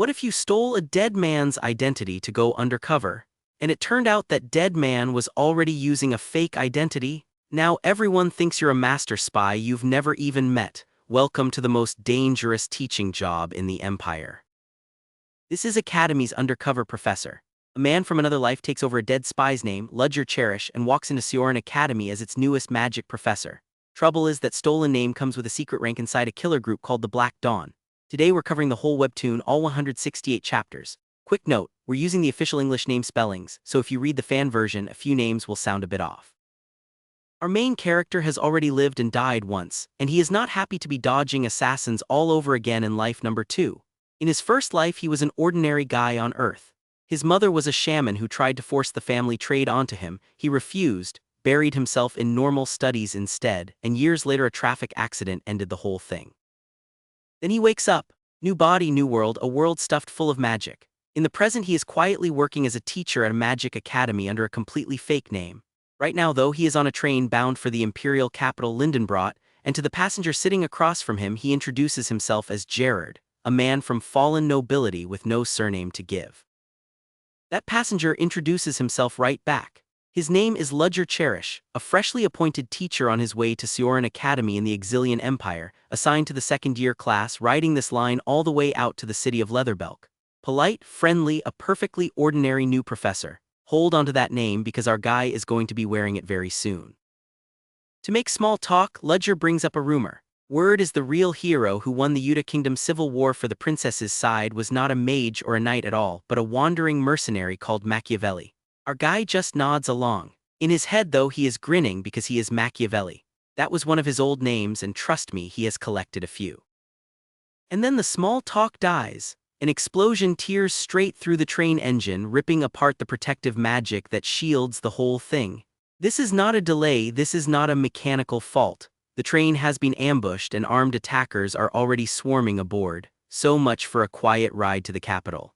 What if you stole a dead man's identity to go undercover, and it turned out that dead man was already using a fake identity? Now everyone thinks you're a master spy you've never even met. Welcome to the most dangerous teaching job in the Empire. This is Academy's undercover professor. A man from another life takes over a dead spy's name, Ludger Cherish, and walks into Ceoren Academy as its newest magic professor. Trouble is that stolen name comes with a secret rank inside a killer group called the Black Dawn. Today we're covering the whole webtoon, all 168 chapters. Quick note, we're using the official English name spellings, so if you read the fan version, a few names will sound a bit off. Our main character has already lived and died once, and he is not happy to be dodging assassins all over again in life number 2. In his first life he was an ordinary guy on Earth. His mother was a shaman who tried to force the family trade onto him. He refused, buried himself in normal studies instead, and years later a traffic accident ended the whole thing. Then he wakes up. New body, new world, a world stuffed full of magic. In the present he is quietly working as a teacher at a magic academy under a completely fake name. Right now though he is on a train bound for the imperial capital Lindenbrot, and to the passenger sitting across from him he introduces himself as Gerard, a man from fallen nobility with no surname to give. That passenger introduces himself right back. His name is Ludger Cherish, a freshly appointed teacher on his way to Ceoren Academy in the Exilian Empire, assigned to the second-year class, riding this line all the way out to the city of Leatherbelk. Polite, friendly, a perfectly ordinary new professor. Hold onto that name because our guy is going to be wearing it very soon. To make small talk, Ludger brings up a rumor. Word is the real hero who won the Yuta Kingdom civil war for the princess's side was not a mage or a knight at all, but a wandering mercenary called Machiavelli. Our guy just nods along. In his head though he is grinning because he is Machiavelli. That was one of his old names and trust me he has collected a few. And then the small talk dies. An explosion tears straight through the train engine, ripping apart the protective magic that shields the whole thing. This is not a delay, this is not a mechanical fault. The train has been ambushed and armed attackers are already swarming aboard. So much for a quiet ride to the capital.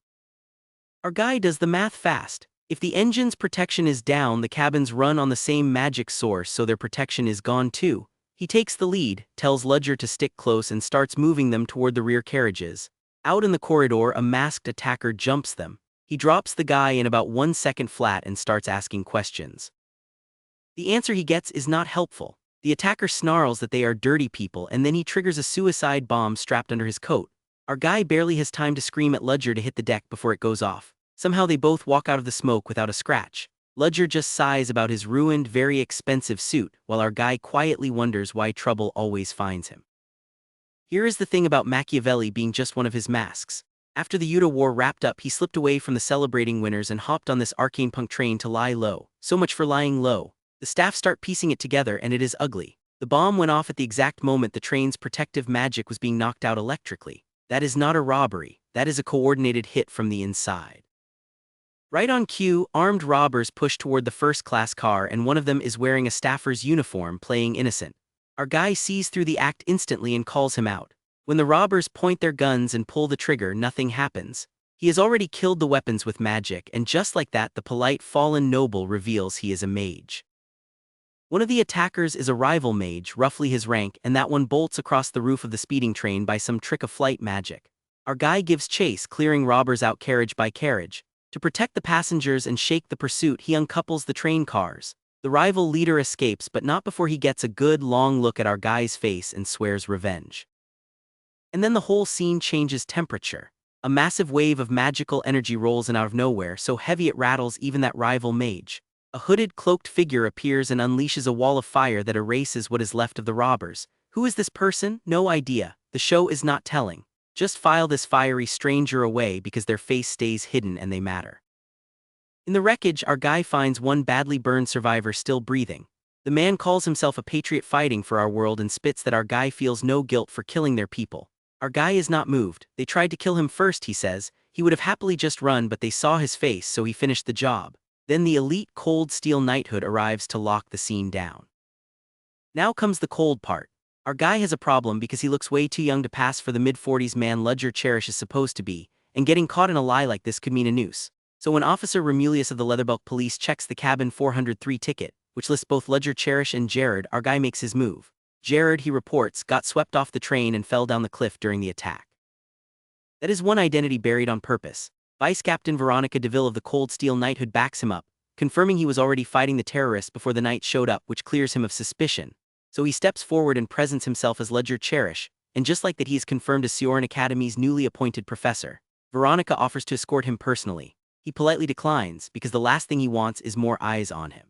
Our guy does the math fast. If the engine's protection is down, the cabins run on the same magic source, so their protection is gone too. He takes the lead, tells Ludger to stick close and starts moving them toward the rear carriages. Out in the corridor, a masked attacker jumps them. He drops the guy in about 1 second flat and starts asking questions. The answer he gets is not helpful. The attacker snarls that they are dirty people and then he triggers a suicide bomb strapped under his coat. Our guy barely has time to scream at Ludger to hit the deck before it goes off. Somehow they both walk out of the smoke without a scratch. Ludger just sighs about his ruined, very expensive suit, while our guy quietly wonders why trouble always finds him. Here is the thing about Machiavelli being just one of his masks. After the Yuta War wrapped up, he slipped away from the celebrating winners and hopped on this arcane punk train to lie low. So much for lying low. The staff start piecing it together and it is ugly. The bomb went off at the exact moment the train's protective magic was being knocked out electrically. That is not a robbery, that is a coordinated hit from the inside. Right on cue, armed robbers push toward the first-class car and one of them is wearing a staffer's uniform, playing innocent. Our guy sees through the act instantly and calls him out. When the robbers point their guns and pull the trigger, nothing happens. He has already killed the weapons with magic, and just like that the polite fallen noble reveals he is a mage. One of the attackers is a rival mage, roughly his rank, and that one bolts across the roof of the speeding train by some trick of flight magic. Our guy gives chase, clearing robbers out carriage by carriage. To protect the passengers and shake the pursuit, he uncouples the train cars. The rival leader escapes, but not before he gets a good long look at our guy's face and swears revenge. And then the whole scene changes temperature. A massive wave of magical energy rolls in out of nowhere, so heavy it rattles even that rival mage. A hooded, cloaked figure appears and unleashes a wall of fire that erases what is left of the robbers. Who is this person? No idea. The show is not telling. Just file this fiery stranger away because their face stays hidden and they matter. In the wreckage, our guy finds one badly burned survivor still breathing. The man calls himself a patriot fighting for our world and spits that our guy feels no guilt for killing their people. Our guy is not moved. They tried to kill him first, he says. He would have happily just run, but they saw his face, so he finished the job. Then the elite cold steel knighthood arrives to lock the scene down. Now comes the cold part. Our guy has a problem because he looks way too young to pass for the mid-40s man Ludger Cherish is supposed to be, and getting caught in a lie like this could mean a noose. So when Officer Romulius of the Leatherbelk Police checks the cabin 403 ticket, which lists both Ludger Cherish and Gerard, our guy makes his move. Gerard, he reports, got swept off the train and fell down the cliff during the attack. That is one identity buried on purpose. Vice Captain Veronica DeVille of the Cold Steel Knighthood backs him up, confirming he was already fighting the terrorists before the knight showed up, which clears him of suspicion. So he steps forward and presents himself as Ludger Cherish, and just like that he is confirmed as Ceoren Academy's newly appointed professor. Veronica offers to escort him personally. He politely declines, because the last thing he wants is more eyes on him.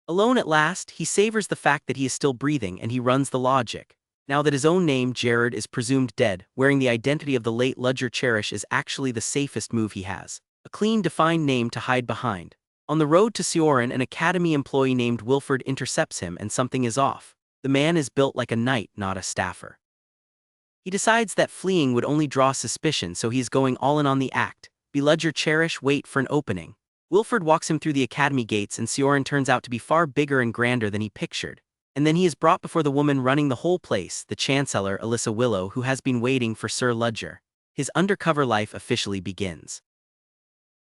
Alone at last, he savors the fact that he is still breathing and he runs the logic. Now that his own name, Jared, is presumed dead, wearing the identity of the late Ludger Cherish is actually the safest move he has. A clean, defined name to hide behind. On the road to Ceoren, an academy employee named Wilford intercepts him and something is off. The man is built like a knight, not a staffer. He decides that fleeing would only draw suspicion, so he is going all in on the act. Be Ludger Cherish, wait for an opening. Wilford walks him through the academy gates and Ceoren turns out to be far bigger and grander than he pictured. And then he is brought before the woman running the whole place, the Chancellor, Alyssa Willow, who has been waiting for Sir Ludger. His undercover life officially begins.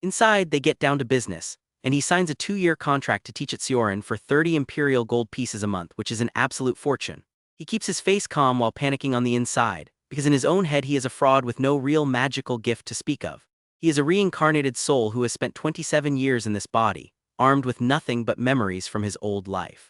Inside, they get down to business, and he signs a 2-year contract to teach at Ceoren for 30 imperial gold pieces a month, which is an absolute fortune. He keeps his face calm while panicking on the inside, because in his own head he is a fraud with no real magical gift to speak of. He is a reincarnated soul who has spent 27 years in this body, armed with nothing but memories from his old life.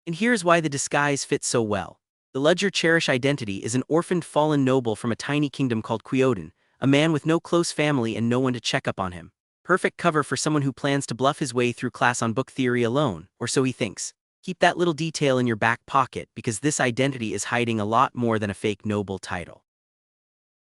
And here's why the disguise fits so well. The Ludger Cherish identity is an orphaned fallen noble from a tiny kingdom called Gevaudan, a man with no close family and no one to check up on him. Perfect cover for someone who plans to bluff his way through class on book theory alone, or so he thinks. Keep that little detail in your back pocket because this identity is hiding a lot more than a fake noble title.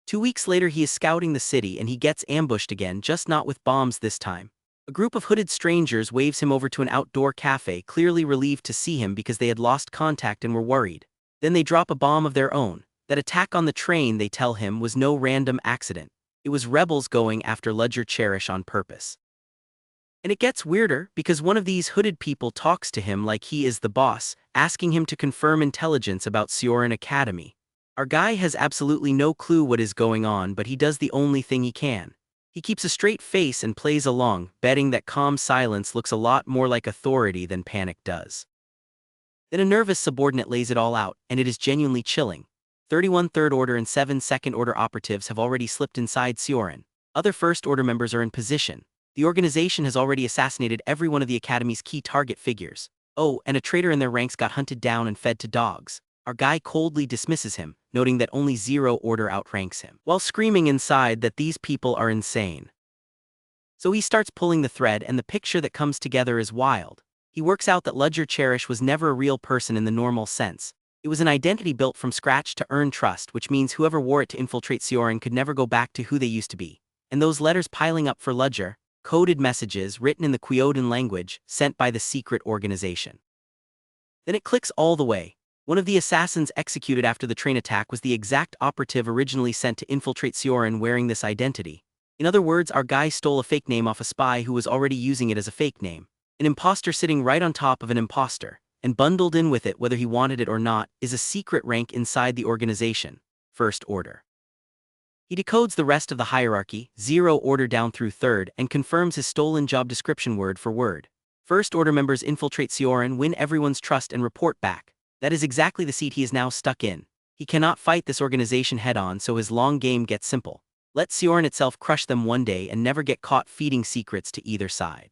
2 weeks later he is scouting the city and he gets ambushed again, just not with bombs this time. A group of hooded strangers waves him over to an outdoor cafe, clearly relieved to see him because they had lost contact and were worried. Then they drop a bomb of their own. That attack on the train, they tell him, was no random accident. It was rebels going after Ludger Cherish on purpose. And it gets weirder because one of these hooded people talks to him like he is the boss, asking him to confirm intelligence about Ceoren Academy. Our guy has absolutely no clue what is going on, but he does the only thing he can. He keeps a straight face and plays along, betting that calm silence looks a lot more like authority than panic does. Then a nervous subordinate lays it all out, and it is genuinely chilling. 31 Third Order and 7 Second Order operatives have already slipped inside Ceoren. Other First Order members are in position. The organization has already assassinated every one of the Academy's key target figures. Oh, and a traitor in their ranks got hunted down and fed to dogs. Our guy coldly dismisses him, noting that only Zero Order outranks him, while screaming inside that these people are insane. So he starts pulling the thread and the picture that comes together is wild. He works out that Ludger Cherish was never a real person in the normal sense. It was an identity built from scratch to earn trust, which means whoever wore it to infiltrate Ceoren could never go back to who they used to be. And those letters piling up for Ludger, coded messages written in the Gevaudan language, sent by the secret organization. Then it clicks all the way. One of the assassins executed after the train attack was the exact operative originally sent to infiltrate Ceoren wearing this identity. In other words, our guy stole a fake name off a spy who was already using it as a fake name. An imposter sitting right on top of an imposter, and bundled in with it whether he wanted it or not, is a secret rank inside the organization, First Order. He decodes the rest of the hierarchy, 0 Order down through 3rd, and confirms his stolen job description word for word. First Order members infiltrate Ceoren, win everyone's trust and report back. That is exactly the seat he is now stuck in. He cannot fight this organization head-on, so his long game gets simple. Let Ceoren itself crush them one day and never get caught feeding secrets to either side.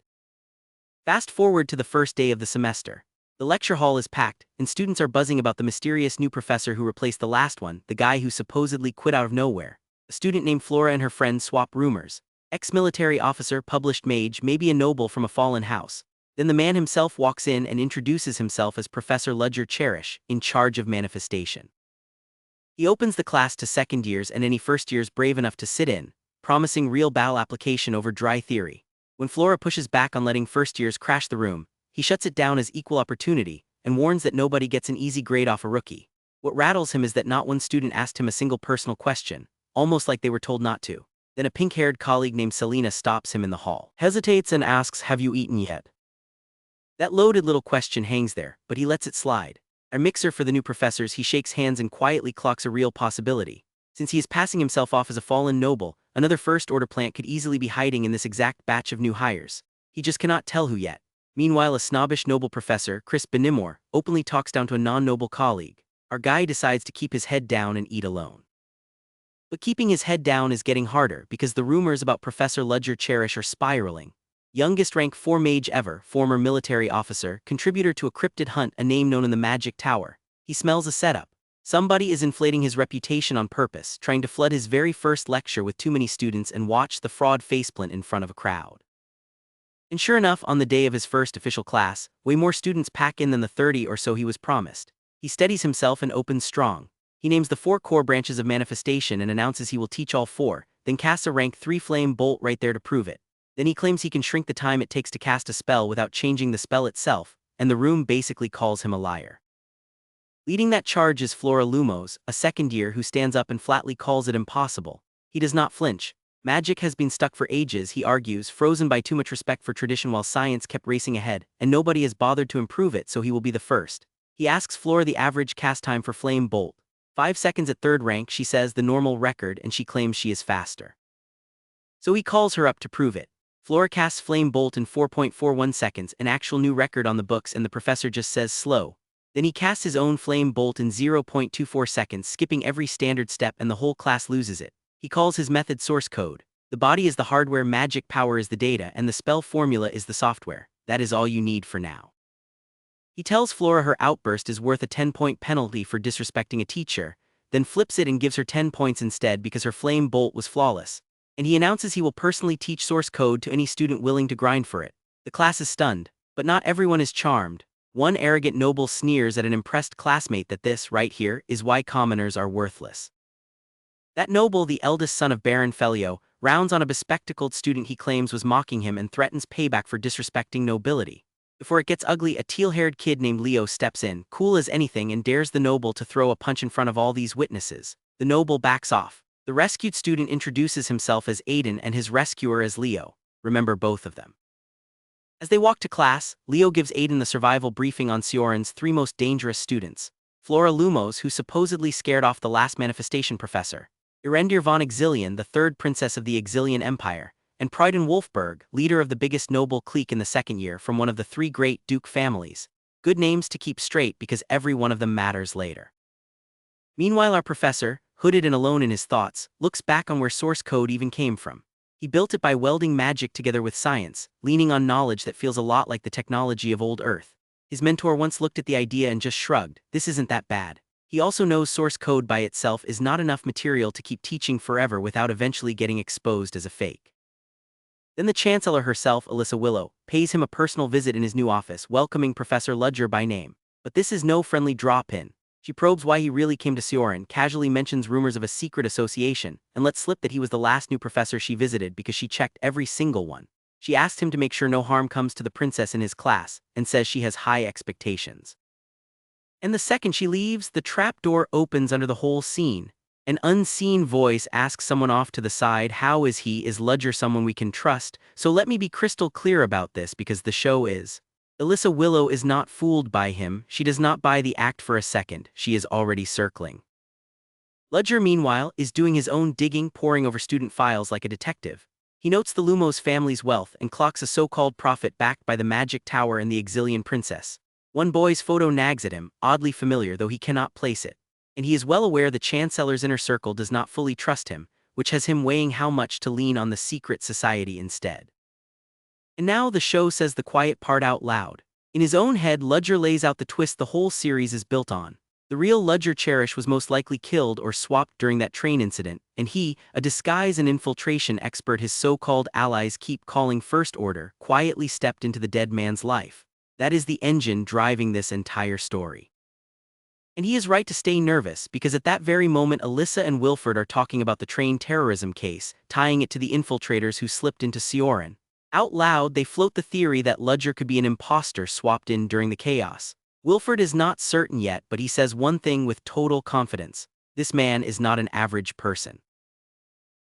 Fast forward to the first day of the semester. The lecture hall is packed, and students are buzzing about the mysterious new professor who replaced the last one, the guy who supposedly quit out of nowhere. A student named Flora and her friends swap rumors. Ex-military officer, published mage, maybe a noble from a fallen house. Then the man himself walks in and introduces himself as Professor Ludger Cherish, in charge of manifestation. He opens the class to second years and any first years brave enough to sit in, promising real battle application over dry theory. When Flora pushes back on letting first years crash the room, he shuts it down as equal opportunity, and warns that nobody gets an easy grade off a rookie. What rattles him is that not one student asked him a single personal question, almost like they were told not to. Then a pink-haired colleague named Selena stops him in the hall, hesitates and asks, "Have you eaten yet?" That loaded little question hangs there, but he lets it slide. A mixer for the new professors, he shakes hands and quietly clocks a real possibility. Since he is passing himself off as a fallen noble, another First Order plant could easily be hiding in this exact batch of new hires. He just cannot tell who yet. Meanwhile, a snobbish noble professor, Chris Benimor, openly talks down to a non-noble colleague. Our guy decides to keep his head down and eat alone. But keeping his head down is getting harder because the rumors about Professor Ludger Cherish are spiraling. Youngest rank 4 mage ever, former military officer, contributor to a cryptid hunt, a name known in the Magic Tower. He smells a setup. Somebody is inflating his reputation on purpose, trying to flood his very first lecture with too many students and watch the fraud faceplant in front of a crowd. And sure enough, on the day of his first official class, way more students pack in than the 30 or so he was promised. He steadies himself and opens strong. He names the 4 core branches of manifestation and announces he will teach all 4, then casts a rank 3 flame bolt right there to prove it. Then he claims he can shrink the time it takes to cast a spell without changing the spell itself, and the room basically calls him a liar. Leading that charge is Flora Lumos, a second year who stands up and flatly calls it impossible. He does not flinch. Magic has been stuck for ages, he argues, frozen by too much respect for tradition while science kept racing ahead, and nobody has bothered to improve it, so he will be the first. He asks Flora the average cast time for Flame Bolt. 5 seconds at 3rd rank, she says the normal record, and she claims she is faster. So he calls her up to prove it. Flora casts Flame Bolt in 4.41 seconds, an actual new record on the books, and the professor just says slow. Then he casts his own Flame Bolt in 0.24 seconds, skipping every standard step, and the whole class loses it. He calls his method source code. The body is the hardware, magic power is the data, and the spell formula is the software. That is all you need for now. He tells Flora her outburst is worth a 10-point penalty for disrespecting a teacher, then flips it and gives her 10 points instead because her Flame Bolt was flawless. And he announces he will personally teach source code to any student willing to grind for it. The class is stunned, but not everyone is charmed. One arrogant noble sneers at an impressed classmate that this, right here, is why commoners are worthless. That noble, the eldest son of Baron Felio, rounds on a bespectacled student he claims was mocking him and threatens payback for disrespecting nobility. Before it gets ugly, a teal-haired kid named Leo steps in, cool as anything, and dares the noble to throw a punch in front of all these witnesses. The noble backs off. The rescued student introduces himself as Aiden and his rescuer as Leo. Remember both of them. As they walk to class, Leo gives Aiden the survival briefing on Ceoren's 3 most dangerous students. Flora Lumos, who supposedly scared off the last manifestation professor. Erendir von Exilian, the 3rd princess of the Exilian Empire, and Priden Wolfberg, leader of the biggest noble clique in the 2nd year from one of the 3 great duke families. Good names to keep straight because every one of them matters later. Meanwhile, our professor, hooded and alone in his thoughts, looks back on where source code even came from. He built it by welding magic together with science, leaning on knowledge that feels a lot like the technology of old Earth. His mentor once looked at the idea and just shrugged. This isn't that bad. He also knows source code by itself is not enough material to keep teaching forever without eventually getting exposed as a fake. Then the Chancellor herself, Alyssa Willow, pays him a personal visit in his new office, welcoming Professor Ludger by name. But this is no friendly drop-in. She probes why he really came to Ceoren, casually mentions rumors of a secret association, and lets slip that he was the last new professor she visited because she checked every single one. She asked him to make sure no harm comes to the princess in his class, and says she has high expectations. And the second she leaves, the trapdoor opens under the whole scene. An unseen voice asks someone off to the side, how is he? Is Ludger someone we can trust? So let me be crystal clear about this because the show is. Alyssa Willow is not fooled by him, she does not buy the act for a second, she is already circling. Ludger, meanwhile, is doing his own digging, poring over student files like a detective. He notes the Lumos family's wealth and clocks a so-called profit backed by the Magic Tower and the Exilian Princess. One boy's photo nags at him, oddly familiar though he cannot place it. And he is well aware the Chancellor's inner circle does not fully trust him, which has him weighing how much to lean on the secret society instead. And now the show says the quiet part out loud. In his own head, Ludger lays out the twist the whole series is built on. The real Ludger Cherish was most likely killed or swapped during that train incident, and he, a disguise and infiltration expert his so-called allies keep calling First Order, quietly stepped into the dead man's life. That is the engine driving this entire story. And he is right to stay nervous because at that very moment Alyssa and Wilford are talking about the train terrorism case, tying it to the infiltrators who slipped into Ceoren. Out loud, they float the theory that Ludger could be an imposter swapped in during the chaos. Wilford is not certain yet, but he says one thing with total confidence. This man is not an average person.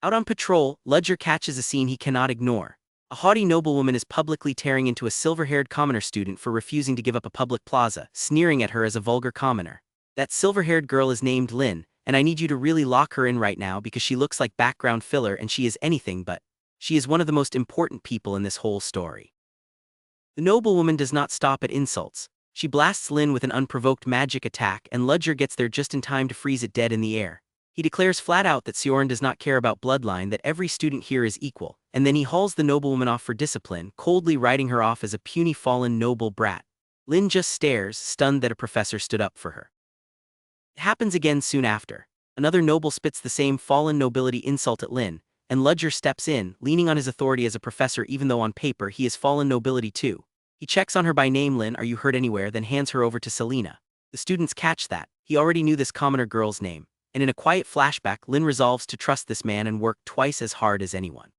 Out on patrol, Ludger catches a scene he cannot ignore. A haughty noblewoman is publicly tearing into a silver-haired commoner student for refusing to give up a public plaza, sneering at her as a vulgar commoner. That silver-haired girl is named Lynn, and I need you to really lock her in right now because she looks like background filler and she is anything but. She is one of the most important people in this whole story. The noblewoman does not stop at insults. She blasts Lynn with an unprovoked magic attack and Ludger gets there just in time to freeze it dead in the air. He declares flat out that Ceoren does not care about bloodline, that every student here is equal, and then he hauls the noblewoman off for discipline, coldly writing her off as a puny fallen noble brat. Lynn just stares, stunned that a professor stood up for her. It happens again soon after. Another noble spits the same fallen nobility insult at Lynn, and Ludger steps in, leaning on his authority as a professor even though on paper he is fallen nobility too. He checks on her by name. Lynn, are you hurt anywhere? Then hands her over to Selena. The students catch that. He already knew this commoner girl's name, and in a quiet flashback Lynn resolves to trust this man and work twice as hard as anyone.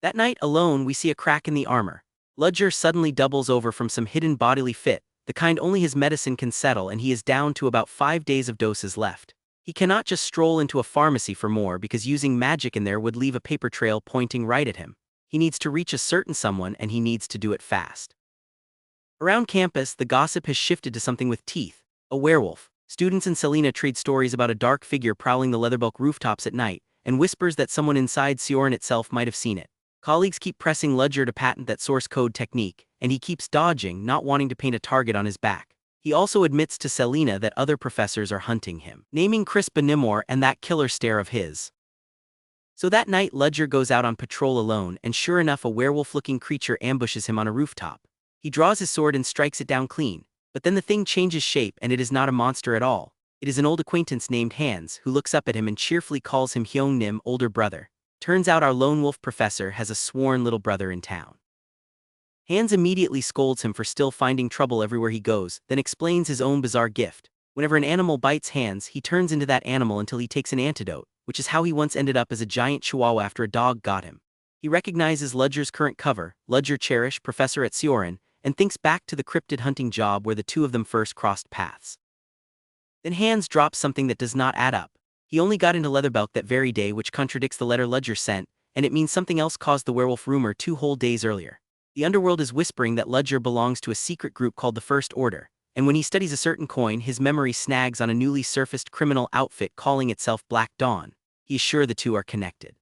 That night, alone, we see a crack in the armor. Ludger suddenly doubles over from some hidden bodily fit, the kind only his medicine can settle, and he is down to about 5 days of doses left. He cannot just stroll into a pharmacy for more because using magic in there would leave a paper trail pointing right at him. He needs to reach a certain someone, and he needs to do it fast. Around campus, the gossip has shifted to something with teeth: a werewolf. Students and Selena trade stories about a dark figure prowling the leatherbulk rooftops at night, and whispers that someone inside Ceoren itself might have seen it. Colleagues keep pressing Ludger to patent that source code technique, and he keeps dodging, not wanting to paint a target on his back. He also admits to Selena that other professors are hunting him, naming Chris Benimor and that killer stare of his. So that night Ludger goes out on patrol alone, and sure enough a werewolf-looking creature ambushes him on a rooftop. He draws his sword and strikes it down clean, but then the thing changes shape and it is not a monster at all. It is an old acquaintance named Hans, who looks up at him and cheerfully calls him Hyung Nim, older brother. Turns out our lone wolf professor has a sworn little brother in town. Hans immediately scolds him for still finding trouble everywhere he goes, then explains his own bizarre gift. Whenever an animal bites Hans, he turns into that animal until he takes an antidote, which is how he once ended up as a giant chihuahua after a dog got him. He recognizes Ludger's current cover, Ludger Cherish, professor at Ceoren, and thinks back to the cryptid hunting job where the two of them first crossed paths. Then Hans drops something that does not add up. He only got into Leatherbulk that very day, which contradicts the letter Ludger sent, and it means something else caused the werewolf rumor 2 whole days earlier. The underworld is whispering that Ludger belongs to a secret group called the First Order, and when he studies a certain coin, his memory snags on a newly surfaced criminal outfit calling itself Black Dawn. He is sure the two are connected.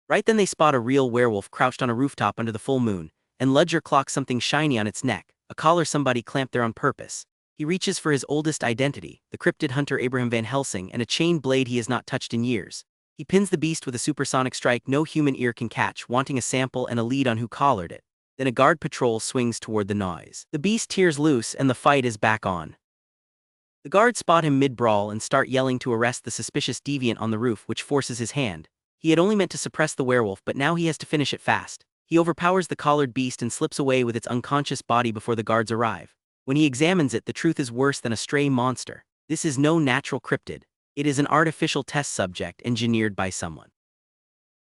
Right then they spot a real werewolf crouched on a rooftop under the full moon, and Ludger clocks something shiny on its neck, a collar somebody clamped there on purpose. He reaches for his oldest identity, the cryptid hunter Abraham Van Helsing, and a chain blade he has not touched in years. He pins the beast with a supersonic strike no human ear can catch, wanting a sample and a lead on who collared it. Then a guard patrol swings toward the noise. The beast tears loose and the fight is back on. The guards spot him mid-brawl and start yelling to arrest the suspicious deviant on the roof, which forces his hand. He had only meant to suppress the werewolf, but now he has to finish it fast. He overpowers the collared beast and slips away with its unconscious body before the guards arrive. When he examines it, the truth is worse than a stray monster. This is no natural cryptid. It is an artificial test subject engineered by someone.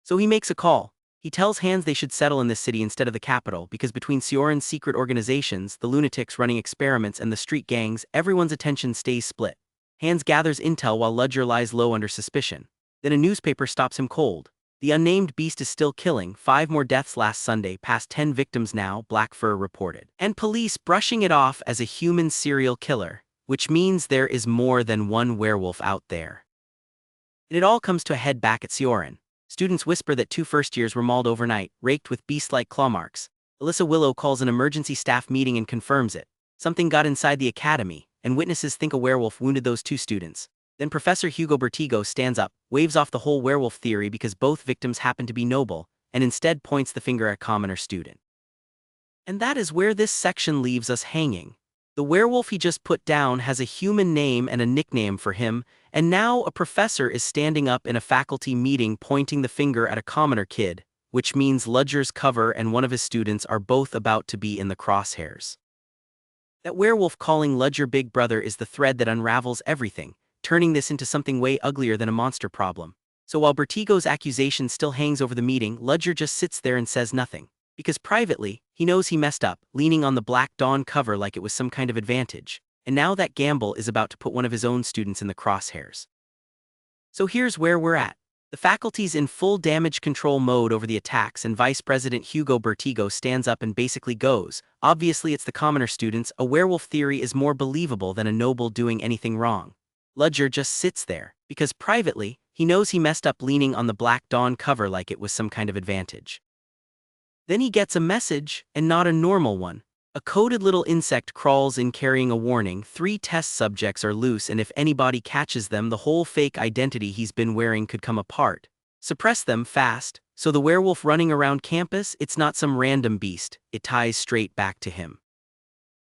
So he makes a call. He tells Hans they should settle in this city instead of the capital because between Ceoren's secret organizations, the lunatics running experiments, and the street gangs, everyone's attention stays split. Hans gathers intel while Ludger lies low under suspicion. Then a newspaper stops him cold. The unnamed beast is still killing, 5 more deaths last Sunday, past 10 victims now, Black Fur reported. And police brushing it off as a human serial killer, which means there is more than one werewolf out there. And it all comes to a head back at Ceoren. Students whisper that 2 first-years were mauled overnight, raked with beast-like claw marks. Alyssa Willow calls an emergency staff meeting and confirms it. Something got inside the academy, and witnesses think a werewolf wounded those 2 students. Then Professor Hugo Bertigo stands up, waves off the whole werewolf theory because both victims happen to be noble, and instead points the finger at a commoner student. And that is where this section leaves us hanging. The werewolf he just put down has a human name and a nickname for him, and now a professor is standing up in a faculty meeting pointing the finger at a commoner kid, which means Ludger's cover and one of his students are both about to be in the crosshairs. That werewolf calling Ludger Big Brother is the thread that unravels everything, turning this into something way uglier than a monster problem. So while Bertigo's accusation still hangs over the meeting, Ludger just sits there and says nothing. Because privately, he knows he messed up, leaning on the Black Dawn cover like it was some kind of advantage, and now that gamble is about to put one of his own students in the crosshairs. So here's where we're at. The faculty's in full damage control mode over the attacks, and Vice President Hugo Bertigo stands up and basically goes, obviously it's the commoner students, a werewolf theory is more believable than a noble doing anything wrong. Ludger just sits there, because privately, he knows he messed up leaning on the Black Dawn cover like it was some kind of advantage. Then he gets a message, and not a normal one. A coded little insect crawls in carrying a warning. 3 test subjects are loose, and if anybody catches them, the whole fake identity he's been wearing could come apart. Suppress them fast, so the werewolf running around campus, it's not some random beast, it ties straight back to him.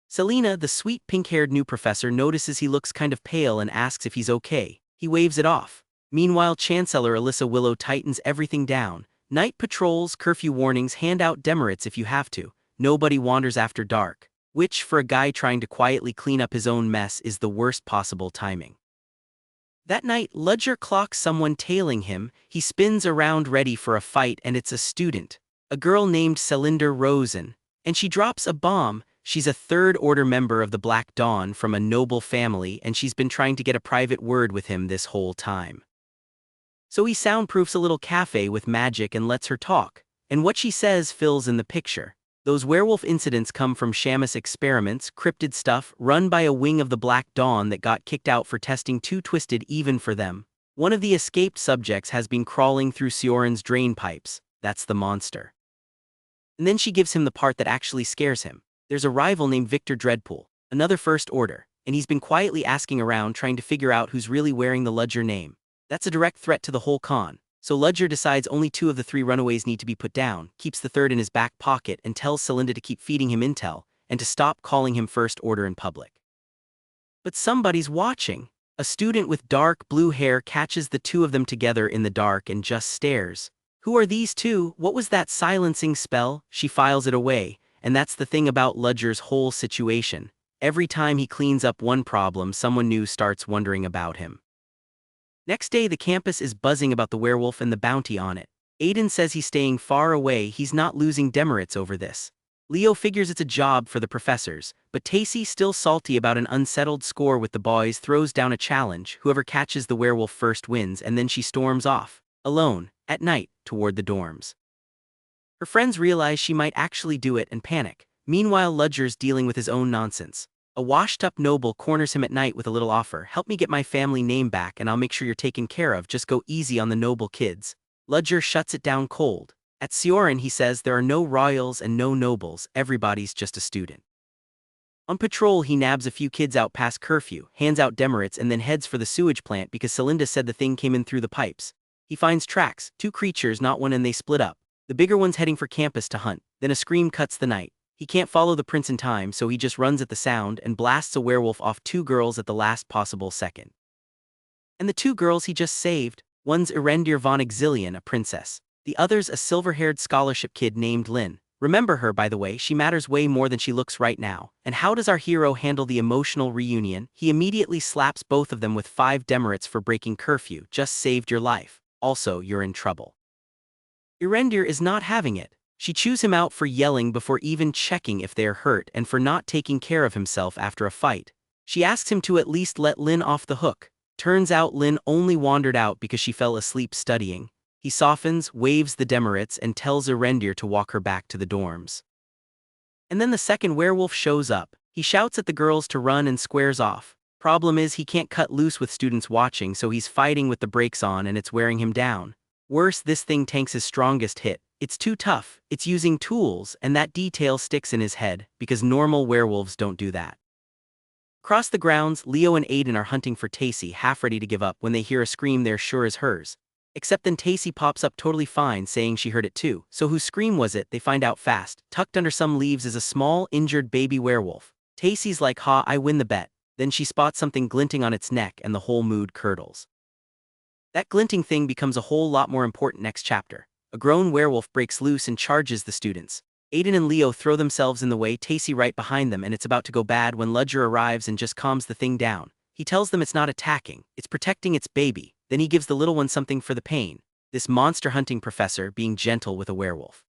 Selena, the sweet pink-haired new professor, notices he looks kind of pale and asks if he's okay. He waves it off. Meanwhile, Chancellor Alyssa Willow tightens everything down. Night patrols, curfew warnings, hand out demerits if you have to. Nobody wanders after dark, which, for a guy trying to quietly clean up his own mess, is the worst possible timing. That night, Ludger clocks someone tailing him. He spins around ready for a fight, and it's a student, a girl named Celinder Rosen, and she drops a bomb. She's a third-order member of the Black Dawn from a noble family, and she's been trying to get a private word with him this whole time. So he soundproofs a little cafe with magic and lets her talk, and what she says fills in the picture. Those werewolf incidents come from Shamus experiments, cryptid stuff, run by a wing of the Black Dawn that got kicked out for testing too twisted even for them. One of the escaped subjects has been crawling through Ceoren's drain pipes. That's the monster. And then she gives him the part that actually scares him. There's a rival named Victor Dreadpool, another First Order, and he's been quietly asking around trying to figure out who's really wearing the Ludger name. That's a direct threat to the whole con. So Ludger decides only 2 of the 3 runaways need to be put down, keeps the third in his back pocket, and tells Celinda to keep feeding him intel, and to stop calling him First Order in public. But somebody's watching. A student with dark blue hair catches the 2 of them together in the dark and just stares. Who are these 2? What was that silencing spell? She files it away, and that's the thing about Ludger's whole situation. Every time he cleans up one problem, someone new starts wondering about him. Next day, the campus is buzzing about the werewolf and the bounty on it. Aiden says he's staying far away, he's not losing demerits over this. Leo figures it's a job for the professors, but Tacy, still salty about an unsettled score with the boys, throws down a challenge. Whoever catches the werewolf first wins, and then she storms off, alone, at night, toward the dorms. Her friends realize she might actually do it and panic. Meanwhile, Ludger's dealing with his own nonsense. A washed-up noble corners him at night with a little offer. Help me get my family name back and I'll make sure you're taken care of, just go easy on the noble kids. Ludger shuts it down cold. At Ceoren, he says there are no royals and no nobles, everybody's just a student. On patrol, he nabs a few kids out past curfew, hands out demerits, and then heads for the sewage plant because Celinda said the thing came in through the pipes. He finds tracks, 2 creatures, not one, and they split up. The bigger one's heading for campus to hunt, then a scream cuts the night. He can't follow the prince in time, so he just runs at the sound and blasts a werewolf off 2 girls at the last possible second. And the 2 girls he just saved, one's Erendir von Exilian, a princess. The other's a silver-haired scholarship kid named Lynn. Remember her, by the way, she matters way more than she looks right now. And how does our hero handle the emotional reunion? He immediately slaps both of them with 5 demerits for breaking curfew. Just saved your life. Also, you're in trouble. Erendir is not having it. She chews him out for yelling before even checking if they're hurt and for not taking care of himself after a fight. She asks him to at least let Lynn off the hook. Turns out Lynn only wandered out because she fell asleep studying. He softens, waves the demerits, and tells Erendir to walk her back to the dorms. And then the second werewolf shows up. He shouts at the girls to run and squares off. Problem is he can't cut loose with students watching, so he's fighting with the brakes on and it's wearing him down. Worse, this thing tanks his strongest hit. It's too tough, it's using tools, and that detail sticks in his head, because normal werewolves don't do that. Across the grounds, Leo and Aiden are hunting for Tacy, half ready to give up when they hear a scream they're sure is hers. Except then Tacy pops up totally fine, saying she heard it too. So whose scream was it? They find out fast. Tucked under some leaves is a small, injured baby werewolf. Tacy's like, ha, I win the bet. Then she spots something glinting on its neck and the whole mood curdles. That glinting thing becomes a whole lot more important next chapter. A grown werewolf breaks loose and charges the students. Aiden and Leo throw themselves in the way, Tacy right behind them, and it's about to go bad when Ludger arrives and just calms the thing down. He tells them it's not attacking, it's protecting its baby. Then he gives the little one something for the pain. This monster hunting professor being gentle with a werewolf.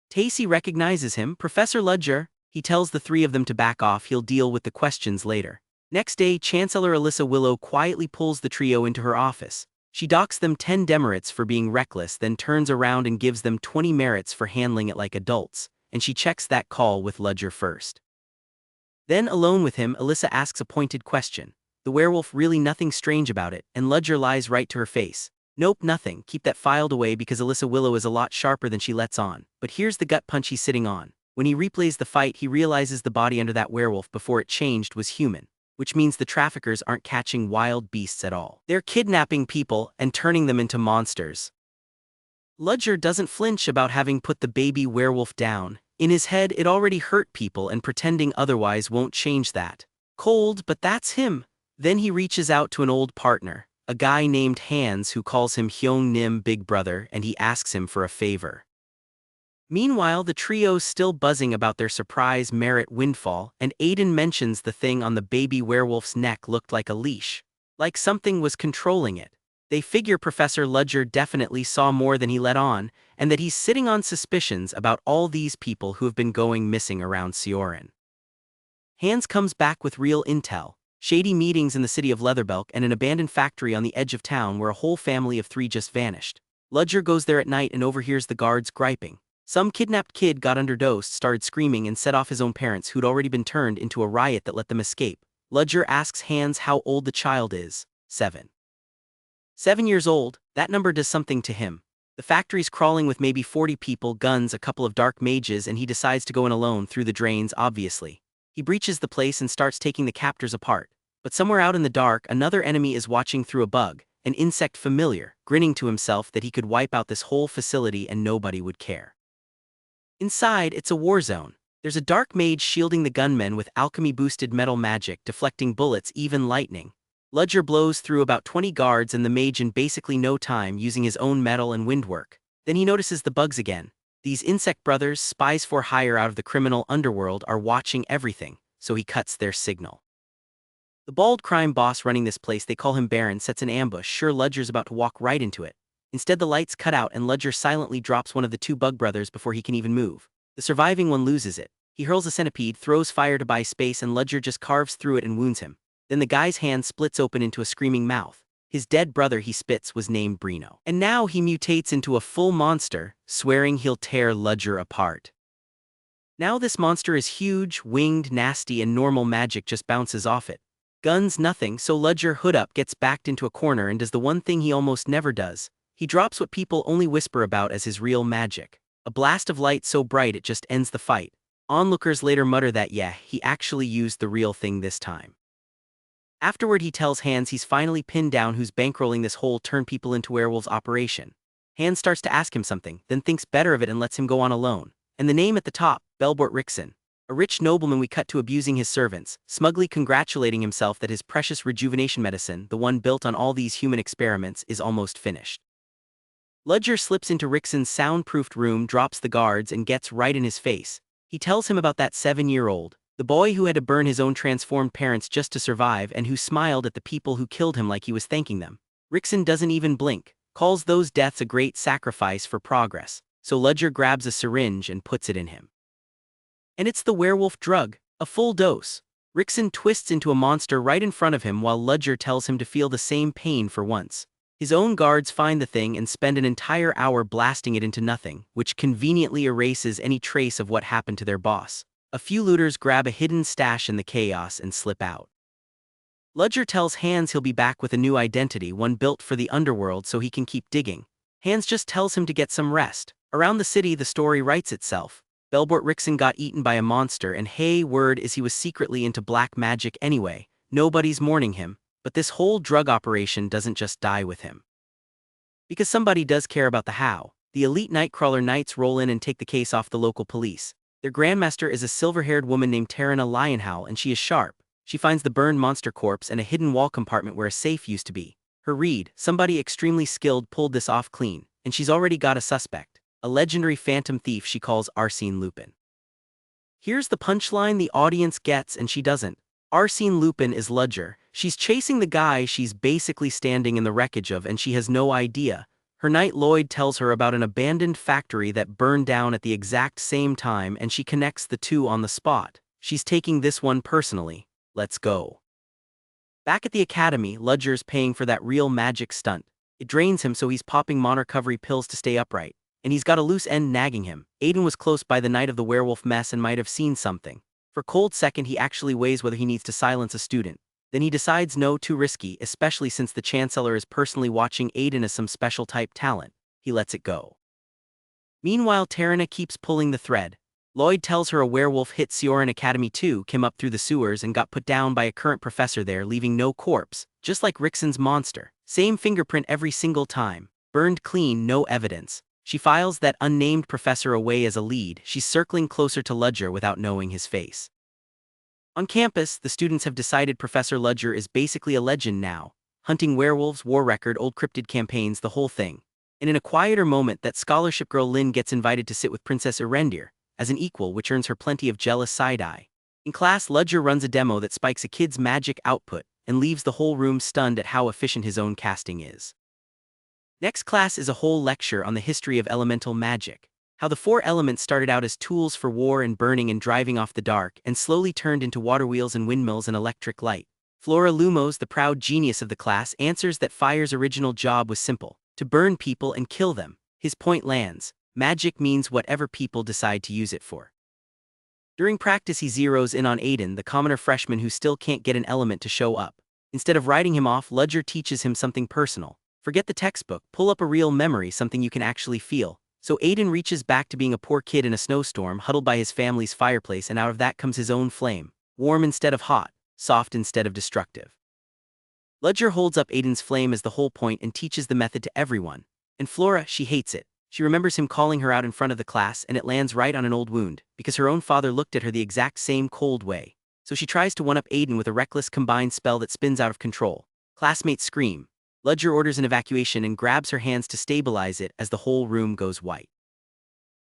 Tacy recognizes him, Professor Ludger. He tells the 3 of them to back off, he'll deal with the questions later. Next day, Chancellor Alyssa Willow quietly pulls the trio into her office. She docks them 10 demerits for being reckless, then turns around and gives them 20 merits for handling it like adults, and she checks that call with Ludger first. Then, alone with him, Alyssa asks a pointed question. The werewolf really nothing strange about it, and Ludger lies right to her face. Nope, nothing, keep that filed away because Alyssa Willow is a lot sharper than she lets on. But here's the gut punch he's sitting on. When he replays the fight, he realizes the body under that werewolf before it changed was human, which means the traffickers aren't catching wild beasts at all. They're kidnapping people and turning them into monsters. Ludger doesn't flinch about having put the baby werewolf down. In his head, it already hurt people, and pretending otherwise won't change that. Cold, but that's him. Then he reaches out to an old partner, a guy named Hans who calls him Hyung Nim Big Brother, and he asks him for a favor. Meanwhile, the trio's still buzzing about their surprise merit windfall, and Aiden mentions the thing on the baby werewolf's neck looked like a leash. Like something was controlling it. They figure Professor Ludger definitely saw more than he let on, and that he's sitting on suspicions about all these people who have been going missing around Ceoren. Hans comes back with real intel, shady meetings in the city of Leatherbelk and an abandoned factory on the edge of town where a whole family of 3 just vanished. Ludger goes there at night and overhears the guards griping. Some kidnapped kid got underdosed, started screaming, and set off his own parents who'd already been turned into a riot that let them escape. Ludger asks Hans how old the child is. 7. 7 years old, that number does something to him. The factory's crawling with maybe 40 people, guns, a couple of dark mages, and he decides to go in alone through the drains, obviously. He breaches the place and starts taking the captors apart. But somewhere out in the dark, another enemy is watching through a bug, an insect familiar, grinning to himself that he could wipe out this whole facility and nobody would care. Inside, it's a war zone. There's a dark mage shielding the gunmen with alchemy-boosted metal magic, deflecting bullets, even lightning. Ludger blows through about 20 guards and the mage in basically no time using his own metal and windwork. Then he notices the bugs again. These insect brothers, spies for hire out of the criminal underworld, are watching everything, so he cuts their signal. The bald crime boss running this place, they call him Baron, sets an ambush, sure Ludger's about to walk right into it. Instead, the lights cut out and Ludger silently drops one of the 2 bug brothers before he can even move. The surviving one loses it. He hurls a centipede, throws fire to buy space, and Ludger just carves through it and wounds him. Then the guy's hand splits open into a screaming mouth. His dead brother he spits was named Brino. And now he mutates into a full monster, swearing he'll tear Ludger apart. Now this monster is huge, winged, nasty, and normal magic just bounces off it. Guns, nothing, so Ludger hood up gets backed into a corner and does the one thing he almost never does. He drops what people only whisper about as his real magic. A blast of light so bright it just ends the fight. Onlookers later mutter that yeah, he actually used the real thing this time. Afterward he tells Hans he's finally pinned down who's bankrolling this whole turn people into werewolves operation. Hans starts to ask him something, then thinks better of it and lets him go on alone. And the name at the top, Belbort Rickson. A rich nobleman we cut to abusing his servants, smugly congratulating himself that his precious rejuvenation medicine, the one built on all these human experiments, is almost finished. Ludger slips into Rickson's soundproofed room, drops the guards, and gets right in his face. He tells him about that 7-year-old, the boy who had to burn his own transformed parents just to survive and who smiled at the people who killed him like he was thanking them. Rickson doesn't even blink, calls those deaths a great sacrifice for progress, so Ludger grabs a syringe and puts it in him. And it's the werewolf drug, a full dose. Rickson twists into a monster right in front of him while Ludger tells him to feel the same pain for once. His own guards find the thing and spend an entire hour blasting it into nothing, which conveniently erases any trace of what happened to their boss. A few looters grab a hidden stash in the chaos and slip out. Ludger tells Hans he'll be back with a new identity, one built for the underworld so he can keep digging. Hans just tells him to get some rest. Around the city, the story writes itself. Belbort Rickson got eaten by a monster, and hey, word is he was secretly into black magic anyway. Nobody's mourning him. But this whole drug operation doesn't just die with him. Because somebody does care about the how. The elite Nightcrawler Knights roll in and take the case off the local police. Their grandmaster is a silver-haired woman named Tarina Lionhowl, and she is sharp. She finds the burned monster corpse and a hidden wall compartment where a safe used to be. Her read, somebody extremely skilled pulled this off clean, and she's already got a suspect, a legendary phantom thief she calls Arsene Lupin. Here's the punchline the audience gets and she doesn't. Arsene Lupin is Ludger. She's chasing the guy she's basically standing in the wreckage of, and she has no idea. Her knight Lloyd tells her about an abandoned factory that burned down at the exact same time, and she connects the two on the spot. She's taking this one personally. Let's go. Back at the academy, Ludger's paying for that real magic stunt. It drains him, so he's popping monarchovery pills to stay upright. And he's got a loose end nagging him. Aiden was close by the night of the werewolf mess and might have seen something. For a cold second he actually weighs whether he needs to silence a student. Then he decides no, too risky, especially since the Chancellor is personally watching Aiden as some special type talent. He lets it go. Meanwhile, Tarina keeps pulling the thread. Lloyd tells her a werewolf hit Ceoren Academy too, came up through the sewers and got put down by a current professor there, leaving no corpse, just like Rixon's monster. Same fingerprint every single time. Burned clean, no evidence. She files that unnamed professor away as a lead. She's circling closer to Ludger without knowing his face. On campus, the students have decided Professor Ludger is basically a legend now. Hunting werewolves, war record, old cryptid campaigns, the whole thing. And in a quieter moment, that scholarship girl Lynn gets invited to sit with Princess Erendir as an equal, which earns her plenty of jealous side-eye. In class, Ludger runs a demo that spikes a kid's magic output and leaves the whole room stunned at how efficient his own casting is. Next class is a whole lecture on the history of elemental magic, how the four elements started out as tools for war and burning and driving off the dark and slowly turned into water wheels and windmills and electric light. Flora Lumos, the proud genius of the class, answers that fire's original job was simple: to burn people and kill them. His point lands. Magic means whatever people decide to use it for. During practice, he zeroes in on Aiden, the commoner freshman who still can't get an element to show up. Instead of writing him off, Ludger teaches him something personal. Forget the textbook, pull up a real memory, something you can actually feel. So Aiden reaches back to being a poor kid in a snowstorm, huddled by his family's fireplace, and out of that comes his own flame. Warm instead of hot, soft instead of destructive. Ludger holds up Aiden's flame as the whole point and teaches the method to everyone. And Flora, she hates it. She remembers him calling her out in front of the class, and it lands right on an old wound, because her own father looked at her the exact same cold way. So she tries to one-up Aiden with a reckless combined spell that spins out of control. Classmates scream. Ludger orders an evacuation and grabs her hands to stabilize it as the whole room goes white.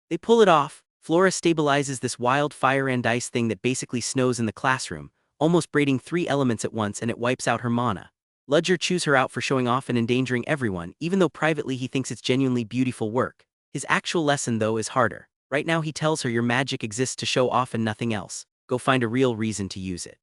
They pull it off. Flora stabilizes this wild fire and ice thing that basically snows in the classroom, almost braiding 3 elements at once, and it wipes out her mana. Ludger chews her out for showing off and endangering everyone, even though privately he thinks it's genuinely beautiful work. His actual lesson, though, is harder. Right now he tells her your magic exists to show off and nothing else. Go find a real reason to use it.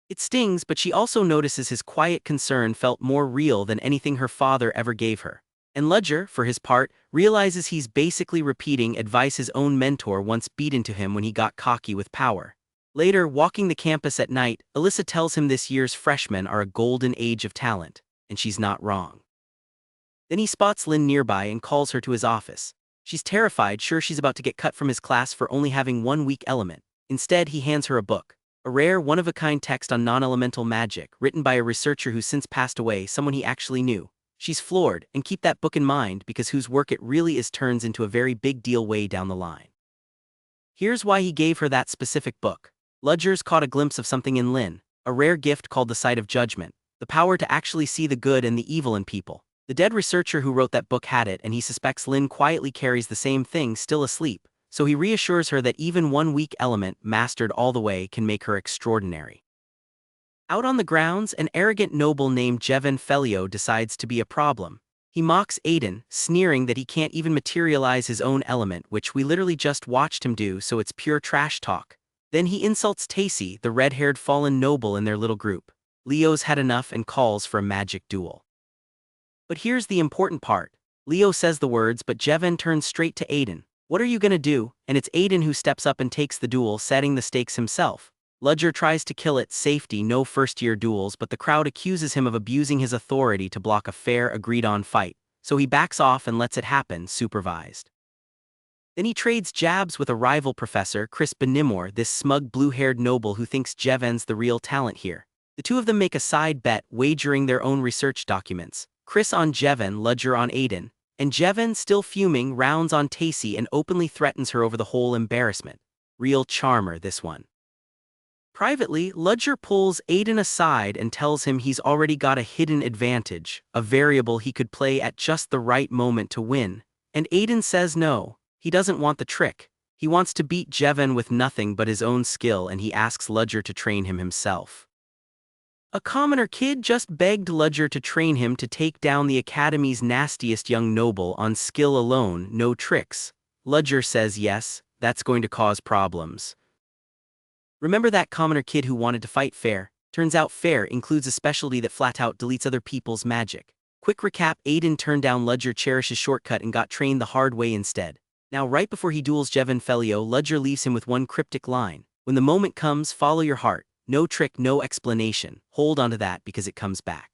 It stings, but she also notices his quiet concern felt more real than anything her father ever gave her. And Ludger, for his part, realizes he's basically repeating advice his own mentor once beat into him when he got cocky with power. Later, walking the campus at night, Alyssa tells him this year's freshmen are a golden age of talent, and she's not wrong. Then he spots Lynn nearby and calls her to his office. She's terrified, sure she's about to get cut from his class for only having one weak element. Instead, he hands her a book. A rare, one-of-a-kind text on non-elemental magic, written by a researcher who's since passed away, someone he actually knew. She's floored, and keep that book in mind because whose work it really is turns into a very big deal way down the line. Here's why he gave her that specific book. Ludger's caught a glimpse of something in Lynn, a rare gift called the sight of judgment, the power to actually see the good and the evil in people. The dead researcher who wrote that book had it, and he suspects Lynn quietly carries the same thing still asleep, so he reassures her that even one weak element, mastered all the way, can make her extraordinary. Out on the grounds, an arrogant noble named Gevaudan Felio decides to be a problem. He mocks Aiden, sneering that he can't even materialize his own element, which we literally just watched him do, so it's pure trash talk. Then he insults Tacy, the red-haired fallen noble in their little group. Leo's had enough and calls for a magic duel. But here's the important part. Leo says the words, but Gevaudan turns straight to Aiden. What are you gonna do? And it's Aiden who steps up and takes the duel, setting the stakes himself. Ludger tries to kill it, safety, no first-year duels, but the crowd accuses him of abusing his authority to block a fair, agreed-on fight, so he backs off and lets it happen, supervised. Then he trades jabs with a rival professor, Chris Benimor, this smug blue-haired noble who thinks Gevaudan's the real talent here. The two of them make a side bet, wagering their own research documents. Chris on Gevaudan, Ludger on Aiden, and Gevaudan, still fuming, rounds on Tacy and openly threatens her over the whole embarrassment. Real charmer, this one. Privately, Ludger pulls Aiden aside and tells him he's already got a hidden advantage, a variable he could play at just the right moment to win, and Aiden says no. He doesn't want the trick. He wants to beat Gevaudan with nothing but his own skill, and he asks Ludger to train him himself. A commoner kid just begged Ludger to train him to take down the Academy's nastiest young noble on skill alone, no tricks. Ludger says yes, that's going to cause problems. Remember that commoner kid who wanted to fight fair? Turns out fair includes a specialty that flat-out deletes other people's magic. Quick recap, Aiden turned down Ludger Cherish's shortcut and got trained the hard way instead. Now right before he duels Gevaudan Felio, Ludger leaves him with one cryptic line. When the moment comes, follow your heart. No trick, no explanation. Hold on to that because it comes back.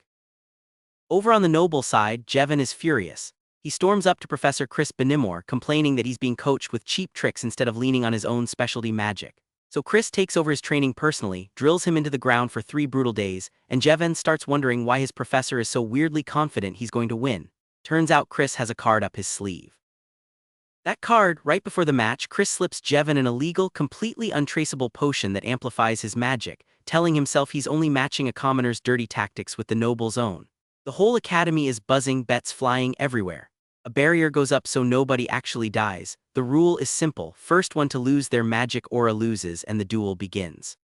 Over on the noble side, Gevaudan is furious. He storms up to Professor Chris Benimor, complaining that he's being coached with cheap tricks instead of leaning on his own specialty magic. So Chris takes over his training personally, drills him into the ground for 3 brutal days, and Gevaudan starts wondering why his professor is so weirdly confident he's going to win. Turns out Chris has a card up his sleeve. That card, right before the match, Chris slips Gevaudan an illegal, completely untraceable potion that amplifies his magic, telling himself he's only matching a commoner's dirty tactics with the noble's own. The whole academy is buzzing, bets flying everywhere. A barrier goes up so nobody actually dies. The rule is simple: first one to lose their magic aura loses, and the duel begins.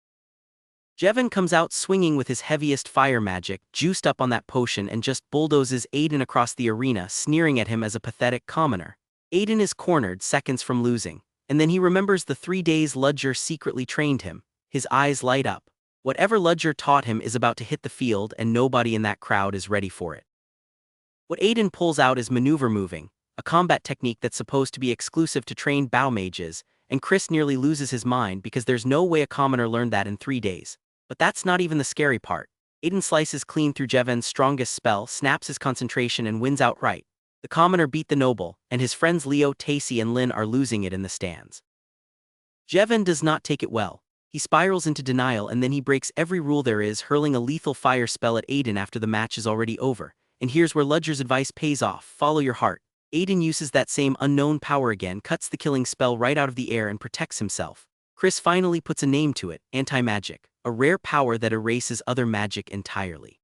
Gevaudan comes out swinging with his heaviest fire magic, juiced up on that potion, and just bulldozes Aiden across the arena, sneering at him as a pathetic commoner. Aiden is cornered, seconds from losing, and then he remembers the 3 days Ludger secretly trained him. His eyes light up. Whatever Ludger taught him is about to hit the field, and nobody in that crowd is ready for it. What Aiden pulls out is maneuver moving, a combat technique that's supposed to be exclusive to trained bow mages, and Chris nearly loses his mind because there's no way a commoner learned that in 3 days. But that's not even the scary part. Aiden slices clean through Gevaudan's strongest spell, snaps his concentration, and wins outright. The commoner beat the noble, and his friends Leo, Tacy, and Lynn are losing it in the stands. Gevaudan does not take it well. He spirals into denial, and then he breaks every rule there is, hurling a lethal fire spell at Aiden after the match is already over. And here's where Ludger's advice pays off: follow your heart. Aiden uses that same unknown power again, cuts the killing spell right out of the air, and protects himself. Chris finally puts a name to it: anti-magic, a rare power that erases other magic entirely.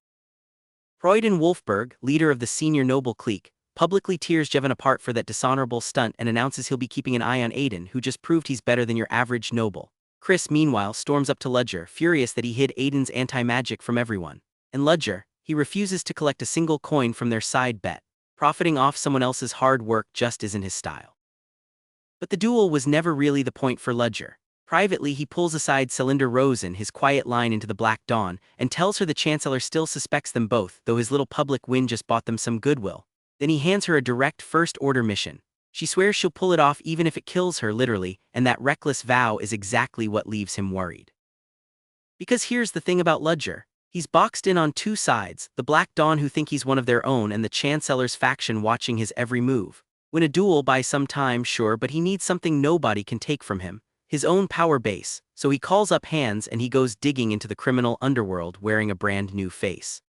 Freuden Wolfberg, leader of the senior noble clique, publicly tears Gevaudan apart for that dishonorable stunt and announces he'll be keeping an eye on Aiden, who just proved he's better than your average noble. Chris, meanwhile, storms up to Ludger, furious that he hid Aiden's anti-magic from everyone. And Ludger, he refuses to collect a single coin from their side bet. Profiting off someone else's hard work just isn't his style. But the duel was never really the point for Ludger. Privately, he pulls aside Cylinder Rosen, his quiet line into the Black Dawn, and tells her the Chancellor still suspects them both, though his little public win just bought them some goodwill. Then he hands her a direct first-order mission. She swears she'll pull it off even if it kills her, literally, and that reckless vow is exactly what leaves him worried. Because here's the thing about Ludger. He's boxed in on 2 sides, the Black Dawn, who think he's one of their own, and the Chancellor's faction watching his every move. Win a duel by some time, sure, but he needs something nobody can take from him: his own power base. So he calls up Hans and he goes digging into the criminal underworld wearing a brand new face.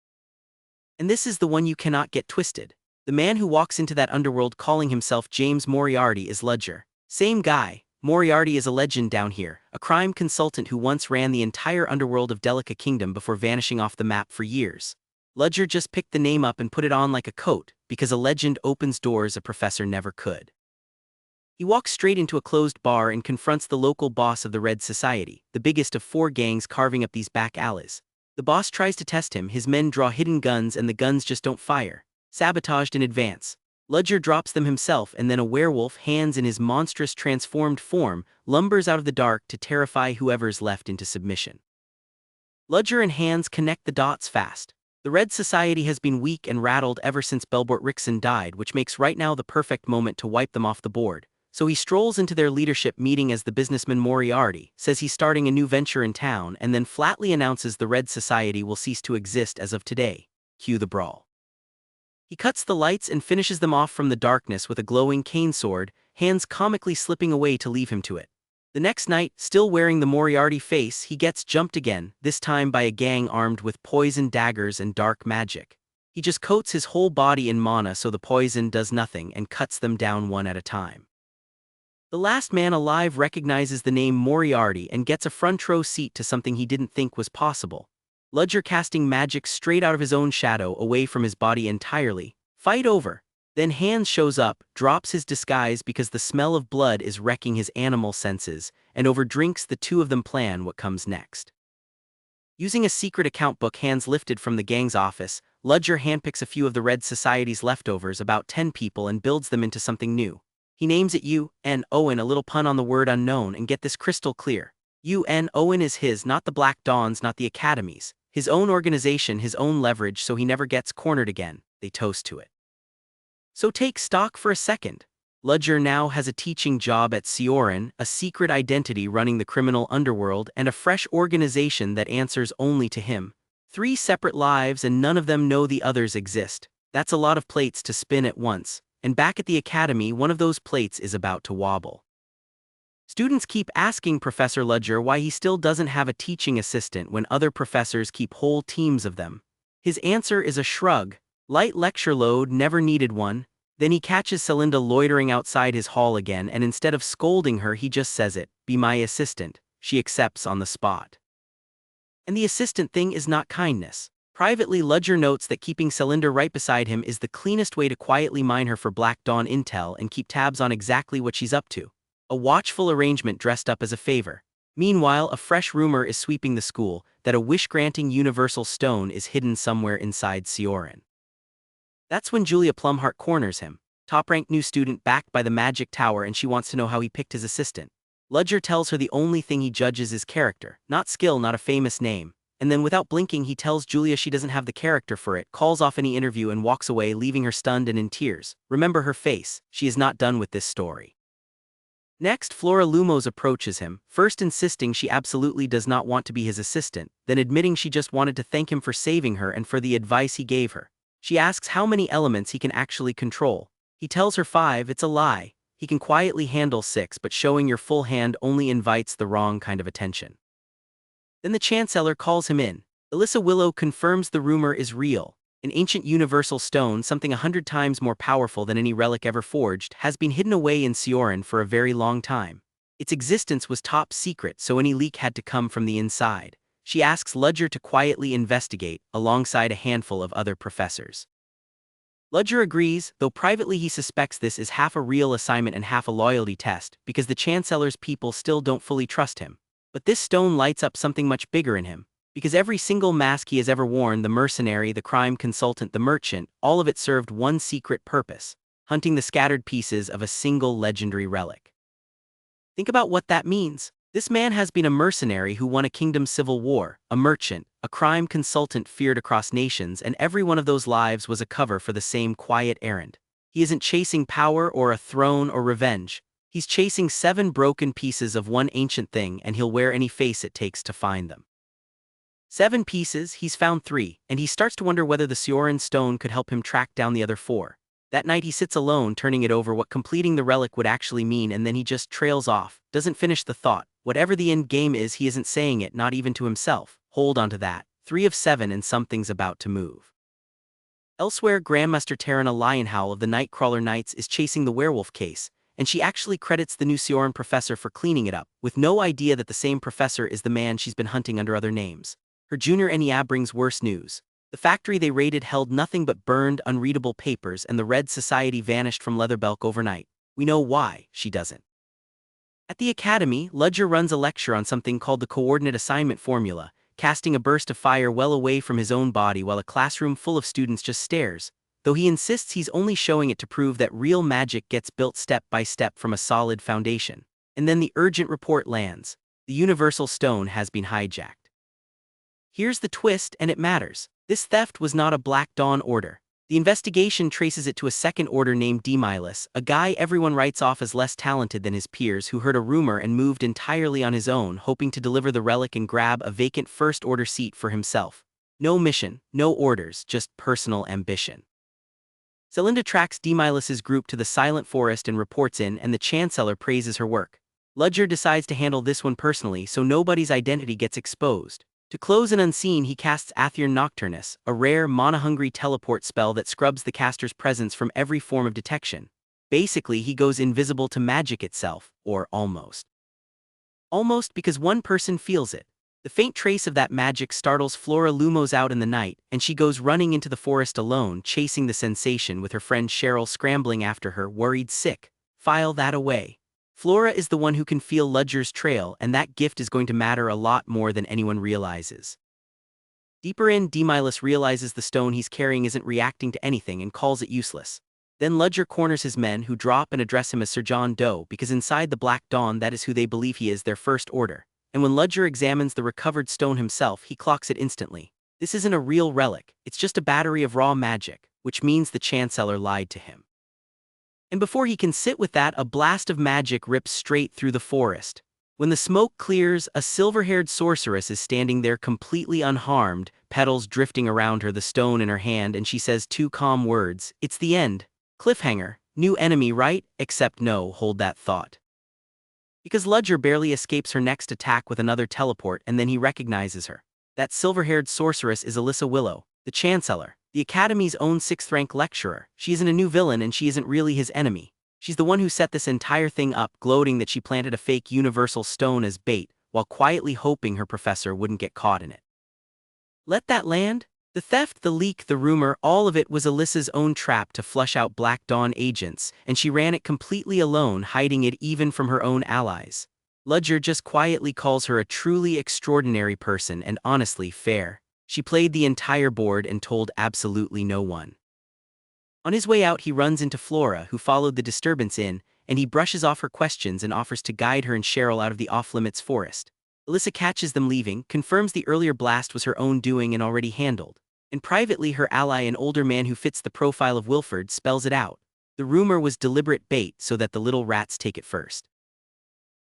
And this is the one you cannot get twisted. The man who walks into that underworld calling himself James Moriarty is Ludger. Same guy. Moriarty is a legend down here, a crime consultant who once ran the entire underworld of Delica Kingdom before vanishing off the map for years. Ludger just picked the name up and put it on like a coat, because a legend opens doors a professor never could. He walks straight into a closed bar and confronts the local boss of the Red Society, the biggest of 4 gangs carving up these back alleys. The boss tries to test him, his men draw hidden guns and the guns just don't fire. Sabotaged in advance. Ludger drops them himself, and then a werewolf, Hans in his monstrous transformed form, lumbers out of the dark to terrify whoever's left into submission. Ludger and Hans connect the dots fast. The Red Society has been weak and rattled ever since Belbort Rickson died, which makes right now the perfect moment to wipe them off the board. So he strolls into their leadership meeting as the businessman Moriarty, says he's starting a new venture in town, and then flatly announces the Red Society will cease to exist as of today. Cue the brawl. He cuts the lights and finishes them off from the darkness with a glowing cane sword, Hans comically slipping away to leave him to it. The next night, still wearing the Moriarty face, he gets jumped again, this time by a gang armed with poison daggers and dark magic. He just coats his whole body in mana so the poison does nothing and cuts them down one at a time. The last man alive recognizes the name Moriarty and gets a front row seat to something he didn't think was possible. Ludger casting magic straight out of his own shadow away from his body entirely. Fight over. Then Hans shows up, drops his disguise because the smell of blood is wrecking his animal senses, and over drinks the two of them plan what comes next. Using a secret account book Hans lifted from the gang's office, Ludger handpicks a few of the Red Society's leftovers, about 10 people, and builds them into something new. He names it UN Owen, a little pun on the word unknown, and get this crystal clear. UN Owen is his, not the Black Dawn's, not the Academy's. His own organization, his own leverage, so he never gets cornered again. They toast to it. So take stock for a second. Ludger now has a teaching job at Ceoren, a secret identity running the criminal underworld, and a fresh organization that answers only to him. 3 separate lives and none of them know the others exist. That's a lot of plates to spin at once. and back at the academy one of those plates is about to wobble. Students keep asking Professor Ludger why he still doesn't have a teaching assistant when other professors keep whole teams of them. His answer is a shrug. Light lecture load, never needed one. Then he catches Celinda loitering outside his hall again, and instead of scolding her he just says it, "Be my assistant." She accepts on the spot. And the assistant thing is not kindness. Privately, Ludger notes that keeping Celinda right beside him is the cleanest way to quietly mine her for Black Dawn intel and keep tabs on exactly what she's up to. A watchful arrangement dressed up as a favor. Meanwhile, a fresh rumor is sweeping the school that a wish-granting universal stone is hidden somewhere inside Ceoren. That's when Julia Plumhart corners him, top-ranked new student backed by the magic tower, and she wants to know how he picked his assistant. Ludger tells her the only thing he judges is character, not skill, not a famous name, and then without blinking he tells Julia she doesn't have the character for it, calls off any interview and walks away, leaving her stunned and in tears. Remember her face, she is not done with this story. Next, Flora Lumos approaches him, first insisting she absolutely does not want to be his assistant, then admitting she just wanted to thank him for saving her and for the advice he gave her. She asks how many elements he can actually control. He tells her 5, it's a lie. He can quietly handle 6, but showing your full hand only invites the wrong kind of attention. Then the Chancellor calls him in. Alyssa Willow confirms the rumor is real. An ancient universal stone, something 100 times more powerful than any relic ever forged, has been hidden away in Ceoren for a very long time. Its existence was top secret, so any leak had to come from the inside. She asks Ludger to quietly investigate, alongside a handful of other professors. Ludger agrees, though privately he suspects this is half a real assignment and half a loyalty test, because the Chancellor's people still don't fully trust him. But this stone lights up something much bigger in him. Because every single mask he has ever worn, the mercenary, the crime consultant, the merchant, all of it served one secret purpose: hunting the scattered pieces of a single legendary relic. Think about what that means. This man has been a mercenary who won a kingdom's civil war, a merchant, a crime consultant feared across nations, and every one of those lives was a cover for the same quiet errand. He isn't chasing power or a throne or revenge. He's chasing 7 broken pieces of one ancient thing, and he'll wear any face it takes to find them. 7 pieces, he's found 3, and he starts to wonder whether the Ceoren stone could help him track down the other 4. That night he sits alone, turning it over what completing the relic would actually mean, and then he just trails off, doesn't finish the thought. Whatever the end game is, he isn't saying it, not even to himself. Hold on to that. 3 of 7 and something's about to move. Elsewhere, Grandmaster Tarana Lionhowl of the Nightcrawler Knights is chasing the werewolf case, and she actually credits the new Ceoren professor for cleaning it up, with no idea that the same professor is the man she's been hunting under other names. Her junior NEA brings worse news. The factory they raided held nothing but burned, unreadable papers, and the Red Society vanished from Leatherbelk overnight. We know why she doesn't. At the academy, Ludger runs a lecture on something called the coordinate assignment formula, casting a burst of fire well away from his own body while a classroom full of students just stares, though he insists he's only showing it to prove that real magic gets built step by step from a solid foundation. And then the urgent report lands. The universal stone has been hijacked. Here's the twist, and it matters. This theft was not a Black Dawn order. The investigation traces it to a second order named Demilus, a guy everyone writes off as less talented than his peers, who heard a rumor and moved entirely on his own, hoping to deliver the relic and grab a vacant first order seat for himself. No mission, no orders, just personal ambition. Celinda tracks Demilus's group to the Silent Forest and reports in, and the Chancellor praises her work. Ludger decides to handle this one personally so nobody's identity gets exposed. To close and unseen, he casts Aether Nocturnus, a rare, mana-hungry teleport spell that scrubs the caster's presence from every form of detection. Basically, he goes invisible to magic itself, or almost. Almost, because one person feels it. The faint trace of that magic startles Flora Lumos out in the night, and she goes running into the forest alone, chasing the sensation with her friend Cheryl scrambling after her, worried sick. File that away. Flora is the one who can feel Ludger's trail, and that gift is going to matter a lot more than anyone realizes. Deeper in, Demilus realizes the stone he's carrying isn't reacting to anything and calls it useless. Then Ludger corners his men, who drop and address him as Sir John Doe, because inside the Black Dawn that is who they believe he is, their first order. And when Ludger examines the recovered stone himself, he clocks it instantly. This isn't a real relic, it's just a battery of raw magic, which means the Chancellor lied to him. And before he can sit with that, a blast of magic rips straight through the forest. When the smoke clears, a silver-haired sorceress is standing there completely unharmed, petals drifting around her, the stone in her hand, and she says 2 calm words, "It's the end." Cliffhanger, New enemy, right? Except no, hold that thought. Because Ludger barely escapes her next attack with another teleport and then he recognizes her. That silver-haired sorceress is Alyssa Willow, the Chancellor, the Academy's own 6th-rank lecturer. She isn't a new villain and she isn't really his enemy. She's the one who set this entire thing up, gloating that she planted a fake universal stone as bait, while quietly hoping her professor wouldn't get caught in it. Let that land? The theft, the leak, the rumor, all of it was Alyssa's own trap to flush out Black Dawn agents, and she ran it completely alone, hiding it even from her own allies. Ludger just quietly calls her a truly extraordinary person and honestly fair. She played the entire board and told absolutely no one. On his way out he runs into Flora, who followed the disturbance in, and he brushes off her questions and offers to guide her and Cheryl out of the off-limits forest. Alyssa catches them leaving, confirms the earlier blast was her own doing and already handled. And privately her ally, an older man who fits the profile of Wilford, spells it out. The rumor was deliberate bait so that the little rats take it first.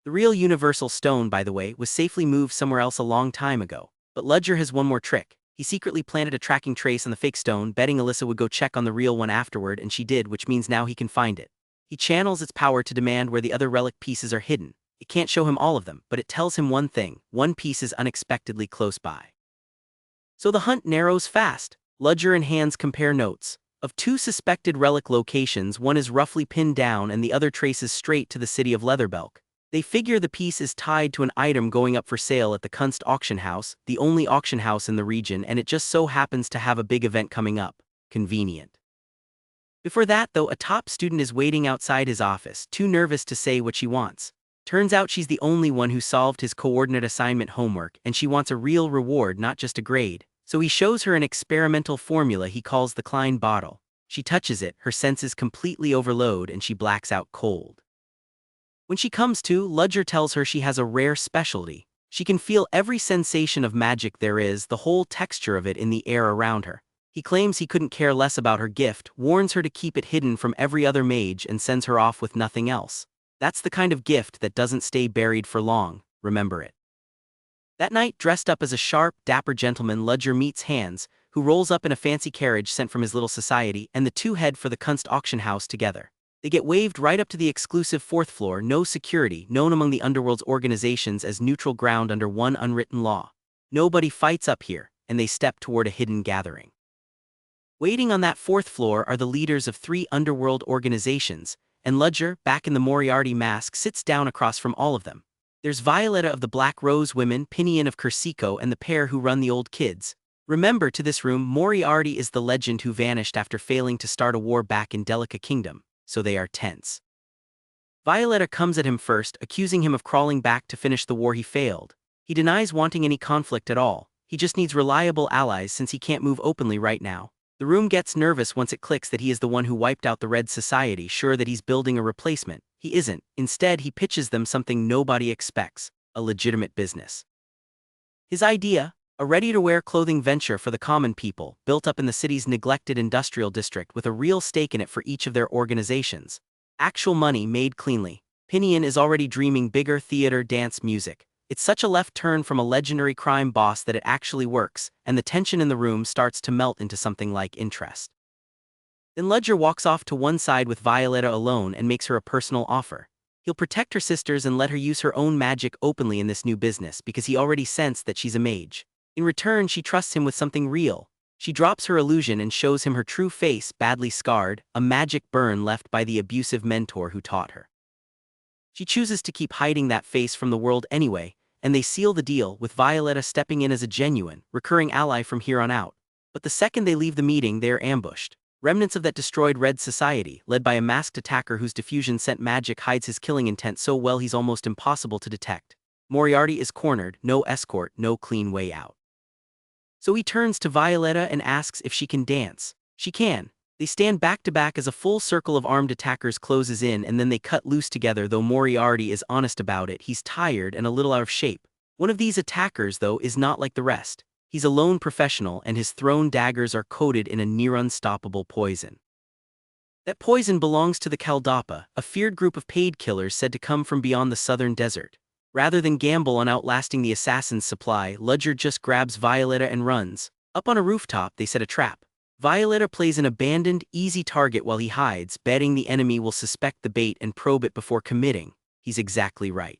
The real universal stone, by the way, was safely moved somewhere else a long time ago. But Ludger has one more trick. He secretly planted a tracking trace on the fake stone, betting Alyssa would go check on the real one afterward, and she did, which means now he can find it. He channels its power to demand where the other relic pieces are hidden. It can't show him all of them, but it tells him one thing: one piece is unexpectedly close by. So the hunt narrows fast. Ludger and Hans compare notes. Of 2 suspected relic locations, one is roughly pinned down and the other traces straight to the city of Leatherbelk. They figure the piece is tied to an item going up for sale at the Kunst auction house, the only auction house in the region, and it just so happens to have a big event coming up. Convenient. Before that, though, a top student is waiting outside his office, too nervous to say what she wants. Turns out she's the only one who solved his coordinate assignment homework, and she wants a real reward, not just a grade. So he shows her an experimental formula he calls the Klein bottle. She touches it, her senses completely overload, and she blacks out cold. When she comes to, Ludger tells her she has a rare specialty. She can feel every sensation of magic there is, the whole texture of it in the air around her. He claims he couldn't care less about her gift, warns her to keep it hidden from every other mage, and sends her off with nothing else. That's the kind of gift that doesn't stay buried for long, remember it. That night, dressed up as a sharp, dapper gentleman, Ludger meets Hans, who rolls up in a fancy carriage sent from his little society, and the two head for the Kunst auction house together. They get waved right up to the exclusive 4th floor, no security, known among the underworld's organizations as neutral ground under one unwritten law. Nobody fights up here, and they step toward a hidden gathering. Waiting on that 4th floor are the leaders of 3 underworld organizations, and Ludger, back in the Moriarty mask, sits down across from all of them. There's Violetta of the Black Rose Women, Pinion of Cursico, and the pair who run the Old Kids. Remember, to this room, Moriarty is the legend who vanished after failing to start a war back in Delica Kingdom, so they are tense. Violetta comes at him first, accusing him of crawling back to finish the war he failed. He denies wanting any conflict at all. He just needs reliable allies since he can't move openly right now. The room gets nervous once it clicks that he is the one who wiped out the Red Society, sure that he's building a replacement. He isn't. Instead, he pitches them something nobody expects: a legitimate business. His idea? A ready-to-wear clothing venture for the common people, built up in the city's neglected industrial district with a real stake in it for each of their organizations. Actual money made cleanly. Pinion is already dreaming bigger: theater, dance, music. It's such a left turn from a legendary crime boss that it actually works, and the tension in the room starts to melt into something like interest. Then Ludger walks off to one side with Violetta alone and makes her a personal offer. He'll protect her sisters and let her use her own magic openly in this new business because he already sensed that she's a mage. In return, she trusts him with something real. She drops her illusion and shows him her true face, badly scarred, a magic burn left by the abusive mentor who taught her. She chooses to keep hiding that face from the world anyway, and they seal the deal, with Violetta stepping in as a genuine, recurring ally from here on out. But the second they leave the meeting, they are ambushed. Remnants of that destroyed Red Society, led by a masked attacker whose diffusion-sent magic hides his killing intent so well he's almost impossible to detect. Moriarty is cornered, no escort, no clean way out. So he turns to Violetta and asks if she can dance. She can. They stand back to back as a full circle of armed attackers closes in, and then they cut loose together, though Moriarty is honest about it. He's tired and a little out of shape. One of these attackers, though, is not like the rest. He's a lone professional, and his thrown daggers are coated in a near-unstoppable poison. That poison belongs to the Kaldapa, a feared group of paid killers said to come from beyond the southern desert. Rather than gamble on outlasting the assassin's supply, Ludger just grabs Violetta and runs. Up on a rooftop, they set a trap. Violetta plays an abandoned, easy target while he hides, betting the enemy will suspect the bait and probe it before committing. He's exactly right.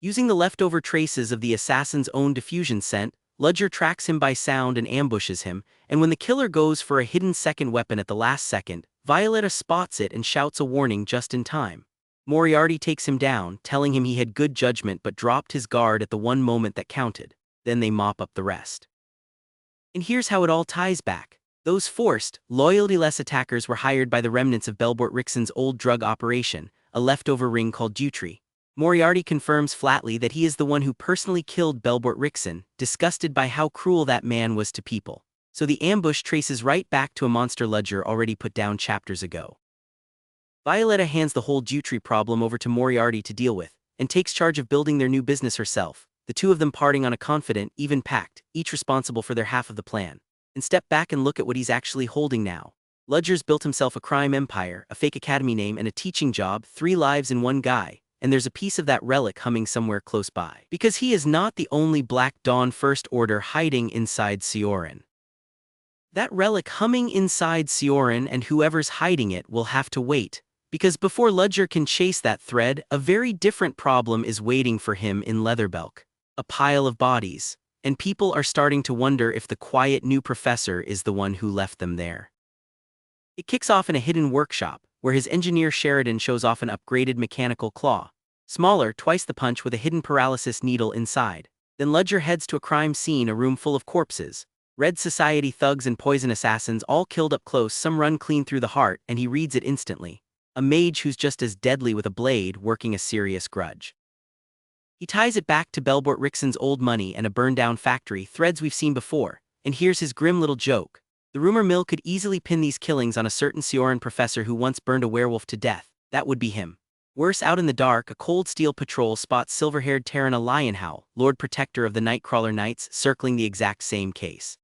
Using the leftover traces of the assassin's own diffusion scent, Ludger tracks him by sound and ambushes him, and when the killer goes for a hidden second weapon at the last second, Violetta spots it and shouts a warning just in time. Moriarty takes him down, telling him he had good judgment but dropped his guard at the one moment that counted. Then they mop up the rest. And here's how it all ties back. Those forced, loyalty-less attackers were hired by the remnants of Belbort Rixon's old drug operation, a leftover ring called Dutry. Moriarty confirms flatly that he is the one who personally killed Belbort Rixon, disgusted by how cruel that man was to people. So the ambush traces right back to a monster Ludger already put down chapters ago. Violetta hands the whole Dutry problem over to Moriarty to deal with, and takes charge of building their new business herself, the two of them parting on a confident, even pact, each responsible for their half of the plan. And step back and look at what he's actually holding now. Ludger's built himself a crime empire, a fake academy name and a teaching job, 3 lives in one guy, and there's a piece of that relic humming somewhere close by. Because he is not the only Black Dawn First Order hiding inside Ceoren. That relic humming inside Ceoren, and whoever's hiding it will have to wait. Because before Ludger can chase that thread, a very different problem is waiting for him in Leatherbelk. A pile of bodies. And people are starting to wonder if the quiet new professor is the one who left them there. It kicks off in a hidden workshop, where his engineer Sheridan shows off an upgraded mechanical claw. Smaller, twice the punch with a hidden paralysis needle inside. Then Ludger heads to a crime scene, a room full of corpses. Red Society thugs and poison assassins all killed up close, some run clean through the heart, and he reads it instantly. A mage who's just as deadly with a blade, working a serious grudge. He ties it back to Belbort Rixon's old money and a burned-down factory, threads we've seen before, and here's his grim little joke. The rumor mill could easily pin these killings on a certain Ceoren professor who once burned a werewolf to death. That would be him. Worse, out in the dark, a Cold Steel patrol spots silver-haired Tarana Lionhowl, Lord Protector of the Nightcrawler Knights, circling the exact same case.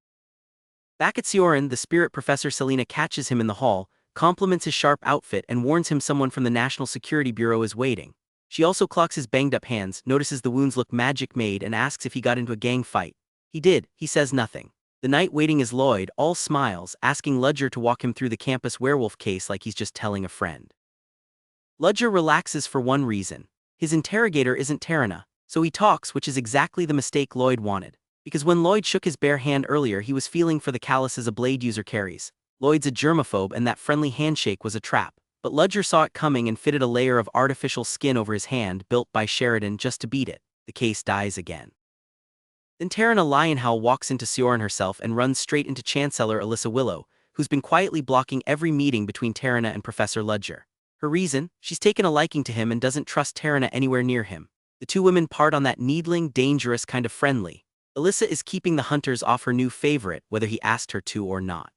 Back at Ceoren, the spirit professor Selena catches him in the hall, compliments his sharp outfit and warns him someone from the National Security Bureau is waiting. She also clocks his banged-up hands, notices the wounds look magic-made, and asks if he got into a gang fight. He did. He says nothing. The knight waiting is Lloyd, all smiles, asking Ludger to walk him through the campus werewolf case like he's just telling a friend. Ludger relaxes for one reason. His interrogator isn't Tarana, so he talks, which is exactly the mistake Lloyd wanted. Because when Lloyd shook his bare hand earlier, he was feeling for the calluses a blade user carries. Lloyd's a germaphobe, and that friendly handshake was a trap. But Ludger saw it coming and fitted a layer of artificial skin over his hand, built by Sheridan just to beat it. The case dies again. Then Tarana Lionhowl walks into Ceoren herself and runs straight into Chancellor Alyssa Willow, who's been quietly blocking every meeting between Tarana and Professor Ludger. Her reason? She's taken a liking to him and doesn't trust Tarana anywhere near him. The two women part on that needling, dangerous kind of friendly. Alyssa is keeping the hunters off her new favorite, whether he asked her to or not.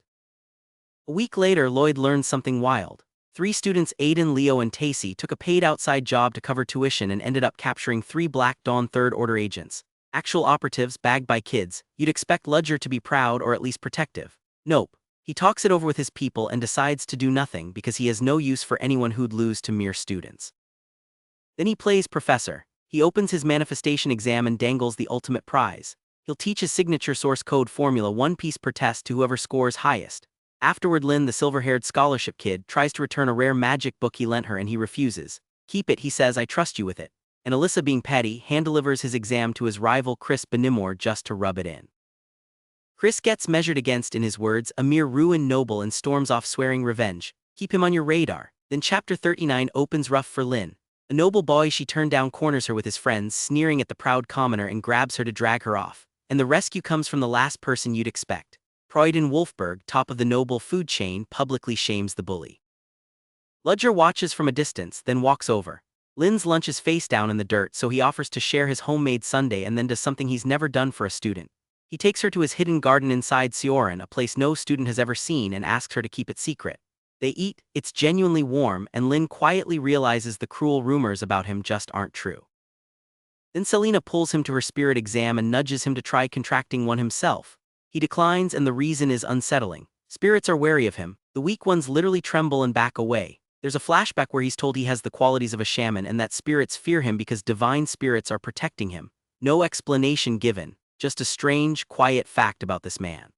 A week later, Lloyd learns something wild. 3 students, Aiden, Leo, and Tacy, took a paid outside job to cover tuition and ended up capturing 3 Black Dawn Third Order agents. Actual operatives bagged by kids. You'd expect Ludger to be proud or at least protective. Nope. He talks it over with his people and decides to do nothing because he has no use for anyone who'd lose to mere students. Then he plays Professor. He opens his manifestation exam and dangles the ultimate prize. He'll teach his signature source code formula 1 piece per test to whoever scores highest. Afterward, Lynn, the silver-haired scholarship kid, tries to return a rare magic book he lent her and he refuses. Keep it, he says, I trust you with it. And Alyssa, being petty, hand-delivers his exam to his rival Chris Benimor just to rub it in. Chris gets measured against, in his words, a mere ruined noble and storms off swearing revenge. Keep him on your radar. Then Chapter 39 opens rough for Lynn. A noble boy she turned down corners her with his friends, sneering at the proud commoner, and grabs her to drag her off. And the rescue comes from the last person you'd expect. Proyden Wolfberg, top of the noble food chain, publicly shames the bully. Ludger watches from a distance, then walks over. Lynn's lunch is face down in the dirt, so he offers to share his homemade sundae and then does something he's never done for a student. He takes her to his hidden garden inside Ceoren, a place no student has ever seen, and asks her to keep it secret. They eat, it's genuinely warm, and Lynn quietly realizes the cruel rumors about him just aren't true. Then Selena pulls him to her spirit exam and nudges him to try contracting one himself. He declines, and the reason is unsettling. Spirits are wary of him. The weak ones literally tremble and back away. There's a flashback where he's told he has the qualities of a shaman and that spirits fear him because divine spirits are protecting him. No explanation given, just a strange, quiet fact about this man.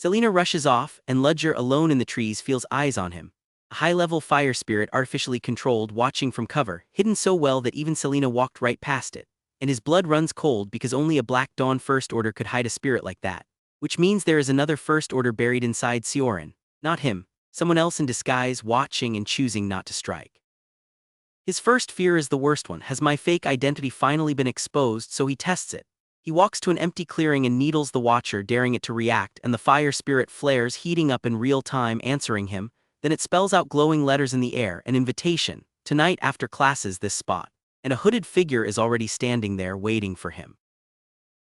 Selena rushes off, and Ludger, alone in the trees, feels eyes on him. A high-level fire spirit artificially controlled, watching from cover, hidden so well that even Selena walked right past it. And his blood runs cold because only a Black Dawn First Order could hide a spirit like that. Which means there is another First Order buried inside Ceoren. Not him. Someone else in disguise, watching and choosing not to strike. His first fear is the worst one. Has my fake identity finally been exposed? So he tests it. He walks to an empty clearing and needles the Watcher, daring it to react, and the fire spirit flares, heating up in real time, answering him. Then it spells out glowing letters in the air, an invitation. Tonight after classes, this spot. And a hooded figure is already standing there, waiting for him.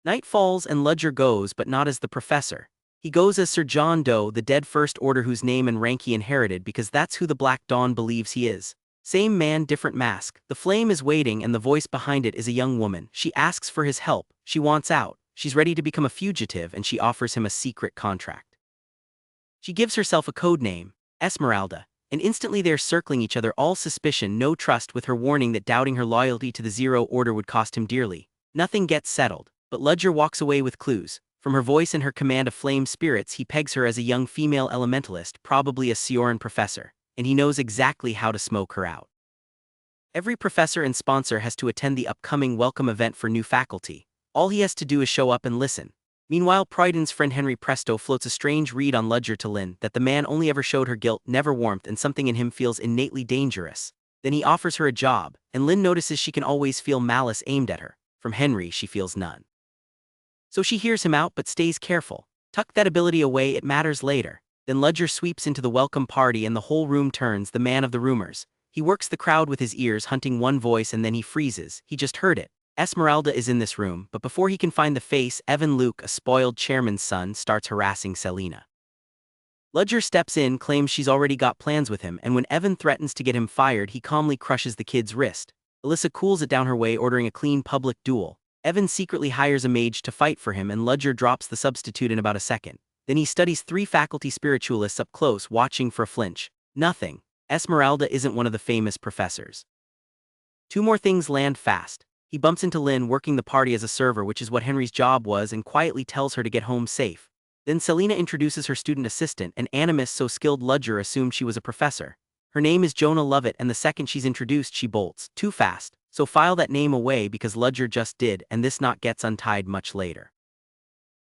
Night falls and Ludger goes, but not as the professor. He goes as Sir John Doe, the dead First Order whose name and rank he inherited, because that's who the Black Dawn believes he is. Same man, different mask. The flame is waiting, and the voice behind it is a young woman. She asks for his help. She wants out. She's ready to become a fugitive, and she offers him a secret contract. She gives herself a code name, Esmeralda, and instantly they're circling each other, all suspicion, no trust, with her warning that doubting her loyalty to the Zero Order would cost him dearly. Nothing gets settled, but Ludger walks away with clues. From her voice and her command of flame spirits, he pegs her as a young female elementalist, probably a Ceoren professor, and he knows exactly how to smoke her out. Every professor and sponsor has to attend the upcoming welcome event for new faculty. All he has to do is show up and listen. Meanwhile, Proyden's friend Henry Presto floats a strange read on Ludger to Lynn, that the man only ever showed her guilt, never warmth, and something in him feels innately dangerous. Then he offers her a job, and Lynn notices she can always feel malice aimed at her. From Henry she feels none. So she hears him out but stays careful. Tuck that ability away, it matters later. Then Ludger sweeps into the welcome party and the whole room turns, the man of the rumors. He works the crowd with his ears, hunting one voice, and then he freezes. He just heard it. Esmeralda is in this room, but before he can find the face, Evan Luke, a spoiled chairman's son, starts harassing Selena. Ludger steps in, claims she's already got plans with him, and when Evan threatens to get him fired, he calmly crushes the kid's wrist. Alyssa cools it down her way, ordering a clean public duel. Evan secretly hires a mage to fight for him, and Ludger drops the substitute in about a second. Then he studies 3 faculty spiritualists up close, watching for a flinch. Nothing. Esmeralda isn't one of the famous professors. 2 more things land fast. He bumps into Lynn working the party as a server, which is what Henry's job was, and quietly tells her to get home safe. Then Selena introduces her student assistant, an animist so skilled Ludger assumed she was a professor. Her name is Jonah Lovett, and the second she's introduced she bolts. Too fast. So file that name away because Ludger just did, and this knot gets untied much later.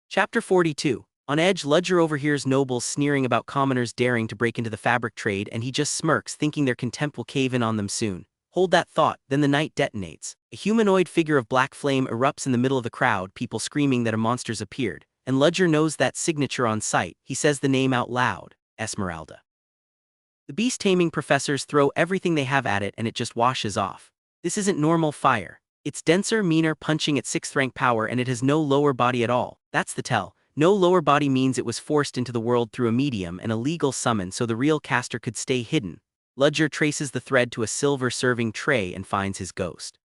Chapter 42. On edge, Ludger overhears nobles sneering about commoners daring to break into the fabric trade, and he just smirks, thinking their contempt will cave in on them soon. Hold that thought, then the night detonates. A humanoid figure of black flame erupts in the middle of the crowd, people screaming that a monster's appeared, and Ludger knows that signature on sight. He says the name out loud, Esmeralda. The beast-taming professors throw everything they have at it, and it just washes off. This isn't normal fire. It's denser, meaner, punching at 6th rank power, and it has no lower body at all. That's the tell. No lower body means it was forced into the world through a medium and a legal summon so the real caster could stay hidden. Ludger traces the thread to a silver serving tray and finds his ghost.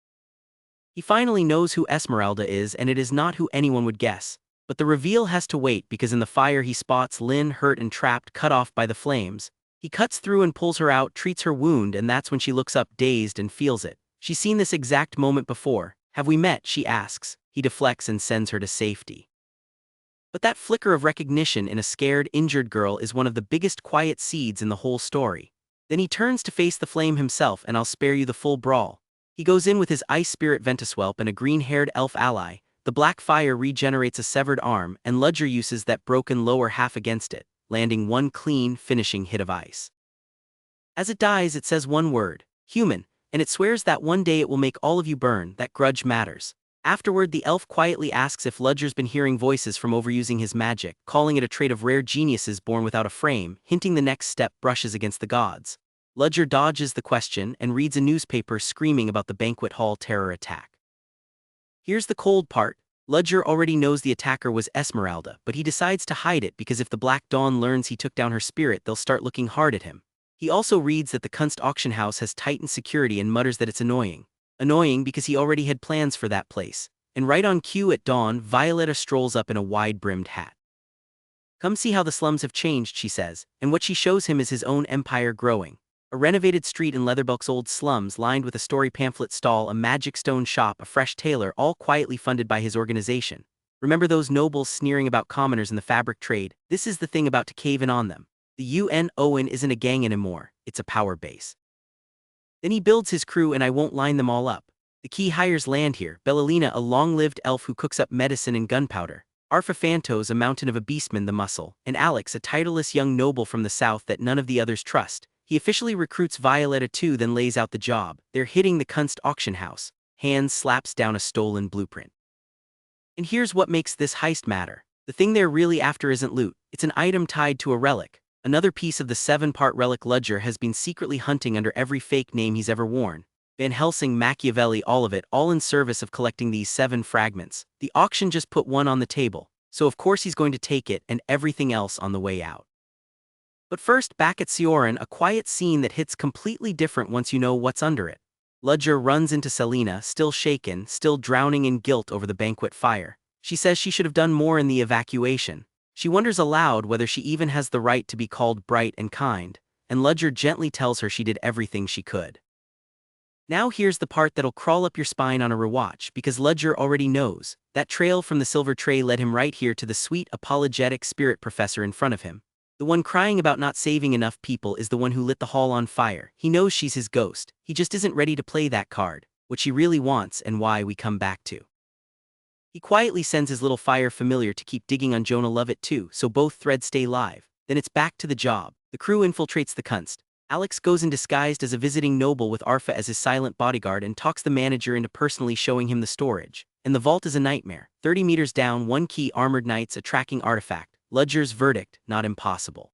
He finally knows who Esmeralda is, and it is not who anyone would guess. But the reveal has to wait because in the fire he spots Lynn, hurt and trapped, cut off by the flames. He cuts through and pulls her out, treats her wound, and that's when she looks up dazed and feels it. She's seen this exact moment before. Have we met? She asks. He deflects and sends her to safety. But that flicker of recognition in a scared, injured girl is one of the biggest quiet seeds in the whole story. Then he turns to face the flame himself, and I'll spare you the full brawl. He goes in with his ice spirit Ventuswelp and a green-haired elf ally. The black fire regenerates a severed arm, and Ludger uses that broken lower half against it, landing one clean, finishing hit of ice. As it dies, it says one word, human, and it swears that one day it will make all of you burn. That grudge matters. Afterward, the elf quietly asks if Ludger's been hearing voices from overusing his magic, calling it a trait of rare geniuses born without a frame, hinting the next step brushes against the gods. Ludger dodges the question and reads a newspaper screaming about the banquet hall terror attack. Here's the cold part. Ludger already knows the attacker was Esmeralda, but he decides to hide it because if the Black Dawn learns he took down her spirit, they'll start looking hard at him. He also reads that the Kunst auction house has tightened security and mutters that it's annoying. Annoying because he already had plans for that place. And right on cue at dawn, Violetta strolls up in a wide-brimmed hat. Come see how the slums have changed, she says, and what she shows him is his own empire growing. A renovated street in Leatherbulk's old slums lined with a story pamphlet stall, a magic stone shop, a fresh tailor, all quietly funded by his organization. Remember those nobles sneering about commoners in the fabric trade? This is the thing about to cave in on them. The UN isn't a gang anymore, it's a power base. Then he builds his crew and I won't line them all up. The key hires land here, Bellalina a long-lived elf who cooks up medicine and gunpowder, Arfa Phantos a mountain of a beastman the muscle, and Alex a titleless young noble from the south that none of the others trust. He officially recruits Violetta too then lays out the job. They're hitting the Kunst auction house. Hans slaps down a stolen blueprint. And here's what makes this heist matter. The thing they're really after isn't loot, it's an item tied to a relic. Another piece of the 7-part relic Ludger has been secretly hunting under every fake name he's ever worn. Van Helsing, Machiavelli, all of it, all in service of collecting these 7 fragments. The auction just put one on the table, so of course he's going to take it and everything else on the way out. But first, back at Ceoren, a quiet scene that hits completely different once you know what's under it. Ludger runs into Selena, still shaken, still drowning in guilt over the banquet fire. She says she should have done more in the evacuation. She wonders aloud whether she even has the right to be called bright and kind, and Ludger gently tells her she did everything she could. Now here's the part that'll crawl up your spine on a rewatch, because Ludger already knows. That trail from the silver tray led him right here to the sweet, apologetic spirit professor in front of him. The one crying about not saving enough people is the one who lit the hall on fire. He knows she's his ghost, he just isn't ready to play that card, what she really wants and why we come back to. He quietly sends his little fire familiar to keep digging on Jonah Lovett too, so both threads stay live. Then it's back to the job. The crew infiltrates the Kunst. Alex goes in disguised as a visiting noble with Arfa as his silent bodyguard and talks the manager into personally showing him the storage. And the vault is a nightmare. 30 meters down, one key, armored knights, a tracking artifact. Ludger's verdict, not impossible.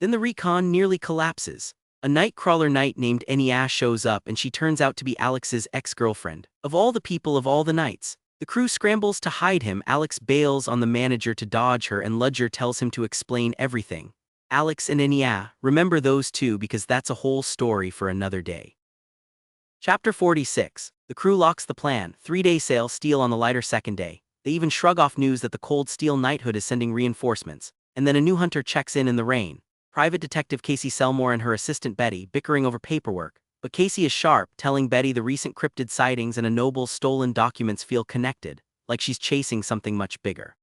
Then the recon nearly collapses. A nightcrawler knight named Enya shows up and she turns out to be Alex's ex-girlfriend. Of all the people of all the knights, the crew scrambles to hide him. Alex bails on the manager to dodge her and Ludger tells him to explain everything. Alex and Enya, remember those two because that's a whole story for another day. Chapter 46. The crew locks the plan. 3-day sail steal on the lighter second day. They even shrug off news that the Cold Steel Knighthood is sending reinforcements, and then a new hunter checks in the rain. Private Detective Casey Selmore and her assistant Betty bickering over paperwork, but Casey is sharp, telling Betty the recent cryptid sightings and a noble's stolen documents feel connected, like she's chasing something much bigger.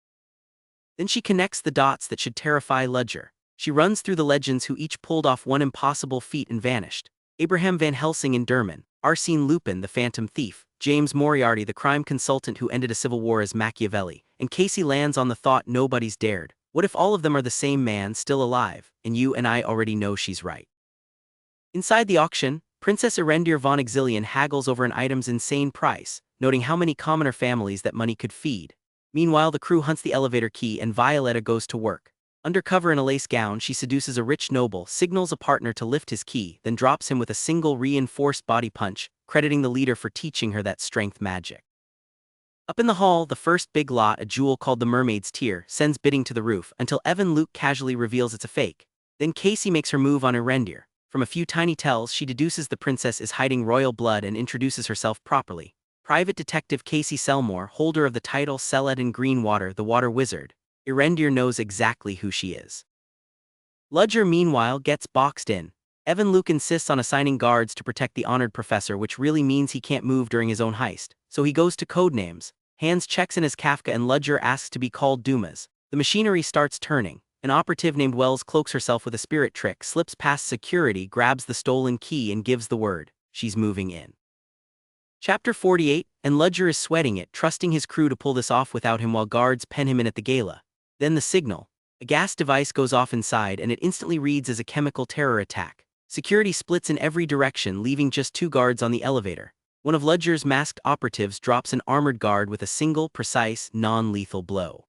Then she connects the dots that should terrify Ludger. She runs through the legends who each pulled off one impossible feat and vanished. Abraham Van Helsing in Derman, Arsene Lupin the Phantom Thief, James Moriarty the crime consultant who ended a civil war as Machiavelli, and Casey lands on the thought nobody's dared. What if all of them are the same man still alive, and you and I already know she's right? Inside the auction, Princess Erendir von Exilian haggles over an item's insane price, noting how many commoner families that money could feed. Meanwhile, the crew hunts the elevator key and Violetta goes to work. Undercover in a lace gown, she seduces a rich noble, signals a partner to lift his key, then drops him with a single reinforced body punch, crediting the leader for teaching her that strength magic. Up in the hall, the first big lot, a jewel called the Mermaid's Tear, sends bidding to the roof until Evan Luke casually reveals it's a fake. Then Casey makes her move on Erendir. From a few tiny tells, she deduces the princess is hiding royal blood and introduces herself properly. Private Detective Casey Selmore, holder of the title Ceoren Greenwater, the Water Wizard. Erendir knows exactly who she is. Ludger, meanwhile, gets boxed in. Evan Luke insists on assigning guards to protect the honored professor, which really means he can't move during his own heist, so he goes to codenames. Hans checks in as Kafka and Ludger asks to be called Dumas. The machinery starts turning. An operative named Wells cloaks herself with a spirit trick, slips past security, grabs the stolen key and gives the word. She's moving in. Chapter 48, and Ludger is sweating it, trusting his crew to pull this off without him while guards pen him in at the gala. Then the signal. A gas device goes off inside and it instantly reads as a chemical terror attack. Security splits in every direction, leaving just 2 guards on the elevator. One of Ludger's masked operatives drops an armored guard with a single, precise, non-lethal blow.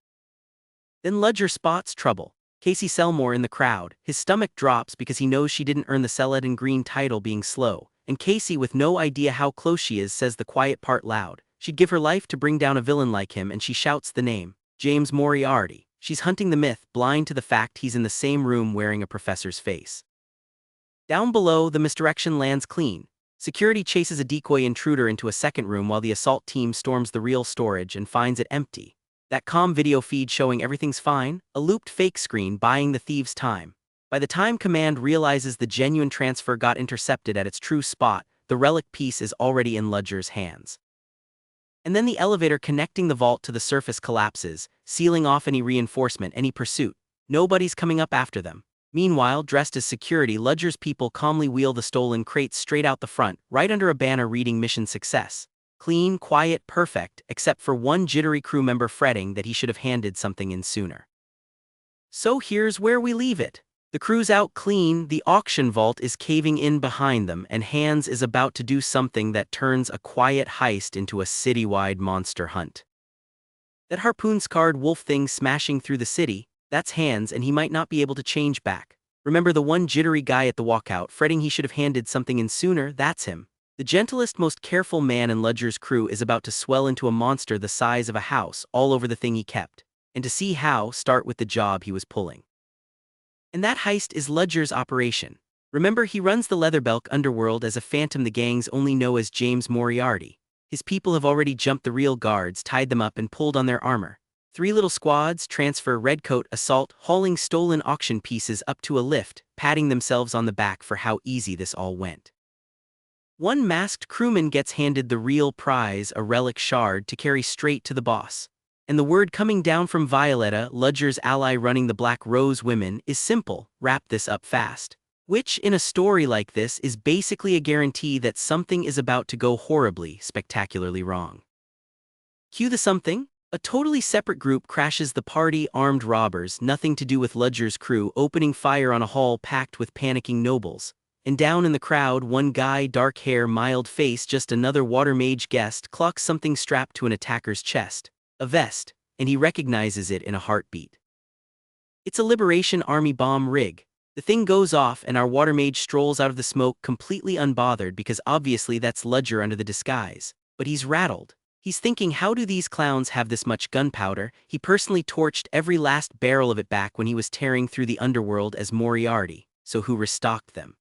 Then Ludger spots trouble. Casey Selmore in the crowd. His stomach drops because he knows she didn't earn the Ceoren Green title being slow. And Casey, with no idea how close she is, says the quiet part loud. She'd give her life to bring down a villain like him, and she shouts the name. James Moriarty. She's hunting the myth, blind to the fact he's in the same room wearing a professor's face. Down below, the misdirection lands clean. Security chases a decoy intruder into a second room while the assault team storms the real storage and finds it empty. That calm video feed showing everything's fine, a looped fake screen buying the thieves time. By the time Command realizes the genuine transfer got intercepted at its true spot, the relic piece is already in Ludger's hands. And then the elevator connecting the vault to the surface collapses, sealing off any reinforcement, any pursuit. Nobody's coming up after them. Meanwhile, dressed as security, Ludger's people calmly wheel the stolen crates straight out the front, right under a banner reading Mission Success. Clean, quiet, perfect, except for one jittery crew member fretting that he should have handed something in sooner. So here's where we leave it. The crew's out clean, the auction vault is caving in behind them, and Hans is about to do something that turns a quiet heist into a citywide monster hunt. That harpoon-scarred wolf thing smashing through the city, that's Hans, and he might not be able to change back. Remember the one jittery guy at the walkout, fretting he should have handed something in sooner? That's him. The gentlest, most careful man in Ludger's crew is about to swell into a monster the size of a house all over the thing he kept. And to see how, start with the job he was pulling. And that heist is Ludger's operation. Remember, he runs the Leatherbelk underworld as a phantom the gangs only know as James Moriarty. His people have already jumped the real guards, tied them up and pulled on their armor. 3 little squads transfer redcoat assault, hauling stolen auction pieces up to a lift, patting themselves on the back for how easy this all went. One masked crewman gets handed the real prize, a relic shard, to carry straight to the boss. And the word coming down from Violetta, Ludger's ally running the Black Rose women, is simple: wrap this up fast. Which, in a story like this, is basically a guarantee that something is about to go horribly, spectacularly wrong. Cue the something. A totally separate group crashes the party, armed robbers, nothing to do with Ludger's crew, opening fire on a hall packed with panicking nobles. And down in the crowd, one guy, dark hair, mild face, just another water mage guest, clocks something strapped to an attacker's chest. A vest, and he recognizes it in a heartbeat. It's a Liberation Army bomb rig. The thing goes off and our water mage strolls out of the smoke completely unbothered because obviously that's Ludger under the disguise. But he's rattled. He's thinking, how do these clowns have this much gunpowder? He personally torched every last barrel of it back when he was tearing through the underworld as Moriarty, so who restocked them?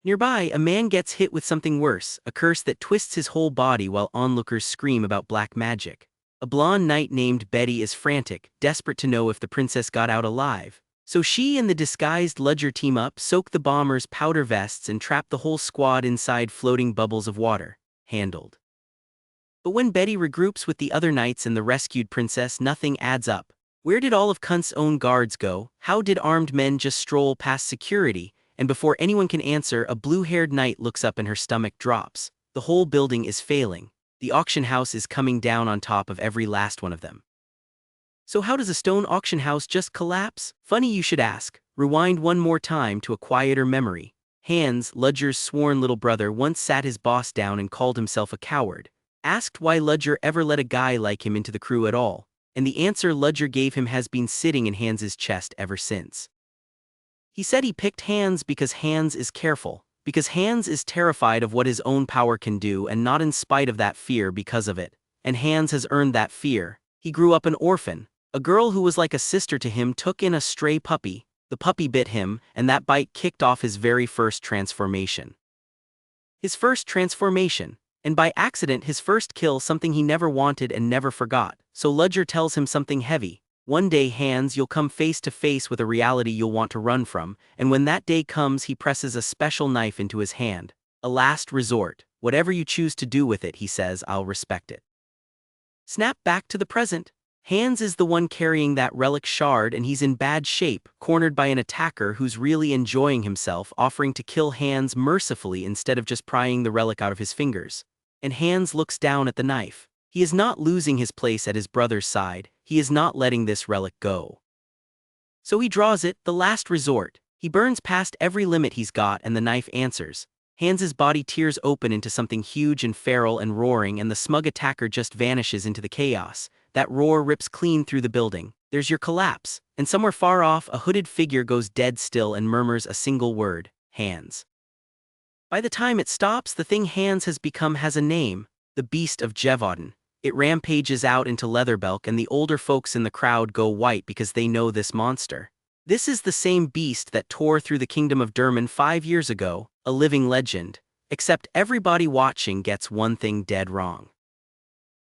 Nearby, a man gets hit with something worse, a curse that twists his whole body while onlookers scream about black magic. A blonde knight named Betty is frantic, desperate to know if the princess got out alive. So she and the disguised Ludger team up, soak the bombers' powder vests and trap the whole squad inside floating bubbles of water. Handled. But when Betty regroups with the other knights and the rescued princess, nothing adds up. Where did all of Kunt's own guards go? How did armed men just stroll past security? And before anyone can answer, a blue-haired knight looks up and her stomach drops. The whole building is failing. The auction house is coming down on top of every last one of them. So how does a stone auction house just collapse? Funny you should ask. Rewind one more time to a quieter memory. Hans, Ludger's sworn little brother, once sat his boss down and called himself a coward. Asked why Ludger ever let a guy like him into the crew at all, and the answer Ludger gave him has been sitting in Hans's chest ever since. He said he picked Hans because Hans is careful, because Hans is terrified of what his own power can do and not in spite of that fear because of it, and Hans has earned that fear. He grew up an orphan. A girl who was like a sister to him took in a stray puppy. The puppy bit him, and that bite kicked off his very first transformation. His first transformation. And by accident his first kill, something he never wanted and never forgot. So Ludger tells him something heavy. One day, Hans, you'll come face to face with a reality you'll want to run from, and when that day comes he presses a special knife into his hand. A last resort. Whatever you choose to do with it, he says, I'll respect it. Snap back to the present. Hans is the one carrying that relic shard and he's in bad shape, cornered by an attacker who's really enjoying himself, offering to kill Hans mercifully instead of just prying the relic out of his fingers. And Hans looks down at the knife. He is not losing his place at his brother's side. He is not letting this relic go. So he draws it, the last resort. He burns past every limit he's got and the knife answers. Hans's body tears open into something huge and feral and roaring, and the smug attacker just vanishes into the chaos. That roar rips clean through the building. There's your collapse. And somewhere far off, a hooded figure goes dead still and murmurs a single word: Hans. By the time it stops, the thing Hans has become has a name: the Beast of Gevaudan. It rampages out into Leatherbelk, and the older folks in the crowd go white because they know this monster. This is the same beast that tore through the kingdom of Durman 5 years ago, a living legend. Except everybody watching gets one thing dead wrong.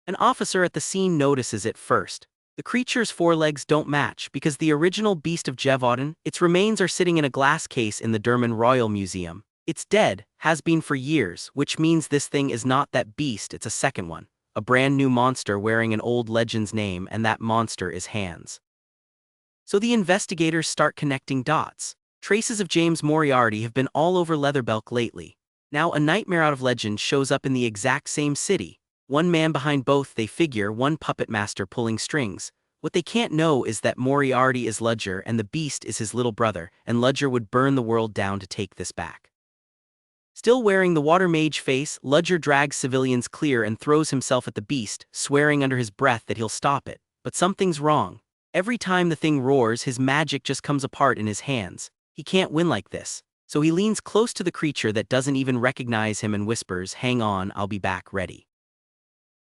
An officer at the scene notices it first. The creature's forelegs don't match because the original Beast of Gevaudan, its remains are sitting in a glass case in the Durman Royal Museum. It's dead, has been for years, which means this thing is not that beast, it's a second one. a brand new monster wearing an old legend's name, and that monster is Hans. So the investigators start connecting dots. Traces of James Moriarty have been all over Leatherbelk lately. Now a nightmare out of legend shows up in the exact same city. One man behind both, they figure, one puppet master pulling strings. What they can't know is that Moriarty is Ludger and the beast is his little brother, and Ludger would burn the world down to take this back. Still wearing the water mage face, Ludger drags civilians clear and throws himself at the beast, swearing under his breath that he'll stop it. But something's wrong. Every time the thing roars, his magic just comes apart in his hands. He can't win like this. So he leans close to the creature that doesn't even recognize him and whispers, "Hang on, I'll be back ready."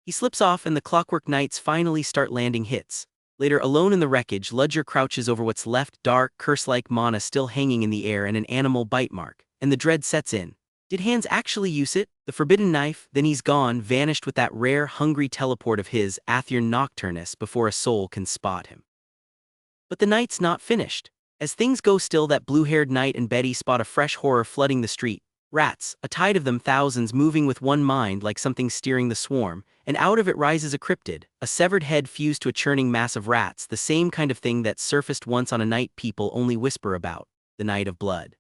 He slips off and the Clockwork Knights finally start landing hits. Later, alone in the wreckage, Ludger crouches over what's left, dark, curse-like mana still hanging in the air and an animal bite mark, and the dread sets in. Did Hans actually use it? The forbidden knife? Then he's gone, vanished with that rare, hungry teleport of his, Aether Nocturnus, before a soul can spot him. But the night's not finished. As things go still, that blue-haired knight and Betty spot a fresh horror flooding the street. Rats, a tide of them, thousands moving with one mind like something steering the swarm, and out of it rises a cryptid, a severed head fused to a churning mass of rats, the same kind of thing that surfaced once on a night people only whisper about, the Night of Blood.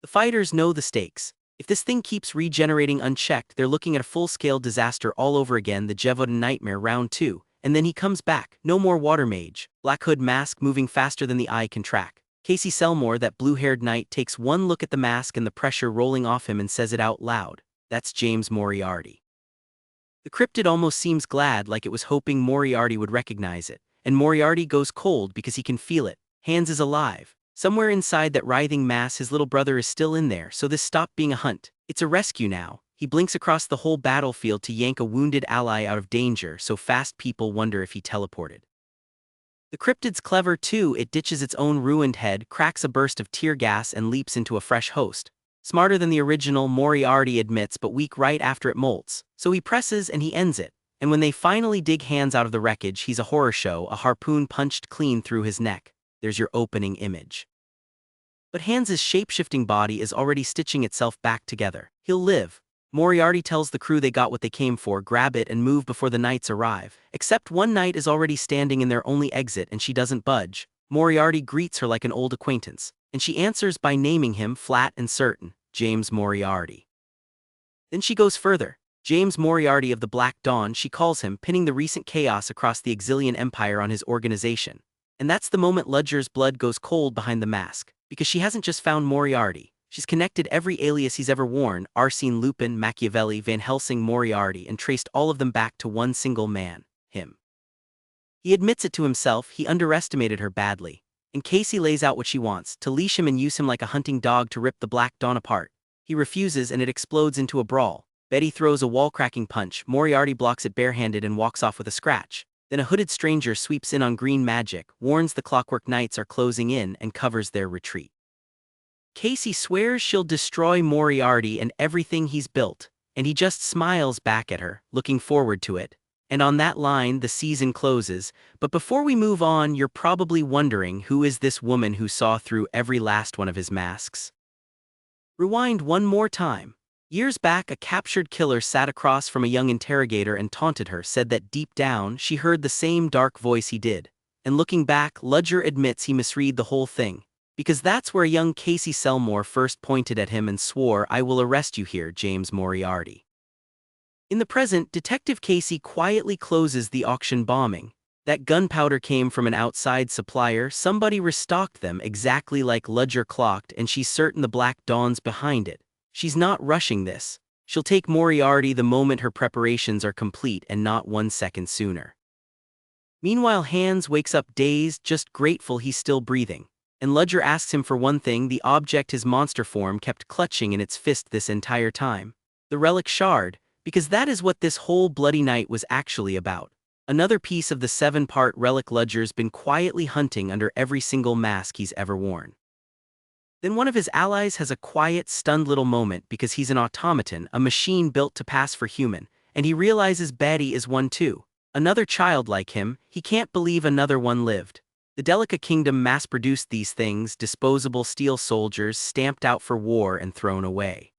The fighters know the stakes. If this thing keeps regenerating unchecked, they're looking at a full-scale disaster all over again, the Gevaudan nightmare round 2. And then he comes back, no more water mage, black hood mask moving faster than the eye can track. Casey Selmore, that blue-haired knight, takes one look at the mask and the pressure rolling off him and says it out loud. That's James Moriarty. The cryptid almost seems glad, like it was hoping Moriarty would recognize it. And Moriarty goes cold because he can feel it. Hans is alive. Somewhere inside that writhing mass, his little brother is still in there, so this stopped being a hunt. It's a rescue now. He blinks across the whole battlefield to yank a wounded ally out of danger, so fast people wonder if he teleported. The cryptid's clever too. It ditches its own ruined head, cracks a burst of tear gas and leaps into a fresh host. Smarter than the original, Moriarty admits, but weak right after it molts. So he presses and he ends it. And when they finally dig Hans out of the wreckage, he's a horror show, a harpoon punched clean through his neck. There's your opening image. But Hans's shape-shifting body is already stitching itself back together. He'll live. Moriarty tells the crew they got what they came for, grab it and move before the knights arrive. Except one knight is already standing in their only exit and she doesn't budge. Moriarty greets her like an old acquaintance, and she answers by naming him, flat and certain, James Moriarty. Then she goes further. James Moriarty of the Black Dawn, she calls him, pinning the recent chaos across the Exilian Empire on his organization. And that's the moment Ludger's blood goes cold behind the mask, because she hasn't just found Moriarty. She's connected every alias he's ever worn, Arsene Lupin, Machiavelli, Van Helsing, Moriarty, and traced all of them back to one single man, him. He admits it to himself, he underestimated her badly. And Casey lays out what she wants, to leash him and use him like a hunting dog to rip the Black Dawn apart. He refuses and it explodes into a brawl. Betty throws a wall-cracking punch, Moriarty blocks it barehanded and walks off with a scratch. Then a hooded stranger sweeps in on green magic, warns the Clockwork Knights are closing in, and covers their retreat. Casey swears she'll destroy Moriarty and everything he's built, and he just smiles back at her, looking forward to it. And on that line, the season closes. But before we move on, you're probably wondering, who is this woman who saw through every last one of his masks? Rewind one more time. Years back, a captured killer sat across from a young interrogator and taunted her, said that deep down, she heard the same dark voice he did. And looking back, Ludger admits he misread the whole thing. Because that's where young Casey Selmore first pointed at him and swore, "I will arrest you here, James Moriarty." In the present, Detective Casey quietly closes the auction bombing. That gunpowder came from an outside supplier, somebody restocked them exactly like Ludger clocked, and she's certain the Black Dawn's behind it. She's not rushing this. She'll take Moriarty the moment her preparations are complete and not 1 second sooner. Meanwhile, Hans wakes up dazed, just grateful he's still breathing. And Ludger asks him for one thing, the object his monster form kept clutching in its fist this entire time. The relic shard, because that is what this whole bloody night was actually about. Another piece of the 7-part relic Ludger's been quietly hunting under every single mask he's ever worn. Then one of his allies has a quiet, stunned little moment because he's an automaton, a machine built to pass for human, and he realizes Betty is one too. Another child like him, he can't believe another one lived. The Delica Kingdom mass-produced these things, disposable steel soldiers stamped out for war and thrown away.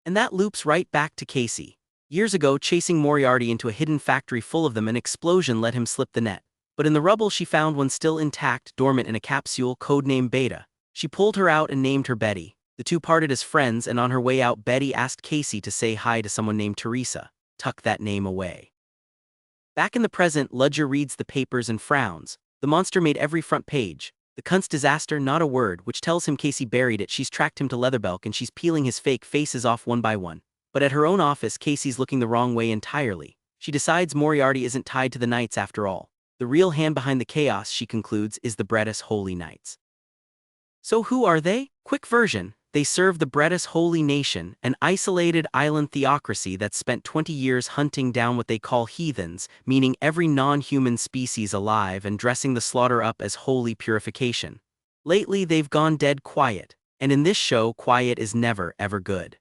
And that loops right back to Casey. Years ago, chasing Moriarty into a hidden factory full of them, an explosion let him slip the net. But in the rubble she found one still intact, dormant in a capsule, codenamed Beta. She pulled her out and named her Betty. The two parted as friends, and on her way out Betty asked Casey to say hi to someone named Teresa. Tuck that name away. Back in the present, Ludger reads the papers and frowns. The monster made every front page. The cunt's disaster, not a word, which tells him Casey buried it. She's tracked him to Leatherbelk and she's peeling his fake faces off one by one. But at her own office, Casey's looking the wrong way entirely. She decides Moriarty isn't tied to the Knights after all. The real hand behind the chaos, she concludes, is the Brettis Holy Knights. So who are they? Quick version. They serve the Brettis Holy Nation, an isolated island theocracy that spent 20 years hunting down what they call heathens, meaning every non-human species alive, and dressing the slaughter up as holy purification. Lately they've gone dead quiet, and in this show quiet is never ever good.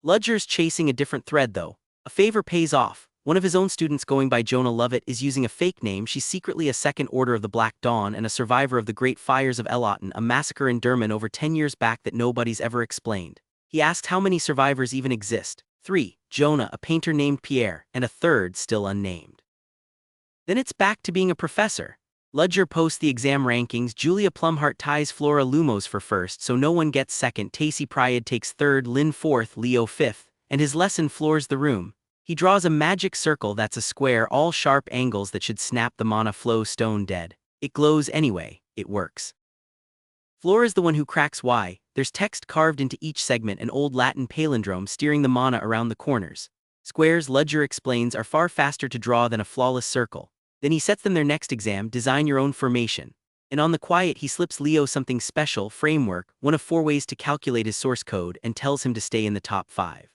Ludger's chasing a different thread though. A favor pays off. One of his own students going by Jonah Lovett is using a fake name. She's secretly a Second Order of the Black Dawn and a survivor of the Great Fires of Elotten, a massacre in Durman over 10 years back that nobody's ever explained. He asked how many survivors even exist. 3, Jonah, a painter named Pierre, and a third still unnamed. Then it's back to being a professor. Ludger posts the exam rankings. Julia Plumhart ties Flora Lumos for first, so no one gets second. Tacy Pryad takes third, Lynn fourth, Leo fifth, and his lesson floors the room. He draws a magic circle that's a square, all sharp angles that should snap the mana flow stone dead. It glows anyway, it works. Flora's the one who cracks why. There's text carved into each segment, an old Latin palindrome steering the mana around the corners. Squares, Ludger explains, are far faster to draw than a flawless circle. Then he sets them their next exam, design your own formation. And on the quiet he slips Leo something special, framework, one of 4 ways to calculate his source code, and tells him to stay in the top 5.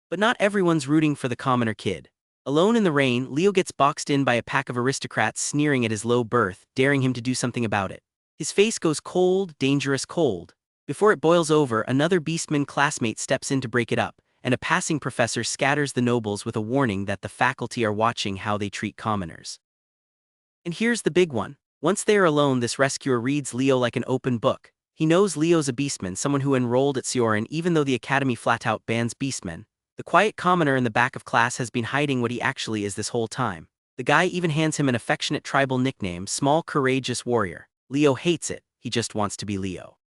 But not everyone's rooting for the commoner kid. Alone in the rain, Leo gets boxed in by a pack of aristocrats sneering at his low birth, daring him to do something about it. His face goes cold, dangerous cold. Before it boils over, another Beastman classmate steps in to break it up, and a passing professor scatters the nobles with a warning that the faculty are watching how they treat commoners. And here's the big one. Once they are alone, this rescuer reads Leo like an open book. He knows Leo's a Beastman, someone who enrolled at Ceoren even though the academy flat-out bans Beastmen. The quiet commoner in the back of class has been hiding what he actually is this whole time. The guy even hands him an affectionate tribal nickname, Small Courageous Warrior. Leo hates it, he just wants to be Leo.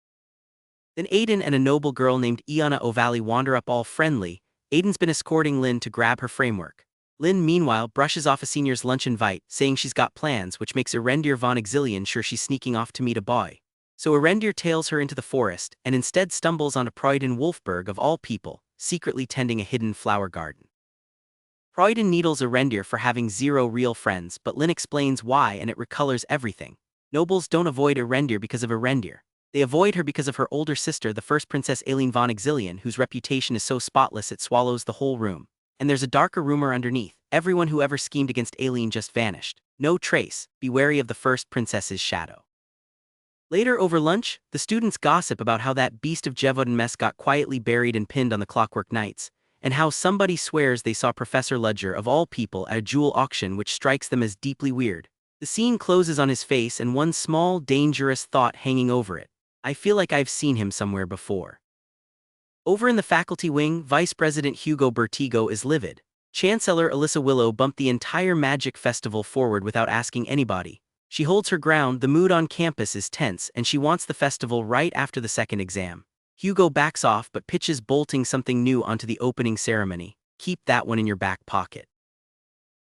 Then Aiden and a noble girl named Iana O'Valley wander up all friendly. Aiden's been escorting Lynn to grab her framework. Lynn, meanwhile, brushes off a senior's lunch invite, saying she's got plans, which makes Erendir von Exilian sure she's sneaking off to meet a boy. So Erendir tails her into the forest, and instead stumbles onto Proyden Wolfberg of all people, secretly tending a hidden flower garden. Proyden needles Erendir for having 0 real friends, but Lynn explains why, and it recolors everything. Nobles don't avoid Erendir because of Erendir. They avoid her because of her older sister, the first Princess Aileen von Exilian, whose reputation is so spotless it swallows the whole room. And there's a darker rumor underneath. Everyone who ever schemed against Aileen just vanished. No trace. Be wary of the first princess's shadow. Later over lunch, the students gossip about how that beast of Gevaudan mess got quietly buried and pinned on the Clockwork Knights, and how somebody swears they saw Professor Ludger of all people at a jewel auction, which strikes them as deeply weird. The scene closes on his face and one small, dangerous thought hanging over it. I feel like I've seen him somewhere before. Over in the faculty wing, Vice President Hugo Bertigo is livid. Chancellor Alyssa Willow bumped the entire magic festival forward without asking anybody. She holds her ground, the mood on campus is tense, and she wants the festival right after the second exam. Hugo backs off but pitches bolting something new onto the opening ceremony. Keep that one in your back pocket.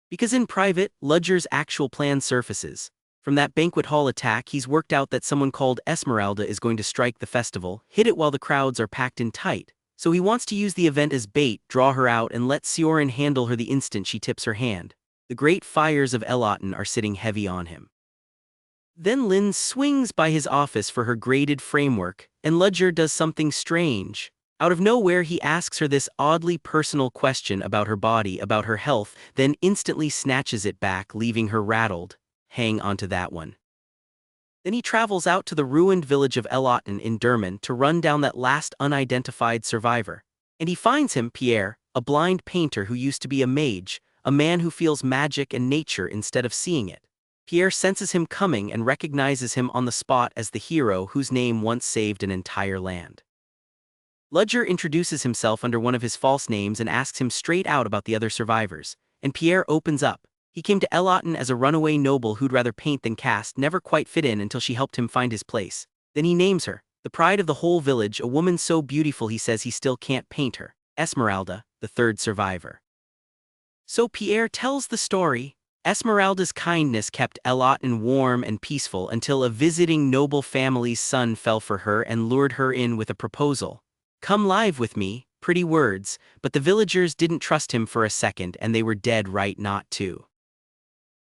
Because in private, Ludger's actual plan surfaces. From that banquet hall attack, he's worked out that someone called Esmeralda is going to strike the festival, hit it while the crowds are packed in tight. So he wants to use the event as bait, draw her out, and let Ceoren handle her the instant she tips her hand. The great fires of Elotten are sitting heavy on him. Then Lynn swings by his office for her graded framework, and Ludger does something strange. Out of nowhere he asks her this oddly personal question about her body, about her health, then instantly snatches it back, leaving her rattled. Hang onto that one. Then he travels out to the ruined village of Elotten in Durman to run down that last unidentified survivor. And he finds him, Pierre, a blind painter who used to be a mage, a man who feels magic and nature instead of seeing it. Pierre senses him coming and recognizes him on the spot as the hero whose name once saved an entire land. Ludger introduces himself under one of his false names and asks him straight out about the other survivors, and Pierre opens up. He came to Eloten as a runaway noble who'd rather paint than cast, never quite fit in until she helped him find his place. Then he names her, the pride of the whole village, a woman so beautiful he says he still can't paint her, Esmeralda, the third survivor. So Pierre tells the story. Esmeralda's kindness kept Eloten warm and peaceful until a visiting noble family's son fell for her and lured her in with a proposal. "Come live with me," pretty words, but the villagers didn't trust him for a second and they were dead right not to.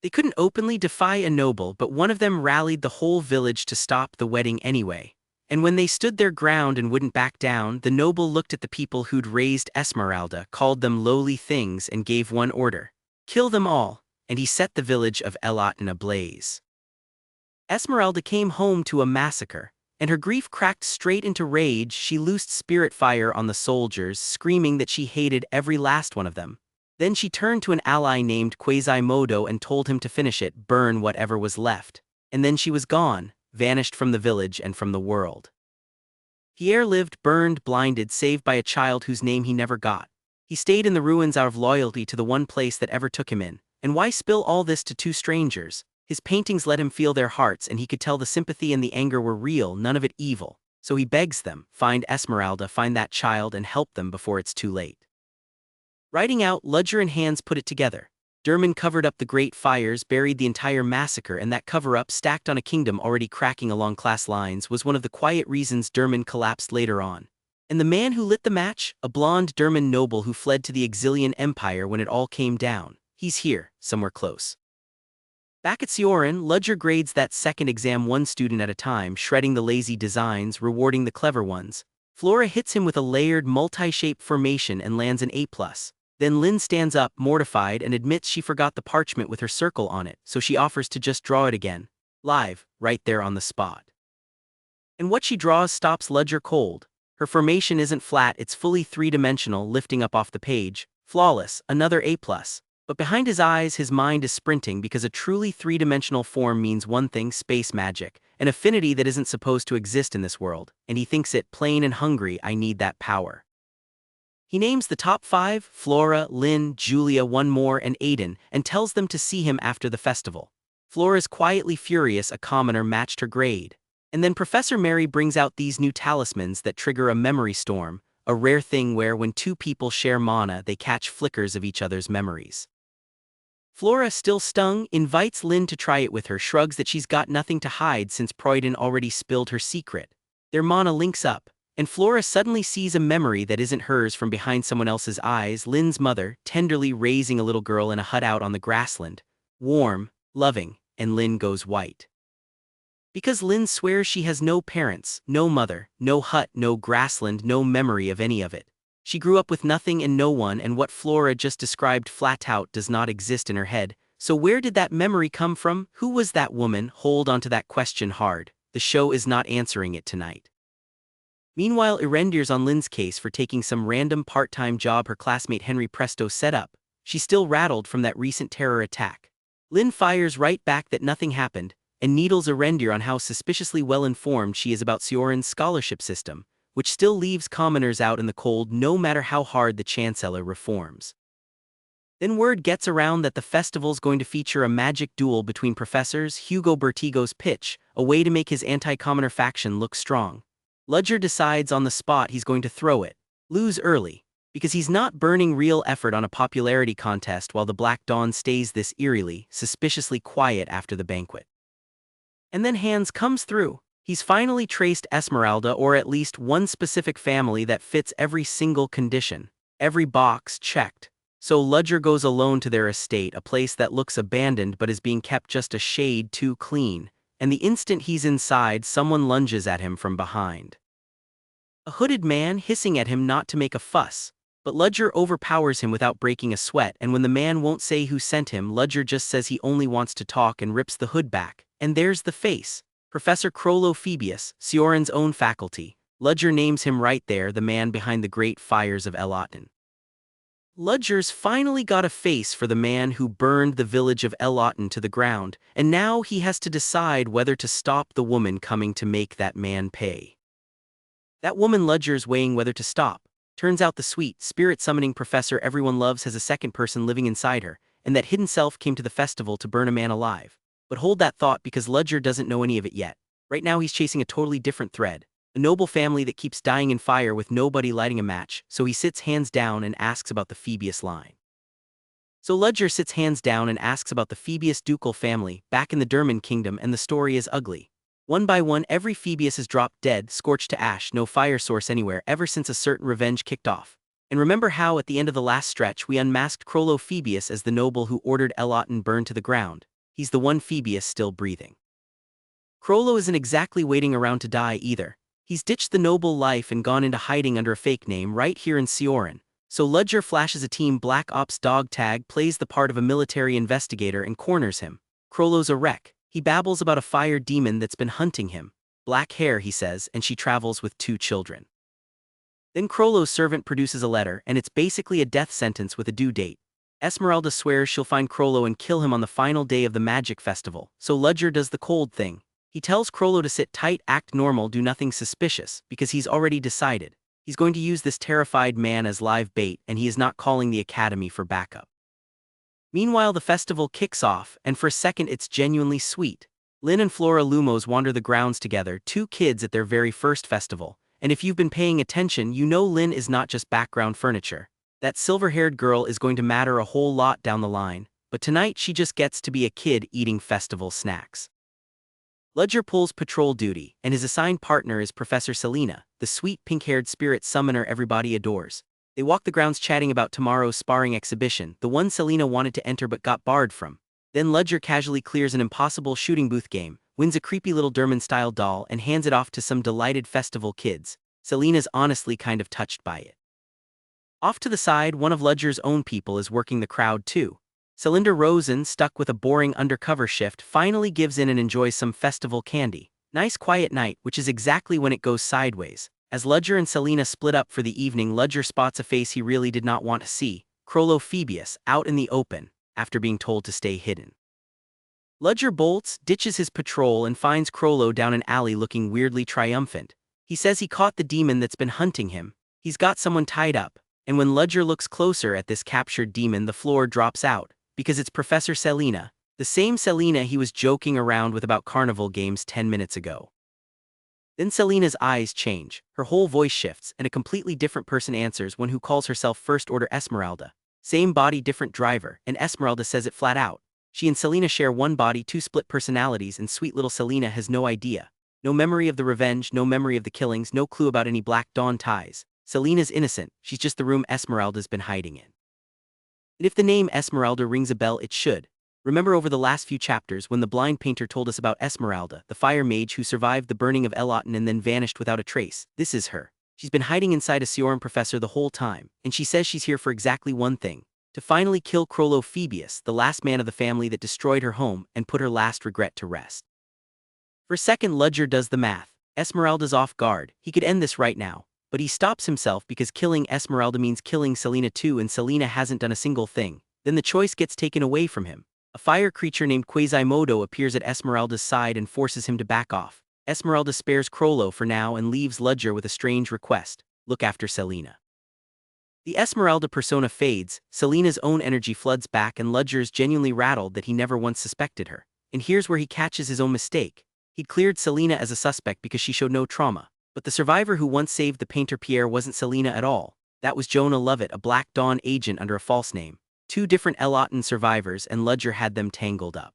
They couldn't openly defy a noble, but one of them rallied the whole village to stop the wedding anyway. And when they stood their ground and wouldn't back down, the noble looked at the people who'd raised Esmeralda, called them lowly things, and gave one order: kill them all, and he set the village of Eloten ablaze. Esmeralda came home to a massacre, and her grief cracked straight into rage. She loosed spirit fire on the soldiers, screaming that she hated every last one of them. Then she turned to an ally named Quasimodo and told him to finish it, burn whatever was left. And then she was gone, vanished from the village and from the world. Pierre lived burned, blinded, saved by a child whose name he never got. He stayed in the ruins out of loyalty to the one place that ever took him in. And why spill all this to two strangers? His paintings let him feel their hearts, and he could tell the sympathy and the anger were real, none of it evil. So he begs them, find Esmeralda, find that child, and help them before it's too late. Writing out, Ludger and Hans put it together. Derman covered up the great fires, buried the entire massacre, and that cover-up, stacked on a kingdom already cracking along class lines, was one of the quiet reasons Derman collapsed later on. And the man who lit the match? A blonde Derman noble who fled to the Exilian Empire when it all came down. He's here, somewhere close. Back at Ceoren, Ludger grades that second exam one student at a time, shredding the lazy designs, rewarding the clever ones. Flora hits him with a layered, multi-shape formation and lands an A+. Then Lynn stands up, mortified, and admits she forgot the parchment with her circle on it, so she offers to just draw it again. Live, right there on the spot. And what she draws stops Ludger cold. Her formation isn't flat, it's fully three-dimensional, lifting up off the page. Flawless, another A+. But behind his eyes, his mind is sprinting, because a truly three-dimensional form means one thing: space magic, an affinity that isn't supposed to exist in this world, and he thinks it, plain and hungry, I need that power. He names the top 5, Flora, Lynn, Julia, one more, and Aiden, and tells them to see him after the festival. Flora's quietly furious, a commoner matched her grade. And then Professor Mary brings out these new talismans that trigger a memory storm, a rare thing where when two people share mana they catch flickers of each other's memories. Flora, still stung, invites Lynn to try it with her, shrugs that she's got nothing to hide since Proyden already spilled her secret. Their mana links up, and Flora suddenly sees a memory that isn't hers from behind someone else's eyes: Lynn's mother, tenderly raising a little girl in a hut out on the grassland. Warm, loving, and Lynn goes white. Because Lynn swears she has no parents, no mother, no hut, no grassland, no memory of any of it. She grew up with nothing and no one, and what Flora just described flat out does not exist in her head. So where did that memory come from? Who was that woman? Hold onto that question hard. The show is not answering it tonight. Meanwhile, Erendir's on Lynn's case for taking some random part-time job her classmate Henry Presto set up. She's still rattled from that recent terror attack. Lynn fires right back that nothing happened, and needles Erendir on how suspiciously well-informed she is about Ceoren's scholarship system, which still leaves commoners out in the cold no matter how hard the Chancellor reforms. Then word gets around that the festival's going to feature a magic duel between professors. Hugo Bertigo's pitch, a way to make his anti-commoner faction look strong. Ludger decides on the spot he's going to throw it, lose early, because he's not burning real effort on a popularity contest while the Black Dawn stays this eerily, suspiciously quiet after the banquet. And then Hans comes through. He's finally traced Esmeralda, or at least one specific family that fits every single condition. Every box checked. So Ludger goes alone to their estate, a place that looks abandoned but is being kept just a shade too clean. And the instant he's inside, someone lunges at him from behind. A hooded man hissing at him not to make a fuss. But Ludger overpowers him without breaking a sweat, and when the man won't say who sent him, Ludger just says he only wants to talk and rips the hood back. And there's the face. Professor Crollo Phoebius, Ceoren's own faculty. Ludger names him right there, the man behind the great fires of Eloten. Ludger's finally got a face for the man who burned the village of Eloten to the ground, and now he has to decide whether to stop the woman coming to make that man pay. That woman Ludger's weighing whether to stop. Turns out the sweet, spirit-summoning professor everyone loves has a second person living inside her, and that hidden self came to the festival to burn a man alive. But hold that thought because Ludger doesn't know any of it yet. Right now he's chasing a totally different thread. A noble family that keeps dying in fire with nobody lighting a match, so he sits hands down and asks about the Phoebus line. So Ludger sits hands down and asks about the Phoebus ducal family, back in the Derman kingdom, and the story is ugly. One by one every Phoebus is dropped dead, scorched to ash, no fire source anywhere ever since a certain revenge kicked off. And remember how at the end of the last stretch we unmasked Crollo Phoebus as the noble who ordered Eloten burned to the ground. He's the one Phoebus still breathing. Crollo isn't exactly waiting around to die either. He's ditched the noble life and gone into hiding under a fake name right here in Ceoren. So Ludger flashes a team Black Ops dog tag, plays the part of a military investigator and corners him. Crollo's a wreck. He babbles about a fire demon that's been hunting him. Black hair, he says, and she travels with 2 children. Then Crollo's servant produces a letter, and it's basically a death sentence with a due date. Esmeralda swears she'll find Crollo and kill him on the final day of the magic festival, so Ludger does the cold thing. He tells Crollo to sit tight, act normal, do nothing suspicious, because he's already decided. He's going to use this terrified man as live bait, and he is not calling the academy for backup. Meanwhile, the festival kicks off, and for a second it's genuinely sweet. Lynn and Flora Lumos wander the grounds together, 2 kids at their very first festival, and if you've been paying attention, you know Lynn is not just background furniture. That silver-haired girl is going to matter a whole lot down the line, but tonight she just gets to be a kid eating festival snacks. Ludger pulls patrol duty, and his assigned partner is Professor Selena, the sweet pink-haired spirit summoner everybody adores. They walk the grounds chatting about tomorrow's sparring exhibition, the one Selena wanted to enter but got barred from. Then Ludger casually clears an impossible shooting booth game, wins a creepy little Derman-style doll and hands it off to some delighted festival kids. Selena's honestly kind of touched by it. Off to the side, one of Ludger's own people is working the crowd too. Cylinder Rosen, stuck with a boring undercover shift, finally gives in and enjoys some festival candy. Nice quiet night, which is exactly when it goes sideways. As Ludger and Selena split up for the evening, Ludger spots a face he really did not want to see, Crollo Phoebus, out in the open, after being told to stay hidden. Ludger bolts, ditches his patrol and finds Crollo down an alley looking weirdly triumphant. He says he caught the demon that's been hunting him. He's got someone tied up, and when Ludger looks closer at this captured demon, the floor drops out. Because it's Professor Selena, the same Selena he was joking around with about carnival games 10 minutes ago. Then Selena's eyes change, her whole voice shifts, and a completely different person answers, one who calls herself First Order Esmeralda. Same body, different driver, and Esmeralda says it flat out. She and Selena share one body, 2 split personalities, and sweet little Selena has no idea. No memory of the revenge, no memory of the killings, no clue about any Black Dawn ties. Selena's innocent, she's just the room Esmeralda's been hiding in. And if the name Esmeralda rings a bell, it should. Remember over the last few chapters when the blind painter told us about Esmeralda, the fire mage who survived the burning of Eloten and then vanished without a trace. This is her. She's been hiding inside a Ceoren professor the whole time, and she says she's here for exactly one thing: to finally kill Crollo Phoebus, the last man of the family that destroyed her home and put her last regret to rest. For a second, Ludger does the math. Esmeralda's off guard. He could end this right now. But he stops himself because killing Esmeralda means killing Selena too, and Selena hasn't done a single thing. Then the choice gets taken away from him. A fire creature named Quasimodo appears at Esmeralda's side and forces him to back off. Esmeralda spares Crollo for now and leaves Ludger with a strange request: look after Selena. The Esmeralda persona fades, Selena's own energy floods back, and Ludger's genuinely rattled that he never once suspected her. And here's where he catches his own mistake. He'd cleared Selena as a suspect because she showed no trauma. But the survivor who once saved the painter Pierre wasn't Selena at all. That was Jonah Lovett, a Black Dawn agent under a false name. 2 different Eloten survivors, and Ludger had them tangled up.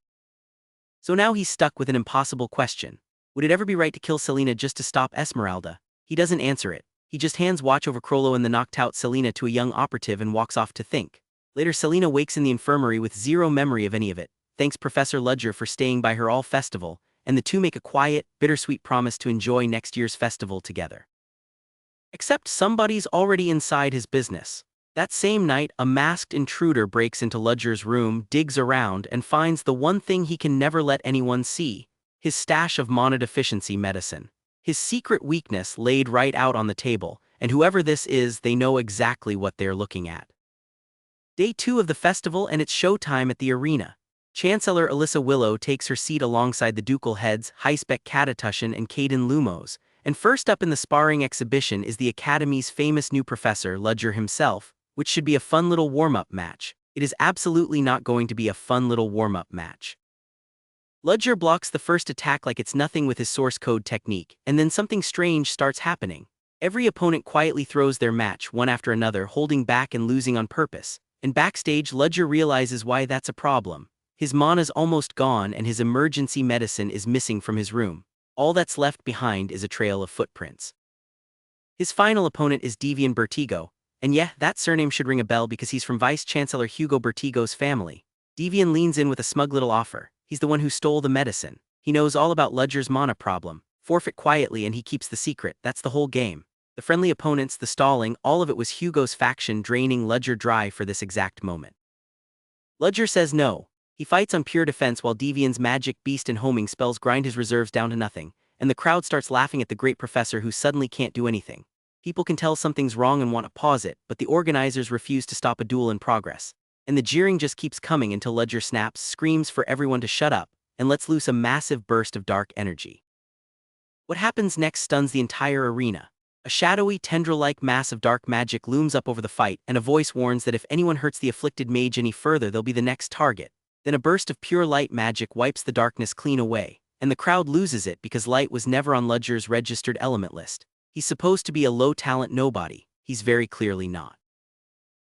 So now he's stuck with an impossible question. Would it ever be right to kill Selena just to stop Esmeralda? He doesn't answer it. He just hands watch over Crollo and the knocked-out Selena to a young operative and walks off to think. Later, Selena wakes in the infirmary with zero memory of any of it. Thanks Professor Ludger for staying by her all festival, and the 2 make a quiet, bittersweet promise to enjoy next year's festival together. Except somebody's already inside his business. That same night, a masked intruder breaks into Ludger's room, digs around, and finds the one thing he can never let anyone see: his stash of monodeficiency medicine. His secret weakness laid right out on the table, and whoever this is, they know exactly what they're looking at. Day 2 of the festival, and it's showtime at the arena. Chancellor Alyssa Willow takes her seat alongside the ducal heads Heisbeck Katatushin and Caden Lumos, And first up in the sparring exhibition is the Academy's famous new professor, Ludger himself, which should be a fun little warm-up match. It is absolutely not going to be a fun little warm-up match. Ludger blocks the first attack like it's nothing with his source code technique, and then something strange starts happening. Every opponent quietly throws their match one after another, holding back and losing on purpose. And backstage, Ludger realizes why that's a problem. His mana's almost gone and his emergency medicine is missing from his room. All that's left behind is a trail of footprints. His final opponent is Devian Bertigo, and yeah, that surname should ring a bell because he's from Vice-Chancellor Hugo Bertigo's family. Devian leans in with a smug little offer. He's the one who stole the medicine. He knows all about Ludger's mana problem. Forfeit quietly and he keeps the secret. That's the whole game. The friendly opponents, the stalling, all of it was Hugo's faction draining Ludger dry for this exact moment. Ludger says no. He fights on pure defense while Devian's magic, beast and homing spells grind his reserves down to nothing, and the crowd starts laughing at the great professor who suddenly can't do anything. People can tell something's wrong and want to pause it, but the organizers refuse to stop a duel in progress. And the jeering just keeps coming until Ludger snaps, screams for everyone to shut up, and lets loose a massive burst of dark energy. What happens next stuns the entire arena. A shadowy, tendril-like mass of dark magic looms up over the fight, and a voice warns that if anyone hurts the afflicted mage any further, they'll be the next target. Then a burst of pure light magic wipes the darkness clean away, and the crowd loses it because light was never on Ludger's registered element list. He's supposed to be a low-talent nobody. He's very clearly not.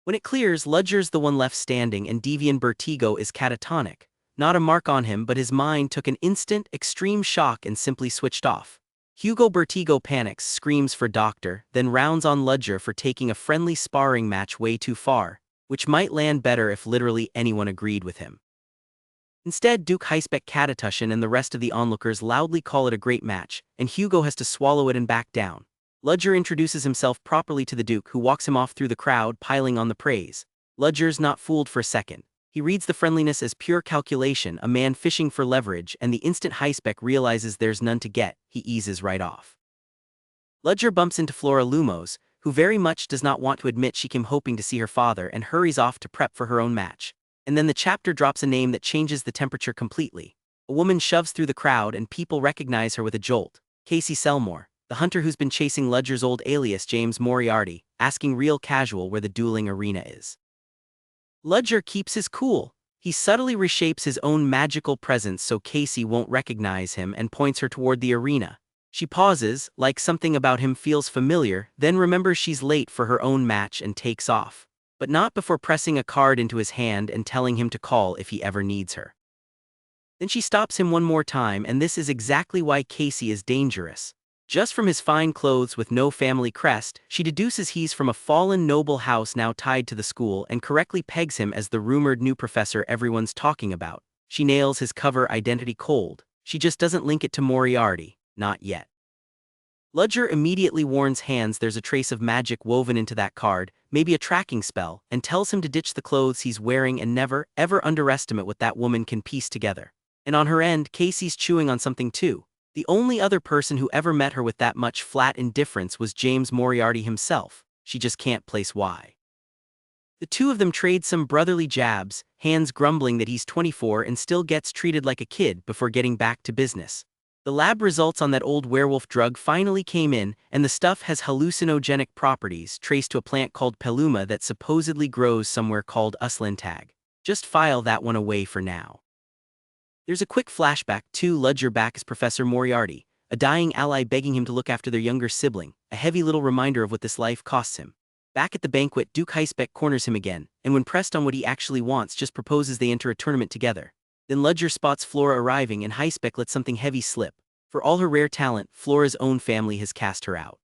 When it clears, Ludger's the one left standing and Devian Bertigo is catatonic. Not a mark on him, but his mind took an instant, extreme shock and simply switched off. Hugo Bertigo panics, screams for doctor, then rounds on Ludger for taking a friendly sparring match way too far, which might land better if literally anyone agreed with him. Instead, Duke Heisbeck Katatushin and the rest of the onlookers loudly call it a great match, and Hugo has to swallow it and back down. Ludger introduces himself properly to the Duke, who walks him off through the crowd, piling on the praise. Ludger's not fooled for a second. He reads the friendliness as pure calculation, a man fishing for leverage, and the instant Heisbeck realizes there's none to get, he eases right off. Ludger bumps into Flora Lumos, who very much does not want to admit she came hoping to see her father and hurries off to prep for her own match. And then the chapter drops a name that changes the temperature completely. A woman shoves through the crowd and people recognize her with a jolt. Casey Selmore, the hunter who's been chasing Ludger's old alias James Moriarty, asking real casual where the dueling arena is. Ludger keeps his cool. He subtly reshapes his own magical presence so Casey won't recognize him and points her toward the arena. She pauses, like something about him feels familiar, then remembers she's late for her own match and takes off. But not before pressing a card into his hand and telling him to call if he ever needs her. Then she stops him one more time, and this is exactly why Casey is dangerous. Just from his fine clothes with no family crest, she deduces he's from a fallen noble house now tied to the school and correctly pegs him as the rumored new professor everyone's talking about. She nails his cover identity cold. She just doesn't link it to Moriarty, not yet. Ludger immediately warns Hans there's a trace of magic woven into that card, maybe a tracking spell, and tells him to ditch the clothes he's wearing and never, ever underestimate what that woman can piece together. And on her end, Casey's chewing on something too. The only other person who ever met her with that much flat indifference was James Moriarty himself. She just can't place why. The two of them trade some brotherly jabs, Hans grumbling that he's 24 and still gets treated like a kid before getting back to business. The lab results on that old werewolf drug finally came in, and the stuff has hallucinogenic properties traced to a plant called Peluma that supposedly grows somewhere called Uslantag. Just file that one away for now. There's a quick flashback to Ludger back as Professor Moriarty, a dying ally begging him to look after their younger sibling, a heavy little reminder of what this life costs him. Back at the banquet, Duke Heisbeck corners him again, and when pressed on what he actually wants, just proposes they enter a tournament together. Then Ludger spots Flora arriving and Heisbeck lets something heavy slip. For all her rare talent, Flora's own family has cast her out.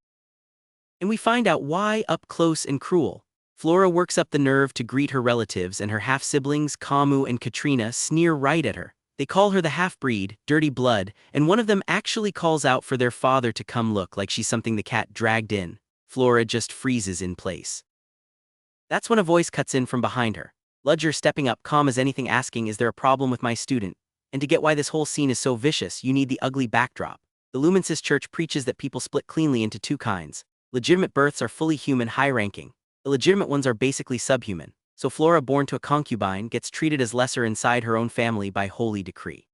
And we find out why up close and cruel. Flora works up the nerve to greet her relatives, and her half-siblings, Kamu and Katrina, sneer right at her. They call her the half-breed, dirty blood, and one of them actually calls out for their father to come look like she's something the cat dragged in. Flora just freezes in place. That's when a voice cuts in from behind her. Ludger stepping up, calm as anything, asking, "Is there a problem with my student? And to get why this whole scene is so vicious, you need the ugly backdrop." The Lumensis Church preaches that people split cleanly into two kinds. Legitimate births are fully human, high-ranking. Illegitimate ones are basically subhuman. So Flora, born to a concubine, gets treated as lesser inside her own family by holy decree.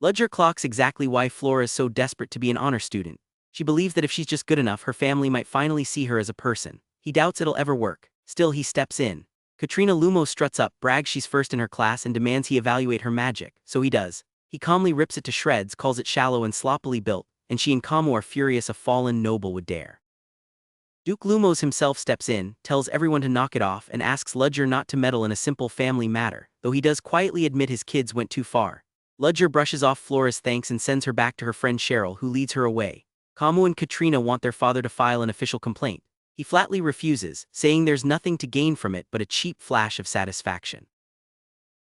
Ludger clocks exactly why Flora is so desperate to be an honor student. She believes that if she's just good enough, her family might finally see her as a person. He doubts it'll ever work. Still, he steps in. Katrina Lumos struts up, brags she's first in her class, and demands he evaluate her magic, so he does. He calmly rips it to shreds, calls it shallow and sloppily built, and she and Kamu are furious a fallen noble would dare. Duke Lumos himself steps in, tells everyone to knock it off, and asks Ludger not to meddle in a simple family matter, though he does quietly admit his kids went too far. Ludger brushes off Flora's thanks and sends her back to her friend Cheryl, who leads her away. Kamu and Katrina want their father to file an official complaint. He flatly refuses, saying there's nothing to gain from it but a cheap flash of satisfaction.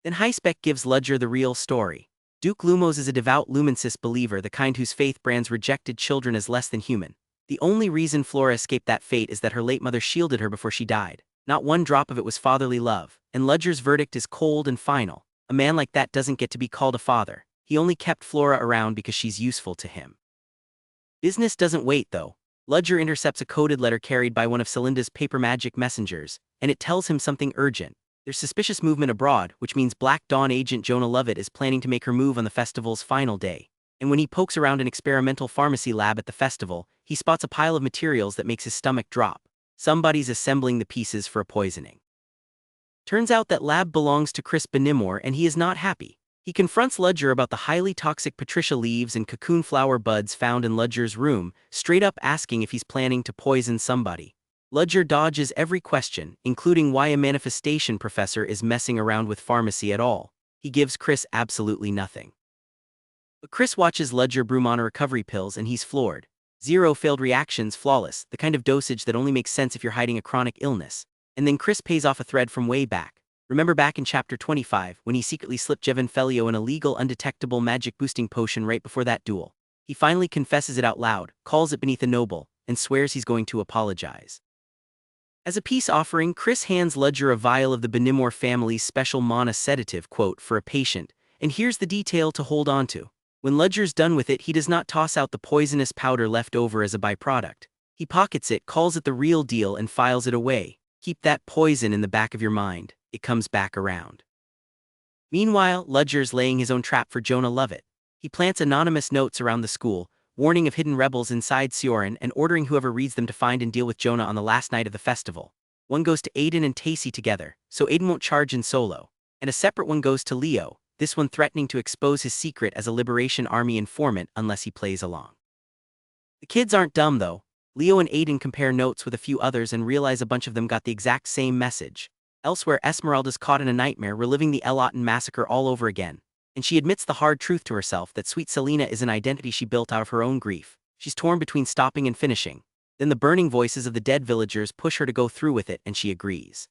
Then Heisbeck gives Ludger the real story. Duke Lumos is a devout Lumensis believer, the kind whose faith brands rejected children as less than human. The only reason Flora escaped that fate is that her late mother shielded her before she died. Not one drop of it was fatherly love, and Ludger's verdict is cold and final. A man like that doesn't get to be called a father. He only kept Flora around because she's useful to him. Business doesn't wait, though. Ludger intercepts a coded letter carried by one of Celinda's paper magic messengers, and it tells him something urgent. There's suspicious movement abroad, which means Black Dawn agent Jonah Lovett is planning to make her move on the festival's final day. And when he pokes around an experimental pharmacy lab at the festival, he spots a pile of materials that makes his stomach drop. Somebody's assembling the pieces for a poisoning. Turns out that lab belongs to Chris Benimor, and he is not happy. He confronts Ludger about the highly toxic Patricia leaves and cocoon flower buds found in Ludger's room, straight up asking if he's planning to poison somebody. Ludger dodges every question, including why a manifestation professor is messing around with pharmacy at all. He gives Chris absolutely nothing. But Chris watches Ludger brew mana recovery pills and he's floored. 0 failed reactions, flawless, the kind of dosage that only makes sense if you're hiding a chronic illness. And then Chris pays off a thread from way back. Remember back in chapter 25, when he secretly slipped Gevaudan an illegal undetectable magic boosting potion right before that duel. He finally confesses it out loud, calls it beneath a noble, and swears he's going to apologize. As a peace offering, Chris hands Ludger a vial of the Benimor family's special mana sedative, quote, for a patient, and here's the detail to hold on to. When Ludger's done with it, he does not toss out the poisonous powder left over as a byproduct. He pockets it, calls it the real deal, and files it away. Keep that poison in the back of your mind. It comes back around. Meanwhile, Ludger's laying his own trap for Jonah Lovett. He plants anonymous notes around the school, warning of hidden rebels inside Ceoren and ordering whoever reads them to find and deal with Jonah on the last night of the festival. One goes to Aiden and Tacy together, so Aiden won't charge in solo. And a separate one goes to Leo, this one threatening to expose his secret as a Liberation Army informant unless he plays along. The kids aren't dumb though. Leo and Aiden compare notes with a few others and realize a bunch of them got the exact same message. Elsewhere, Esmeralda's caught in a nightmare, reliving the Elauton massacre all over again. And she admits the hard truth to herself that sweet Selena is an identity she built out of her own grief. She's torn between stopping and finishing. Then the burning voices of the dead villagers push her to go through with it, and she agrees.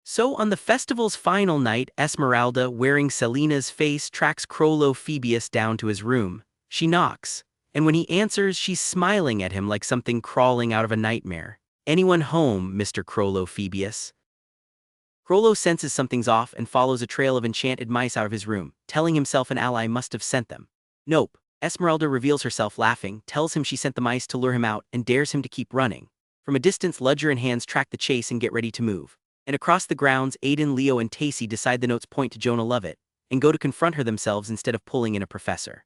So on the festival's final night, Esmeralda, wearing Selena's face, tracks Crollo Phoebus down to his room. She knocks, and when he answers, she's smiling at him like something crawling out of a nightmare. "Anyone home, Mr. Crollo Phoebus?" Crollo senses something's off and follows a trail of enchanted mice out of his room, telling himself an ally must have sent them. Nope. Esmeralda reveals herself laughing, tells him she sent the mice to lure him out, and dares him to keep running. From a distance, Ludger and Hans track the chase and get ready to move. And across the grounds, Aiden, Leo, and Tacy decide the notes point to Jonah Lovett, and go to confront her themselves instead of pulling in a professor.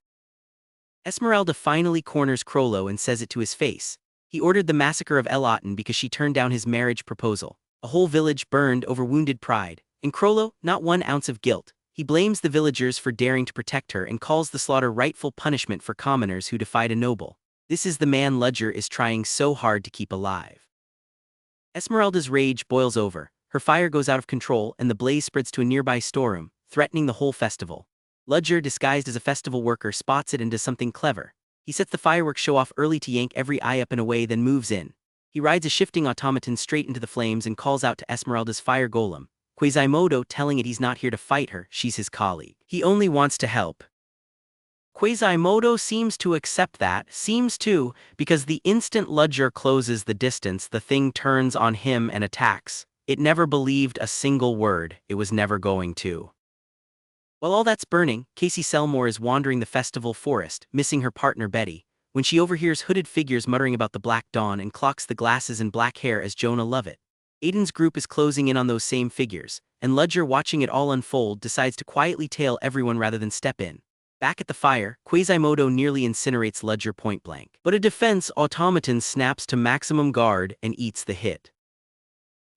Esmeralda finally corners Crollo and says it to his face. He ordered the massacre of Elauton because she turned down his marriage proposal. A whole village burned over wounded pride. In Crollo, not 1 ounce of guilt. He blames the villagers for daring to protect her and calls the slaughter rightful punishment for commoners who defied a noble. This is the man Ludger is trying so hard to keep alive. Esmeralda's rage boils over. Her fire goes out of control and the blaze spreads to a nearby storeroom, threatening the whole festival. Ludger, disguised as a festival worker, spots it and does something clever. He sets the fireworks show off early to yank every eye up and away, then moves in. He rides a shifting automaton straight into the flames and calls out to Esmeralda's fire golem, Quasimodo, telling it he's not here to fight her, she's his colleague. He only wants to help. Quasimodo seems to accept that, because the instant Ludger closes the distance, the thing turns on him and attacks. It never believed a single word, it was never going to. While all that's burning, Casey Selmore is wandering the festival forest, missing her partner Betty, when she overhears hooded figures muttering about the Black Dawn and clocks the glasses and black hair as Jonah Lovett. Aiden's group is closing in on those same figures, and Ludger, watching it all unfold, decides to quietly tail everyone rather than step in. Back at the fire, Quasimodo nearly incinerates Ludger point blank. But a defense automaton snaps to maximum guard and eats the hit.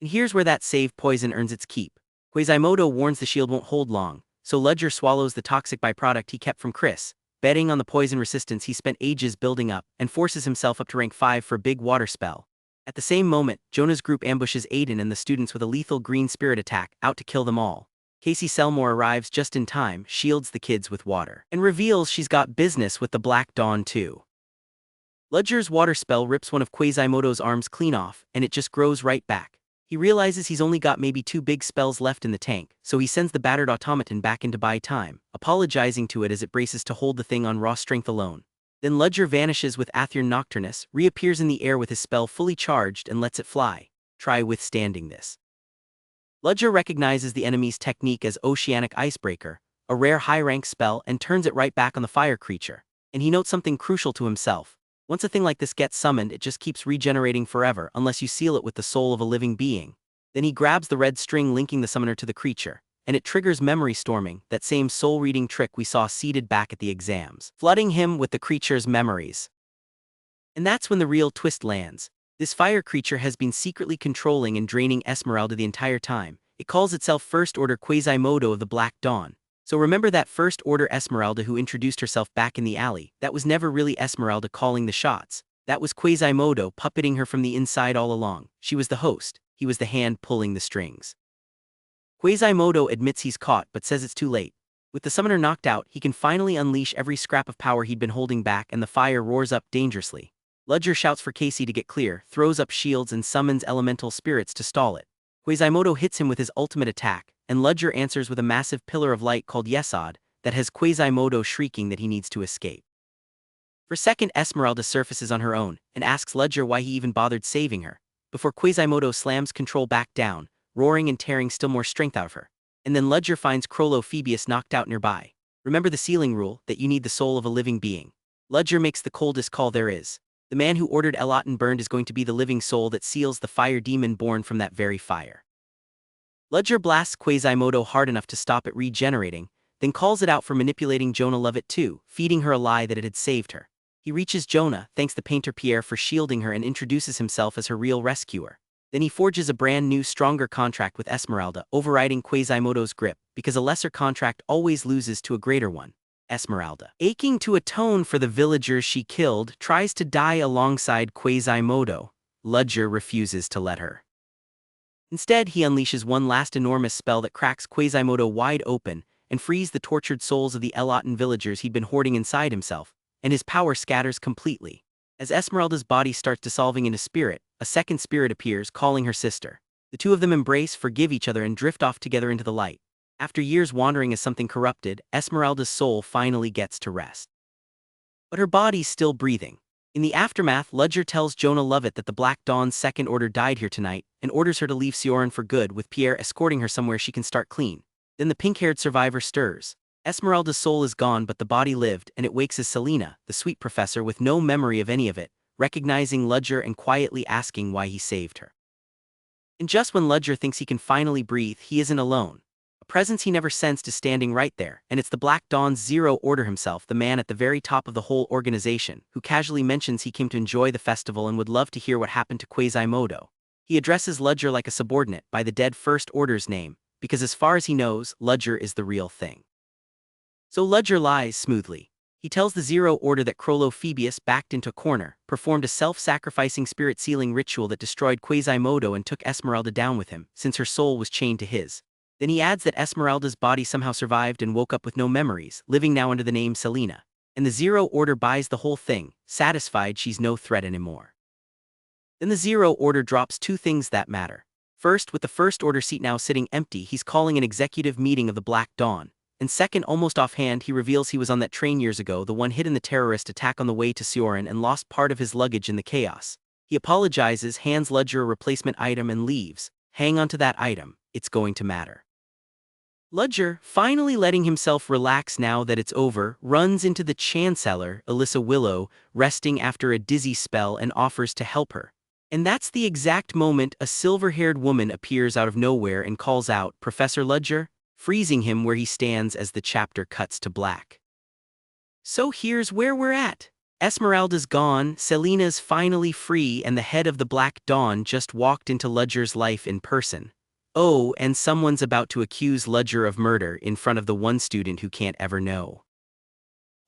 And here's where that save poison earns its keep. Quasimodo warns the shield won't hold long, so Ludger swallows the toxic byproduct he kept from Chris, betting on the poison resistance he spent ages building up, and forces himself up to rank 5 for a big water spell. At the same moment, Jonah's group ambushes Aiden and the students with a lethal green spirit attack, out to kill them all. Casey Selmore arrives just in time, shields the kids with water, and reveals she's got business with the Black Dawn too. Ludger's water spell rips one of Quasimodo's arms clean off, and it just grows right back. He realizes he's only got maybe 2 big spells left in the tank, so he sends the battered automaton back in to buy time, apologizing to it as it braces to hold the thing on raw strength alone. Then Ludger vanishes with Aether Nocturnus, reappears in the air with his spell fully charged and lets it fly. Try withstanding this. Ludger recognizes the enemy's technique as Oceanic Icebreaker, a rare high-rank spell, and turns it right back on the fire creature. And he notes something crucial to himself. Once a thing like this gets summoned, it just keeps regenerating forever unless you seal it with the soul of a living being. Then he grabs the red string linking the summoner to the creature, and it triggers memory storming, that same soul-reading trick we saw seeded back at the exams, flooding him with the creature's memories. And that's when the real twist lands. This fire creature has been secretly controlling and draining Esmeralda the entire time. It calls itself First Order Quasimodo of the Black Dawn. So remember that First Order Esmeralda who introduced herself back in the alley? That was never really Esmeralda calling the shots. That was Quasimodo puppeting her from the inside all along. She was the host. He was the hand pulling the strings. Quasimodo admits he's caught but says it's too late. With the summoner knocked out, he can finally unleash every scrap of power he'd been holding back, and the fire roars up dangerously. Ludger shouts for Casey to get clear, throws up shields and summons elemental spirits to stall it. Quasimodo hits him with his ultimate attack, and Ludger answers with a massive pillar of light called Yesod that has Quasimodo shrieking that he needs to escape. For a second, Esmeralda surfaces on her own and asks Ludger why he even bothered saving her, before Quasimodo slams control back down, roaring and tearing still more strength out of her. And then Ludger finds Phoebius knocked out nearby. Remember the ceiling rule, that you need the soul of a living being. Ludger makes the coldest call there is. The man who ordered Elotten burned is going to be the living soul that seals the fire demon born from that very fire. Ludger blasts Quasimodo hard enough to stop it regenerating, then calls it out for manipulating Jonah Lovett too, feeding her a lie that it had saved her. He reaches Jonah, thanks the painter Pierre for shielding her, and introduces himself as her real rescuer. Then he forges a brand new, stronger contract with Esmeralda, overriding Quasimodo's grip, because a lesser contract always loses to a greater one. Esmeralda, aching to atone for the villagers she killed, tries to die alongside Quasimodo. Ludger refuses to let her. Instead, he unleashes one last enormous spell that cracks Quasimodo wide open and frees the tortured souls of the Elotten villagers he'd been hoarding inside himself, and his power scatters completely. As Esmeralda's body starts dissolving into spirit, a second spirit appears, calling her sister. The two of them embrace, forgive each other, and drift off together into the light. After years wandering as something corrupted, Esmeralda's soul finally gets to rest. But her body's still breathing. In the aftermath, Ludger tells Jonah Lovett that the Black Dawn's second order died here tonight, and orders her to leave Ceoren for good, with Pierre escorting her somewhere she can start clean. Then the pink-haired survivor stirs. Esmeralda's soul is gone, but the body lived, and it wakes as Selena, the sweet professor with no memory of any of it, recognizing Ludger and quietly asking why he saved her. And just when Ludger thinks he can finally breathe, he isn't alone. A presence he never sensed is standing right there, and it's the Black Dawn's Zero Order himself, the man at the very top of the whole organization, who casually mentions he came to enjoy the festival and would love to hear what happened to Quasimodo. He addresses Ludger like a subordinate, by the dead First Order's name, because as far as he knows, Ludger is the real thing. So Ludger lies smoothly. He tells the Zero Order that Phoebius backed into a corner, performed a self-sacrificing spirit-sealing ritual that destroyed Quasimodo and took Esmeralda down with him, since her soul was chained to his. Then he adds that Esmeralda's body somehow survived and woke up with no memories, living now under the name Selena. And the Zero Order buys the whole thing, satisfied she's no threat anymore. Then the Zero Order drops 2 things that matter. First, with the First Order seat now sitting empty, he's calling an executive meeting of the Black Dawn. And second, almost offhand, he reveals he was on that train years ago, the one hit in the terrorist attack on the way to Ceoren, and lost part of his luggage in the chaos. He apologizes, hands Ludger a replacement item, and leaves. Hang on to that item, it's going to matter. Ludger, finally letting himself relax now that it's over, runs into the Chancellor, Alyssa Willow, resting after a dizzy spell, and offers to help her. And that's the exact moment a silver-haired woman appears out of nowhere and calls out, "Professor Ludger?" freezing him where he stands as the chapter cuts to black. So here's where we're at. Esmeralda's gone, Selena's finally free, and the head of the Black Dawn just walked into Ludger's life in person. Oh, and someone's about to accuse Ludger of murder in front of the one student who can't ever know.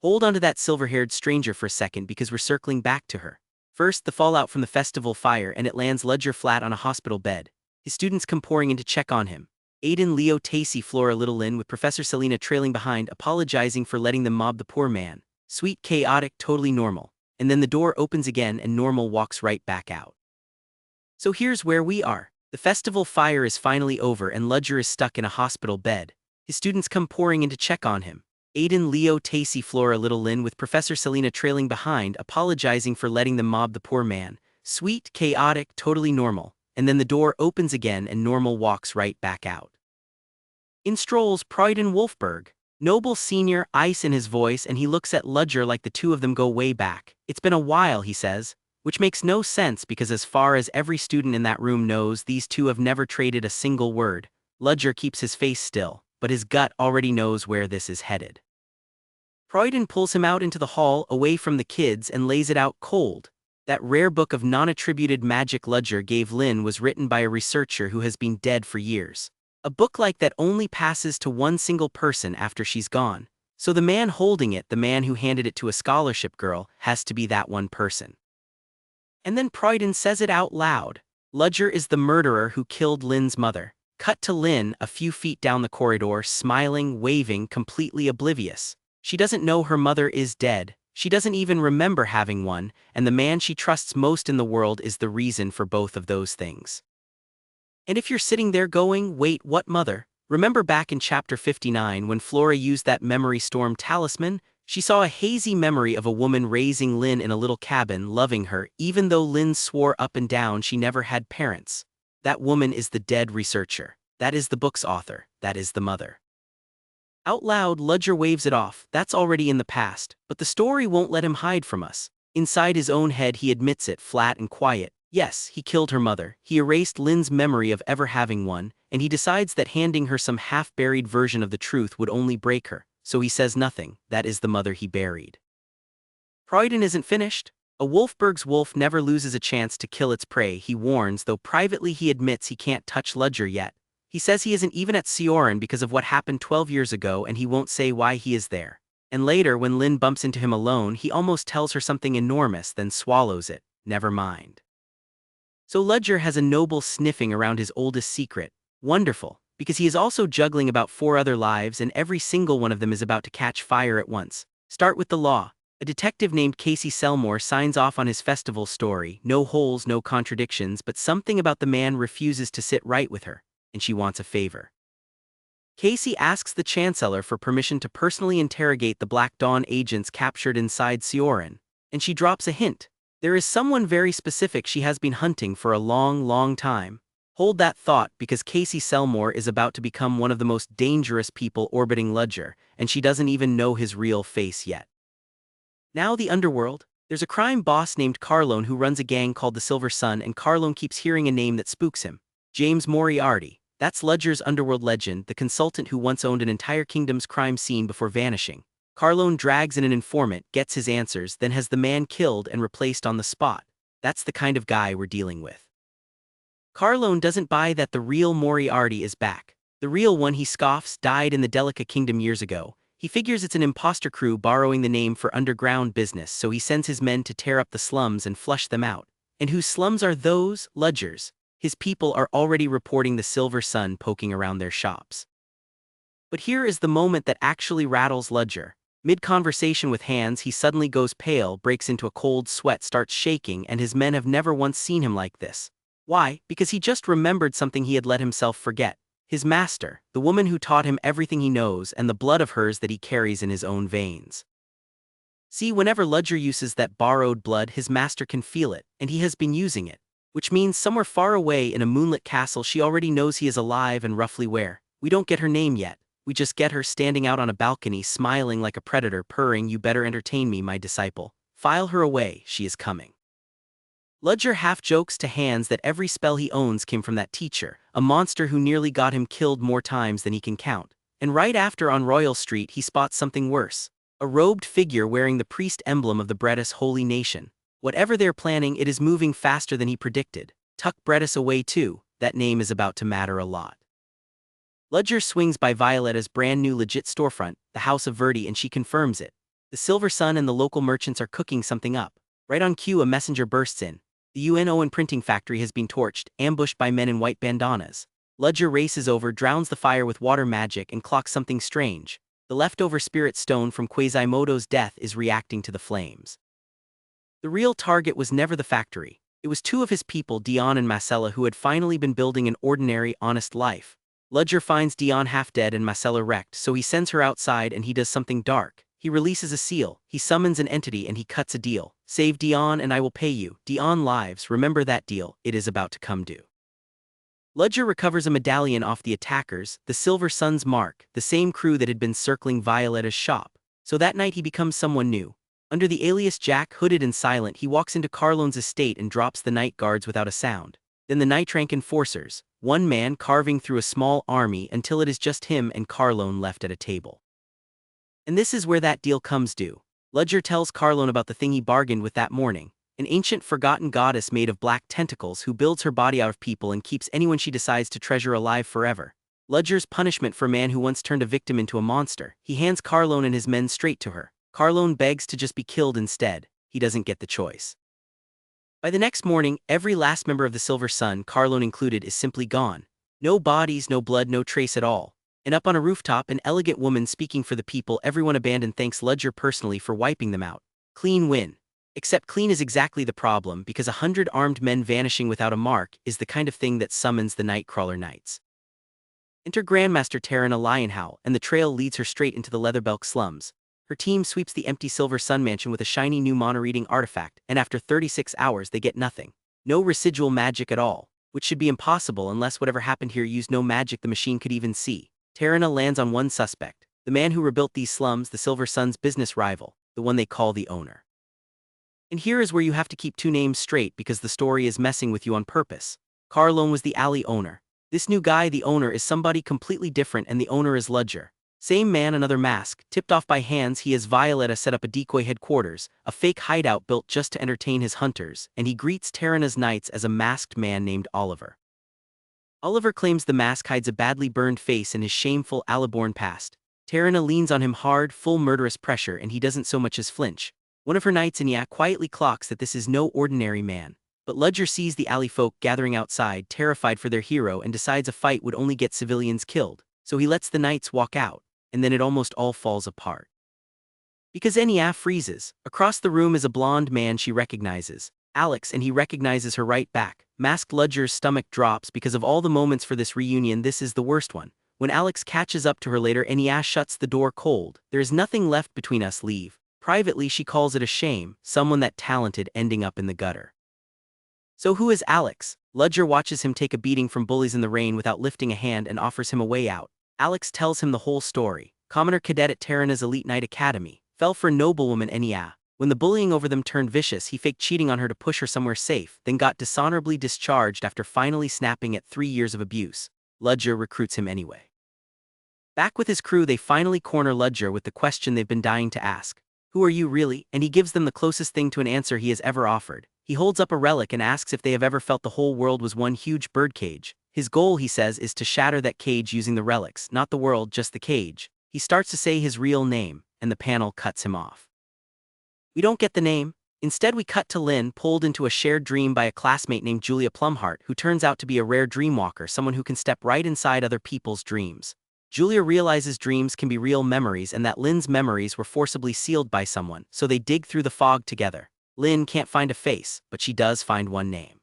Hold on to that silver-haired stranger for a second because we're circling back to her. First, the fallout from the festival fire, and it lands Ludger flat on a hospital bed. His students come pouring in to check on him. Aiden, Leo, Tacy, Flora, Little Lynn, with Professor Selena trailing behind, apologizing for letting them mob the poor man. Sweet, chaotic, totally normal. And then the door opens again and normal walks right back out. So here's where we are. The festival fire is finally over and Ludger is stuck in a hospital bed. His students come pouring in to check on him. Aiden, Leo, Tacy, Flora, Little Lynn, with Professor Selena trailing behind, apologizing for letting them mob the poor man. Sweet, chaotic, totally normal. And then the door opens again and normal walks right back out. In strolls Proyden Wolfberg, Noble Sr., ice in his voice, and he looks at Ludger like the two of them go way back. It's been a while, he says, which makes no sense because as far as every student in that room knows, these two have never traded a single word. Ludger keeps his face still, but his gut already knows where this is headed. Proyden pulls him out into the hall away from the kids and lays it out cold. That rare book of non-attributed magic Ludger gave Lynn was written by a researcher who has been dead for years. A book like that only passes to one single person after she's gone. So the man holding it, the man who handed it to a scholarship girl, has to be that one person. And then Proyden says it out loud. Ludger is the murderer who killed Lynn's mother. Cut to Lynn a few feet down the corridor, smiling, waving, completely oblivious. She doesn't know her mother is dead. She doesn't even remember having one, and the man she trusts most in the world is the reason for both of those things. And if you're sitting there going, wait, what mother? Remember back in chapter 59 when Flora used that memory storm talisman? She saw a hazy memory of a woman raising Lynn in a little cabin, loving her, even though Lynn swore up and down she never had parents. That woman is the dead researcher. That is the book's author. That is the mother. Out loud, Ludger waves it off. That's already in the past, but the story won't let him hide from us. Inside his own head he admits it, flat and quiet. Yes, he killed her mother. He erased Lynn's memory of ever having one, and he decides that handing her some half-buried version of the truth would only break her. So he says nothing. That is the mother he buried. Proyden isn't finished. A Wolfberg's wolf never loses a chance to kill its prey, he warns, though privately he admits he can't touch Ludger yet. He says he isn't even at Ceoren because of what happened 12 years ago and he won't say why he is there. And later, when Lynn bumps into him alone, he almost tells her something enormous, then swallows it. Never mind. So Ludger has a noble sniffing around his oldest secret. Wonderful, because he is also juggling about 4 other lives and every single one of them is about to catch fire at once. Start with the law. A detective named Casey Selmore signs off on his festival story. No holes, no contradictions, but something about the man refuses to sit right with her, and she wants a favor. Casey asks the Chancellor for permission to personally interrogate the Black Dawn agents captured inside Ceoren, and she drops a hint. There is someone very specific she has been hunting for a long, long time. Hold that thought because Casey Selmore is about to become one of the most dangerous people orbiting Ludger, and she doesn't even know his real face yet. Now the underworld. There's a crime boss named Carlone who runs a gang called the Silver Sun, and Carlone keeps hearing a name that spooks him. James Moriarty. That's Ludger's underworld legend, the consultant who once owned an entire kingdom's crime scene before vanishing. Carlone drags in an informant, gets his answers, then has the man killed and replaced on the spot. That's the kind of guy we're dealing with. Carlone doesn't buy that the real Moriarty is back. The real one, he scoffs, died in the Delica Kingdom years ago. He figures it's an imposter crew borrowing the name for underground business, so he sends his men to tear up the slums and flush them out. And whose slums are those? Ludger's. His people are already reporting the Silver Sun poking around their shops. But here is the moment that actually rattles Ludger. Mid-conversation with Hans, he suddenly goes pale, breaks into a cold sweat, starts shaking, and his men have never once seen him like this. Why? Because he just remembered something he had let himself forget. His master, the woman who taught him everything he knows, and the blood of hers that he carries in his own veins. See, whenever Ludger uses that borrowed blood, his master can feel it, and he has been using it. Which means somewhere far away in a moonlit castle she already knows he is alive and roughly where. We don't get her name yet. We just get her standing out on a balcony, smiling like a predator, purring, "You better entertain me, my disciple. File her away, she is coming." Ludger half jokes to Hans that every spell he owns came from that teacher, a monster who nearly got him killed more times than he can count. And right after on Royal Street he spots something worse. A robed figure wearing the priest emblem of the British holy nation. Whatever they're planning, it is moving faster than he predicted. Tuck British away too, that name is about to matter a lot. Ludger swings by Violetta's brand new legit storefront, the House of Verdi, and she confirms it. The Silver Sun and the local merchants are cooking something up. Right on cue, a messenger bursts in. The UNO printing factory has been torched, ambushed by men in white bandanas. Ludger races over, drowns the fire with water magic, and clocks something strange. The leftover spirit stone from Quasimodo's death is reacting to the flames. The real target was never the factory. It was two of his people, Dion and Marcella, who had finally been building an ordinary, honest life. Ludger finds Dion half dead and Marcella wrecked, so he sends her outside and he does something dark. He releases a seal, he summons an entity, and he cuts a deal. Save Dion and I will pay you. Dion lives, remember that deal, it is about to come due. Ludger recovers a medallion off the attackers, the Silver Sun's mark, the same crew that had been circling Violetta's shop. So that night he becomes someone new. Under the alias Jack, hooded and silent, he walks into Carlone's estate and drops the night guards without a sound. Then the night rank enforcers, one man carving through a small army until it is just him and Carlone left at a table. And this is where that deal comes due. Ludger tells Carlone about the thing he bargained with that morning, an ancient forgotten goddess made of black tentacles who builds her body out of people and keeps anyone she decides to treasure alive forever. Ludger's punishment for a man who once turned a victim into a monster. He hands Carlone and his men straight to her. Carlone begs to just be killed instead. He doesn't get the choice. By the next morning, every last member of the Silver Sun, Carlone included, is simply gone. No bodies, no blood, no trace at all. And up on a rooftop, an elegant woman speaking for the people everyone abandoned thanks Ludger personally for wiping them out. Clean win. Except clean is exactly the problem, because 100 armed men vanishing without a mark is the kind of thing that summons the Nightcrawler Knights. Enter Grandmaster Taryn Lionhowl, and the trail leads her straight into the Leatherbelk slums. Her team sweeps the empty Silver Sun mansion with a shiny new mana-reading artifact, and after 36 hours they get nothing. No residual magic at all, which should be impossible unless whatever happened here used no magic the machine could even see. Taryn lands on one suspect, the man who rebuilt these slums, the Silver Sun's business rival, the one they call the owner. And here is where you have to keep two names straight because the story is messing with you on purpose. Carlone was the alley owner. This new guy, the owner, is somebody completely different, and the owner is Ludger. Same man, another mask, tipped off by hands. He has Violetta set up a decoy headquarters, a fake hideout built just to entertain his hunters, and he greets Tarana's knights as a masked man named Oliver. Oliver claims the mask hides a badly burned face and his shameful Aliborn past. Tarana leans on him hard, full murderous pressure, and he doesn't so much as flinch. One of her knights, Inya, quietly clocks that this is no ordinary man. But Ludger sees the alley folk gathering outside, terrified for their hero, and decides a fight would only get civilians killed. So he lets the knights walk out, and then it almost all falls apart. Because Inya freezes. Across the room is a blonde man she recognizes, Alex, and he recognizes her right back. Masked Ludger's stomach drops because of all the moments for this reunion. This is the worst one. When Alex catches up to her later, Inya shuts the door cold. There is nothing left between us, leave. Privately, she calls it a shame, someone that talented ending up in the gutter. So who is Alex? Ludger watches him take a beating from bullies in the rain without lifting a hand and offers him a way out. Alex tells him the whole story. Commoner cadet at Tarana's elite knight academy. Fell for noblewoman Inya. When the bullying over them turned vicious, he faked cheating on her to push her somewhere safe, then got dishonorably discharged after finally snapping at 3 years of abuse. Ludger recruits him anyway. Back with his crew, they finally corner Ludger with the question they've been dying to ask. Who are you really? And he gives them the closest thing to an answer he has ever offered. He holds up a relic and asks if they have ever felt the whole world was one huge birdcage. His goal, he says, is to shatter that cage using the relics, not the world, just the cage. He starts to say his real name, and the panel cuts him off. We don't get the name. Instead, we cut to Lynn, pulled into a shared dream by a classmate named Julia Plumhart, who turns out to be a rare dreamwalker, someone who can step right inside other people's dreams. Julia realizes dreams can be real memories and that Lynn's memories were forcibly sealed by someone, so they dig through the fog together. Lynn can't find a face, but she does find one name.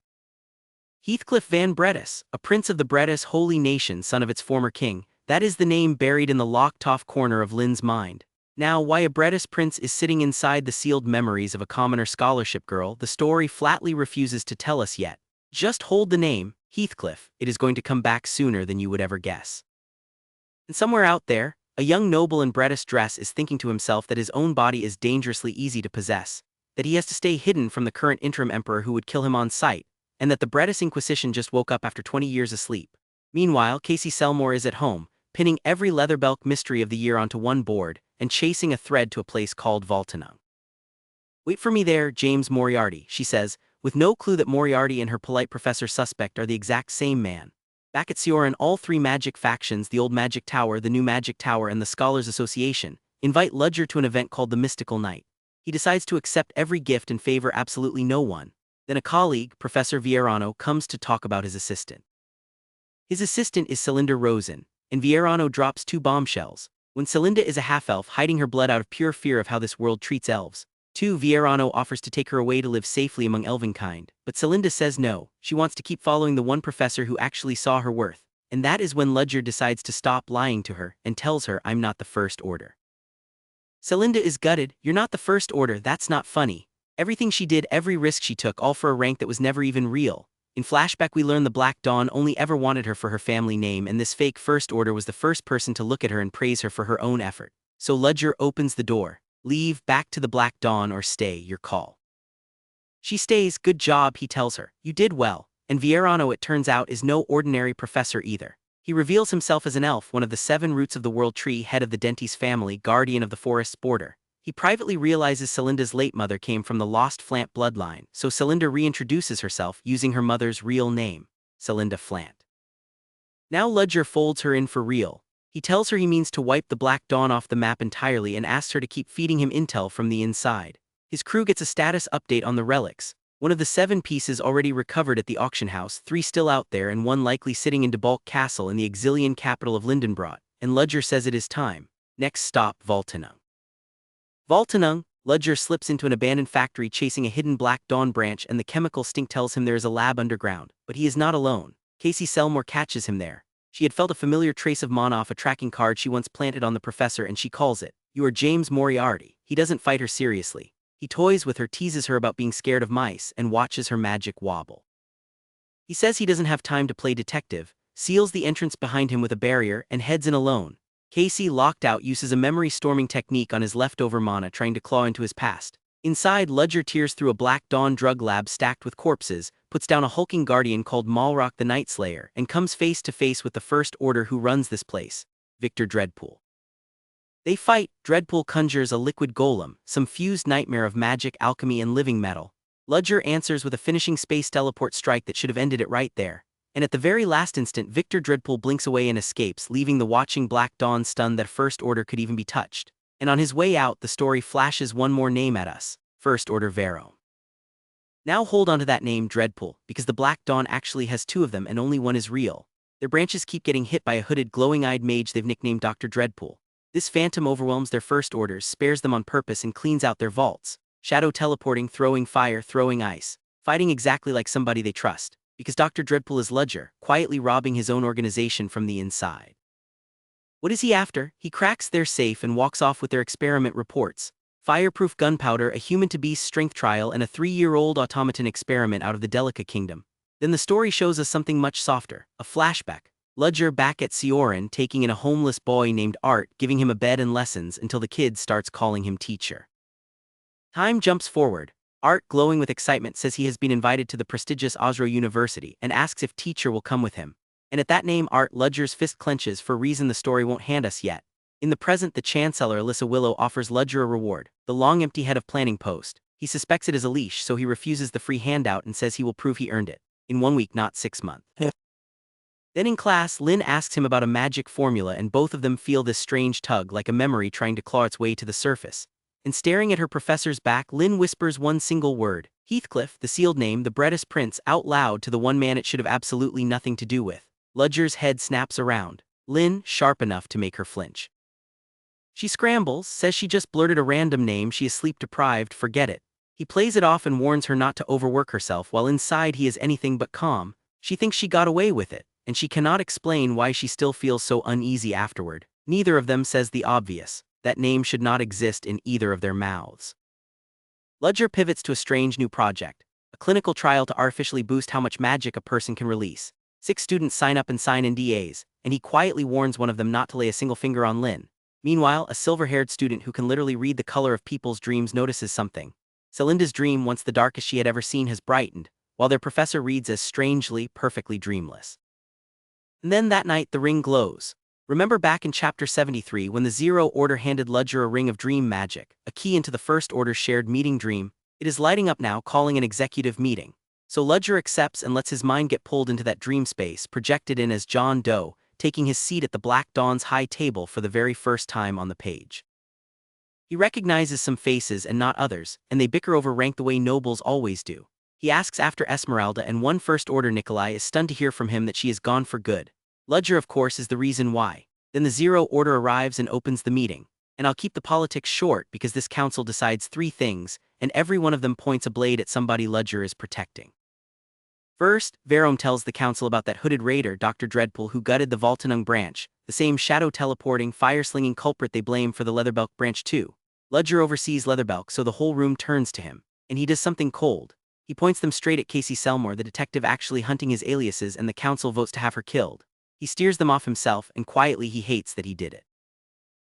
Heathcliff van Bretis, a prince of the Bretis holy nation, son of its former king. That is the name buried in the locked-off corner of Lynn's mind. Now, why a Bretis prince is sitting inside the sealed memories of a commoner scholarship girl, the story flatly refuses to tell us yet. Just hold the name, Heathcliff, it is going to come back sooner than you would ever guess. And somewhere out there, a young noble in Bretis dress is thinking to himself that his own body is dangerously easy to possess, that he has to stay hidden from the current interim emperor who would kill him on sight, and that the Bretis Inquisition just woke up after 20 years asleep. Meanwhile, Casey Selmore is at home, pinning every Leatherbelk mystery of the year onto one board, and chasing a thread to a place called Voltanung. "Wait for me there, James Moriarty," she says, with no clue that Moriarty and her polite professor suspect are the exact same man. Back at Ceoren, all three magic factions, the Old Magic Tower, the New Magic Tower, and the Scholars Association, invite Ludger to an event called the Mystical Night. He decides to accept every gift and favor absolutely no one. Then a colleague, Professor Vierano, comes to talk about his assistant. His assistant is Celinda Rosen, and Vierano drops two bombshells. When Celinda is a half-elf hiding her blood out of pure fear of how this world treats elves. 2. Vierano offers to take her away to live safely among elvenkind, but Celinda says no, she wants to keep following the one professor who actually saw her worth. And that is when Ludger decides to stop lying to her and tells her, "I'm not the First Order." Celinda is gutted. "You're not the First Order, that's not funny. Everything she did, every risk she took, all for a rank that was never even real." In flashback we learn the Black Dawn only ever wanted her for her family name, and this fake First Order was the first person to look at her and praise her for her own effort. So Ludger opens the door. "Leave, back to the Black Dawn, or stay, your call." She stays. "Good job," he tells her. "You did well." And Vierano, it turns out, is no ordinary professor either. He reveals himself as an elf, one of the 7 roots of the world tree, head of the Dentis family, guardian of the forest's border. He privately realizes Celinda's late mother came from the lost Flant bloodline, so Celinda reintroduces herself using her mother's real name, Celinda Flant. Now Ludger folds her in for real. He tells her he means to wipe the Black Dawn off the map entirely and asks her to keep feeding him intel from the inside. His crew gets a status update on the relics. One of the 7 pieces already recovered at the auction house, 3 still out there, and 1 likely sitting in Debalk Castle in the Exilian capital of Lindenbrot, and Ludger says it is time. Next stop, Voltanung. Voltanung, Ludger slips into an abandoned factory chasing a hidden Black Dawn branch, and the chemical stink tells him there is a lab underground, but he is not alone. Casey Selmore catches him there. She had felt a familiar trace of mana off a tracking card she once planted on the professor, and she calls it. "You are James Moriarty." He doesn't fight her seriously. He toys with her, teases her about being scared of mice, and watches her magic wobble. He says he doesn't have time to play detective, seals the entrance behind him with a barrier, and heads in alone. Casey, locked out, uses a memory-storming technique on his leftover mana, trying to claw into his past. Inside, Ludger tears through a Black Dawn drug lab stacked with corpses, puts down a hulking guardian called Malrock the Night Slayer, and comes face to face with the First Order who runs this place, Victor Dreadpool. They fight. Dreadpool conjures a liquid golem, some fused nightmare of magic, alchemy, and living metal. Ludger answers with a finishing space teleport strike that should have ended it right there. And at the very last instant, Victor Dreadpool blinks away and escapes, leaving the watching Black Dawn stunned that First Order could even be touched. And on his way out, the story flashes one more name at us: First Order Vero. Now hold on to that name, Dreadpool, because the Black Dawn actually has 2 of them and only one is real. Their branches keep getting hit by a hooded, glowing-eyed mage they've nicknamed Dr. Dreadpool. This phantom overwhelms their First Orders, spares them on purpose, and cleans out their vaults. Shadow teleporting, throwing fire, throwing ice. Fighting exactly like somebody they trust. Because Dr. Dreadpool is Ludger, quietly robbing his own organization from the inside. What is he after? He cracks their safe and walks off with their experiment reports. Fireproof gunpowder, a human-to-beast strength trial, and a 3-year-old automaton experiment out of the Delica Kingdom. Then the story shows us something much softer, a flashback. Ludger back at Ceoren, taking in a homeless boy named Art, giving him a bed and lessons until the kid starts calling him teacher. Time jumps forward. Art, glowing with excitement, says he has been invited to the prestigious Osro University and asks if teacher will come with him. And at that name, Art, Ludger's fist clenches for a reason the story won't hand us yet. In the present, the Chancellor, Alyssa Willow, offers Ludger a reward, the long empty head of planning post. He suspects it is a leash, so he refuses the free handout and says he will prove he earned it. In 1 week, not 6 months. Then in class, Lynn asks him about a magic formula, and both of them feel this strange tug, like a memory trying to claw its way to the surface. And staring at her professor's back, Lynn whispers one single word, Heathcliff, the sealed name, the Bredis Prince, out loud to the one man it should have absolutely nothing to do with. Ludger's head snaps around. Lynn, sharp enough to make her flinch. She scrambles, says she just blurted a random name, she is sleep-deprived, forget it. He plays it off and warns her not to overwork herself, while inside he is anything but calm. She thinks she got away with it, and she cannot explain why she still feels so uneasy afterward. Neither of them says the obvious. That name should not exist in either of their mouths. Ludger pivots to a strange new project, a clinical trial to artificially boost how much magic a person can release. 6 students sign up and sign NDAs, and he quietly warns one of them not to lay a single finger on Lynn. Meanwhile, a silver-haired student who can literally read the color of people's dreams notices something. Celinda's dream, once the darkest she had ever seen, has brightened, while their professor reads as strangely, perfectly dreamless. And then that night the ring glows. Remember back in chapter 73 when the Zero Order handed Ludger a ring of dream magic, a key into the First Order's shared meeting dream? It is lighting up now, calling an executive meeting. So Ludger accepts and lets his mind get pulled into that dream space, projected in as John Doe, taking his seat at the Black Dawn's high table for the very first time on the page. He recognizes some faces and not others, and they bicker over rank the way nobles always do. He asks after Esmeralda, and one First Order Nikolai is stunned to hear from him that she is gone for good. Ludger, of course, is the reason why. Then the Zero Order arrives and opens the meeting. And I'll keep the politics short because this council decides 3 things, and every one of them points a blade at somebody Ludger is protecting. First, Werewolves tells the council about that hooded raider, Dr. Dreadpool, who gutted the Voltanung branch, the same shadow-teleporting, fire-slinging culprit they blame for the Leatherbelk branch too. Ludger oversees Leatherbelk, so the whole room turns to him, and he does something cold. He points them straight at Casey Selmore, the detective actually hunting his aliases, and the council votes to have her killed. He steers them off himself, and quietly he hates that he did it.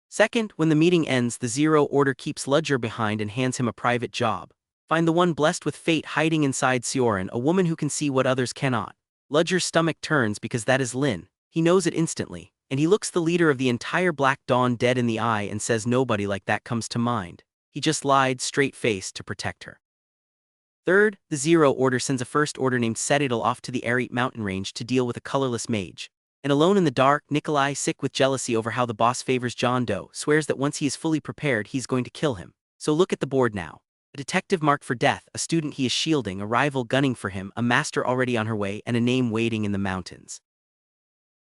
Second, when the meeting ends, the Zero Order keeps Ludger behind and hands him a private job. Find the one blessed with fate hiding inside Ceoren, a woman who can see what others cannot. Ludger's stomach turns because that is Lynn. He knows it instantly, and he looks the leader of the entire Black Dawn dead in the eye and says nobody like that comes to mind. He just lied straight-faced to protect her. Third, the Zero Order sends a First Order named Ceoren off to the Aerite mountain range to deal with a colorless mage. And alone in the dark, Nikolai, sick with jealousy over how the boss favors John Doe, swears that once he is fully prepared he's going to kill him. So look at the board now. A detective marked for death, a student he is shielding, a rival gunning for him, a master already on her way, and a name waiting in the mountains.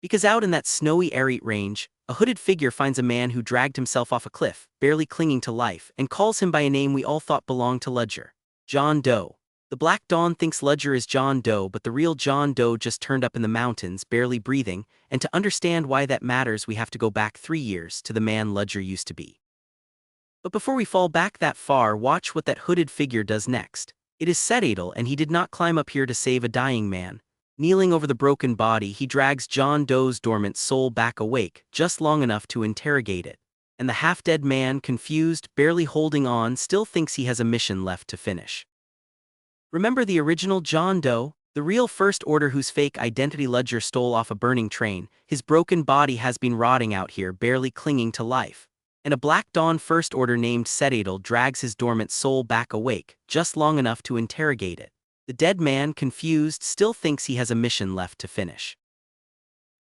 Because out in that snowy Aerite range, a hooded figure finds a man who dragged himself off a cliff, barely clinging to life, and calls him by a name we all thought belonged to Ludger. John Doe. The Black Dawn thinks Ludger is John Doe, but the real John Doe just turned up in the mountains, barely breathing, and to understand why that matters we have to go back 3 years to the man Ludger used to be. But before we fall back that far, watch what that hooded figure does next. It is Ceoren, and he did not climb up here to save a dying man. Kneeling over the broken body, he drags John Doe's dormant soul back awake, just long enough to interrogate it. And the half-dead man, confused, barely holding on, still thinks he has a mission left to finish. Remember the original John Doe? The real First Order whose fake identity Ludger stole off a burning train. His broken body has been rotting out here, barely clinging to life. And a Black Dawn First Order named Ceoren drags his dormant soul back awake, just long enough to interrogate it. The dead man, confused, still thinks he has a mission left to finish.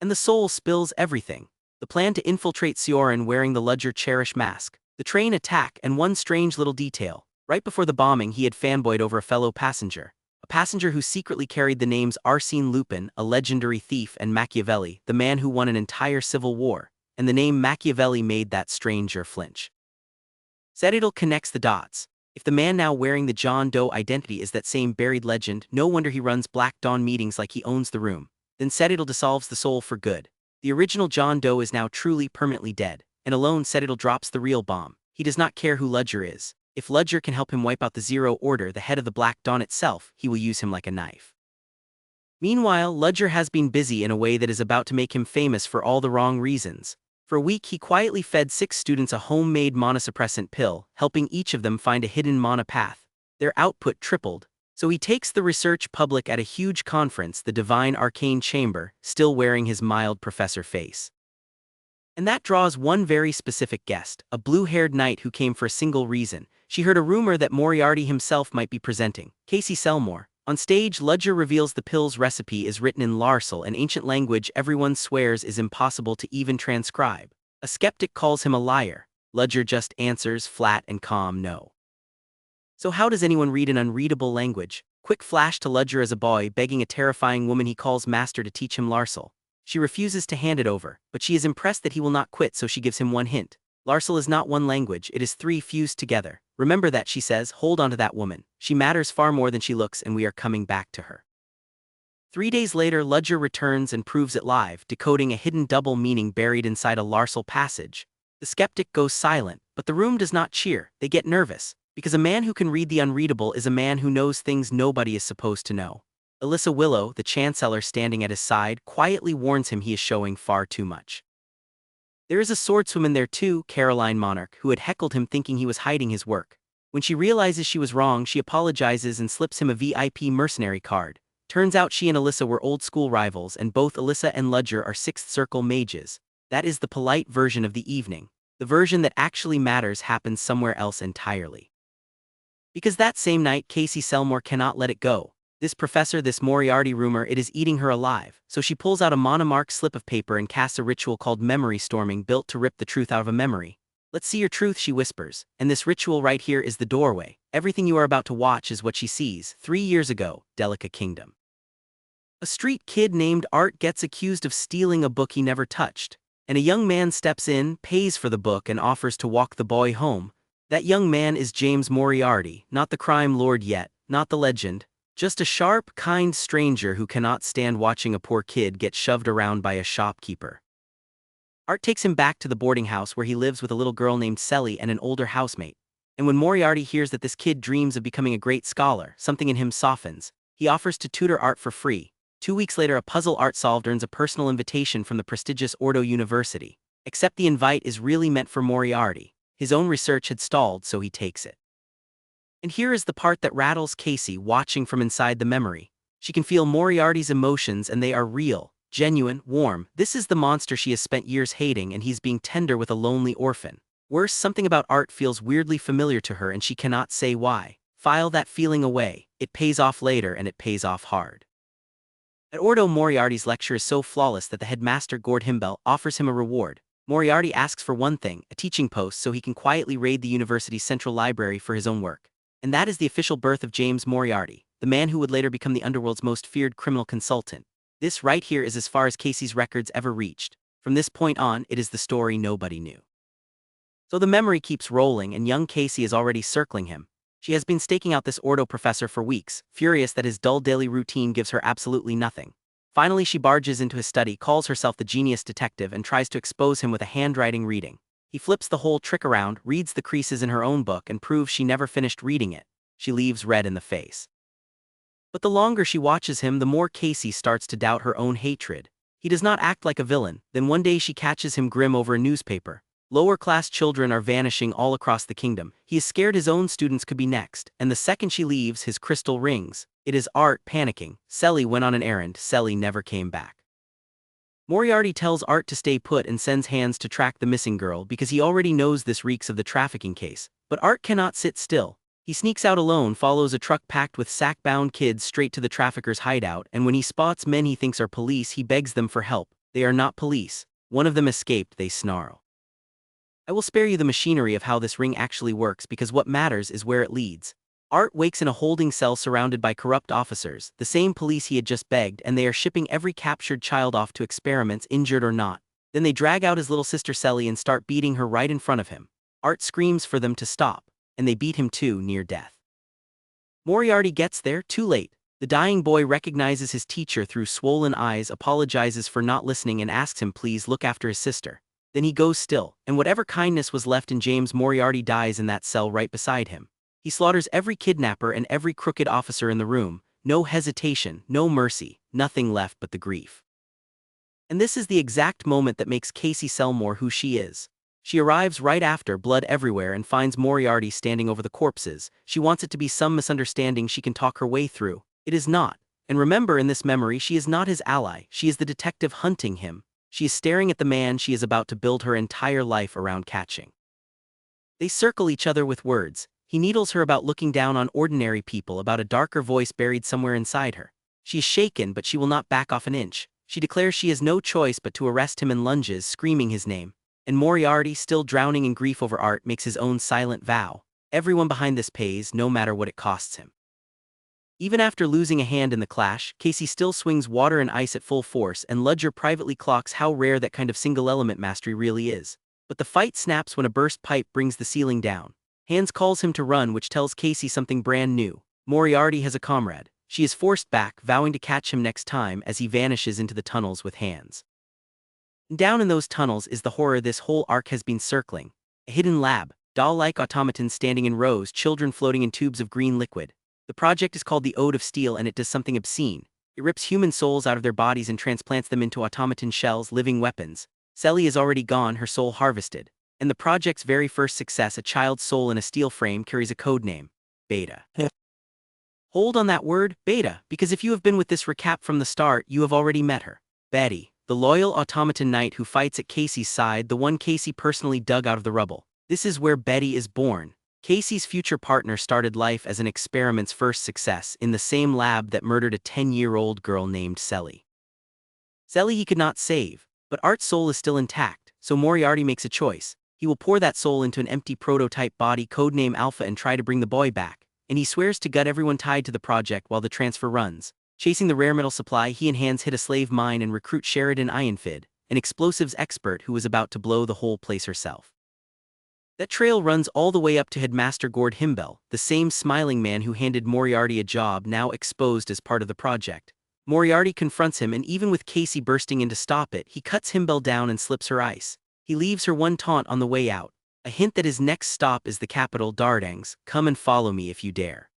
And the soul spills everything. The plan to infiltrate Ceoren wearing the Ludger Cherish mask, the train attack, and one strange little detail. Right before the bombing, he had fanboyed over a fellow passenger. A passenger who secretly carried the names Arsène Lupin, a legendary thief, and Machiavelli, the man who won an entire civil war. And the name Machiavelli made that stranger flinch. Ceoren connects the dots. If the man now wearing the John Doe identity is that same buried legend, no wonder he runs Black Dawn meetings like he owns the room. Then Ceoren dissolves the soul for good. The original John Doe is now truly permanently dead, and alone Ceoren drops the real bomb. He does not care who Ludger is. If Ludger can help him wipe out the Zero Order, the head of the Black Dawn itself, he will use him like a knife. Meanwhile, Ludger has been busy in a way that is about to make him famous for all the wrong reasons. For a week he quietly fed 6 students a homemade monosuppressant pill, helping each of them find a hidden mana path. Their output tripled. So he takes the research public at a huge conference, the Divine Arcane Chamber, still wearing his mild professor face. And that draws one very specific guest, a blue-haired knight who came for a single reason. She heard a rumor that Moriarty himself might be presenting. Casey Selmore. On stage, Ludger reveals the pill's recipe is written in Larsal, an ancient language everyone swears is impossible to even transcribe. A skeptic calls him a liar. Ludger just answers flat and calm no. So how does anyone read an unreadable language? Quick flash to Ludger as a boy begging a terrifying woman he calls master to teach him Larsal. She refuses to hand it over, but she is impressed that he will not quit, so she gives him one hint. Larsal is not one language, it is 3 fused together. Remember that, she says. Hold on to that woman. She matters far more than she looks, and we are coming back to her. 3 days later, Ludger returns and proves it live, decoding a hidden double meaning buried inside a Larsal passage. The skeptic goes silent, but the room does not cheer. They get nervous, because a man who can read the unreadable is a man who knows things nobody is supposed to know. Alyssa Willow, the Chancellor standing at his side, quietly warns him he is showing far too much. There is a swordswoman there too, Caroline Monarch, who had heckled him thinking he was hiding his work. When she realizes she was wrong, she apologizes and slips him a VIP mercenary card. Turns out she and Alyssa were old school rivals, and both Alyssa and Ludger are 6th Circle mages. That is the polite version of the evening. The version that actually matters happens somewhere else entirely. Because that same night, Casey Selmore cannot let it go. This professor, this Moriarty rumor, it is eating her alive. So she pulls out a monomark slip of paper and casts a ritual called memory storming, built to rip the truth out of a memory. Let's see your truth, she whispers. And this ritual right here is the doorway. Everything you are about to watch is what she sees. 3 years ago, Delica Kingdom. A street kid named Art gets accused of stealing a book he never touched. And a young man steps in, pays for the book, and offers to walk the boy home. That young man is James Moriarty, not the crime lord yet, not the legend. Just a sharp, kind stranger who cannot stand watching a poor kid get shoved around by a shopkeeper. Art takes him back to the boarding house where he lives with a little girl named Selly and an older housemate. And when Moriarty hears that this kid dreams of becoming a great scholar, something in him softens. He offers to tutor Art for free. 2 weeks later, a puzzle Art solved earns a personal invitation from the prestigious Ordo University. Except the invite is really meant for Moriarty. His own research had stalled, so he takes it. And here is the part that rattles Casey, watching from inside the memory. She can feel Moriarty's emotions, and they are real, genuine, warm. This is the monster she has spent years hating, and he's being tender with a lonely orphan. Worse, something about Art feels weirdly familiar to her, and she cannot say why. File that feeling away. It pays off later, and it pays off hard. At Ordo, Moriarty's lecture is so flawless that the headmaster, Gord Himbel, offers him a reward. Moriarty asks for one thing, a teaching post, so he can quietly raid the university's central library for his own work. And that is the official birth of James Moriarty, the man who would later become the underworld's most feared criminal consultant. This right here is as far as Casey's records ever reached. From this point on, it is the story nobody knew. So the memory keeps rolling, and young Casey is already circling him. She has been staking out this Ordo professor for weeks, furious that his dull daily routine gives her absolutely nothing. Finally, she barges into his study, calls herself the genius detective, and tries to expose him with a handwriting reading. He flips the whole trick around, reads the creases in her own book, and proves she never finished reading it. She leaves red in the face. But the longer she watches him, the more Casey starts to doubt her own hatred. He does not act like a villain. Then one day she catches him grim over a newspaper. Lower-class children are vanishing all across the kingdom. He is scared his own students could be next, and the second she leaves, his crystal rings. It is Art panicking. Selly went on an errand. Selly never came back. Moriarty tells Art to stay put and sends hands to track the missing girl because he already knows this reeks of the trafficking case. But Art cannot sit still. He sneaks out alone, follows a truck packed with sack-bound kids straight to the traffickers' hideout, and when he spots men he thinks are police, he begs them for help. They are not police. One of them escaped, they snarl. I will spare you the machinery of how this ring actually works because what matters is where it leads. Art wakes in a holding cell surrounded by corrupt officers, the same police he had just begged, and they are shipping every captured child off to experiments, injured or not. Then they drag out his little sister Selly and start beating her right in front of him. Art screams for them to stop, and they beat him too, near death. Moriarty gets there, too late. The dying boy recognizes his teacher through swollen eyes, apologizes for not listening, and asks him please look after his sister. Then he goes still, and whatever kindness was left in James Moriarty dies in that cell right beside him. He slaughters every kidnapper and every crooked officer in the room. No hesitation, no mercy, nothing left but the grief. And this is the exact moment that makes Casey Selmore who she is. She arrives right after, blood everywhere, and finds Moriarty standing over the corpses. She wants it to be some misunderstanding she can talk her way through. It is not. And remember, in this memory, she is not his ally. She is the detective hunting him. She is staring at the man she is about to build her entire life around catching. They circle each other with words. He needles her about looking down on ordinary people, about a darker voice buried somewhere inside her. She is shaken, but she will not back off an inch. She declares she has no choice but to arrest him and lunges, screaming his name. And Moriarty, still drowning in grief over Art, makes his own silent vow. Everyone behind this pays, no matter what it costs him. Even after losing a hand in the clash, Casey still swings water and ice at full force, and Ludger privately clocks how rare that kind of single-element mastery really is. But the fight snaps when a burst pipe brings the ceiling down. Hans calls him to run, which tells Casey something brand new. Moriarty has a comrade. She is forced back, vowing to catch him next time as he vanishes into the tunnels with Hans. Down in those tunnels is the horror this whole arc has been circling. A hidden lab, doll-like automatons standing in rows, children floating in tubes of green liquid. The project is called the Ode of Steel, and it does something obscene. It rips human souls out of their bodies and transplants them into automaton shells, living weapons. Selly is already gone, her soul harvested. And the project's very first success, a child's soul in a steel frame, carries a code name: Beta. Hold on that word, Beta, because if you have been with this recap from the start, you have already met her. Betty. the loyal automaton knight who fights at Casey's side, the one Casey personally dug out of the rubble. This is where Betty is born. Casey's future partner started life as an experiment's first success in the same lab that murdered a 10-year-old girl named Selly. Selly he could not save, but Art's soul is still intact, so Moriarty makes a choice. He will pour that soul into an empty prototype body codename Alpha and try to bring the boy back, and he swears to gut everyone tied to the project while the transfer runs. Chasing the rare metal supply, he and Hans hit a slave mine and recruit Sheridan Ironfid, an explosives expert who was about to blow the whole place herself. That trail runs all the way up to Headmaster Gord Himbel, the same smiling man who handed Moriarty a job now exposed as part of the project. Moriarty confronts him, and even with Casey bursting in to stop it, he cuts Himbel down and slips her ice. He leaves her one taunt on the way out, a hint that his next stop is the capital Dardangs. Come and follow me if you dare.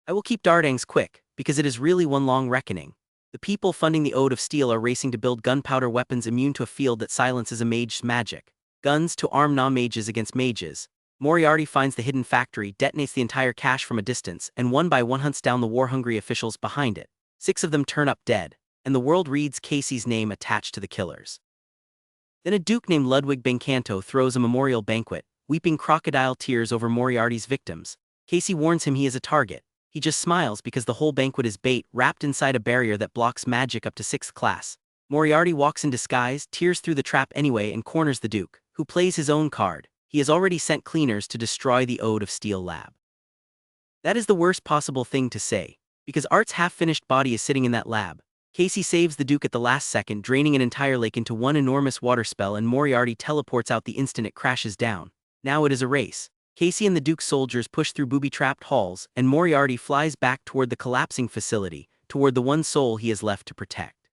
I will keep Dardangs quick, because it is really one long reckoning. The people funding the Ode of Steel are racing to build gunpowder weapons immune to a field that silences a mage's magic. Guns to arm non-mages against mages. Moriarty finds the hidden factory, detonates the entire cache from a distance, and one by one hunts down the war-hungry officials behind it. 6 of them turn up dead, and the world reads Casey's name attached to the killers. Then a duke named Ludwig Bencanto throws a memorial banquet, weeping crocodile tears over Moriarty's victims. Casey warns him he is a target. He just smiles because the whole banquet is bait, wrapped inside a barrier that blocks magic up to 6th class. Moriarty walks in disguise, tears through the trap anyway, and corners the duke, who plays his own card. He has already sent cleaners to destroy the Ode of Steel lab. That is the worst possible thing to say, because Art's half-finished body is sitting in that lab. Casey saves the duke at the last second, draining an entire lake into one enormous water spell, and Moriarty teleports out the instant it crashes down. Now it is a race. Casey and the duke's soldiers push through booby-trapped halls, and Moriarty flies back toward the collapsing facility, toward the one soul he has left to protect.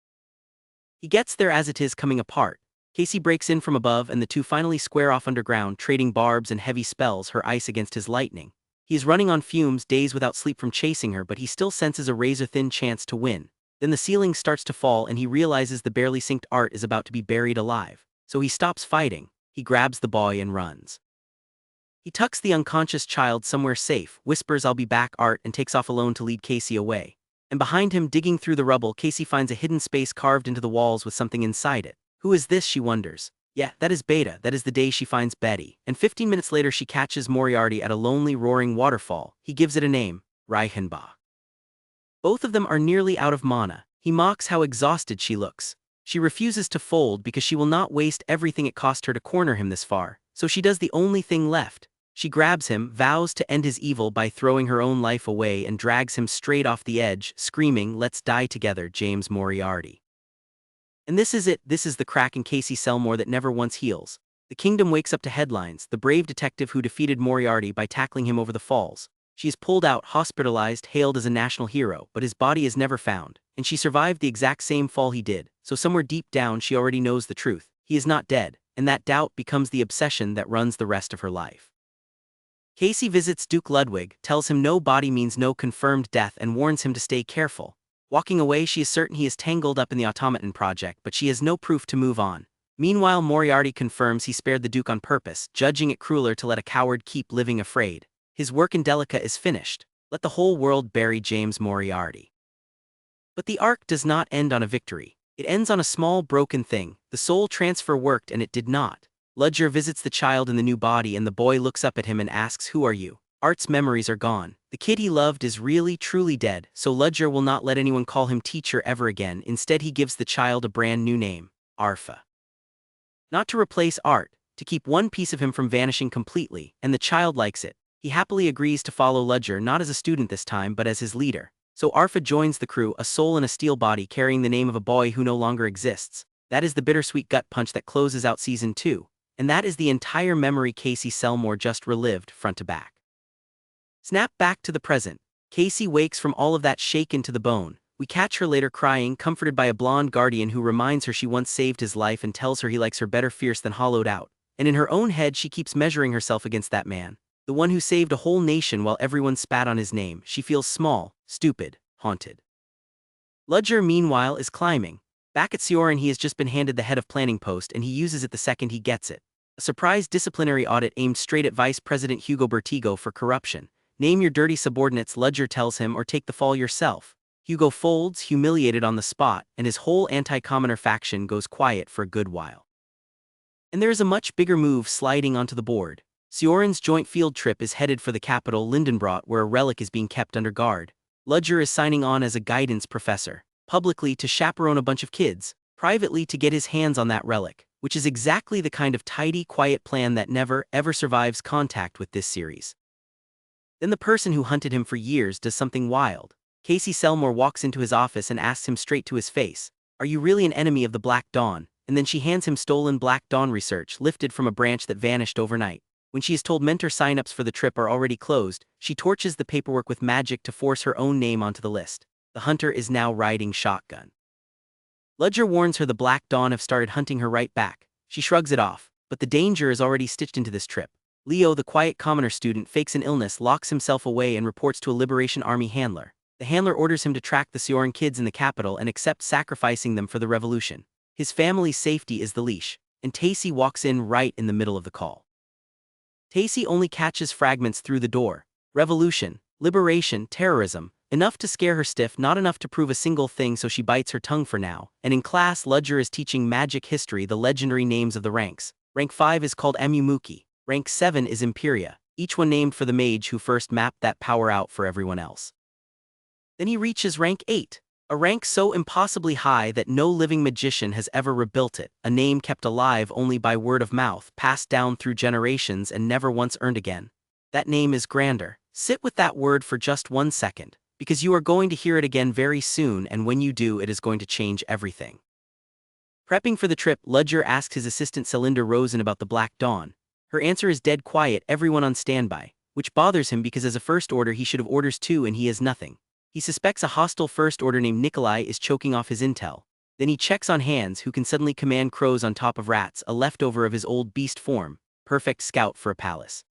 He gets there as it is coming apart. Casey breaks in from above, and the two finally square off underground, trading barbs and heavy spells, her ice against his lightning. He is running on fumes, days without sleep from chasing her, but he still senses a razor-thin chance to win. Then the ceiling starts to fall, and he realizes the barely synced Art is about to be buried alive. So he stops fighting, he grabs the boy and runs. He tucks the unconscious child somewhere safe, whispers "I'll be back, Art," and takes off alone to lead Casey away. And behind him, digging through the rubble, Casey finds a hidden space carved into the walls with something inside it. Who is this, she wonders. Yeah, that is Beta. That is the day she finds Betty. And 15 minutes later she catches Moriarty at a lonely, roaring waterfall. He gives it a name, Reichenbach. Both of them are nearly out of mana. He mocks how exhausted she looks. She refuses to fold because she will not waste everything it cost her to corner him this far, so she does the only thing left. She grabs him, vows to end his evil by throwing her own life away, and drags him straight off the edge, screaming, "Let's die together, James Moriarty." And this is it. This is the crack in Casey Selmore that never once heals. The kingdom wakes up to headlines, the brave detective who defeated Moriarty by tackling him over the falls. She is pulled out, hospitalized, hailed as a national hero, but his body is never found, and she survived the exact same fall he did, so somewhere deep down she already knows the truth. He is not dead, and that doubt becomes the obsession that runs the rest of her life. Casey visits Duke Ludwig, tells him no body means no confirmed death, and warns him to stay careful. Walking away, she is certain he is tangled up in the automaton project, but she has no proof to move on. Meanwhile, Moriarty confirms he spared the Duke on purpose, judging it crueler to let a coward keep living afraid. His work in Delica is finished. Let the whole world bury James Moriarty. But the arc does not end on a victory. It ends on a small broken thing. The soul transfer worked and it did not. Ludger visits the child in the new body, and the boy looks up at him and asks, "Who are you?" Art's memories are gone. The kid he loved is really, truly dead, so Ludger will not let anyone call him teacher ever again. Instead, he gives the child a brand new name, Arfa. Not to replace Art, to keep one piece of him from vanishing completely, and the child likes it. He happily agrees to follow Ludger, not as a student this time, but as his leader. So Arfa joins the crew, a soul in a steel body carrying the name of a boy who no longer exists. That is the bittersweet gut punch that closes out Season 2. And that is the entire memory Casey Selmore just relived, front to back. Snap back to the present. Casey wakes from all of that shaken to the bone. We catch her later crying, comforted by a blonde guardian who reminds her she once saved his life and tells her he likes her better fierce than hollowed out. And in her own head she keeps measuring herself against that man. The one who saved a whole nation while everyone spat on his name. She feels small, stupid, haunted. Ludger, meanwhile, is climbing. Back at Ceoren, he has just been handed the head of planning post, and he uses it the second he gets it. A surprise disciplinary audit aimed straight at Vice President Hugo Bertigo for corruption. Name your dirty subordinates, Ludger tells him, or take the fall yourself. Hugo folds, humiliated on the spot, and his whole anti-commoner faction goes quiet for a good while. And there is a much bigger move sliding onto the board. Ceoren's joint field trip is headed for the capital Lindenbrot, where a relic is being kept under guard. Ludger is signing on as a guidance professor, publicly to chaperone a bunch of kids, privately to get his hands on that relic, which is exactly the kind of tidy, quiet plan that never, ever survives contact with this series. Then the person who hunted him for years does something wild. Casey Selmore walks into his office and asks him straight to his face, "Are you really an enemy of the Black Dawn?" And then she hands him stolen Black Dawn research lifted from a branch that vanished overnight. When she is told mentor signups for the trip are already closed, she torches the paperwork with magic to force her own name onto the list. The hunter is now riding shotgun. Ludger warns her the Black Dawn have started hunting her right back. She shrugs it off, but the danger is already stitched into this trip. Leo, the quiet commoner student, fakes an illness, locks himself away and reports to a Liberation Army handler. The handler orders him to track the Ceoren kids in the capital and accept sacrificing them for the revolution. His family's safety is the leash, and Tacy walks in right in the middle of the call. Tacy only catches fragments through the door. Revolution, liberation, terrorism, enough to scare her stiff, not enough to prove a single thing, so she bites her tongue for now. And in class, Ludger is teaching magic history, the legendary names of the ranks. Rank 5 is called Amumuki. Rank 7 is Imperia, each one named for the mage who first mapped that power out for everyone else. Then he reaches rank 8, a rank so impossibly high that no living magician has ever rebuilt it, a name kept alive only by word of mouth, passed down through generations and never once earned again. That name is Grander. Sit with that word for just 1 second, because you are going to hear it again very soon, and when you do, it is going to change everything. Prepping for the trip, Ludger asks his assistant Celinda Rosen about the Black Dawn. Her answer is dead quiet, everyone on standby, which bothers him because as a first order he should have orders too, and he has nothing. He suspects a hostile first order named Nikolai is choking off his intel. Then he checks on Hans, who can suddenly command crows on top of rats, a leftover of his old beast form, perfect scout for a palace.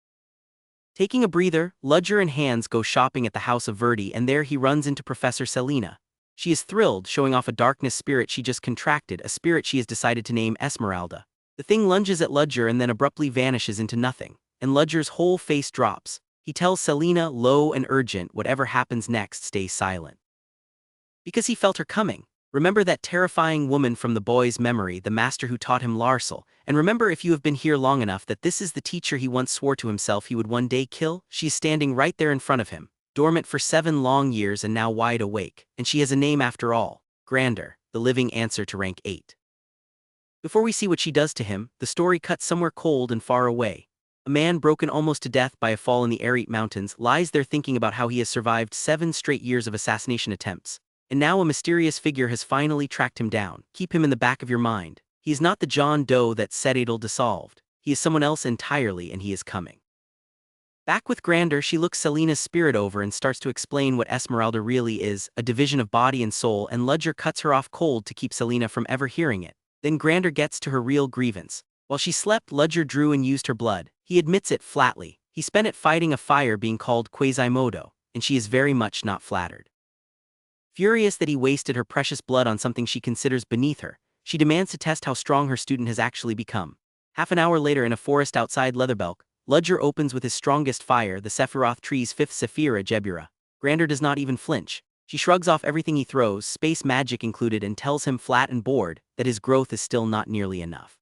Taking a breather, Ludger and Hans go shopping at the house of Verdi, and there he runs into Professor Selina. She is thrilled, showing off a darkness spirit she just contracted, a spirit she has decided to name Esmeralda. The thing lunges at Ludger and then abruptly vanishes into nothing, and Ludger's whole face drops. He tells Selina, low and urgent, whatever happens next, stay silent. Because he felt her coming. Remember that terrifying woman from the boy's memory, the master who taught him Larsel, and remember, if you have been here long enough, that this is the teacher he once swore to himself he would one day kill. She is standing right there in front of him, dormant for 7 long years and now wide awake, and she has a name after all, Grander, the living answer to rank 8. Before we see what she does to him, the story cuts somewhere cold and far away. A man broken almost to death by a fall in the Aerite Mountains lies there thinking about how he has survived 7 straight years of assassination attempts. And now a mysterious figure has finally tracked him down. Keep him in the back of your mind. He is not the John Doe that Cetadel dissolved. He is someone else entirely, and he is coming. Back with Grander, she looks Selina's spirit over and starts to explain what Esmeralda really is, a division of body and soul, and Ludger cuts her off cold to keep Selina from ever hearing it. Then Grander gets to her real grievance. While she slept, Ludger drew and used her blood. He admits it flatly. He spent it fighting a fire being called Quasimodo, and she is very much not flattered. Furious that he wasted her precious blood on something she considers beneath her, she demands to test how strong her student has actually become. Half an hour later, in a forest outside Leatherbelk, Ludger opens with his strongest fire, the Sephiroth tree's 5th Sephira Jebura. Grander does not even flinch. She shrugs off everything he throws, space magic included, and tells him flat and bored that his growth is still not nearly enough.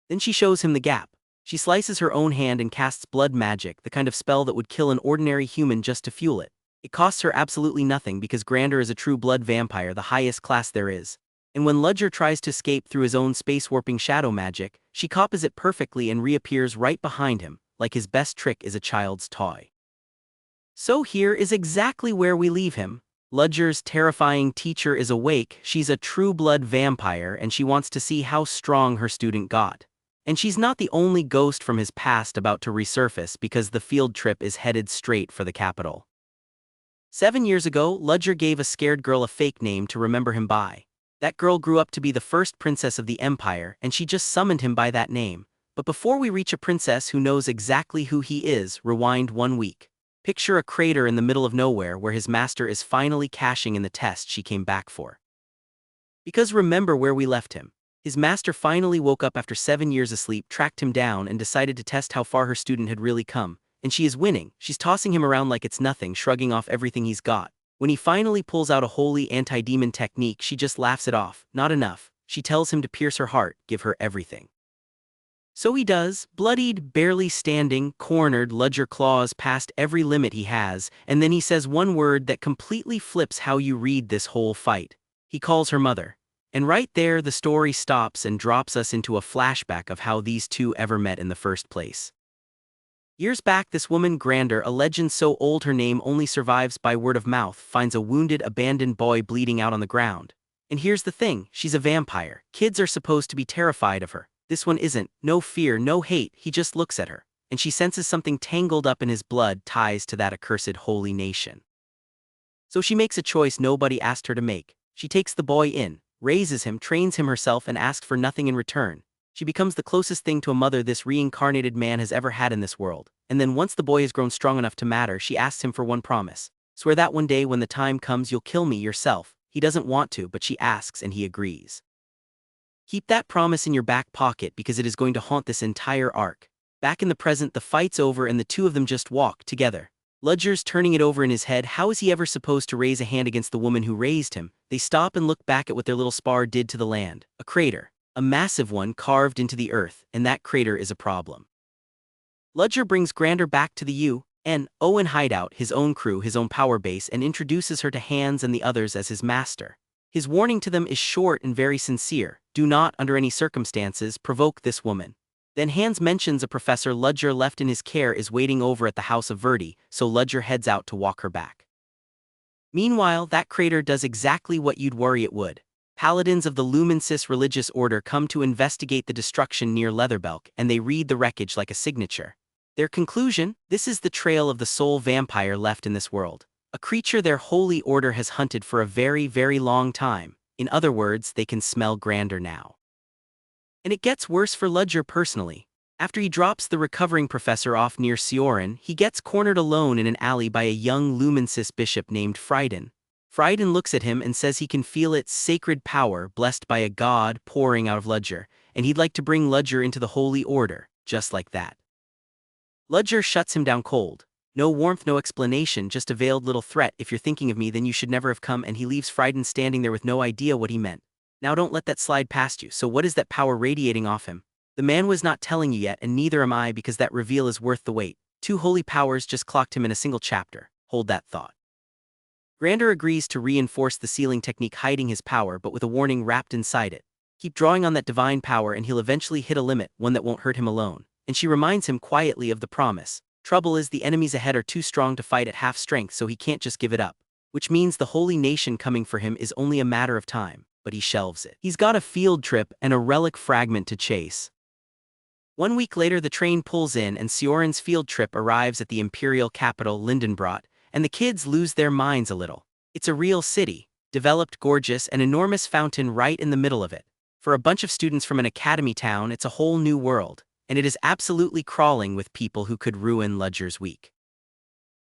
Then she shows him the gap. She slices her own hand and casts blood magic, the kind of spell that would kill an ordinary human just to fuel it. It costs her absolutely nothing because Grander is a true blood vampire, the highest class there is. And when Ludger tries to escape through his own space-warping shadow magic, she copies it perfectly and reappears right behind him, like his best trick is a child's toy. So here is exactly where we leave him. Ludger's terrifying teacher is awake, she's a true blood vampire, and she wants to see how strong her student got. And she's not the only ghost from his past about to resurface, because the field trip is headed straight for the capital. 7 years ago, Ludger gave a scared girl a fake name to remember him by. That girl grew up to be the first princess of the Empire, and she just summoned him by that name. But before we reach a princess who knows exactly who he is, rewind 1 week. Picture a crater in the middle of nowhere where his master is finally cashing in the test she came back for. Because remember where we left him. His master finally woke up after 7 years asleep, tracked him down, and decided to test how far her student had really come. And she is winning. She's tossing him around like it's nothing, shrugging off everything he's got. When he finally pulls out a holy anti-demon technique, she just laughs it off. Not enough. She tells him to pierce her heart, give her everything. So he does, bloodied, barely standing, cornered. Ludger claws past every limit he has, and then he says one word that completely flips how you read this whole fight. He calls her mother. And right there the story stops and drops us into a flashback of how these two ever met in the first place. Years back, this woman, Grander, a legend so old her name only survives by word of mouth, finds a wounded, abandoned boy bleeding out on the ground. And here's the thing, she's a vampire. Kids are supposed to be terrified of her. This one isn't. No fear, no hate, he just looks at her. And she senses something tangled up in his blood, ties to that accursed holy nation. So she makes a choice nobody asked her to make. She takes the boy in, raises him, trains him herself, and asks for nothing in return. She becomes the closest thing to a mother this reincarnated man has ever had in this world. And then once the boy has grown strong enough to matter, she asks him for one promise. Swear that one day when the time comes you'll kill me yourself. He doesn't want to, but she asks and he agrees. Keep that promise in your back pocket because it is going to haunt this entire arc. Back in the present, the fight's over and the two of them just walk together. Ludger's turning it over in his head. How is he ever supposed to raise a hand against the woman who raised him? They stop and look back at what their little spar did to the land. A crater. A massive one carved into the earth, and that crater is a problem. Ludger brings Grander back to the UN hideout, his own crew, his own power base, and introduces her to Hans and the others as his master. His warning to them is short and very sincere. Do not, under any circumstances, provoke this woman. Then Hans mentions a professor Ludger left in his care is waiting over at the House of Verdi, so Ludger heads out to walk her back. Meanwhile, that crater does exactly what you'd worry it would. Paladins of the Lumensis religious order come to investigate the destruction near Leatherbelk, and they read the wreckage like a signature. Their conclusion? This is the trail of the sole vampire left in this world. A creature their holy order has hunted for a very, very long time. In other words, they can smell Grander now. And it gets worse for Ludger personally. After he drops the recovering professor off near Ceoren, he gets cornered alone in an alley by a young Lumensis bishop named Frieden. Frieden looks at him and says he can feel its sacred power, blessed by a god, pouring out of Ludger, and he'd like to bring Ludger into the holy order, just like that. Ludger shuts him down cold. No warmth, no explanation, just a veiled little threat. If you're thinking of me, then you should never have come, and he leaves Frieden standing there with no idea what he meant. Now don't let that slide past you. So what is that power radiating off him? The man was not telling you yet, and neither am I, because that reveal is worth the wait. 2 holy powers just clocked him in a single chapter. Hold that thought. Grander agrees to reinforce the sealing technique hiding his power, but with a warning wrapped inside it. Keep drawing on that divine power and he'll eventually hit a limit, one that won't hurt him alone. And she reminds him quietly of the promise. Trouble is the enemies ahead are too strong to fight at half strength, so he can't just give it up. Which means the holy nation coming for him is only a matter of time, but he shelves it. He's got a field trip and a relic fragment to chase. 1 week later, the train pulls in and Ceoren's field trip arrives at the imperial capital Lindenbrot, and the kids lose their minds a little. It's a real city, developed, gorgeous, an enormous fountain right in the middle of it. For a bunch of students from an academy town, it's a whole new world, and it is absolutely crawling with people who could ruin Ludger's week.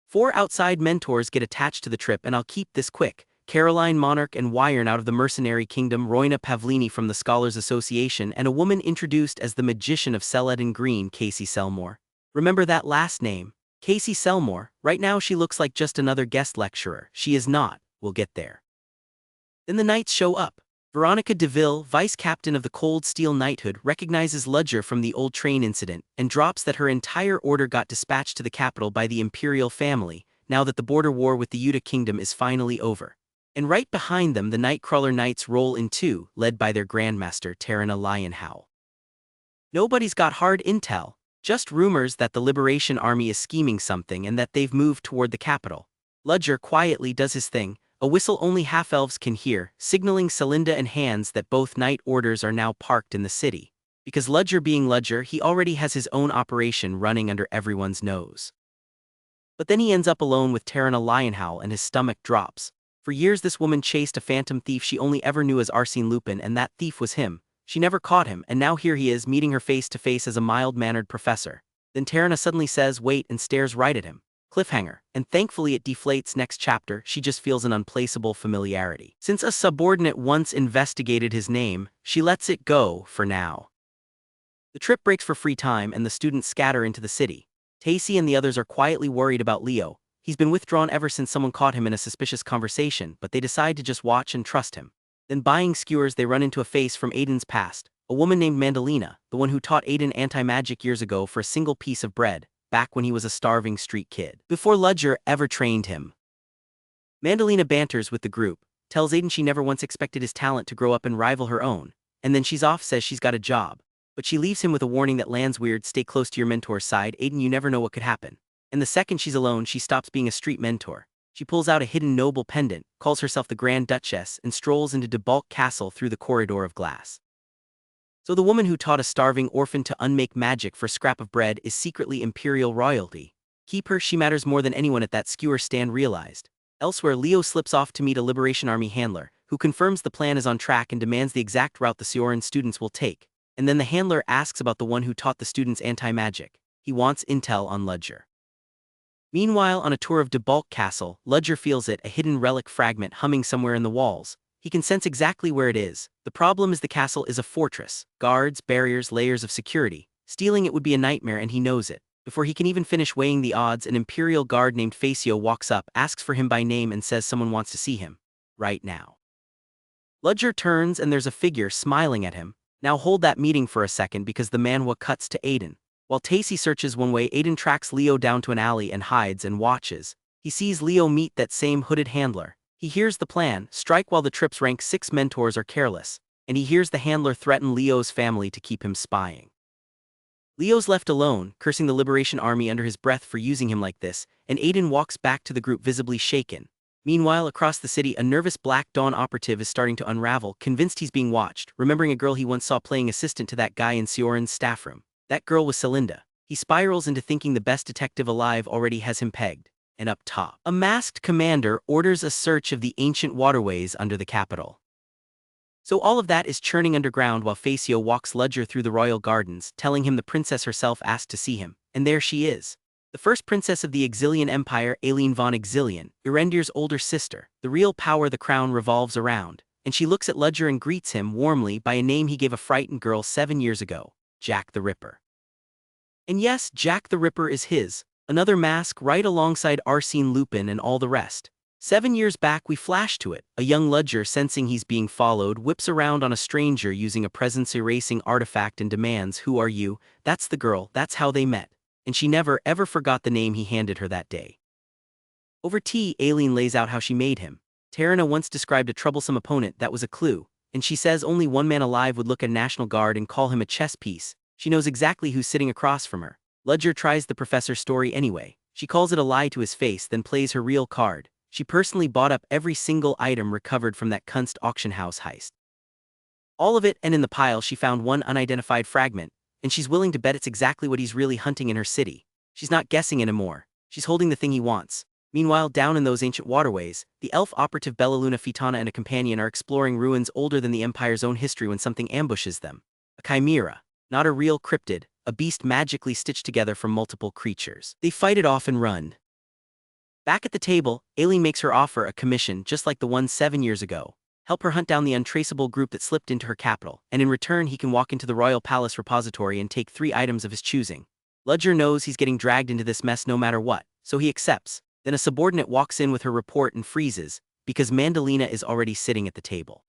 4 outside mentors get attached to the trip, and I'll keep this quick. Caroline Monarch and Wyern out of the mercenary kingdom, Roina Pavlini from the Scholars Association, and a woman introduced as the magician of Celadon Green, Casey Selmore. Remember that last name? Casey Selmore. Right now she looks like just another guest lecturer. She is not. We'll get there. Then the knights show up. Veronica DeVille, vice captain of the Cold Steel Knighthood, recognizes Ludger from the old train incident and drops that her entire order got dispatched to the capital by the imperial family, now that the border war with the Yuta kingdom is finally over. And right behind them, the Nightcrawler Knights roll in too, led by their grandmaster Tarana Lionhowl. Nobody's got hard intel, just rumors that the Liberation Army is scheming something and that they've moved toward the capital. Ludger quietly does his thing, a whistle only half-elves can hear, signaling Celinda and Hans that both knight orders are now parked in the city. Because Ludger being Ludger, he already has his own operation running under everyone's nose. But then he ends up alone with Tarana Lionhowl and his stomach drops. For years this woman chased a phantom thief she only ever knew as Arsene Lupin, and that thief was him. She never caught him, and now here he is meeting her face to face as a mild-mannered professor. Then Tarana suddenly says wait and stares right at him. Cliffhanger, and thankfully it deflates next chapter. She just feels an unplaceable familiarity. Since a subordinate once investigated his name, she lets it go for now. The trip breaks for free time and the students scatter into the city. Tacy and the others are quietly worried about Leo, He's been withdrawn ever since someone caught him in a suspicious conversation, but they decide to just watch and trust him. Then buying skewers they run into a face from Aiden's past, a woman named Mandalina, the one who taught Aiden anti-magic years ago for a single piece of bread, back when he was a starving street kid, before Ludger ever trained him. Mandalina banters with the group, tells Aiden she never once expected his talent to grow up and rival her own, and then she's off, says she's got a job. But she leaves him with a warning that lands weird: stay close to your mentor's side, Aiden, you never know what could happen. And the second she's alone, she stops being a street mentor. She pulls out a hidden noble pendant, calls herself the Grand Duchess, and strolls into Debalk Castle through the corridor of glass. So the woman who taught a starving orphan to unmake magic for a scrap of bread is secretly imperial royalty. Keep her, she matters more than anyone at that skewer stand realized. Elsewhere, Leo slips off to meet a Liberation Army handler, who confirms the plan is on track and demands the exact route the Ceoren students will take. And then the handler asks about the one who taught the students anti-magic. He wants intel on Ludger. Meanwhile, on a tour of Debalk Castle, Ludger feels it, a hidden relic fragment humming somewhere in the walls. He can sense exactly where it is. The problem is the castle is a fortress. Guards, barriers, layers of security. Stealing it would be a nightmare, and he knows it. Before he can even finish weighing the odds, an Imperial guard named Facio walks up, asks for him by name, and says someone wants to see him. Right now. Ludger turns and there's a figure smiling at him. Now hold that meeting for a second, because the manhwa cuts to Aiden. While Tacy searches one way, Aiden tracks Leo down to an alley and hides and watches. He sees Leo meet that same hooded handler. He hears the plan: strike while the trip's rank 6 mentors are careless. And he hears the handler threaten Leo's family to keep him spying. Leo's left alone, cursing the Liberation Army under his breath for using him like this, and Aiden walks back to the group visibly shaken. Meanwhile, across the city, a nervous Black Dawn operative is starting to unravel, convinced he's being watched, remembering a girl he once saw playing assistant to that guy in Ceoren's staff room. That girl was Celinda. He spirals into thinking the best detective alive already has him pegged. And up top, a masked commander orders a search of the ancient waterways under the capital. So all of that is churning underground while Facio walks Ludger through the royal gardens, telling him the princess herself asked to see him. And there she is. The first princess of the Exilian Empire, Aileen von Exilian, Erendir's older sister. The real power the crown revolves around. And she looks at Ludger and greets him warmly by a name he gave a frightened girl 7 years ago: Jack the Ripper. And yes, Jack the Ripper is his. Another mask right alongside Arsene Lupin and all the rest. 7 years back we flash to it. A young Ludger, sensing he's being followed, whips around on a stranger using a presence-erasing artifact and demands, "Who are you?" That's the girl, that's how they met. And she never ever forgot the name he handed her that day. Over tea, Aileen lays out how she made him. Tarina once described a troublesome opponent that was a clue, and she says only one man alive would look at National Guard and call him a chess piece. She knows exactly who's sitting across from her. Ludger tries the professor's story anyway. She calls it a lie to his face, then plays her real card. She personally bought up every single item recovered from that Kunst auction house heist. All of it, and in the pile she found one unidentified fragment, and she's willing to bet it's exactly what he's really hunting in her city. She's not guessing anymore. She's holding the thing he wants. Meanwhile, down in those ancient waterways, the elf operative Bellaluna Fitana and a companion are exploring ruins older than the Empire's own history when something ambushes them. A chimera. Not a real cryptid, a beast magically stitched together from multiple creatures. They fight it off and run. Back at the table, Aileen makes her offer, a commission just like the one 7 years ago. Help her hunt down the untraceable group that slipped into her capital, and in return he can walk into the Royal Palace repository and take 3 items of his choosing. Ludger knows he's getting dragged into this mess no matter what, so he accepts. Then a subordinate walks in with her report and freezes, because Mandalina is already sitting at the table.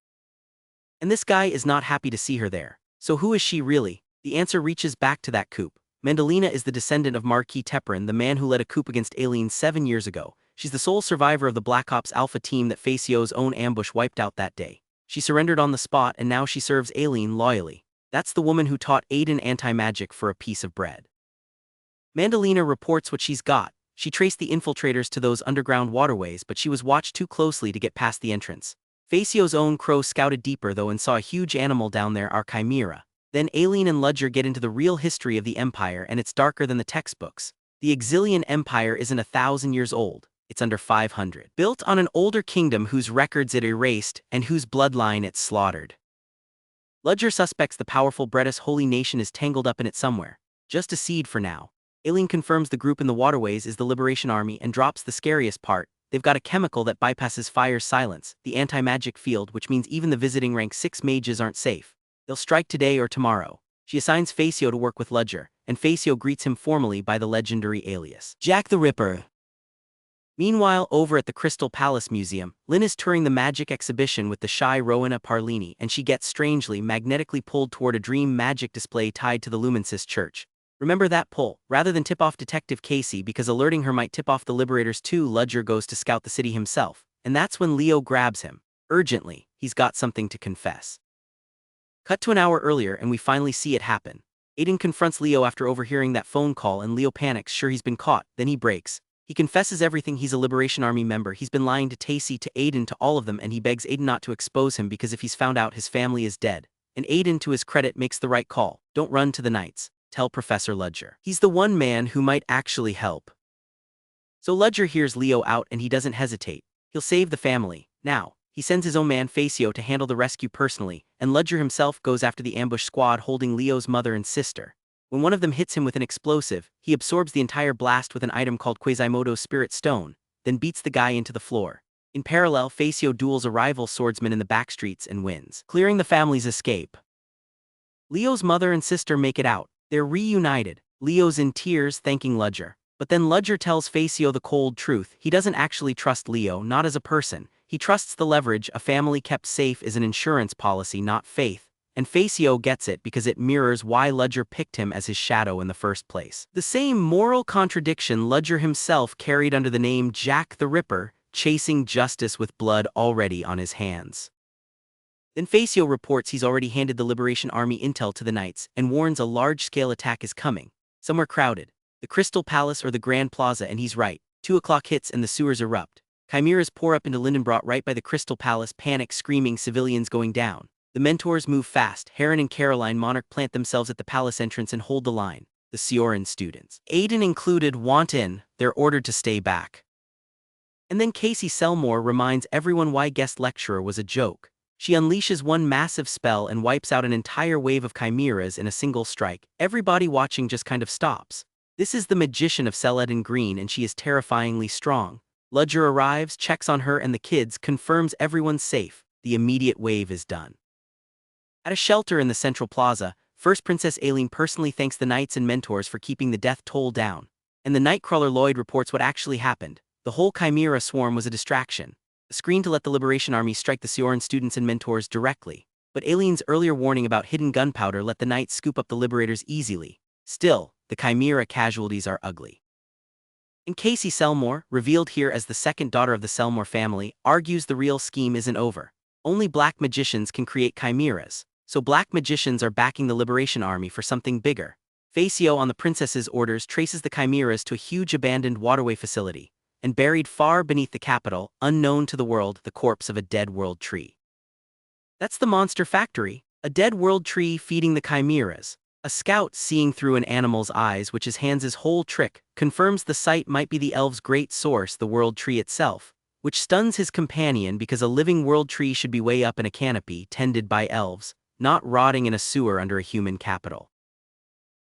And this guy is not happy to see her there. So who is she really? The answer reaches back to that coup. Mandalina is the descendant of Marquis Tepran, the man who led a coup against Aileen 7 years ago. She's the sole survivor of the Black Ops Alpha team that Facio's own ambush wiped out that day. She surrendered on the spot, and now she serves Aileen loyally. That's the woman who taught Aiden anti-magic for a piece of bread. Mandalina reports what she's got. She traced the infiltrators to those underground waterways, but she was watched too closely to get past the entrance. Facio's own crow scouted deeper though and saw a huge animal down there, our chimera. Then Aileen and Ludger get into the real history of the Empire, and it's darker than the textbooks. The Exilian Empire isn't 1,000 years old, it's under 500. Built on an older kingdom whose records it erased and whose bloodline it slaughtered. Ludger suspects the powerful Bretis holy nation is tangled up in it somewhere. Just a seed for now. Aileen confirms the group in the waterways is the Liberation Army and drops the scariest part. They've got a chemical that bypasses fire's silence, the anti-magic field, which means even the visiting rank 6 mages aren't safe. They'll strike today or tomorrow. She assigns Facio to work with Ludger, and Facio greets him formally by the legendary alias Jack the Ripper. Meanwhile, over at the Crystal Palace Museum, Lynn is touring the magic exhibition with the shy Rowena Parlini, and she gets strangely magnetically pulled toward a dream magic display tied to the Lumensis Church. Remember that pull? Rather than tip off Detective Casey because alerting her might tip off the Liberators too, Ludger goes to scout the city himself, and that's when Leo grabs him. Urgently, he's got something to confess. Cut to an hour earlier and we finally see it happen. Aiden confronts Leo after overhearing that phone call and Leo panics, sure he's been caught, then he breaks. He confesses everything. He's a Liberation Army member, he's been lying to Tacy, to Aiden, to all of them, and he begs Aiden not to expose him because if he's found out his family is dead. And Aiden, to his credit, makes the right call. Don't run to the Knights. Tell Professor Ludger. He's the one man who might actually help. So Ludger hears Leo out and he doesn't hesitate. He'll save the family. Now, he sends his own man Facio to handle the rescue personally, and Ludger himself goes after the ambush squad holding Leo's mother and sister. When one of them hits him with an explosive, he absorbs the entire blast with an item called Quasimodo's Spirit Stone, then beats the guy into the floor. In parallel, Facio duels a rival swordsman in the backstreets and wins, clearing the family's escape. Leo's mother and sister make it out. They're reunited. Leo's in tears thanking Ludger. But then Ludger tells Facio the cold truth. He doesn't actually trust Leo, not as a person. He trusts the leverage. A family kept safe is an insurance policy, not faith. And Facio gets it because it mirrors why Ludger picked him as his shadow in the first place. The same moral contradiction Ludger himself carried under the name Jack the Ripper, chasing justice with blood already on his hands. Then Facio reports he's already handed the Liberation Army intel to the Knights and warns a large-scale attack is coming. Somewhere crowded. The Crystal Palace or the Grand Plaza, and he's right. 2 o'clock hits and the sewers erupt. Chimeras pour up into Lindenbrot right by the Crystal Palace, panic screaming, civilians going down. The mentors move fast. Heron and Caroline Monarch plant themselves at the palace entrance and hold the line. The Ceoren students, Aiden included, want in. They're ordered to stay back. And then Casey Selmore reminds everyone why guest lecturer was a joke. She unleashes one massive spell and wipes out an entire wave of chimeras in a single strike. Everybody watching just kind of stops. This is the magician of Celadon Green, and she is terrifyingly strong. Ludger arrives, checks on her and the kids, confirms everyone's safe. The immediate wave is done. At a shelter in the Central Plaza, First Princess Aileen personally thanks the Knights and mentors for keeping the death toll down. And the Nightcrawler Lloyd reports what actually happened. The whole Chimera swarm was a distraction. A screen to let the Liberation Army strike the Ceoren students and mentors directly. But Aileen's earlier warning about hidden gunpowder let the Knights scoop up the Liberators easily. Still, the Chimera casualties are ugly. And Casey Selmore, revealed here as the second daughter of the Selmore family, argues the real scheme isn't over. Only black magicians can create chimeras. So black magicians are backing the Liberation Army for something bigger. Facio, on the princess's orders, traces the chimeras to a huge abandoned waterway facility, and buried far beneath the capital, unknown to the world, the corpse of a dead world tree. That's the monster factory, a dead world tree feeding the chimeras. A scout, seeing through an animal's eyes, which is Hans's whole trick, confirms the site might be the elves' great source, the world tree itself, which stuns his companion because a living world tree should be way up in a canopy, tended by elves, not rotting in a sewer under a human capital.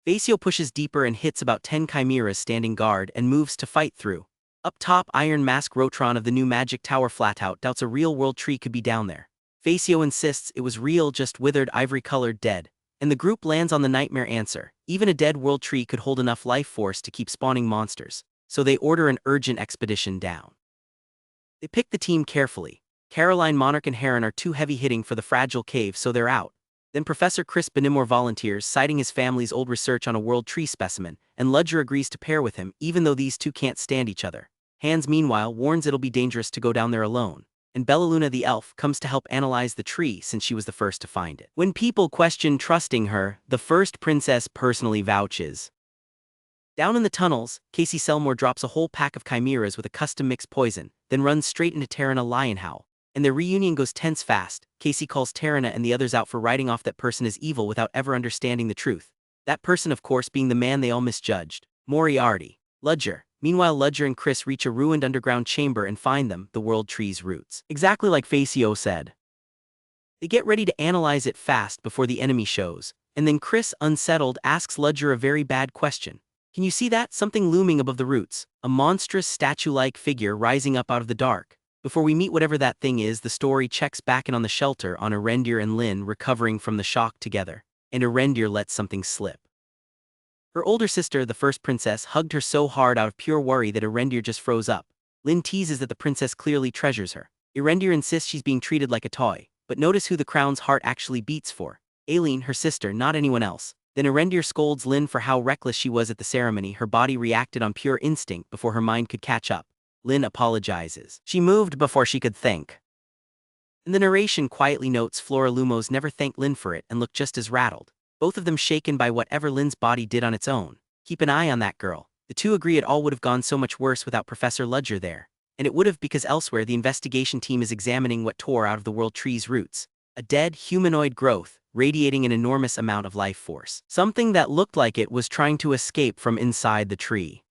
Facio pushes deeper and hits about 10 chimeras standing guard and moves to fight through. Up top, Iron Mask Rotron of the new Magic Tower Flatout doubts a real world tree could be down there. Facio insists it was real, just withered, ivory-colored, dead. And the group lands on the nightmare answer. Even a dead world tree could hold enough life force to keep spawning monsters, so they order an urgent expedition down. They pick the team carefully. Caroline, Monarch and Heron are too heavy-hitting for the fragile cave, so they're out. Then Professor Chris Benimore volunteers, citing his family's old research on a world tree specimen, and Ludger agrees to pair with him, even though these two can't stand each other. Hans, meanwhile, warns it'll be dangerous to go down there alone, and Bellaluna the elf comes to help analyze the tree since she was the first to find it. When people question trusting her, the first princess personally vouches. Down in the tunnels, Casey Selmore drops a whole pack of chimeras with a custom mixed poison, then runs straight into Tarana Lionhowl. And their reunion goes tense fast. Casey calls Tarana and the others out for writing off that person as evil without ever understanding the truth. That person, of course, being the man they all misjudged, Moriarty. Ludger. Meanwhile, Ludger and Chris reach a ruined underground chamber and find them, the world tree's roots. Exactly like Facio said. They get ready to analyze it fast before the enemy shows, and then Chris, unsettled, asks Ludger a very bad question. Can you see that? Something looming above the roots, a monstrous statue-like figure rising up out of the dark. Before we meet whatever that thing is, the story checks back in on the shelter on Erendir and Lynn recovering from the shock together, and Erendir lets something slip. Her older sister, the first princess, hugged her so hard out of pure worry that Erendir just froze up. Lin teases that the princess clearly treasures her. Erendir insists she's being treated like a toy, but notice who the crown's heart actually beats for. Aileen, her sister, not anyone else. Then Erendir scolds Lin for how reckless she was at the ceremony. Her body reacted on pure instinct before her mind could catch up. Lin apologizes. She moved before she could think. And the narration quietly notes Flora Lumos never thanked Lin for it and looked just as rattled. Both of them shaken by whatever Lin's body did on its own. Keep an eye on that girl. The two agree it all would have gone so much worse without Professor Ludger there. And it would have because elsewhere the investigation team is examining what tore out of the world tree's roots. A dead, humanoid growth, radiating an enormous amount of life force. Something that looked like it was trying to escape from inside the tree.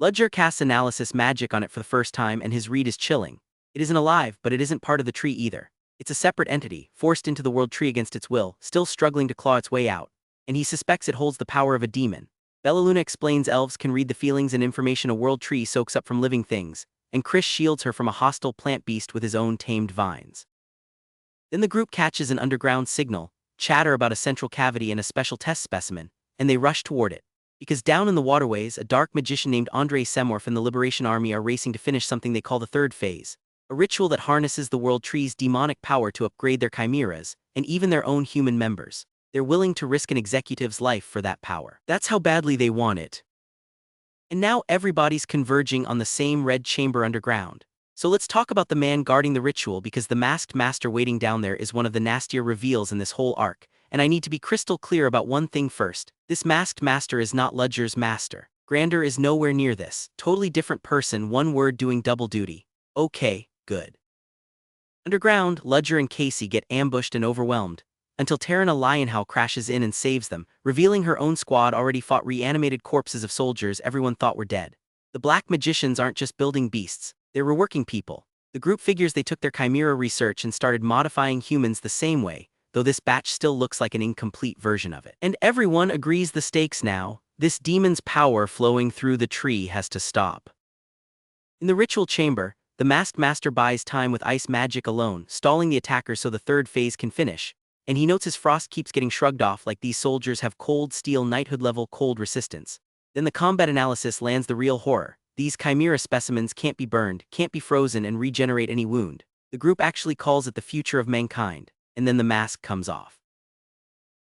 Ludger casts analysis magic on it for the first time and his read is chilling. It isn't alive, but it isn't part of the tree either. It's a separate entity, forced into the world tree against its will, still struggling to claw its way out. And he suspects it holds the power of a demon. Bellaluna explains elves can read the feelings and information a world tree soaks up from living things, and Chris shields her from a hostile plant beast with his own tamed vines. Then the group catches an underground signal, chatter about a central cavity and a special test specimen, and they rush toward it. Because down in the waterways, a dark magician named Andre Semorf and the Liberation Army are racing to finish something they call the third phase, a ritual that harnesses the world tree's demonic power to upgrade their chimeras, and even their own human members. They're willing to risk an executive's life for that power. That's how badly they want it. And now everybody's converging on the same red chamber underground. So let's talk about the man guarding the ritual because the masked master waiting down there is one of the nastier reveals in this whole arc, and I need to be crystal clear about one thing first. This masked master is not Ludger's master. Grander is nowhere near this. Totally different person, one word doing double duty. Okay, good. Underground, Ludger and Casey get ambushed and overwhelmed, until Tarina Lionhowl crashes in and saves them, revealing her own squad already fought reanimated corpses of soldiers everyone thought were dead. The black magicians aren't just building beasts. They're reworking people. The group figures they took their chimera research and started modifying humans the same way, though this batch still looks like an incomplete version of it. And everyone agrees the stakes now. This demon's power flowing through the tree has to stop. In the ritual chamber, the masked master buys time with ice magic alone, stalling the attacker so the third phase can finish, and he notes his frost keeps getting shrugged off like these soldiers have cold steel knighthood level cold resistance. Then the combat analysis lands the real horror. These chimera specimens can't be burned, can't be frozen and regenerate any wound. The group actually calls it the future of mankind, and then the mask comes off.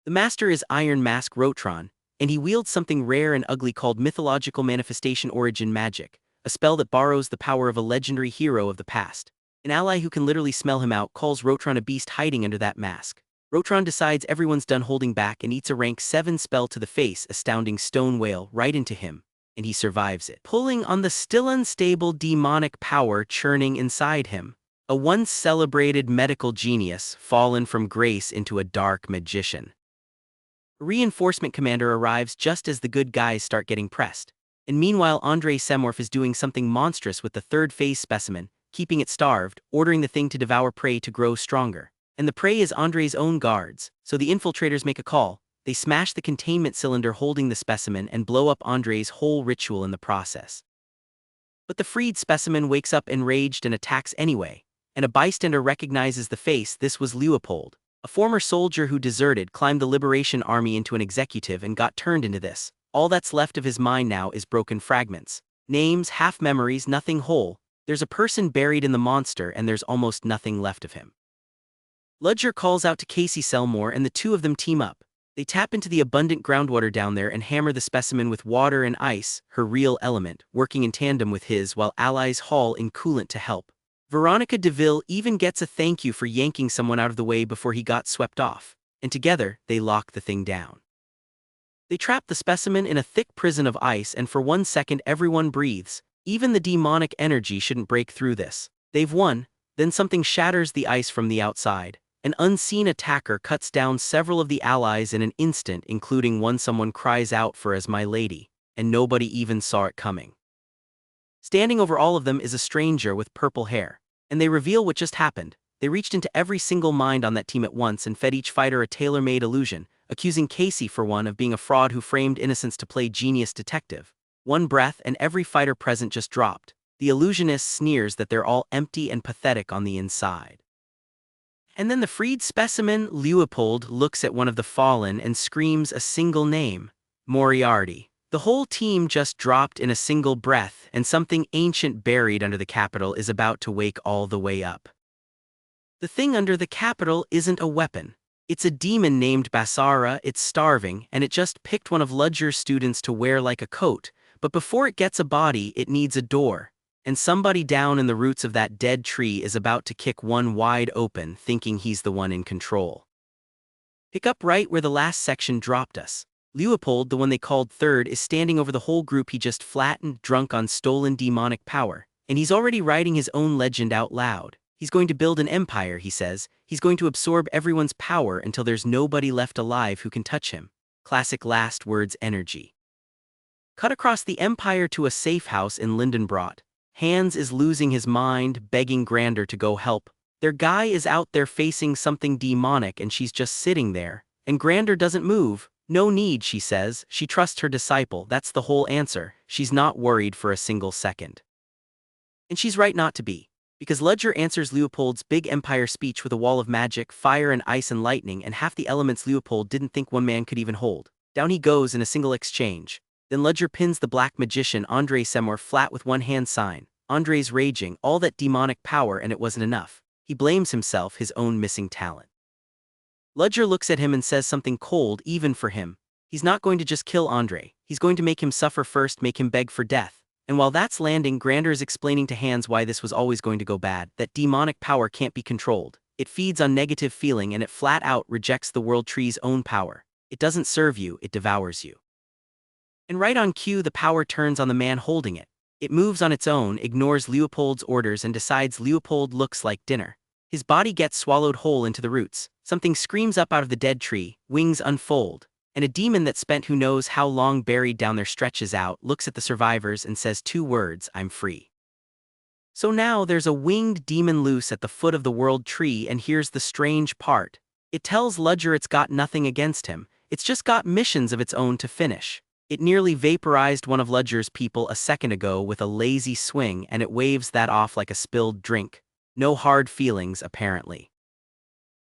The master is Iron Mask Rotron, and he wields something rare and ugly called Mythological Manifestation Origin Magic, a spell that borrows the power of a legendary hero of the past. An ally who can literally smell him out calls Rotron a beast hiding under that mask. Rotron decides everyone's done holding back and eats a rank 7 spell to the face, astounding stone whale, right into him. And he survives it, pulling on the still unstable demonic power churning inside him. A once celebrated medical genius fallen from grace into a dark magician. A reinforcement commander arrives just as the good guys start getting pressed. And meanwhile Andre Semorf is doing something monstrous with the third phase specimen, keeping it starved, ordering the thing to devour prey to grow stronger. And the prey is Andre's own guards, so the infiltrators make a call. They smash the containment cylinder holding the specimen and blow up Andre's whole ritual in the process. But the freed specimen wakes up enraged and attacks anyway, and a bystander recognizes the face. This was Leopold, a former soldier who deserted, climbed the Liberation Army into an executive and got turned into this. All that's left of his mind now is broken fragments. Names, half memories, nothing whole. There's a person buried in the monster and there's almost nothing left of him. Ludger calls out to Casey Selmore and the two of them team up. They tap into the abundant groundwater down there and hammer the specimen with water and ice, her real element, working in tandem with his while allies haul in coolant to help. Veronica DeVille even gets a thank you for yanking someone out of the way before he got swept off, and together they lock the thing down. They trap the specimen in a thick prison of ice and for 1 second everyone breathes. Even the demonic energy shouldn't break through this. They've won. Then something shatters the ice from the outside. An unseen attacker cuts down several of the allies in an instant, including one someone cries out for as my lady, and nobody even saw it coming. Standing over all of them is a stranger with purple hair, and they reveal what just happened. They reached into every single mind on that team at once and fed each fighter a tailor-made illusion, accusing Casey for one of being a fraud who framed innocence to play genius detective. One breath and every fighter present just dropped. The illusionist sneers that they're all empty and pathetic on the inside. And then the freed specimen, Leopold, looks at one of the fallen and screams a single name, Moriarty. The whole team just dropped in a single breath, and something ancient buried under the capital is about to wake all the way up. The thing under the capital isn't a weapon. It's a demon named Basara. It's starving, and it just picked one of Ludger's students to wear like a coat, but before it gets a body, it needs a door. And somebody down in the roots of that dead tree is about to kick one wide open, thinking he's the one in control. Pick up right where the last section dropped us. Leopold, the one they called third, is standing over the whole group he just flattened, drunk on stolen demonic power. And he's already writing his own legend out loud. He's going to build an empire, he says. He's going to absorb everyone's power until there's nobody left alive who can touch him. Classic last words energy. Cut across the empire to a safe house in Lindenbrot. Hans is losing his mind, begging Grander to go help. Their guy is out there facing something demonic and she's just sitting there. And Grander doesn't move. No need, she says. She trusts her disciple. That's the whole answer. She's not worried for a single second. And she's right not to be. Because Ludger answers Leopold's big empire speech with a wall of magic, fire and ice and lightning, and half the elements Leopold didn't think one man could even hold. Down he goes in a single exchange. Then Ludger pins the black magician Andrei Semor flat with one hand sign. Andrei's raging, all that demonic power, and it wasn't enough. He blames himself, his own missing talent. Ludger looks at him and says something cold even for him. He's not going to just kill Andrei. He's going to make him suffer first, make him beg for death. And while that's landing, Grander is explaining to Hans why this was always going to go bad, that demonic power can't be controlled. It feeds on negative feeling and it flat out rejects the world tree's own power. It doesn't serve you, it devours you. And right on cue, the power turns on the man holding it. It moves on its own, ignores Leopold's orders and decides Leopold looks like dinner. His body gets swallowed whole into the roots. Something screams up out of the dead tree, wings unfold. And a demon that spent who knows how long buried down there stretches out, looks at the survivors and says 2 words, I'm free. So now there's a winged demon loose at the foot of the world tree, and here's the strange part. It tells Ludger it's got nothing against him, it's just got missions of its own to finish. It nearly vaporized one of Ludger's people a second ago with a lazy swing, and it waves that off like a spilled drink. No hard feelings, apparently.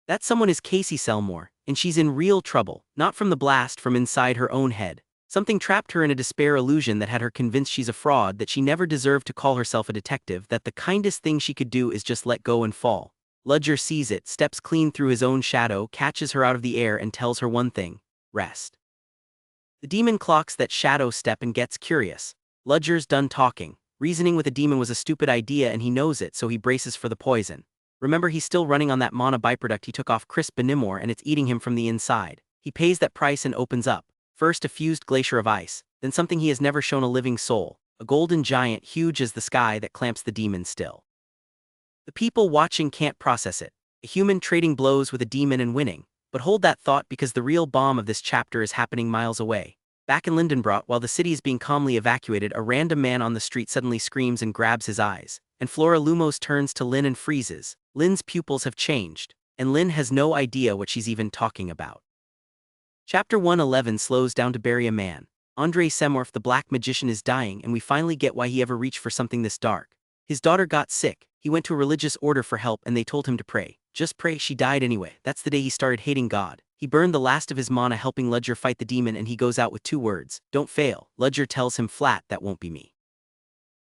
That someone is Casey Selmore, and she's in real trouble, not from the blast, from inside her own head. Something trapped her in a despair illusion that had her convinced she's a fraud, that she never deserved to call herself a detective, that the kindest thing she could do is just let go and fall. Ludger sees it, steps clean through his own shadow, catches her out of the air and tells her one thing: rest. The demon clocks that shadow step and gets curious. Ludger's done talking. Reasoning with a demon was a stupid idea and he knows it, so he braces for the poison. Remember, he's still running on that mana byproduct he took off Chris Benimor, and it's eating him from the inside. He pays that price and opens up. First a fused glacier of ice, then something he has never shown a living soul. A golden giant huge as the sky that clamps the demon still. The people watching can't process it. A human trading blows with a demon and winning. But hold that thought, because the real bomb of this chapter is happening miles away. Back in Lindenbrot, while the city is being calmly evacuated, a random man on the street suddenly screams and grabs his eyes. And Flora Lumos turns to Lynn and freezes. Lynn's pupils have changed, and Lynn has no idea what she's even talking about. Chapter 111 slows down to bury a man. Andrei Semorf, the black magician, is dying, and we finally get why he ever reached for something this dark. His daughter got sick. He went to a religious order for help and they told him to pray. Just pray. She died anyway. That's the day he started hating God. He burned the last of his mana helping Ludger fight the demon, and he goes out with 2 words: don't fail. Ludger tells him flat, that won't be me.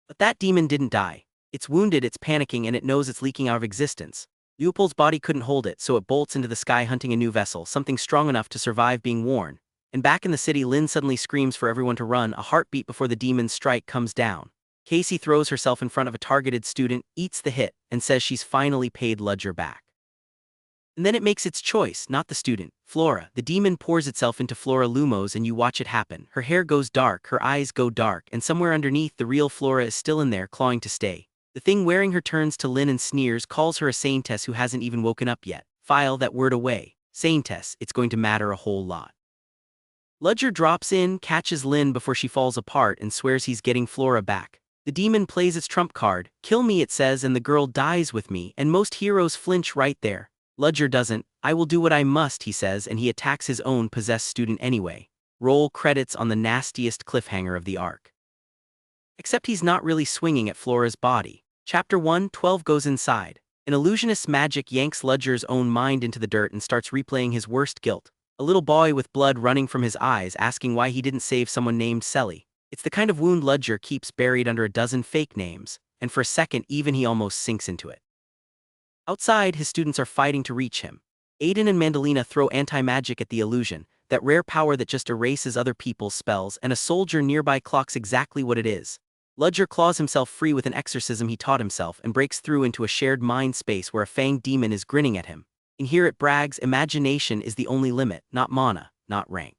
But that demon didn't die. It's wounded, it's panicking, and it knows it's leaking out of existence. Leopold's body couldn't hold it, so it bolts into the sky hunting a new vessel, something strong enough to survive being worn. And back in the city, Lynn suddenly screams for everyone to run, a heartbeat before the demon's strike comes down. Casey throws herself in front of a targeted student, eats the hit, and says she's finally paid Ludger back. And then it makes its choice, not the student. Flora. The demon pours itself into Flora Lumos and you watch it happen. Her hair goes dark, her eyes go dark, and somewhere underneath, the real Flora is still in there, clawing to stay. The thing wearing her turns to Lynn and sneers, calls her a saintess who hasn't even woken up yet. File that word away. Saintess, it's going to matter a whole lot. Ludger drops in, catches Lynn before she falls apart, and swears he's getting Flora back. The demon plays its trump card. Kill me, it says, and the girl dies with me, and most heroes flinch right there. Ludger doesn't. I will do what I must, he says, and he attacks his own possessed student anyway. Roll credits on the nastiest cliffhanger of the arc. Except he's not really swinging at Flora's body. Chapter 112 goes inside. An illusionist's magic yanks Ludger's own mind into the dirt and starts replaying his worst guilt. A little boy with blood running from his eyes asking why he didn't save someone named Selly. It's the kind of wound Ludger keeps buried under a dozen fake names, and for a second even he almost sinks into it. Outside, his students are fighting to reach him. Aiden and Mandalina throw anti-magic at the illusion, that rare power that just erases other people's spells, and a soldier nearby clocks exactly what it is. Ludger claws himself free with an exorcism he taught himself and breaks through into a shared mind space where a fanged demon is grinning at him. And here it brags, imagination is the only limit, not mana, not rank.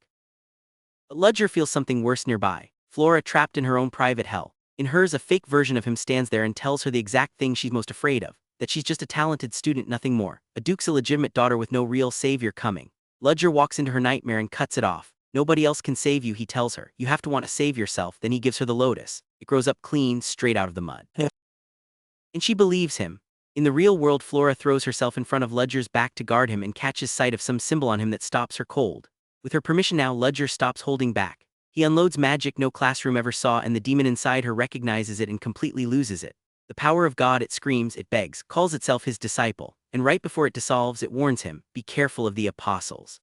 But Ludger feels something worse nearby. Flora trapped in her own private hell. In hers, a fake version of him stands there and tells her the exact thing she's most afraid of, that she's just a talented student, nothing more. A duke's illegitimate daughter with no real savior coming. Ludger walks into her nightmare and cuts it off. Nobody else can save you, he tells her. You have to want to save yourself. Then he gives her the lotus. It grows up clean, straight out of the mud. And she believes him. In the real world, Flora throws herself in front of Ludger's back to guard him and catches sight of some symbol on him that stops her cold. With her permission now, Ludger stops holding back. He unloads magic no classroom ever saw, and the demon inside her recognizes it and completely loses it. The power of God, it screams, it begs, calls itself his disciple, and right before it dissolves, it warns him, be careful of the apostles.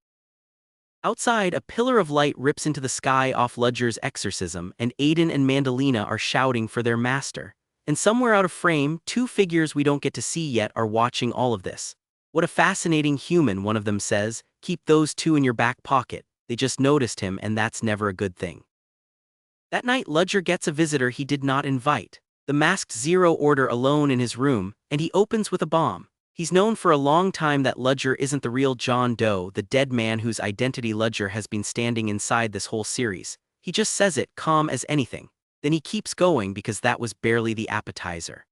Outside, a pillar of light rips into the sky off Ludger's exorcism, and Aiden and Mandalina are shouting for their master. And somewhere out of frame, two figures we don't get to see yet are watching all of this. What a fascinating human, one of them says. Keep those two in your back pocket. They just noticed him, and that's never a good thing. That night, Ludger gets a visitor he did not invite. The masked Zero Order alone in his room, and he opens with a bomb. He's known for a long time that Ludger isn't the real John Doe, the dead man whose identity Ludger has been standing inside this whole series. He just says it, calm as anything. Then he keeps going because that was barely the appetizer.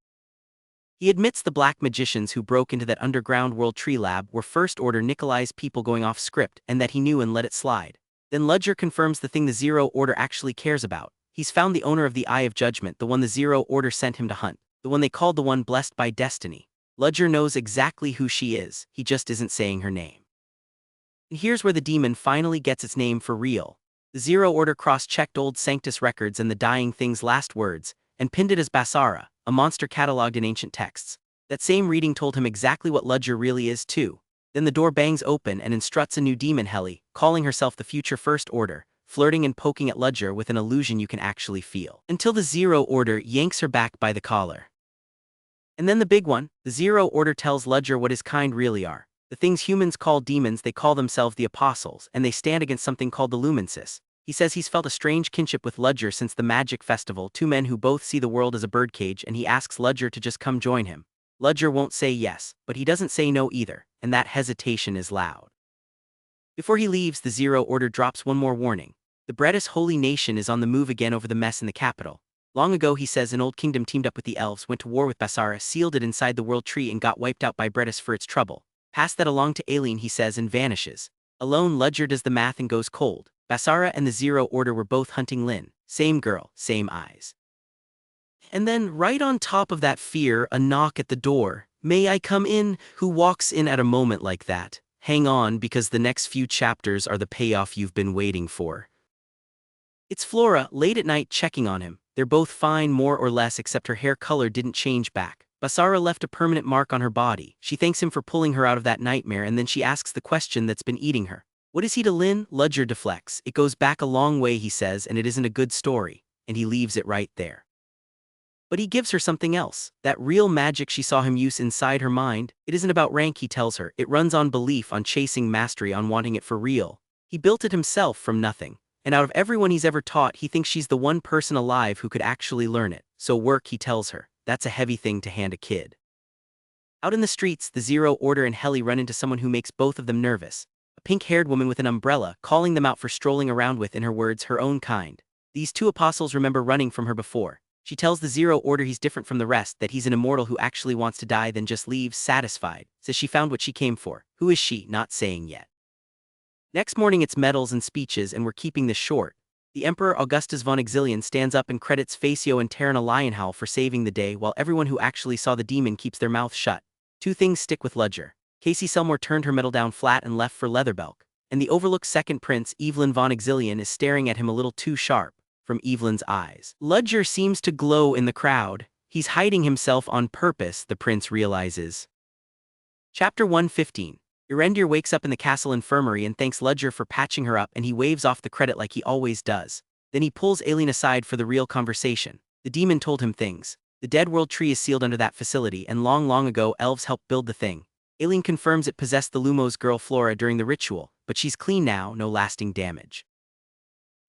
He admits the black magicians who broke into that underground World Tree lab were First Order Nikolai's people going off script, and that he knew and let it slide. Then Ludger confirms the thing the Zero Order actually cares about. He's found the owner of the Eye of Judgment, the one the Zero Order sent him to hunt, the one they called the one blessed by destiny. Ludger knows exactly who she is, he just isn't saying her name. And here's where the demon finally gets its name for real. The Zero Order cross-checked old Sanctus records and the dying thing's last words, and pinned it as Basara, a monster catalogued in ancient texts. That same reading told him exactly what Ludger really is too. Then the door bangs open and instructs a new demon, Heli, calling herself the future First Order, flirting and poking at Ludger with an illusion you can actually feel. Until the Zero Order yanks her back by the collar. And then the big one, the Zero Order tells Ludger what his kind really are. The things humans call demons, they call themselves the Apostles, and they stand against something called the Lumensis. He says he's felt a strange kinship with Ludger since the Magic Festival, two men who both see the world as a birdcage, and he asks Ludger to just come join him. Ludger won't say yes, but he doesn't say no either, and that hesitation is loud. Before he leaves, the Zero Order drops one more warning. The British Holy Nation is on the move again over the mess in the capital. Long ago, he says, an old kingdom teamed up with the elves, went to war with Basara, sealed it inside the World Tree, and got wiped out by British for its trouble. Passed that along to Aileen, he says, and vanishes. Alone, Ludger does the math and goes cold. Basara and the Zero Order were both hunting Lynn. Same girl, same eyes. And then, right on top of that fear, a knock at the door. May I come in? Who walks in at a moment like that? Hang on, because the next few chapters are the payoff you've been waiting for. It's Flora, late at night, checking on him. They're both fine, more or less, except her hair color didn't change back. Basara left a permanent mark on her body. She thanks him for pulling her out of that nightmare, and then she asks the question that's been eating her. What is he to Lynn? Ludger deflects. It goes back a long way, he says, and it isn't a good story. And he leaves it right there. But he gives her something else. That real magic she saw him use inside her mind. It isn't about rank, he tells her. It runs on belief, on chasing mastery, on wanting it for real. He built it himself from nothing. And out of everyone he's ever taught, he thinks she's the one person alive who could actually learn it. So work, he tells her. That's a heavy thing to hand a kid. Out in the streets, the Zero Order and Heli run into someone who makes both of them nervous. A pink-haired woman with an umbrella, calling them out for strolling around with, in her words, her own kind. These two apostles remember running from her before. She tells the Zero Order he's different from the rest, that he's an immortal who actually wants to die, then just leaves satisfied. Says she found what she came for. Who is she? Not saying yet. Next morning it's medals and speeches, and we're keeping this short. The Emperor Augustus von Exilian stands up and credits Facio and Terran Lionhowl for saving the day, while everyone who actually saw the demon keeps their mouth shut. Two things stick with Ludger. Casey Selmore turned her medal down flat and left for Leatherbelk, and the overlooked second prince, Evelyn von Exilian, is staring at him a little too sharp. From Evelyn's eyes, Ludger seems to glow in the crowd. He's hiding himself on purpose, the prince realizes. Chapter 115. Erendir wakes up in the castle infirmary and thanks Ludger for patching her up, and he waves off the credit like he always does. Then he pulls Aileen aside for the real conversation. The demon told him things. The Dead World Tree is sealed under that facility, and long ago elves helped build the thing. Aileen confirms it possessed the Lumos girl Flora during the ritual, but she's clean now, no lasting damage.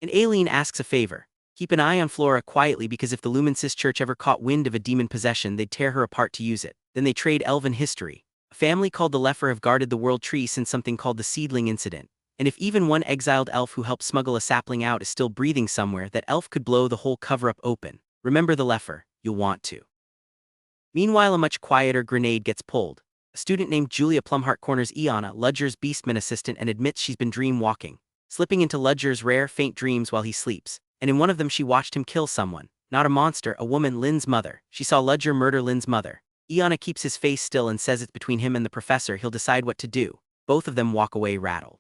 And Aileen asks a favor. Keep an eye on Flora quietly, because if the Lumensis Church ever caught wind of a demon possession, they'd tear her apart to use it. Then they trade elven history. A family called the Leffer have guarded the World Tree since something called the Seedling Incident. And if even one exiled elf who helped smuggle a sapling out is still breathing somewhere, that elf could blow the whole cover-up open. Remember the Leffer, you'll want to. Meanwhile, a much quieter grenade gets pulled. A student named Julia Plumhart corners Iana, Ludger's beastman assistant, and admits she's been dream-walking, slipping into Ludger's rare, faint dreams while he sleeps, and in one of them she watched him kill someone. Not a monster, a woman, Lynn's mother. She saw Ludger murder Lynn's mother. Iana keeps his face still and says it's between him and the professor, he'll decide what to do. Both of them walk away rattled.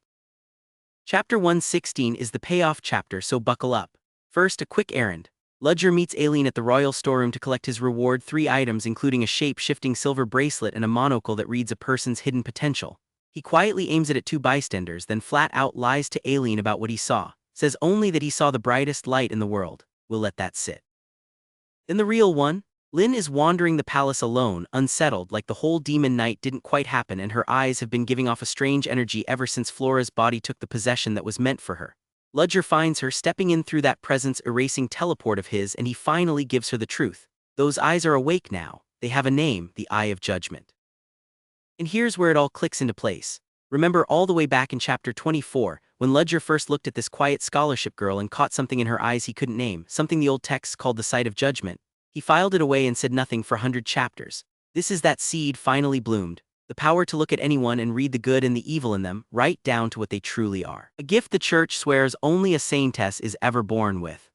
Chapter 116 is the payoff chapter, so buckle up. First, a quick errand. Ludger meets Aileen at the royal storeroom to collect his reward, 3 items including a shape-shifting silver bracelet and a monocle that reads a person's hidden potential. He quietly aims it at 2 bystanders, then flat out lies to Aileen about what he saw. Says only that he saw the brightest light in the world. We'll let that sit. Then the real one. Lynn is wandering the palace alone, unsettled, like the whole demon night didn't quite happen, and her eyes have been giving off a strange energy ever since Flora's body took the possession that was meant for her. Ludger finds her stepping in through that presence-erasing teleport of his, and he finally gives her the truth. Those eyes are awake now. They have a name, the Eye of Judgment. And here's where it all clicks into place. Remember all the way back in chapter 24, when Ludger first looked at this quiet scholarship girl and caught something in her eyes he couldn't name, something the old texts called the Sight of Judgment. He filed it away and said nothing for 100 chapters. This is that seed finally bloomed. The power to look at anyone and read the good and the evil in them, right down to what they truly are. A gift the church swears only a saintess is ever born with.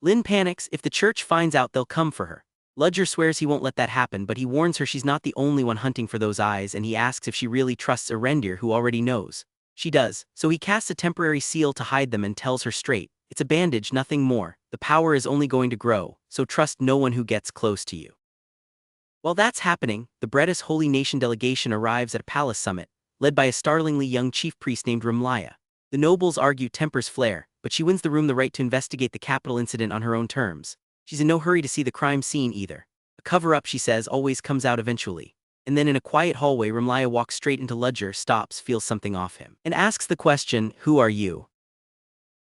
Lynn panics. If the church finds out, they'll come for her. Ludger swears he won't let that happen, but he warns her she's not the only one hunting for those eyes, and he asks if she really trusts Erendir, who already knows. She does, so he casts a temporary seal to hide them and tells her straight, it's a bandage, nothing more. The power is only going to grow, so trust no one who gets close to you. While that's happening, the Bredis Holy Nation delegation arrives at a palace summit, led by a startlingly young chief priest named Rumlaya. The nobles argue tempers flare, but she wins the room the right to investigate the capital incident on her own terms. She's in no hurry to see the crime scene either. A cover-up, she says, always comes out eventually. And then in a quiet hallway, Rumlaya walks straight into Ludger, stops, feels something off him, and asks the question, who are you?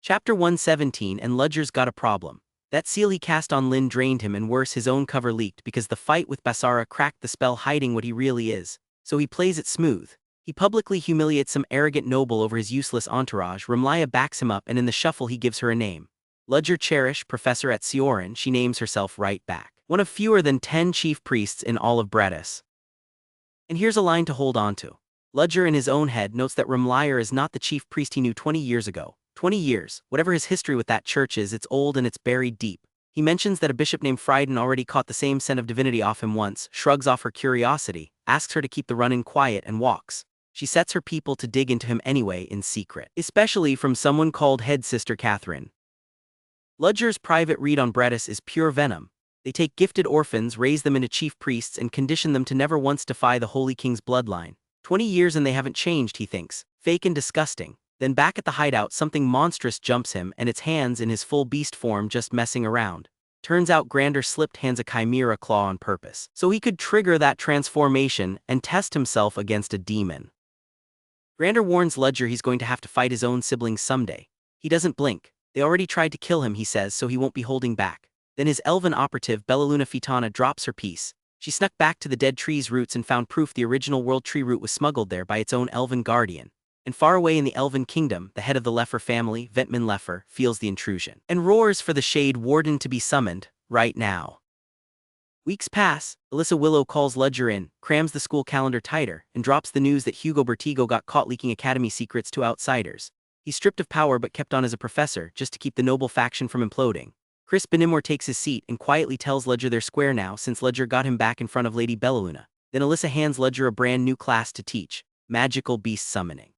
Chapter 117, and Ludger's got a problem. That seal he cast on Lynn drained him, and worse, his own cover leaked because the fight with Basara cracked the spell hiding what he really is. So he plays it smooth. He publicly humiliates some arrogant noble over his useless entourage. Rumlaya backs him up, and in the shuffle he gives her a name. Ludger Cherish, professor at Ceoren. She names herself right back. One of fewer than 10 chief priests in all of Bredis. And here's a line to hold on to. Ludger in his own head notes that Rumlaya is not the chief priest he knew 20 years ago. 20 years, whatever his history with that church is, it's old and it's buried deep. He mentions that a bishop named Frieden already caught the same scent of divinity off him once, shrugs off her curiosity, asks her to keep the run-in quiet, and walks. She sets her people to dig into him anyway in secret, especially from someone called Head Sister Catherine. Ludger's private read on Bredis is pure venom. They take gifted orphans, raise them into chief priests, and condition them to never once defy the Holy King's bloodline. 20 years and they haven't changed, he thinks. Fake and disgusting. Then back at the hideout, something monstrous jumps him, and it's Hands in his full beast form just messing around. Turns out Grander slipped Hands a chimera claw on purpose, so he could trigger that transformation and test himself against a demon. Grander warns Ludger he's going to have to fight his own siblings someday. He doesn't blink. They already tried to kill him, he says, so he won't be holding back. Then his elven operative, Bellaluna Fitana, drops her piece. She snuck back to the dead tree's roots and found proof the original world tree root was smuggled there by its own elven guardian. And far away in the Elven Kingdom, the head of the Leffer family, Ventman Leffer, feels the intrusion and roars for the Shade Warden to be summoned, right now. Weeks pass. Alyssa Willow calls Ludger in, crams the school calendar tighter, and drops the news that Hugo Bertigo got caught leaking academy secrets to outsiders. He's stripped of power but kept on as a professor, just to keep the noble faction from imploding. Chris Benimor takes his seat and quietly tells Ludger they're square now since Ludger got him back in front of Lady Bellaluna. Then Alyssa hands Ludger a brand new class to teach, Magical Beast Summoning.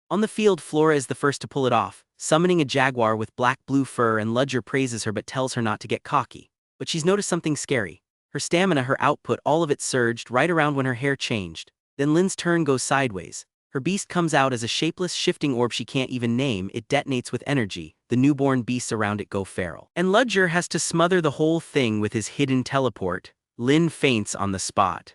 On the field, Flora is the first to pull it off, summoning a jaguar with black-blue fur, and Ludger praises her but tells her not to get cocky. But she's noticed something scary. Her stamina, her output, all of it surged right around when her hair changed. Then Lin's turn goes sideways. Her beast comes out as a shapeless, shifting orb she can't even name. It detonates with energy. The newborn beasts around it go feral. And Ludger has to smother the whole thing with his hidden teleport. Lin faints on the spot.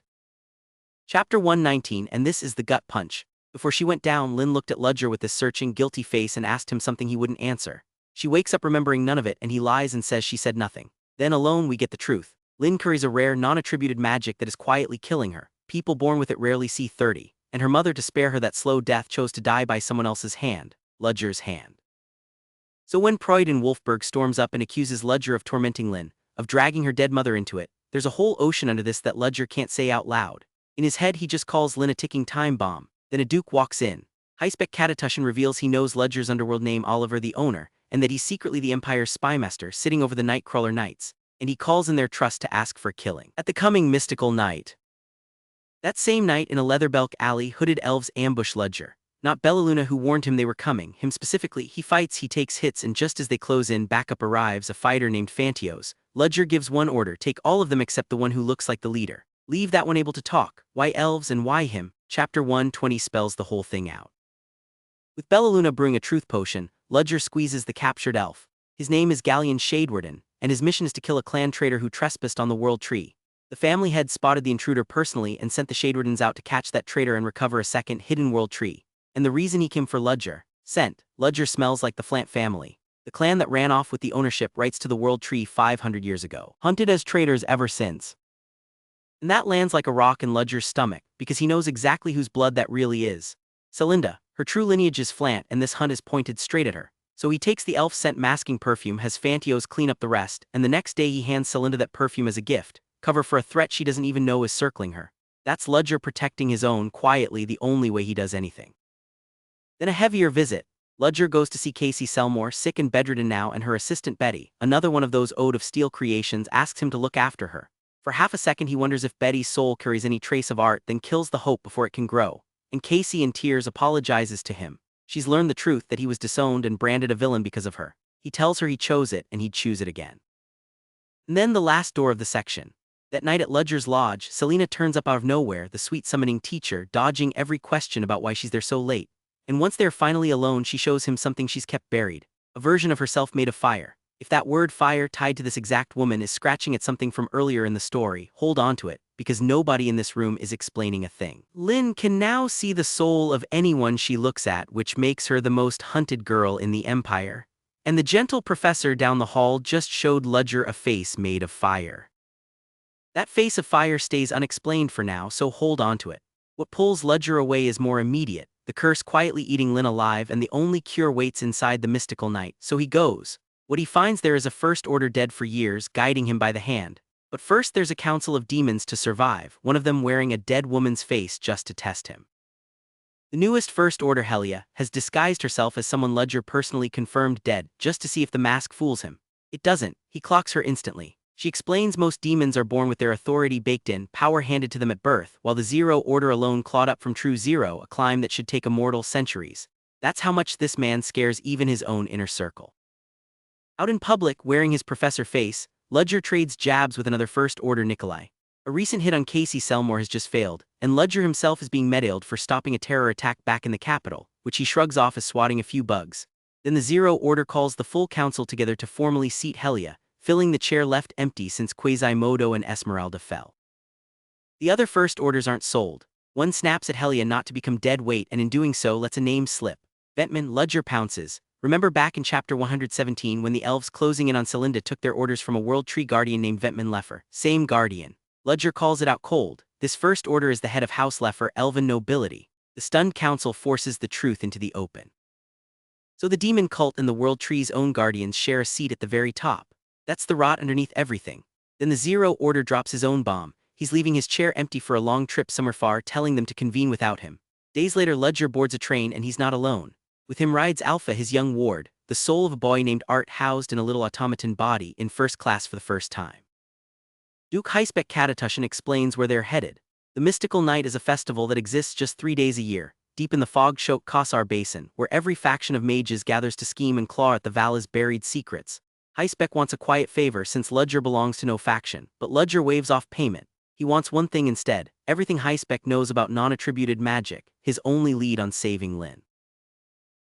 Chapter 119, and this is the gut punch. Before she went down, Lin looked at Ludger with this searching, guilty face and asked him something he wouldn't answer. She wakes up remembering none of it, and he lies and says she said nothing. Then alone we get the truth. Lin carries a rare, non-attributed magic that is quietly killing her. People born with it rarely see 30, and her mother, to spare her that slow death, chose to die by someone else's hand, Ludger's hand. So when Pride in Wolfburg storms up and accuses Ludger of tormenting Lin, of dragging her dead mother into it, there's a whole ocean under this that Ludger can't say out loud. In his head he just calls Lin a ticking time bomb. Then a duke walks in. Heisbeck reveals he knows Ludger's underworld name, Oliver the Owner, and that he's secretly the Empire's spymaster sitting over the Nightcrawler Knights, and he calls in their trust to ask for killing. At the coming mystical night. That same night in a Leatherbelk alley, hooded elves ambush Ludger. Not Bellaluna, who warned him they were coming, him specifically. He fights, he takes hits, and just as they close in, backup arrives, a fighter named Fantios. Ludger gives one order: take all of them except the one who looks like the leader. Leave that one able to talk. Why elves and why him? Chapter 120 spells the whole thing out. With Bellaluna brewing a truth potion, Ludger squeezes the captured elf. His name is Galleon Shadewarden, and his mission is to kill a clan traitor who trespassed on the world tree. The family head spotted the intruder personally and sent the Shadewardens out to catch that traitor and recover a second hidden world tree. And the reason he came for Ludger. Scent. Ludger smells like the Flant family. The clan that ran off with the ownership rights to the world tree 500 years ago. Hunted as traitors ever since. And that lands like a rock in Ludger's stomach, because he knows exactly whose blood that really is. Celinda. Her true lineage is Flant, and this hunt is pointed straight at her. So he takes the elf-scent masking perfume, has Fantios clean up the rest, and the next day he hands Celinda that perfume as a gift, cover for a threat she doesn't even know is circling her. That's Ludger protecting his own, quietly, the only way he does anything. Then a heavier visit. Ludger goes to see Casey Selmore, sick and bedridden now, and her assistant Betty, another one of those Ode of Steel creations, asks him to look after her. For half a second he wonders if Betty's soul carries any trace of art, then kills the hope before it can grow. And Casey, in tears, apologizes to him. She's learned the truth, that he was disowned and branded a villain because of her. He tells her he chose it and he'd choose it again. And then the last door of the section. That night at Ludger's lodge, Selena turns up out of nowhere, the sweet summoning teacher, dodging every question about why she's there so late. And once they're finally alone, she shows him something she's kept buried. A version of herself made of fire. If that word fire tied to this exact woman is scratching at something from earlier in the story, hold on to it, because nobody in this room is explaining a thing. Lin can now see the soul of anyone she looks at, which makes her the most hunted girl in the Empire. And the gentle professor down the hall just showed Ludger a face made of fire. That face of fire stays unexplained for now, so hold on to it. What pulls Ludger away is more immediate, the curse quietly eating Lin alive, and the only cure waits inside the mystical night. So he goes. What he finds there is a First Order dead for years, guiding him by the hand. But first there's a council of demons to survive, one of them wearing a dead woman's face just to test him. The newest First Order, Helia, has disguised herself as someone Ludger personally confirmed dead, just to see if the mask fools him. It doesn't. He clocks her instantly. She explains most demons are born with their authority baked in, power handed to them at birth, while the Zero Order alone clawed up from true zero, a climb that should take immortal centuries. That's how much this man scares even his own inner circle. Out in public, wearing his professor face, Ludger trades jabs with another First Order Nikolai. A recent hit on Casey Selmore has just failed, and Ludger himself is being medailed for stopping a terror attack back in the capital, which he shrugs off as swatting a few bugs. Then the Zero Order calls the full council together to formally seat Helia, filling the chair left empty since Quasimodo and Esmeralda fell. The other First Orders aren't sold. One snaps at Helia not to become dead weight, and in doing so lets a name slip. Ventman. Ludger pounces. Remember back in chapter 117 when the elves closing in on Celinda took their orders from a world tree guardian named Ventman Leffer? Same guardian. Ludger calls it out cold. This First Order is the head of House Leffer, Elven nobility. The stunned council forces the truth into the open. So the demon cult and the world tree's own guardians share a seat at the very top. That's the rot underneath everything. Then the Zero Order drops his own bomb. He's leaving his chair empty for a long trip somewhere far, telling them to convene without him. Days later, Ludger boards a train and he's not alone. With him rides Alpha, his young ward, the soul of a boy named Art housed in a little automaton body, in first class for the first time. Duke Heisbeck explains where they're headed. The Mystical Night is a festival that exists just 3 days a year, deep in the fog-choked Kassar Basin, where every faction of mages gathers to scheme and claw at the Vala's buried secrets. Heisbeck wants a quiet favor since Ludger belongs to no faction, but Ludger waves off payment. He wants one thing instead: everything Heisbeck knows about non-attributed magic, his only lead on saving Lynn.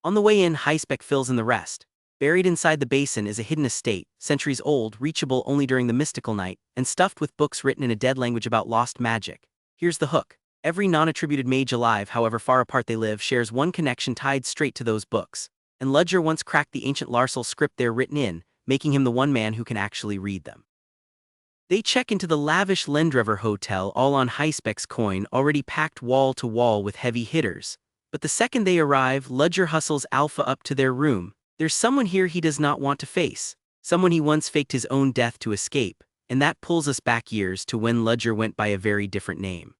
On the way in, Heisbeck fills in the rest. Buried inside the basin is a hidden estate, centuries old, reachable only during the mystical night, and stuffed with books written in a dead language about lost magic. Here's the hook. Every non-attributed mage alive, however far apart they live, shares one connection tied straight to those books. And Ludger once cracked the ancient Larsal script they're written in, making him the one man who can actually read them. They check into the lavish Lendrever Hotel, all on Heisbeck's coin, already packed wall to wall with heavy hitters. But the second they arrive, Ludger hustles Alpha up to their room. There's someone here he does not want to face. Someone he once faked his own death to escape. And that pulls us back years to when Ludger went by a very different name.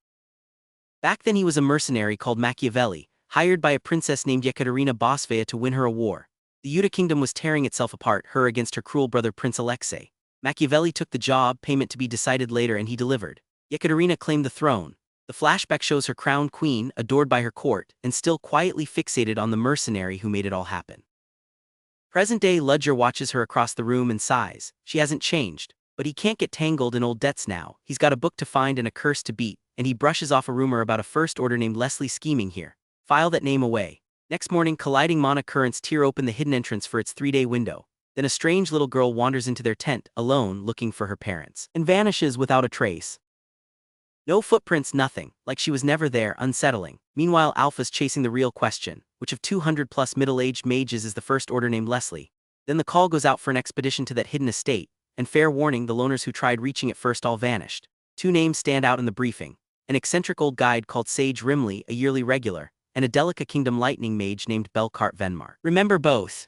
Back then he was a mercenary called Machiavelli, hired by a princess named Yekaterina Bosvaya to win her a war. The Yuta kingdom was tearing itself apart, her against her cruel brother Prince Alexei. Machiavelli took the job, payment to be decided later, and he delivered. Yekaterina claimed the throne. The flashback shows her crowned queen, adored by her court, and still quietly fixated on the mercenary who made it all happen. Present-day Ludger watches her across the room and sighs. She hasn't changed, but he can't get tangled in old debts now. He's got a book to find and a curse to beat, and he brushes off a rumor about a first order named Leslie scheming here. File that name away. Next morning, colliding mana currents tear open the hidden entrance for its 3-day window. Then a strange little girl wanders into their tent, alone, looking for her parents, and vanishes without a trace. No footprints, nothing, like she was never there, unsettling. Meanwhile, Alpha's chasing the real question: which of 200+ middle-aged mages is the first order named Leslie? Then the call goes out for an expedition to that hidden estate, and fair warning, the loners who tried reaching it first all vanished. 2 names stand out in the briefing: an eccentric old guide called Sage Rimley, a yearly regular, and a Delica Kingdom lightning mage named Belkart Venmark. Remember both.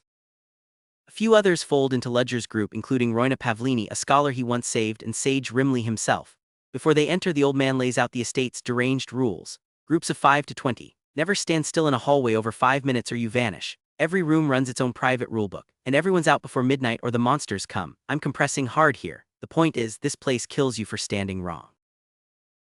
A few others fold into Ludger's group, including Roina Pavlini, a scholar he once saved, and Sage Rimley himself. Before they enter, the old man lays out the estate's deranged rules. Groups of 5 to 20. Never stand still in a hallway over 5 minutes or you vanish. Every room runs its own private rulebook, and everyone's out before midnight or the monsters come. I'm compressing hard here. The point is, this place kills you for standing wrong.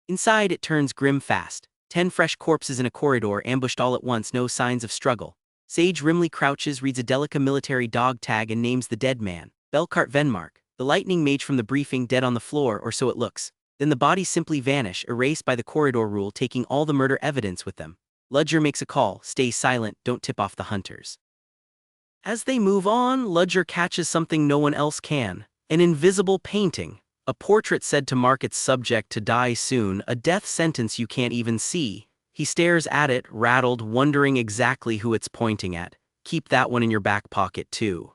Inside, it turns grim fast. 10 fresh corpses in a corridor, ambushed all at once, no signs of struggle. Sage Rimley crouches, reads a Delica military dog tag, and names the dead man: Belkart Venmark, the lightning mage from the briefing, dead on the floor, or so it looks. Then the bodies simply vanish, erased by the corridor rule, taking all the murder evidence with them. Ludger makes a call: stay silent, don't tip off the hunters. As they move on, Ludger catches something no one else can: an invisible painting. A portrait said to mark its subject to die soon, a death sentence you can't even see. He stares at it, rattled, wondering exactly who it's pointing at. Keep that one in your back pocket too.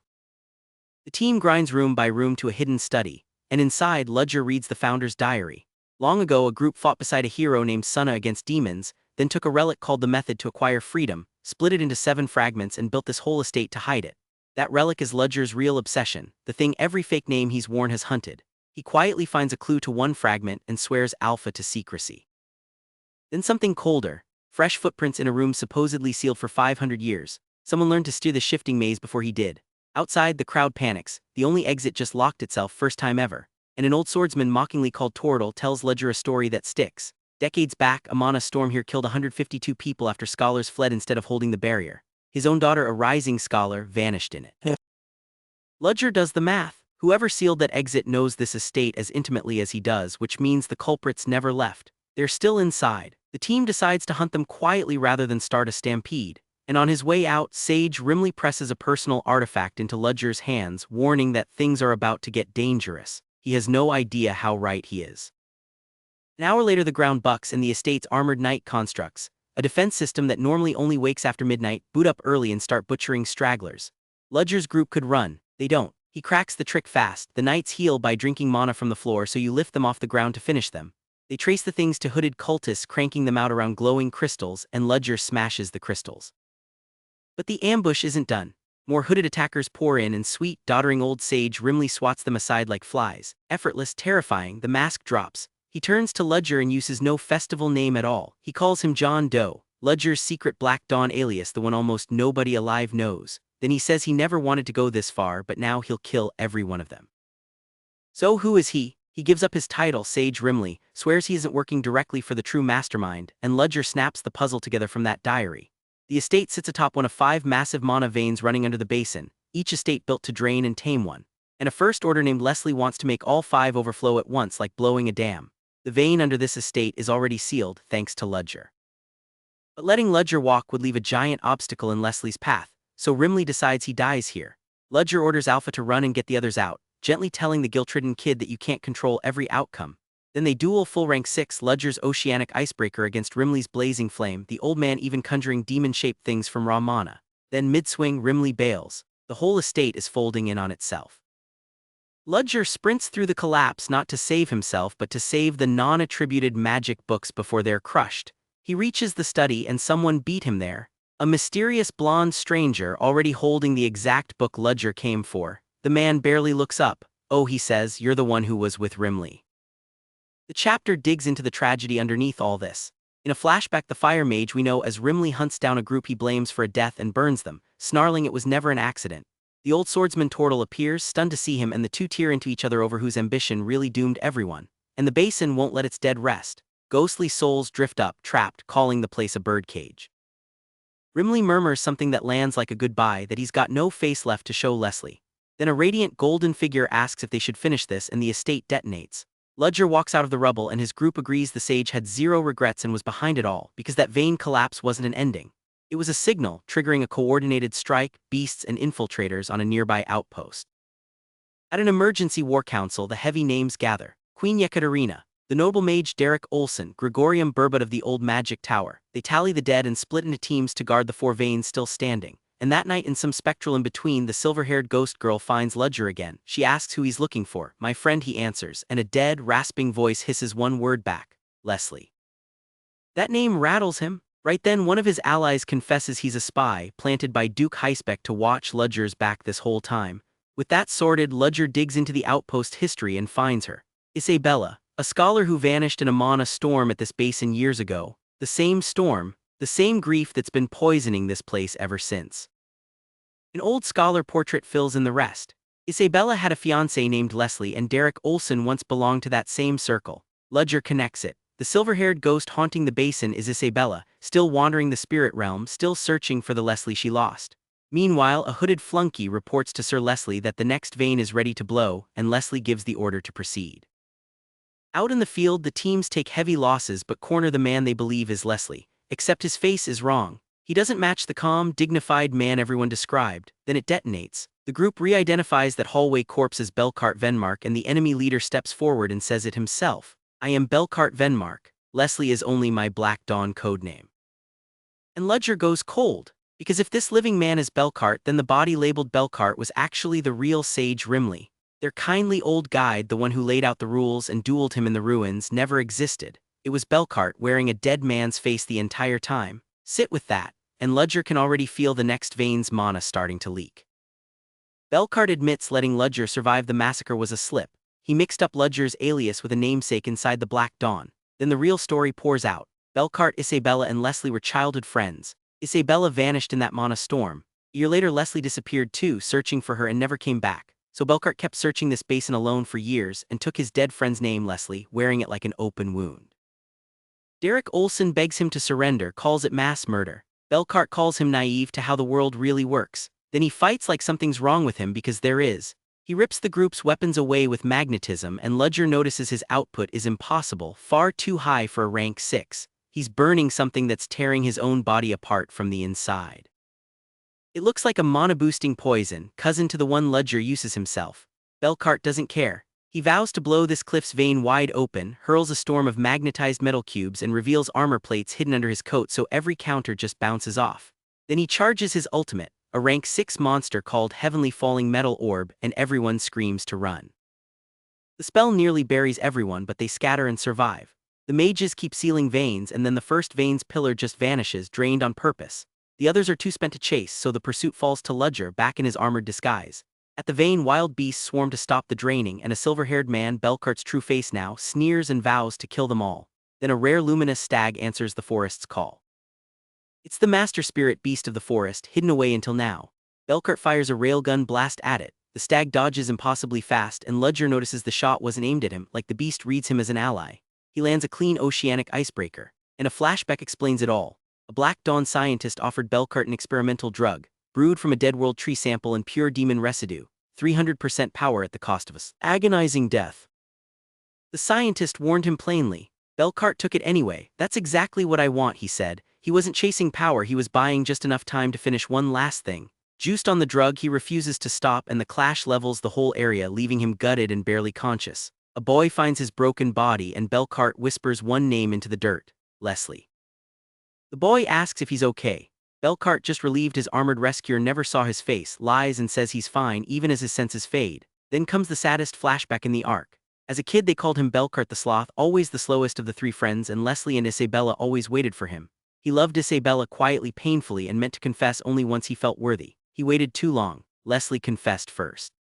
The team grinds room by room to a hidden study, and inside, Ludger reads the founder's diary. Long ago, a group fought beside a hero named Sunna against demons, then took a relic called the Method to acquire freedom, split it into 7 fragments, and built this whole estate to hide it. That relic is Ludger's real obsession, the thing every fake name he's worn has hunted. He quietly finds a clue to one fragment and swears Alpha to secrecy. Then something colder: fresh footprints in a room supposedly sealed for 500 years. Someone learned to steer the shifting maze before he did. Outside, the crowd panics. The only exit just locked itself, first time ever. And an old swordsman mockingly called Tordal tells Ludger a story that sticks. Decades back, a mana storm here killed 152 people after scholars fled instead of holding the barrier. His own daughter, a rising scholar, vanished in it. Ludger does the math. Whoever sealed that exit knows this estate as intimately as he does, which means the culprits never left. They're still inside. The team decides to hunt them quietly rather than start a stampede. And on his way out, Sage Rimley presses a personal artifact into Ludger's hands, warning that things are about to get dangerous. He has no idea how right he is. An hour later, the ground bucks and the estate's armored night constructs, a defense system that normally only wakes after midnight, boot up early and start butchering stragglers. Ludger's group could run. They don't. He cracks the trick fast. The knights heal by drinking mana from the floor, so you lift them off the ground to finish them. They trace the things to hooded cultists, cranking them out around glowing crystals, and Ludger smashes the crystals. But the ambush isn't done. More hooded attackers pour in, and sweet, doddering old Sage Rimley swats them aside like flies. Effortless, terrifying, the mask drops. He turns to Ludger and uses no festival name at all. He calls him John Doe, Ludger's secret Black Dawn alias, the one almost nobody alive knows. Then he says he never wanted to go this far, but now he'll kill every one of them. So who is he? He gives up his title, Sage Rimley, swears he isn't working directly for the true mastermind, and Ludger snaps the puzzle together from that diary. The estate sits atop one of 5 massive mana veins running under the basin, each estate built to drain and tame one. And a first order named Leslie wants to make all 5 overflow at once, like blowing a dam. The vein under this estate is already sealed thanks to Ludger. But letting Ludger walk would leave a giant obstacle in Leslie's path, so Rimley decides he dies here. Ludger orders Alpha to run and get the others out, gently telling the guilt-ridden kid that you can't control every outcome. Then they duel full rank 6 Ludger's oceanic icebreaker against Rimley's blazing flame, the old man even conjuring demon-shaped things from raw mana. Then mid-swing Rimley bails. The whole estate is folding in on itself. Ludger sprints through the collapse not to save himself but to save the non-attributed magic books before they're crushed. He reaches the study and someone beat him there. A mysterious blonde stranger already holding the exact book Ludger came for. The man barely looks up. Oh, he says, you're the one who was with Rimley. The chapter digs into the tragedy underneath all this. In a flashback, the fire mage we know as Rimley hunts down a group he blames for a death and burns them, snarling it was never an accident. The old swordsman Tortle appears, stunned to see him, and the two tear into each other over whose ambition really doomed everyone. And the basin won't let its dead rest. Ghostly souls drift up, trapped, calling the place a birdcage. Rimley murmurs something that lands like a goodbye, that he's got no face left to show Leslie. Then a radiant golden figure asks if they should finish this and the estate detonates. Ludger walks out of the rubble and his group agrees the sage had zero regrets and was behind it all because that vein collapse wasn't an ending. It was a signal, triggering a coordinated strike, beasts and infiltrators on a nearby outpost. At an emergency war council, the heavy names gather. Queen Yekaterina, the noble mage Derek Olsen, Gregorium Burbot of the Old Magic Tower. They tally the dead and split into teams to guard the 4 veins still standing. And that night, in some spectral in-between, the silver-haired ghost girl finds Ludger again. She asks who he's looking for. My friend, he answers, and a dead, rasping voice hisses one word back. Leslie. That name rattles him. Right then, one of his allies confesses he's a spy, planted by Duke Heisbeck to watch Ludger's back this whole time. With that sorted, Ludger digs into the outpost history and finds her. Isabella, a scholar who vanished in a mana storm at this basin years ago. The same storm, the same grief that's been poisoning this place ever since. An old scholar portrait fills in the rest. Isabella had a fiancé named Leslie, and Derek Olsen once belonged to that same circle. Ludger connects it. The silver-haired ghost haunting the basin is Isabella, still wandering the spirit realm, still searching for the Leslie she lost. Meanwhile, a hooded flunky reports to Sir Leslie that the next vein is ready to blow, and Leslie gives the order to proceed. Out in the field, the teams take heavy losses but corner the man they believe is Leslie, except his face is wrong. He doesn't match the calm, dignified man everyone described. Then it detonates. The group re-identifies that hallway corpse as Belkart Venmark, and the enemy leader steps forward and says it himself. I am Belkart Venmark. Leslie is only my Black Dawn codename. And Ludger goes cold, because if this living man is Belkart, then the body labeled Belkart was actually the real sage Rimley. Their kindly old guide, the one who laid out the rules and dueled him in the ruins, never existed. It was Belkart wearing a dead man's face the entire time. Sit with that, and Ludger can already feel the next vein's mana starting to leak. Belkart admits letting Ludger survive the massacre was a slip. He mixed up Ludger's alias with a namesake inside the Black Dawn. Then the real story pours out. Belkart, Isabella, and Leslie were childhood friends. Isabella vanished in that mana storm. A year later, Leslie disappeared too, searching for her and never came back. So Belkart kept searching this basin alone for years and took his dead friend's name, Leslie, wearing it like an open wound. Derek Olsen begs him to surrender, calls it mass murder. Belkart calls him naive to how the world really works. Then he fights like something's wrong with him because there is. He rips the group's weapons away with magnetism, and Ludger notices his output is impossible, far too high for a rank 6. He's burning something that's tearing his own body apart from the inside. It looks like a mana-boosting poison, cousin to the one Ludger uses himself. Belkart doesn't care. He vows to blow this cliff's vein wide open, hurls a storm of magnetized metal cubes, and reveals armor plates hidden under his coat so every counter just bounces off. Then he charges his ultimate, a rank 6 monster called Heavenly Falling Metal Orb, and everyone screams to run. The spell nearly buries everyone, but they scatter and survive. The mages keep sealing veins, and then the first vein's pillar just vanishes, drained on purpose. The others are too spent to chase, so the pursuit falls to Ludger, back in his armored disguise. At the vein, wild beasts swarm to stop the draining, and a silver-haired man, Belkart's true face now, sneers and vows to kill them all. Then a rare luminous stag answers the forest's call. It's the master spirit beast of the forest, hidden away until now. Belkart fires a railgun blast at it. The stag dodges impossibly fast, and Ludger notices the shot wasn't aimed at him, like the beast reads him as an ally. He lands a clean oceanic icebreaker, and a flashback explains it all. A Black Dawn scientist offered Belkart an experimental drug, brewed from a Dead World tree sample and pure demon residue, 300% power at the cost of a agonizing death. The scientist warned him plainly. Belcart took it anyway. That's exactly what I want, he said. He wasn't chasing power, he was buying just enough time to finish one last thing. Juiced on the drug, he refuses to stop, and the clash levels the whole area, leaving him gutted and barely conscious. A boy finds his broken body, and Belcart whispers one name into the dirt: Leslie. The boy asks if he's okay. Belcart, just relieved his armored rescuer never saw his face, lies and says he's fine even as his senses fade. Then comes the saddest flashback in the arc. As a kid they called him Belcart the Sloth, always the slowest of the three friends, and Leslie and Isabella always waited for him. He loved Isabella quietly, painfully, and meant to confess only once he felt worthy. He waited too long. Leslie confessed first.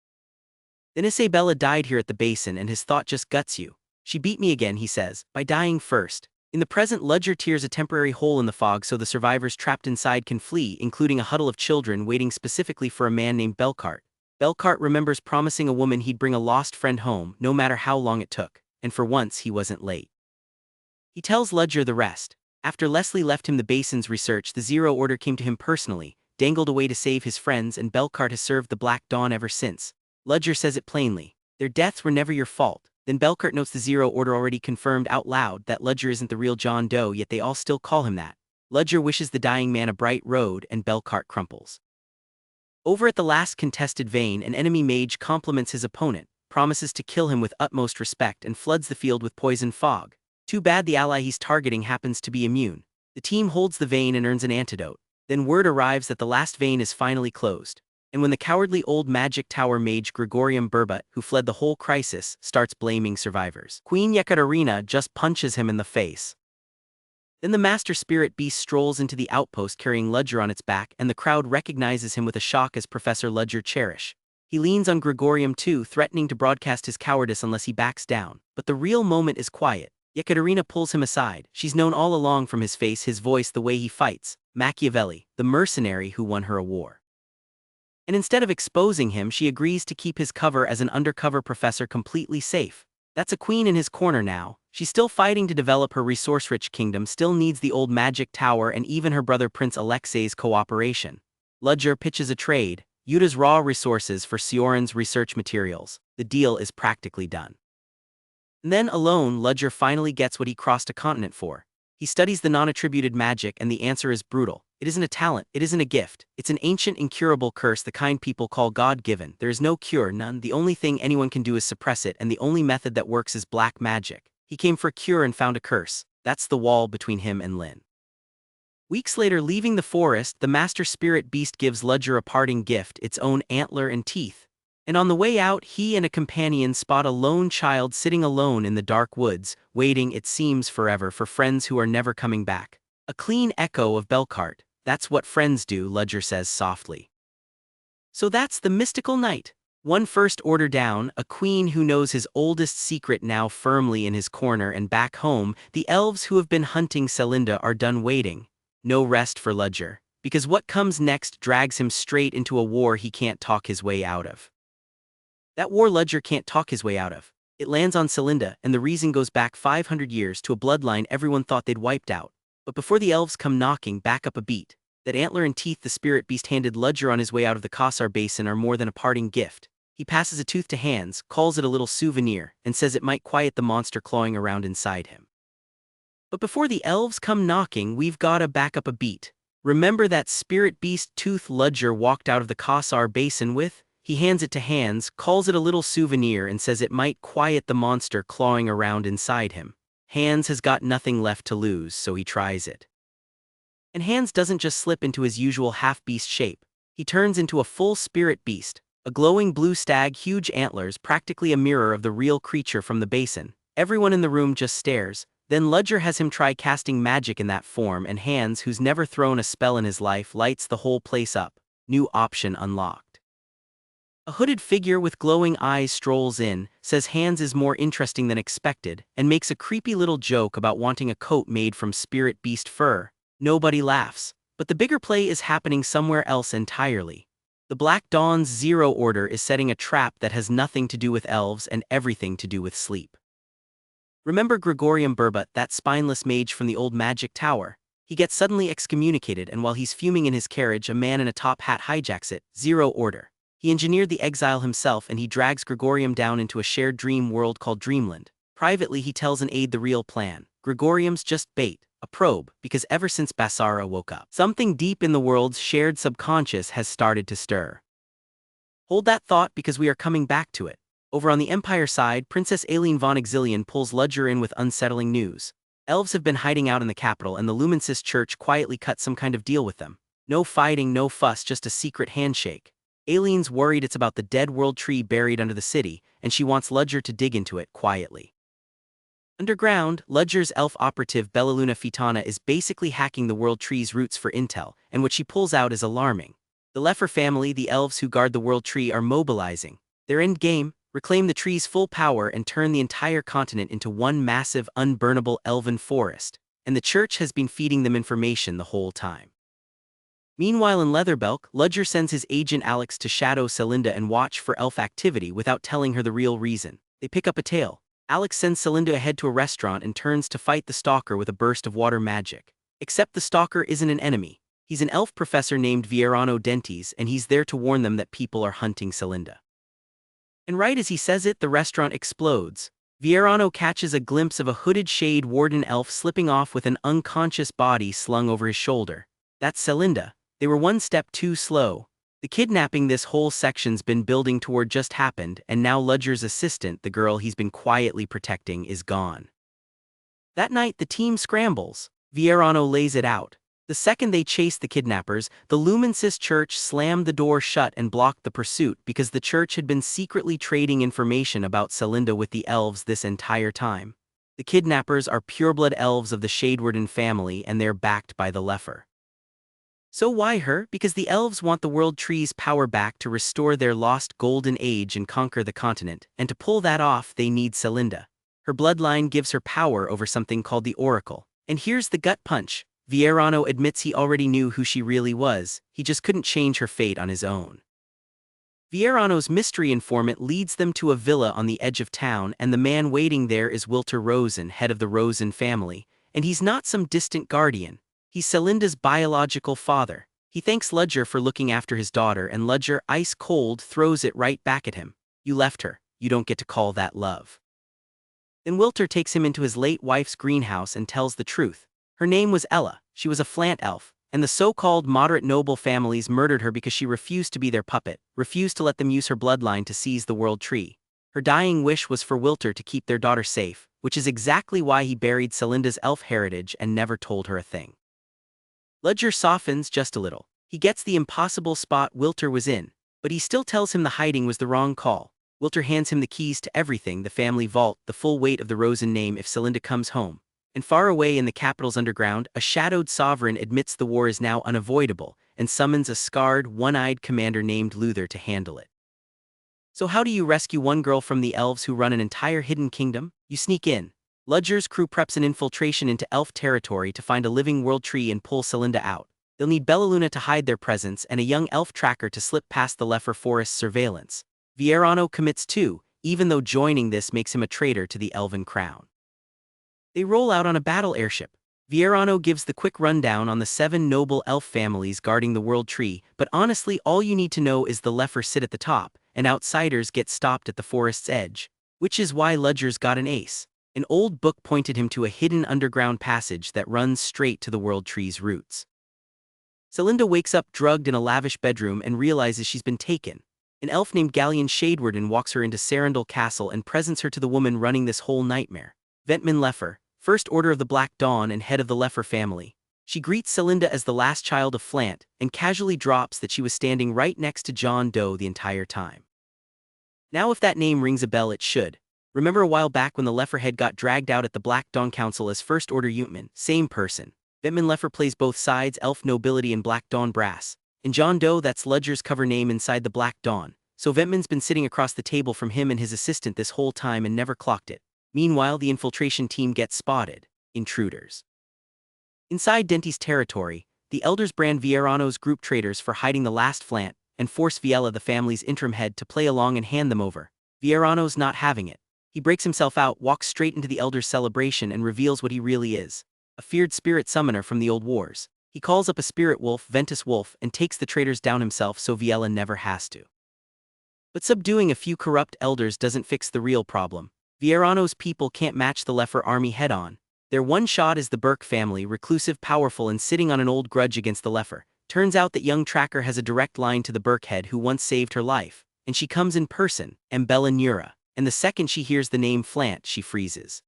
Then Isabella died here at the basin, and his thought just guts you. She beat me again, he says, by dying first. In the present, Ludger tears a temporary hole in the fog so the survivors trapped inside can flee, including a huddle of children waiting specifically for a man named Belcart. Belcart remembers promising a woman he'd bring a lost friend home, no matter how long it took, and for once he wasn't late. He tells Ludger the rest. After Leslie left him the basin's research, the Zero Order came to him personally, dangled a way to save his friends, and Belcart has served the Black Dawn ever since. Ludger says it plainly. Their deaths were never your fault. Then Belcart notes the Zero Order already confirmed out loud that Ludger isn't the real John Doe, yet they all still call him that. Ludger wishes the dying man a bright road, and Belcart crumples. Over at the last contested vein, an enemy mage compliments his opponent, promises to kill him with utmost respect, and floods the field with poison fog. Too bad the ally he's targeting happens to be immune. The team holds the vein and earns an antidote. Then word arrives that the last vein is finally closed. And when the cowardly old magic tower mage Gregorium Burbot, who fled the whole crisis, starts blaming survivors, Queen Yekaterina just punches him in the face. Then the master spirit beast strolls into the outpost carrying Ludger on its back, and the crowd recognizes him with a shock as Professor Ludger Cherish. He leans on Gregorium too, threatening to broadcast his cowardice unless he backs down. But the real moment is quiet. Yekaterina pulls him aside. She's known all along from his face, his voice, the way he fights. Machiavelli, the mercenary who won her a war. And instead of exposing him, she agrees to keep his cover as an undercover professor completely safe. That's a queen in his corner now. She's still fighting to develop her resource-rich kingdom, still needs the old magic tower and even her brother Prince Alexei's cooperation. Ludger pitches a trade, Yuta's raw resources for Ceoren's research materials. The deal is practically done. And then alone, Ludger finally gets what he crossed a continent for. He studies the non-attributed magic, and the answer is brutal. It isn't a talent, it isn't a gift. It's an ancient, incurable curse, the kind people call God-given. There is no cure, none. The only thing anyone can do is suppress it, and the only method that works is black magic. He came for a cure and found a curse. That's the wall between him and Lin. Weeks later, leaving the forest, the master spirit beast gives Ludger a parting gift, its own antler and teeth. And on the way out, he and a companion spot a lone child sitting alone in the dark woods, waiting, it seems forever, for friends who are never coming back. A clean echo of Belcart. That's what friends do, Ludger says softly. So that's the mystical knight. One first order down, a queen who knows his oldest secret now firmly in his corner, and back home, the elves who have been hunting Celinda are done waiting. No rest for Ludger, because what comes next drags him straight into a war he can't talk his way out of. That war Ludger can't talk his way out of. It lands on Celinda, and the reason goes back 500 years to a bloodline everyone thought they'd wiped out. But before the elves come knocking, back up a beat. That antler and teeth the spirit beast handed Ludger on his way out of the Kassar Basin are more than a parting gift. He passes a tooth to Hans, calls it a little souvenir, and says it might quiet the monster clawing around inside him. But before the elves come knocking, we've gotta back up a beat. Remember that spirit beast tooth Ludger walked out of the Kassar Basin with? He hands it to Hans, calls it a little souvenir, and says it might quiet the monster clawing around inside him. Hans has got nothing left to lose, so he tries it. And Hans doesn't just slip into his usual half-beast shape. He turns into a full spirit beast, a glowing blue stag, huge antlers, practically a mirror of the real creature from the basin. Everyone in the room just stares. Then Ludger has him try casting magic in that form, and Hans, who's never thrown a spell in his life, lights the whole place up. New option unlocked. A hooded figure with glowing eyes strolls in, says Hans is more interesting than expected, and makes a creepy little joke about wanting a coat made from spirit beast fur. Nobody laughs, but the bigger play is happening somewhere else entirely. The Black Dawn's Zero Order is setting a trap that has nothing to do with elves and everything to do with sleep. Remember Gregorium Burbot, that spineless mage from the old magic tower? He gets suddenly excommunicated, and while he's fuming in his carriage, a man in a top hat hijacks it. Zero Order. He engineered the exile himself, and he drags Gregorium down into a shared dream world called Dreamland. Privately, he tells an aide the real plan. Gregorium's just bait, a probe, because ever since Basara woke up, something deep in the world's shared subconscious has started to stir. Hold that thought because we are coming back to it. Over on the Empire side, Princess Aileen von Exilion pulls Ludger in with unsettling news. Elves have been hiding out in the capital and the Lumensis Church quietly cut some kind of deal with them. No fighting, no fuss, just a secret handshake. Aileen's worried it's about the dead world tree buried under the city, and she wants Ludger to dig into it quietly. Underground, Ludger's elf operative Bellaluna Fitana is basically hacking the world tree's roots for intel, and what she pulls out is alarming. The Leffer family, the elves who guard the world tree, are mobilizing. Their end game: reclaim the tree's full power and turn the entire continent into one massive, unburnable elven forest. And the church has been feeding them information the whole time. Meanwhile in Leatherbelk, Ludger sends his agent Alex to shadow Celinda and watch for elf activity without telling her the real reason. They pick up a tale. Alex sends Celinda ahead to a restaurant and turns to fight the stalker with a burst of water magic. Except the stalker isn't an enemy. He's an elf professor named Vierano Dentes, and he's there to warn them that people are hunting Celinda. And right as he says it, the restaurant explodes. Vierano catches a glimpse of a hooded shade warden elf slipping off with an unconscious body slung over his shoulder. That's Celinda. They were one step too slow. The kidnapping this whole section's been building toward just happened, and now Ludger's assistant, the girl he's been quietly protecting, is gone. That night, the team scrambles. Vierano lays it out. The second they chase the kidnappers, the Lumensis Church slammed the door shut and blocked the pursuit because the church had been secretly trading information about Celinda with the elves this entire time. The kidnappers are pureblood elves of the Shadewarden family, and they're backed by the Leffer. So why her? Because the elves want the world tree's power back to restore their lost golden age and conquer the continent, and to pull that off they need Celinda. Her bloodline gives her power over something called the Oracle. And here's the gut punch. Vierano admits he already knew who she really was, he just couldn't change her fate on his own. Vierano's mystery informant leads them to a villa on the edge of town, and the man waiting there is Wilter Rosen, head of the Rosen family, and he's not some distant guardian. He's Celinda's biological father. He thanks Ludger for looking after his daughter, and Ludger, ice cold, throws it right back at him. You left her. You don't get to call that love. Then Wilter takes him into his late wife's greenhouse and tells the truth. Her name was Ella, she was a Flant elf, and the so-called moderate noble families murdered her because she refused to be their puppet, refused to let them use her bloodline to seize the world tree. Her dying wish was for Wilter to keep their daughter safe, which is exactly why he buried Celinda's elf heritage and never told her a thing. Ludger softens just a little. He gets the impossible spot Wilter was in, but he still tells him the hiding was the wrong call. Wilter hands him the keys to everything, the family vault, the full weight of the Rosen name if Celinda comes home. And far away in the capital's underground, a shadowed sovereign admits the war is now unavoidable and summons a scarred, one-eyed commander named Luther to handle it. So how do you rescue one girl from the elves who run an entire hidden kingdom? You sneak in. Ludger's crew preps an infiltration into elf territory to find a living world tree and pull Celinda out. They'll need Bellaluna to hide their presence and a young elf tracker to slip past the Leffer forest's surveillance. Vierano commits too, even though joining this makes him a traitor to the elven crown. They roll out on a battle airship. Vierano gives the quick rundown on the 7 noble elf families guarding the world tree, but honestly all you need to know is the Leffer sit at the top, and outsiders get stopped at the forest's edge. Which is why Ludger's got an ace. An old book pointed him to a hidden underground passage that runs straight to the world tree's roots. Celinda wakes up drugged in a lavish bedroom and realizes she's been taken. An elf named Galleon Shadewarden walks her into Serendal Castle and presents her to the woman running this whole nightmare. Ventman Leffer, First Order of the Black Dawn and head of the Leffer family. She greets Celinda as the last child of Flant, and casually drops that she was standing right next to John Doe the entire time. Now if that name rings a bell, it should. Remember a while back when the Leffer head got dragged out at the Black Dawn Council as First Order Utman? Same person. Ventman Leffer plays both sides, elf nobility and Black Dawn brass. And John Doe, that's Ludger's cover name inside the Black Dawn. So Ventman's been sitting across the table from him and his assistant this whole time and never clocked it. Meanwhile, the infiltration team gets spotted. Intruders. Inside Denti's territory, the elders brand Vierano's group traitors for hiding the last Flant, and force Viella, the family's interim head, to play along and hand them over. Vierano's not having it. He breaks himself out, walks straight into the elders' celebration and reveals what he really is. A feared spirit summoner from the old wars. He calls up a spirit wolf, Ventus Wolf, and takes the traitors down himself so Viella never has to. But subduing a few corrupt elders doesn't fix the real problem. Vierano's people can't match the Leffer army head-on. Their one shot is the Burke family, reclusive, powerful, and sitting on an old grudge against the Leffer. Turns out that young Tracker has a direct line to the Burke head who once saved her life, and she comes in person, Embella Nura, and the second she hears the name Flant, she freezes.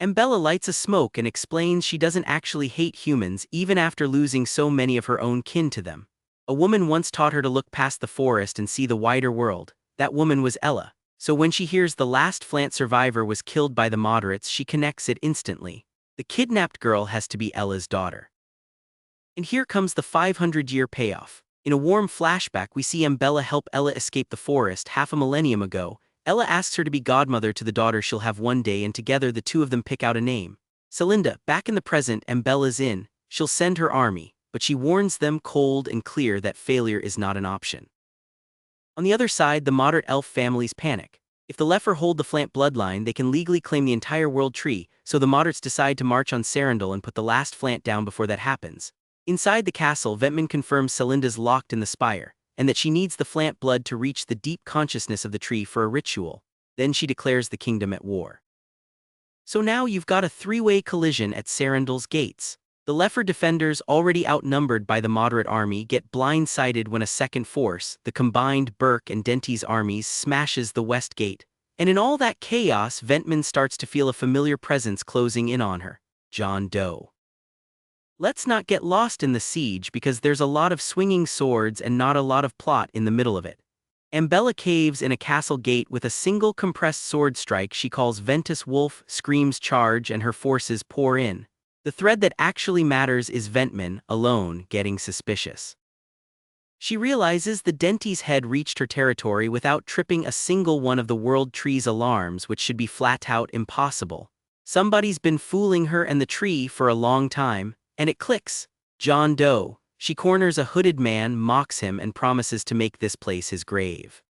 Embella lights a smoke and explains she doesn't actually hate humans even after losing so many of her own kin to them. A woman once taught her to look past the forest and see the wider world. That woman was Ella. So when she hears the last Flant survivor was killed by the moderates, she connects it instantly. The kidnapped girl has to be Ella's daughter. And here comes the 500-year payoff. In a warm flashback, we see Embella help Ella escape the forest half a millennium ago. Ella asks her to be godmother to the daughter she'll have one day, and together the two of them pick out a name. Celinda. Back in the present, Embella's in. She'll send her army, but she warns them cold and clear that failure is not an option. On the other side, the moderate elf families panic. If the Leffer hold the Flant bloodline, they can legally claim the entire world tree, so the moderates decide to march on Ceoren and put the last Flant down before that happens. Inside the castle, Ventman confirms Celinda's locked in the spire, and that she needs the Flant blood to reach the deep consciousness of the tree for a ritual. Then she declares the kingdom at war. So now you've got a three-way collision at Ceoren's gates. The Leffer defenders, already outnumbered by the moderate army, get blindsided when a second force, the combined Burke and Denty's armies, smashes the west gate. And in all that chaos, Ventman starts to feel a familiar presence closing in on her. John Doe. Let's not get lost in the siege because there's a lot of swinging swords and not a lot of plot in the middle of it. Embella caves in a castle gate with a single compressed sword strike she calls Ventus Wolf, screams charge, and her forces pour in. The thread that actually matters is Ventman, alone, getting suspicious. She realizes the Denty's head reached her territory without tripping a single one of the World Tree's alarms, which should be flat-out impossible. Somebody's been fooling her and the tree for a long time, and it clicks. John Doe. She corners a hooded man, mocks him, and promises to make this place his grave.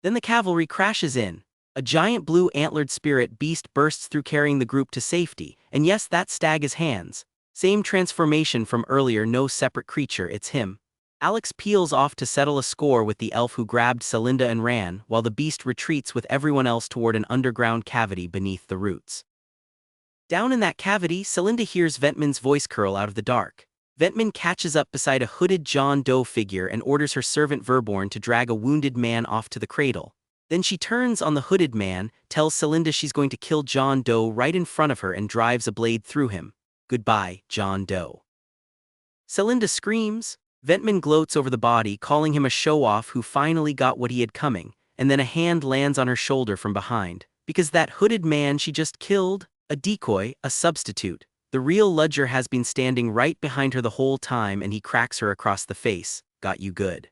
Then the cavalry crashes in. A giant blue antlered spirit beast bursts through, carrying the group to safety, and yes, that stag is Hans. Same transformation from earlier, no separate creature, it's him. Alex peels off to settle a score with the elf who grabbed Celinda and ran, while the beast retreats with everyone else toward an underground cavity beneath the roots. Down in that cavity, Celinda hears Ventman's voice curl out of the dark. Ventman catches up beside a hooded John Doe figure and orders her servant Verborn to drag a wounded man off to the cradle. Then she turns on the hooded man, tells Celinda she's going to kill John Doe right in front of her, and drives a blade through him. Goodbye, John Doe. Celinda screams. Ventman gloats over the body, calling him a show-off who finally got what he had coming, and then a hand lands on her shoulder from behind. Because that hooded man she just killed, a decoy, a substitute. The real Ludger has been standing right behind her the whole time, and he cracks her across the face. Got you good.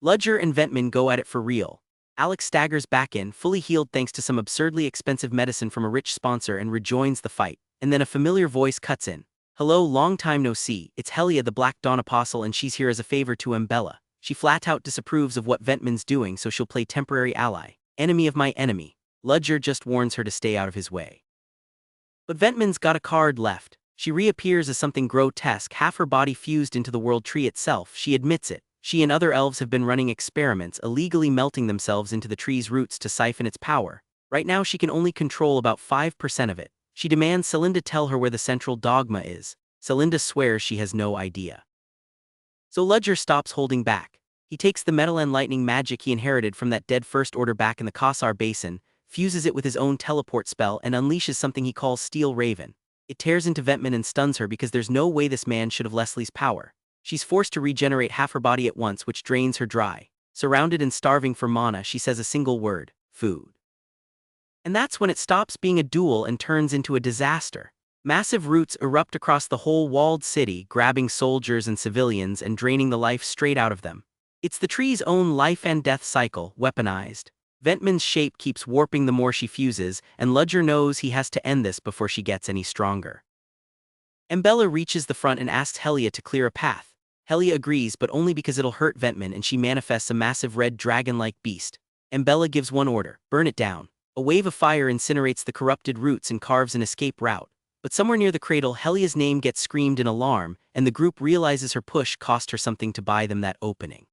Ludger and Ventman go at it for real. Alex staggers back in, fully healed thanks to some absurdly expensive medicine from a rich sponsor, and rejoins the fight. And then a familiar voice cuts in. Hello, long time no see, it's Helia, the Black Dawn Apostle, and she's here as a favor to Embella. She flat out disapproves of what Ventman's doing, so she'll play temporary ally. Enemy of my enemy. Ludger just warns her to stay out of his way. But Ventman's got a card left. She reappears as something grotesque, half her body fused into the world tree itself. She admits it. She and other elves have been running experiments, illegally melting themselves into the tree's roots to siphon its power. Right now she can only control about 5% of it. She demands Celinda tell her where the central dogma is. Celinda swears she has no idea. So Ludger stops holding back. He takes the metal and lightning magic he inherited from that dead First Order back in the Kassar Basin, fuses it with his own teleport spell, and unleashes something he calls Steel Raven. It tears into Ventman and stuns her because there's no way this man should have Leslie's power. She's forced to regenerate half her body at once, which drains her dry. Surrounded and starving for mana, she says a single word: food. And that's when it stops being a duel and turns into a disaster. Massive roots erupt across the whole walled city, grabbing soldiers and civilians and draining the life straight out of them. It's the tree's own life and death cycle, weaponized. Ventman's shape keeps warping the more she fuses, and Ludger knows he has to end this before she gets any stronger. Embella reaches the front and asks Helia to clear a path. Helia agrees, but only because it'll hurt Ventman, and she manifests a massive red dragon-like beast. Embella gives one order: burn it down. A wave of fire incinerates the corrupted roots and carves an escape route. But somewhere near the cradle, Helia's name gets screamed in alarm, and the group realizes her push cost her something to buy them that opening.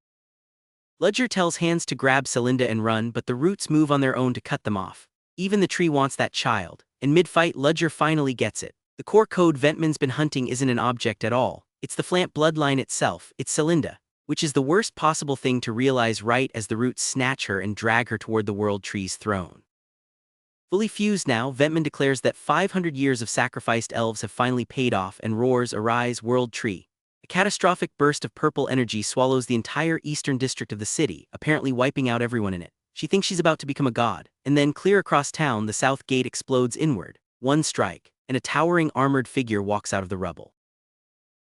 Ludger tells hands to grab Celinda and run, but the roots move on their own to cut them off. Even the tree wants that child. In mid-fight, Ludger finally gets it. The core code Ventman's been hunting isn't an object at all. It's the Flant bloodline itself. It's Celinda, which is the worst possible thing to realize right as the roots snatch her and drag her toward the World Tree's throne. Fully fused now, Ventman declares that 500 years of sacrificed elves have finally paid off and roars, "Arise, World Tree." A catastrophic burst of purple energy swallows the entire eastern district of the city, apparently wiping out everyone in it. She thinks she's about to become a god, and then clear across town the south gate explodes inward. One strike, and a towering armored figure walks out of the rubble.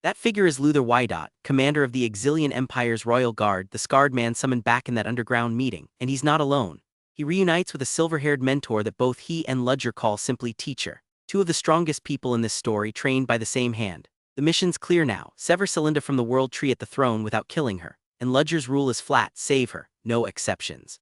That figure is Ludger Cherish, commander of the Exilian Empire's royal guard, the scarred man summoned back in that underground meeting, and he's not alone. He reunites with a silver-haired mentor that both he and Ludger call simply teacher, two of the strongest people in this story trained by the same hand. The mission's clear now: sever Celinda from the World Tree at the throne without killing her, and Ludger's rule is flat: save her, no exceptions.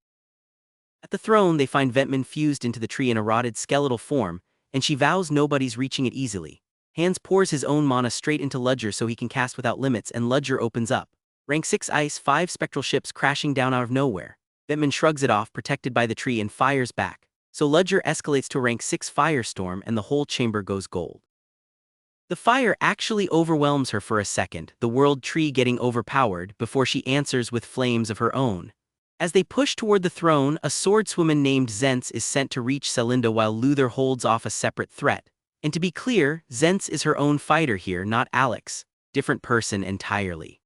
At the throne they find Ventman fused into the tree in a rotted skeletal form, and she vows nobody's reaching it easily. Hans pours his own mana straight into Ludger so he can cast without limits, and Ludger opens up. Rank 6 ice, 5 spectral ships crashing down out of nowhere. Ventman shrugs it off, protected by the tree, and fires back. So Ludger escalates to rank 6 firestorm and the whole chamber goes gold. The fire actually overwhelms her for a second, the World Tree getting overpowered, before she answers with flames of her own. As they push toward the throne, a swordswoman named Zentz is sent to reach Celinda while Ludger holds off a separate threat. And to be clear, Zentz is her own fighter here, not Alex. Different person entirely.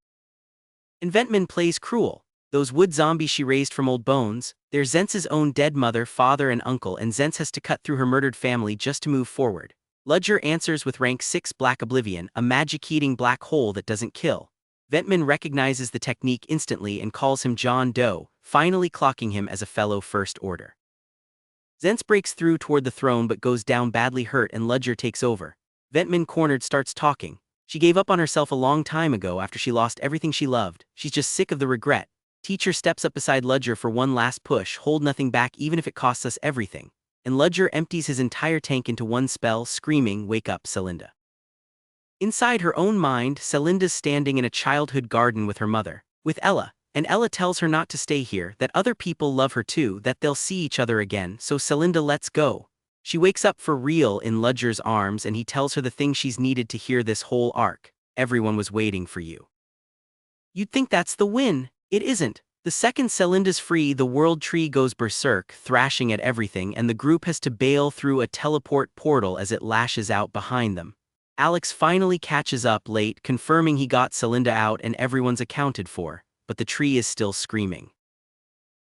And Ventman plays cruel. Those wood zombies she raised from old bones, they're Zentz's own dead mother, father and uncle, and Zentz has to cut through her murdered family just to move forward. Ludger answers with rank 6 Black Oblivion, a magic-eating black hole that doesn't kill. Ventman recognizes the technique instantly and calls him John Doe, finally clocking him as a fellow First Order. Zentz breaks through toward the throne but goes down badly hurt, and Ludger takes over. Ventman, cornered, starts talking. She gave up on herself a long time ago after she lost everything she loved. She's just sick of the regret. Teacher steps up beside Ludger for one last push: hold nothing back even if it costs us everything. And Ludger empties his entire tank into one spell, screaming, "Wake up, Celinda." Inside her own mind, Celinda's standing in a childhood garden with her mother, with Ella, and Ella tells her not to stay here, that other people love her too, that they'll see each other again, so Celinda lets go. She wakes up for real in Ludger's arms, and he tells her the thing she's needed to hear this whole arc: everyone was waiting for you. You'd think that's the win. It isn't. The second Celinda's free, the World Tree goes berserk, thrashing at everything, and the group has to bail through a teleport portal as it lashes out behind them. Alex finally catches up late, confirming he got Celinda out and everyone's accounted for, but the tree is still screaming.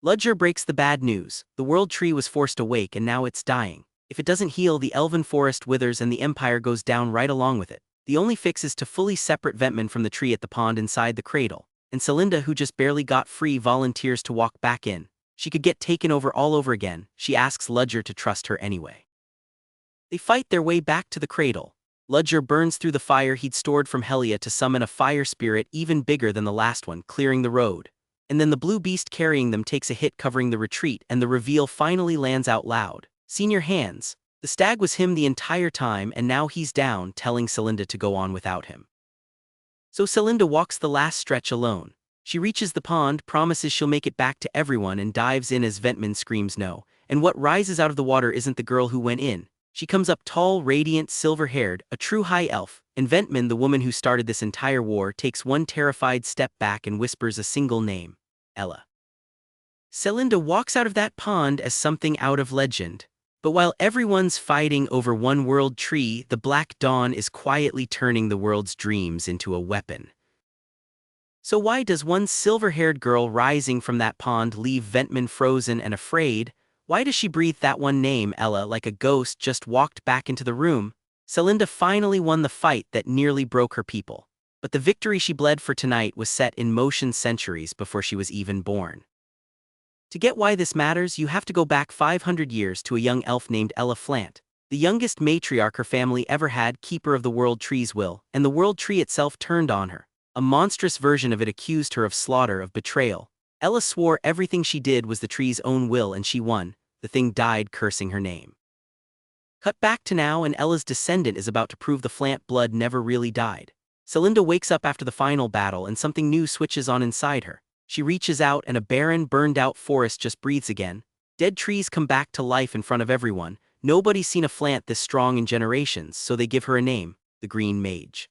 Ludger breaks the bad news: the World Tree was forced awake and now it's dying. If it doesn't heal, the Elven Forest withers and the Empire goes down right along with it. The only fix is to fully separate Ventman from the tree at the pond inside the cradle. And Celinda, who just barely got free, volunteers to walk back in. She could get taken over all over again. She asks Ludger to trust her anyway. They fight their way back to the cradle. Ludger burns through the fire he'd stored from Helia to summon a fire spirit even bigger than the last one, clearing the road. And then the blue beast carrying them takes a hit, covering the retreat, and the reveal finally lands out loud: "Senior Hands." The stag was him the entire time, and now he's down, telling Celinda to go on without him. So Celinda walks the last stretch alone. She reaches the pond, promises she'll make it back to everyone, and dives in as Ventman screams no. And what rises out of the water isn't the girl who went in. She comes up tall, radiant, silver-haired, a true high elf, and Ventman, the woman who started this entire war, takes one terrified step back and whispers a single name: Ella. Celinda walks out of that pond as something out of legend. But while everyone's fighting over one World Tree, the Black Dawn is quietly turning the world's dreams into a weapon. So why does one silver-haired girl rising from that pond leave Ventman frozen and afraid? Why does she breathe that one name, Ella, like a ghost just walked back into the room? Celinda finally won the fight that nearly broke her people. But the victory she bled for tonight was set in motion centuries before she was even born. To get why this matters, you have to go back 500 years to a young elf named Ella Flant, the youngest matriarch her family ever had, keeper of the World Tree's will, and the World Tree itself turned on her. A monstrous version of it accused her of slaughter, of betrayal. Ella swore everything she did was the tree's own will, and she won. The thing died cursing her name. Cut back to now, and Ella's descendant is about to prove the Flant blood never really died. Celinda wakes up after the final battle, and something new switches on inside her. She reaches out and a barren, burned-out forest just breathes again. Dead trees come back to life in front of everyone. Nobody's seen a plant this strong in generations, so they give her a name, the Green Mage.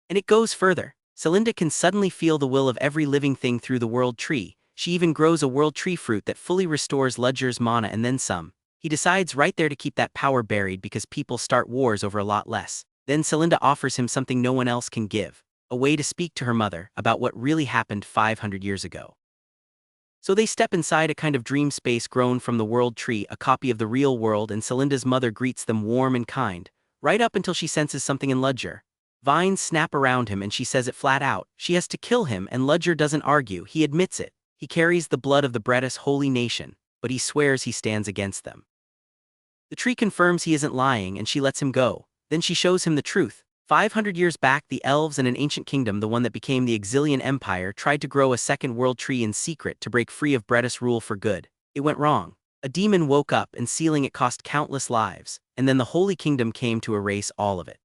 And it goes further. Celinda can suddenly feel the will of every living thing through the world tree. She even grows a world tree fruit that fully restores Ludger's mana and then some. He decides right there to keep that power buried because people start wars over a lot less. Then Celinda offers him something no one else can give, a way to speak to her mother about what really happened 500 years ago. So they step inside a kind of dream space grown from the world tree, a copy of the real world, and Celinda's mother greets them warm and kind, right up until she senses something in Ludger. Vines snap around him and she says it flat out. She has to kill him, and Ludger doesn't argue, he admits it. He carries the blood of the British holy nation, but he swears he stands against them. The tree confirms he isn't lying and she lets him go. Then she shows him the truth. 500 years back, the elves in an ancient kingdom, the one that became the Exilian Empire, tried to grow a second world tree in secret to break free of British rule for good. It went wrong. A demon woke up and sealing it cost countless lives, and then the Holy Kingdom came to erase all of it.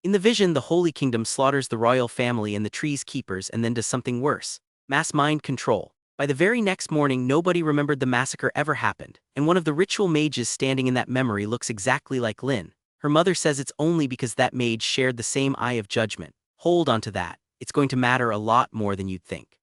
In the vision, the Holy Kingdom slaughters the royal family and the tree's keepers and then does something worse. Mass mind control. By the very next morning, nobody remembered the massacre ever happened, and one of the ritual mages standing in that memory looks exactly like Lynn. Her mother says it's only because that mage shared the same eye of judgment. Hold on to that, it's going to matter a lot more than you'd think.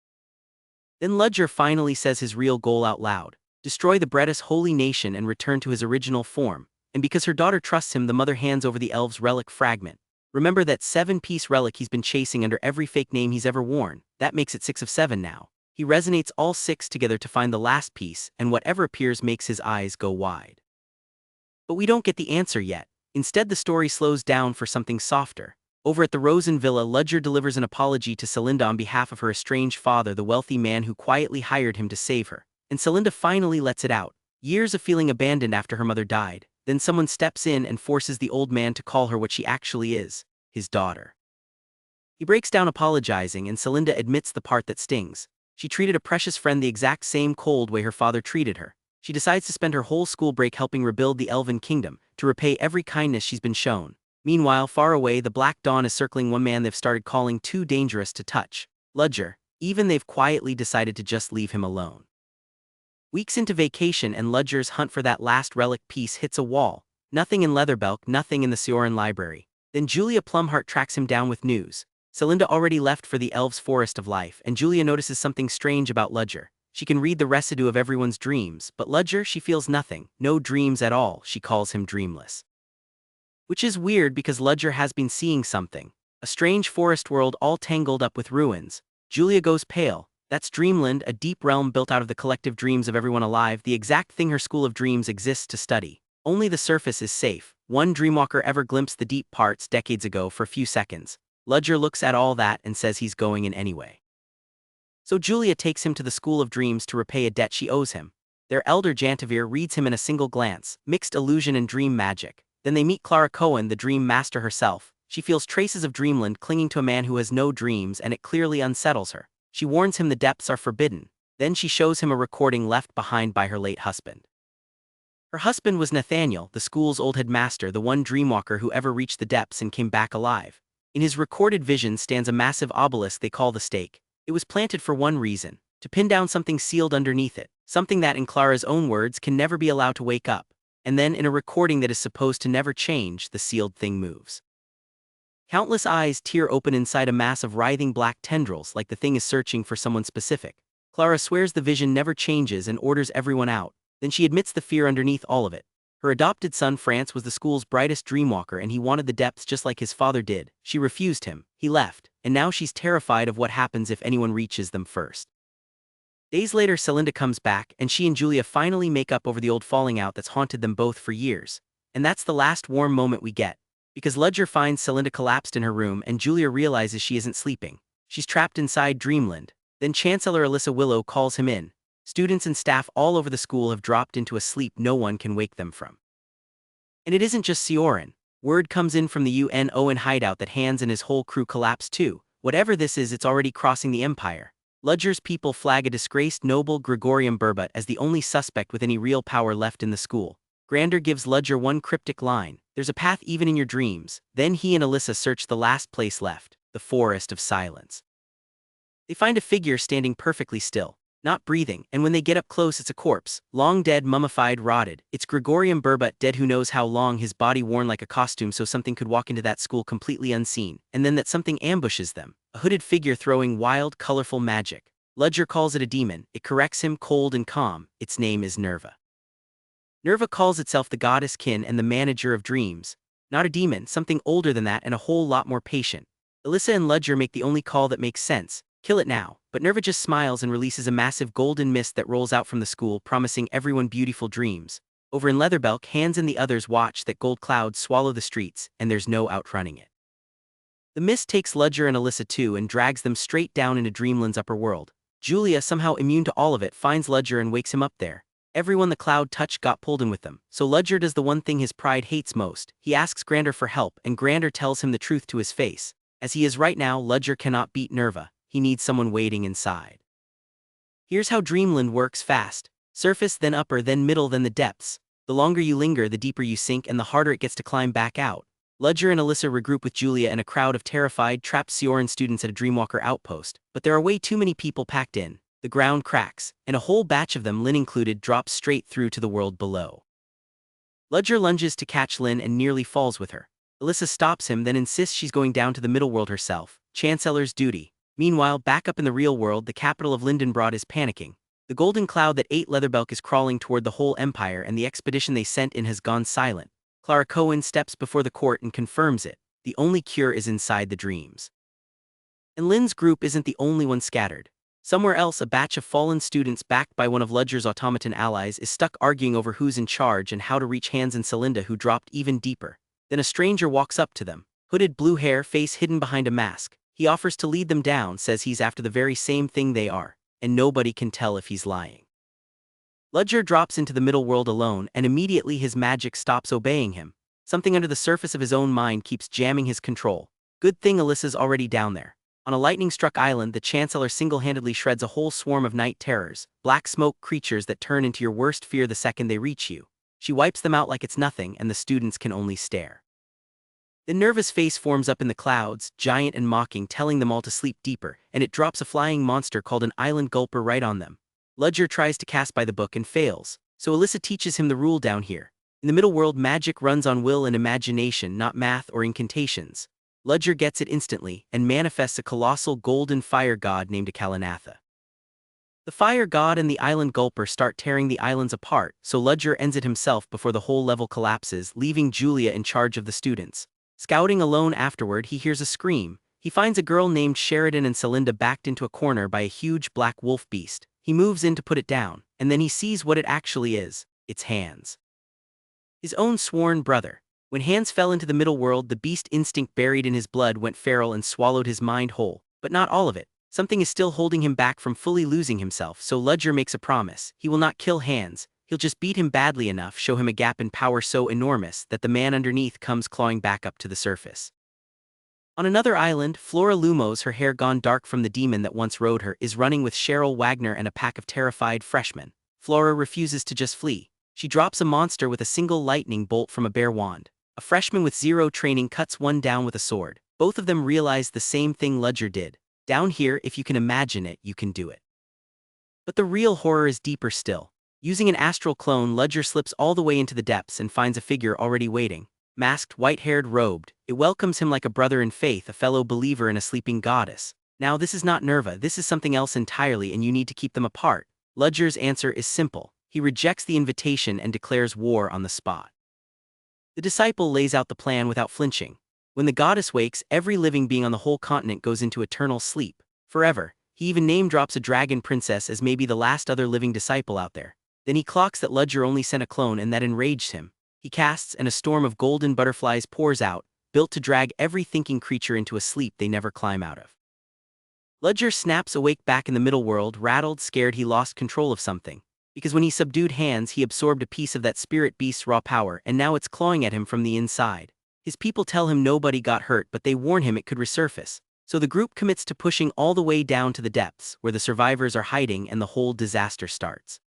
Then Ludger finally says his real goal out loud: destroy the British holy nation and return to his original form. And because her daughter trusts him, the mother hands over the elf's relic fragment. Remember that 7-piece relic he's been chasing under every fake name he's ever worn? That makes it 6 of 7 now. He resonates all 6 together to find the last piece, and whatever appears makes his eyes go wide. But we don't get the answer yet. Instead, the story slows down for something softer. Over at the Rosen Villa, Ludger delivers an apology to Celinda on behalf of her estranged father, the wealthy man who quietly hired him to save her. And Celinda finally lets it out. Years of feeling abandoned after her mother died. Then someone steps in and forces the old man to call her what she actually is: his daughter. He breaks down apologizing, and Celinda admits the part that stings. She treated a precious friend the exact same cold way her father treated her. She decides to spend her whole school break helping rebuild the Elven Kingdom, to repay every kindness she's been shown. Meanwhile, far away, the Black Dawn is circling one man they've started calling too dangerous to touch: Ludger. Even they've quietly decided to just leave him alone. Weeks into vacation, and Ludger's hunt for that last relic piece hits a wall. Nothing in Leatherbelk, nothing in the Ceoren library. Then Julia Plumheart tracks him down with news. Celinda already left for the elves' forest of life, and Julia notices something strange about Ludger. She can read the residue of everyone's dreams, but Ludger, she feels nothing, no dreams at all. She calls him dreamless. Which is weird because Ludger has been seeing something. A strange forest world all tangled up with ruins. Julia goes pale. That's Dreamland, a deep realm built out of the collective dreams of everyone alive, the exact thing her school of dreams exists to study. Only the surface is safe. One dreamwalker ever glimpsed the deep parts decades ago for a few seconds. Ludger looks at all that and says he's going in anyway. So Julia takes him to the School of Dreams to repay a debt she owes him. Their elder Jantavir reads him in a single glance, mixed illusion and dream magic. Then they meet Clara Cohen, the dream master herself. She feels traces of Dreamland clinging to a man who has no dreams, and it clearly unsettles her. She warns him the depths are forbidden. Then she shows him a recording left behind by her late husband. Her husband was Nathaniel, the school's old headmaster, the one dreamwalker who ever reached the depths and came back alive. In his recorded vision stands a massive obelisk they call the Stake. It was planted for one reason: to pin down something sealed underneath it, something that, in Clara's own words, can never be allowed to wake up. And then, in a recording that is supposed to never change, the sealed thing moves. Countless eyes tear open inside a mass of writhing black tendrils, like the thing is searching for someone specific. Clara swears the vision never changes and orders everyone out. Then she admits the fear underneath all of it. Her adopted son France was the school's brightest dreamwalker, and he wanted the depths just like his father did. She refused him. He left, and now she's terrified of what happens if anyone reaches them first. Days later, Celinda comes back, and she and Julia finally make up over the old falling out that's haunted them both for years. And that's the last warm moment we get. Because Ludger finds Celinda collapsed in her room, and Julia realizes she isn't sleeping. She's trapped inside Dreamland. Then Chancellor Alyssa Willow calls him in. Students and staff all over the school have dropped into a sleep no one can wake them from. And it isn't just Ceoren. Word comes in from the UNON hideout that Hans and his whole crew collapsed too. Whatever this is, it's already crossing the Empire. Ludger's people flag a disgraced noble, Gregorium Burbot, as the only suspect with any real power left in the school. Grander gives Ludger one cryptic line: "There's a path even in your dreams." Then he and Alyssa search the last place left, the Forest of Silence. They find a figure standing perfectly still, not breathing, and when they get up close it's a corpse, long dead, mummified, rotted. It's Gregorian Burbot, dead who knows how long, his body worn like a costume so something could walk into that school completely unseen, and then that something ambushes them, a hooded figure throwing wild, colorful magic. Ludger calls it a demon, it corrects him, cold and calm, its name is Nerva. Nerva calls itself the goddess kin and the manager of dreams. Not a demon, something older than that and a whole lot more patient. Alyssa and Ludger make the only call that makes sense. Kill it now, but Nerva just smiles and releases a massive golden mist that rolls out from the school, promising everyone beautiful dreams. Over in Leatherbelk, Hans and the others watch that gold clouds swallow the streets, and there's no outrunning it. The mist takes Ludger and Alyssa too and drags them straight down into Dreamland's upper world. Julia, somehow immune to all of it, finds Ludger and wakes him up there. Everyone the cloud touched got pulled in with them, so Ludger does the one thing his pride hates most. He asks Grander for help, and Grander tells him the truth to his face. As he is right now, Ludger cannot beat Nerva. He needs someone waiting inside. Here's how Dreamland works: fast. Surface, then upper, then middle, then the depths. The longer you linger, the deeper you sink, and the harder it gets to climb back out. Ludger and Alyssa regroup with Julia and a crowd of terrified, trapped Ceoren students at a Dreamwalker outpost, but there are way too many people packed in. The ground cracks, and a whole batch of them, Lynn included, drops straight through to the world below. Ludger lunges to catch Lynn and nearly falls with her. Alyssa stops him, then insists she's going down to the middle world herself. Chancellor's duty. Meanwhile, back up in the real world, the capital of Lindenbrod is panicking. The golden cloud that ate Leatherbelk is crawling toward the whole empire, and the expedition they sent in has gone silent. Clara Cohen steps before the court and confirms it. The only cure is inside the dreams. And Lynn's group isn't the only one scattered. Somewhere else, a batch of fallen students backed by one of Ludger's automaton allies is stuck arguing over who's in charge and how to reach Hans and Celinda, who dropped even deeper. Then a stranger walks up to them. Hooded, blue hair, face hidden behind a mask. He offers to lead them down, says he's after the very same thing they are, and nobody can tell if he's lying. Ludger drops into the middle world alone, and immediately his magic stops obeying him. Something under the surface of his own mind keeps jamming his control. Good thing Alyssa's already down there. On a lightning-struck island, the Chancellor single-handedly shreds a whole swarm of night terrors, black smoke creatures that turn into your worst fear the second they reach you. She wipes them out like it's nothing, and the students can only stare. The Nerva's face forms up in the clouds, giant and mocking, telling them all to sleep deeper, and it drops a flying monster called an island gulper right on them. Ludger tries to cast by the book and fails, so Alyssa teaches him the rule down here. In the middle world, magic runs on will and imagination, not math or incantations. Ludger gets it instantly, and manifests a colossal golden fire god named Akalanatha. The fire god and the island gulper start tearing the islands apart, so Ludger ends it himself before the whole level collapses, leaving Julia in charge of the students. Scouting alone afterward, he hears a scream. He finds a girl named Sheridan and Celinda backed into a corner by a huge black wolf beast. He moves in to put it down, and then he sees what it actually is. It's Hans. His own sworn brother. When Hans fell into the middle world, the beast instinct buried in his blood went feral and swallowed his mind whole, but not all of it. Something is still holding him back from fully losing himself, so Ludger makes a promise. He will not kill Hans. He'll just beat him badly enough, show him a gap in power so enormous that the man underneath comes clawing back up to the surface. On another island, Flora Lumos, her hair gone dark from the demon that once rode her, is running with Cheryl Wagner and a pack of terrified freshmen. Flora refuses to just flee. She drops a monster with a single lightning bolt from a bare wand. A freshman with zero training cuts one down with a sword. Both of them realize the same thing Ludger did. Down here, if you can imagine it, you can do it. But the real horror is deeper still. Using an astral clone, Ludger slips all the way into the depths and finds a figure already waiting. Masked, white-haired, robed, it welcomes him like a brother in faith, a fellow believer in a sleeping goddess. Now this is not Nerva, this is something else entirely, and you need to keep them apart. Ludger's answer is simple. He rejects the invitation and declares war on the spot. The disciple lays out the plan without flinching. When the goddess wakes, every living being on the whole continent goes into eternal sleep. Forever. He even name-drops a dragon princess as maybe the last other living disciple out there. Then he clocks that Ludger only sent a clone, and that enraged him. He casts, and a storm of golden butterflies pours out, built to drag every thinking creature into a sleep they never climb out of. Ludger snaps awake back in the middle world, rattled, scared he lost control of something. Because when he subdued Hans, he absorbed a piece of that spirit beast's raw power, and now it's clawing at him from the inside. His people tell him nobody got hurt, but they warn him it could resurface. So the group commits to pushing all the way down to the depths, where the survivors are hiding, and the whole disaster starts.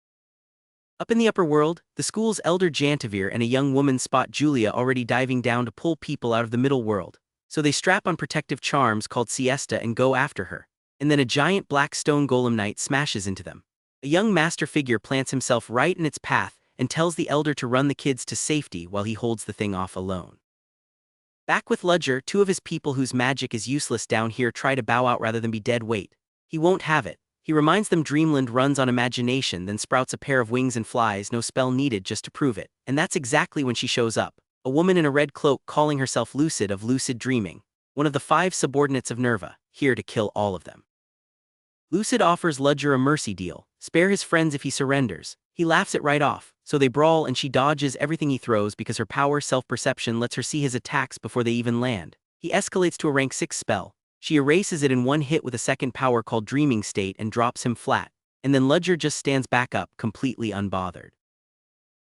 Up in the upper world, the school's elder Jantavir and a young woman spot Julia already diving down to pull people out of the middle world. So they strap on protective charms called Siesta and go after her. and then a giant black stone golem knight smashes into them. A young master figure plants himself right in its path and tells the elder to run the kids to safety while he holds the thing off alone. Back with Ludger, two of his people whose magic is useless down here try to bow out rather than be dead weight. He won't have it. He reminds them Dreamland runs on imagination, then sprouts a pair of wings and flies, no spell needed just to prove it. And that's exactly when she shows up. A woman in a red cloak calling herself Lucid of lucid dreaming, one of the 5 subordinates of Nerva, here to kill all of them. Lucid offers Ludger a mercy deal, spare his friends if he surrenders. He laughs it right off, so they brawl and she dodges everything he throws because her power self-perception lets her see his attacks before they even land. He escalates to a rank 6 spell. She erases it in one hit with a second power called Dreaming State and drops him flat, and then Ludger just stands back up, completely unbothered.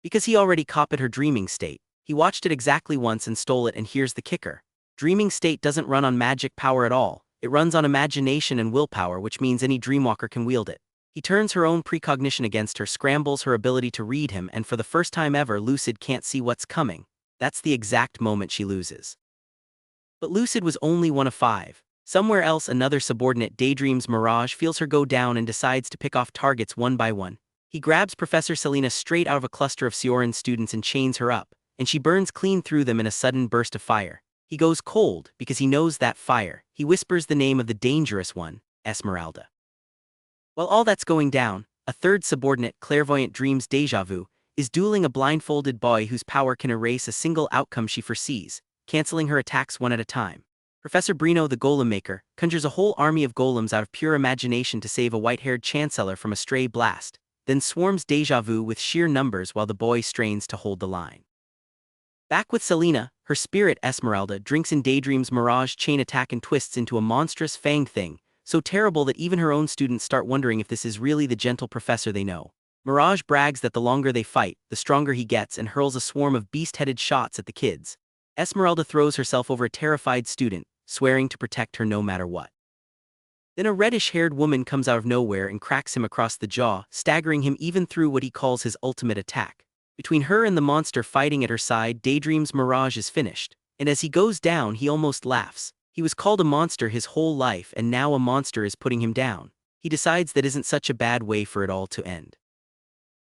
Because he already copied her Dreaming State, he watched it exactly once and stole it, and here's the kicker. Dreaming State doesn't run on magic power at all, it runs on imagination and willpower, which means any dreamwalker can wield it. He turns her own precognition against her, scrambles her ability to read him, and for the first time ever Lucid can't see what's coming. That's the exact moment she loses. But Lucid was only one of 5. Somewhere else another subordinate daydreams Mirage, feels her go down and decides to pick off targets one by one. He grabs Professor Selena straight out of a cluster of Ceoren students and chains her up, and she burns clean through them in a sudden burst of fire. He goes cold because he knows that fire. He whispers the name of the dangerous one, Esmeralda. While all that's going down, a third subordinate, Clairvoyant Dreams Deja Vu, is dueling a blindfolded boy whose power can erase a single outcome she foresees, canceling her attacks one at a time. Professor Brino the Golem Maker conjures a whole army of golems out of pure imagination to save a white-haired chancellor from a stray blast, then swarms Deja Vu with sheer numbers while the boy strains to hold the line. Back with Selena, her spirit Esmeralda drinks in Daydream's Mirage chain attack and twists into a monstrous fanged thing, so terrible that even her own students start wondering if this is really the gentle professor they know. Mirage brags that the longer they fight, the stronger he gets, and hurls a swarm of beast-headed shots at the kids. Esmeralda throws herself over a terrified student, swearing to protect her no matter what. Then a reddish-haired woman comes out of nowhere and cracks him across the jaw, staggering him even through what he calls his ultimate attack. Between her and the monster fighting at her side, Daydream's Mirage is finished, and as he goes down he almost laughs. He was called a monster his whole life, and now a monster is putting him down. He decides that isn't such a bad way for it all to end.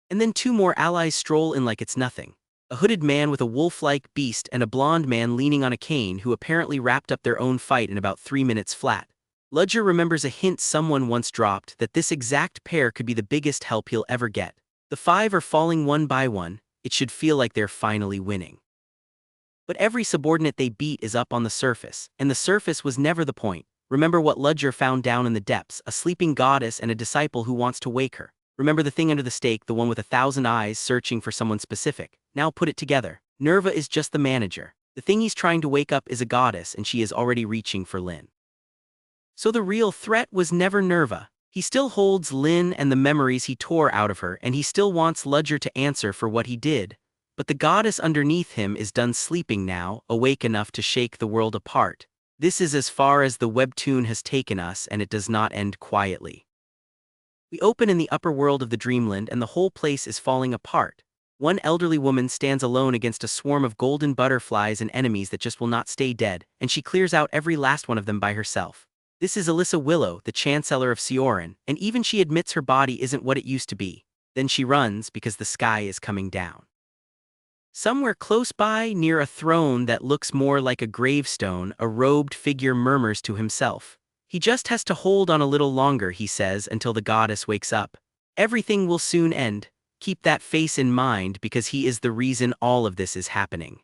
And then 2 more allies stroll in like it's nothing. A hooded man with a wolf-like beast and a blonde man leaning on a cane who apparently wrapped up their own fight in about 3 minutes flat. Ludger remembers a hint someone once dropped that this exact pair could be the biggest help he'll ever get. The 5 are falling one by one. It should feel like they're finally winning. But every subordinate they beat is up on the surface, and the surface was never the point. Remember what Ludger found down in the depths, a sleeping goddess and a disciple who wants to wake her. Remember the thing under the stake, the one with 1,000 eyes searching for someone specific. Now put it together. Nerva is just the manager. The thing he's trying to wake up is a goddess, and she is already reaching for Lynn. So the real threat was never Nerva. He still holds Lynn and the memories he tore out of her, and he still wants Ludger to answer for what he did. But the goddess underneath him is done sleeping now, awake enough to shake the world apart. This is as far as the webtoon has taken us, and it does not end quietly. We open in the upper world of the Dreamland, and the whole place is falling apart. One elderly woman stands alone against a swarm of golden butterflies and enemies that just will not stay dead, and she clears out every last one of them by herself. This is Alyssa Willow, the Chancellor of Ceoren, and even she admits her body isn't what it used to be. Then she runs because the sky is coming down. Somewhere close by, near a throne that looks more like a gravestone, a robed figure murmurs to himself. He just has to hold on a little longer, he says, until the goddess wakes up. Everything will soon end. Keep that face in mind because he is the reason all of this is happening.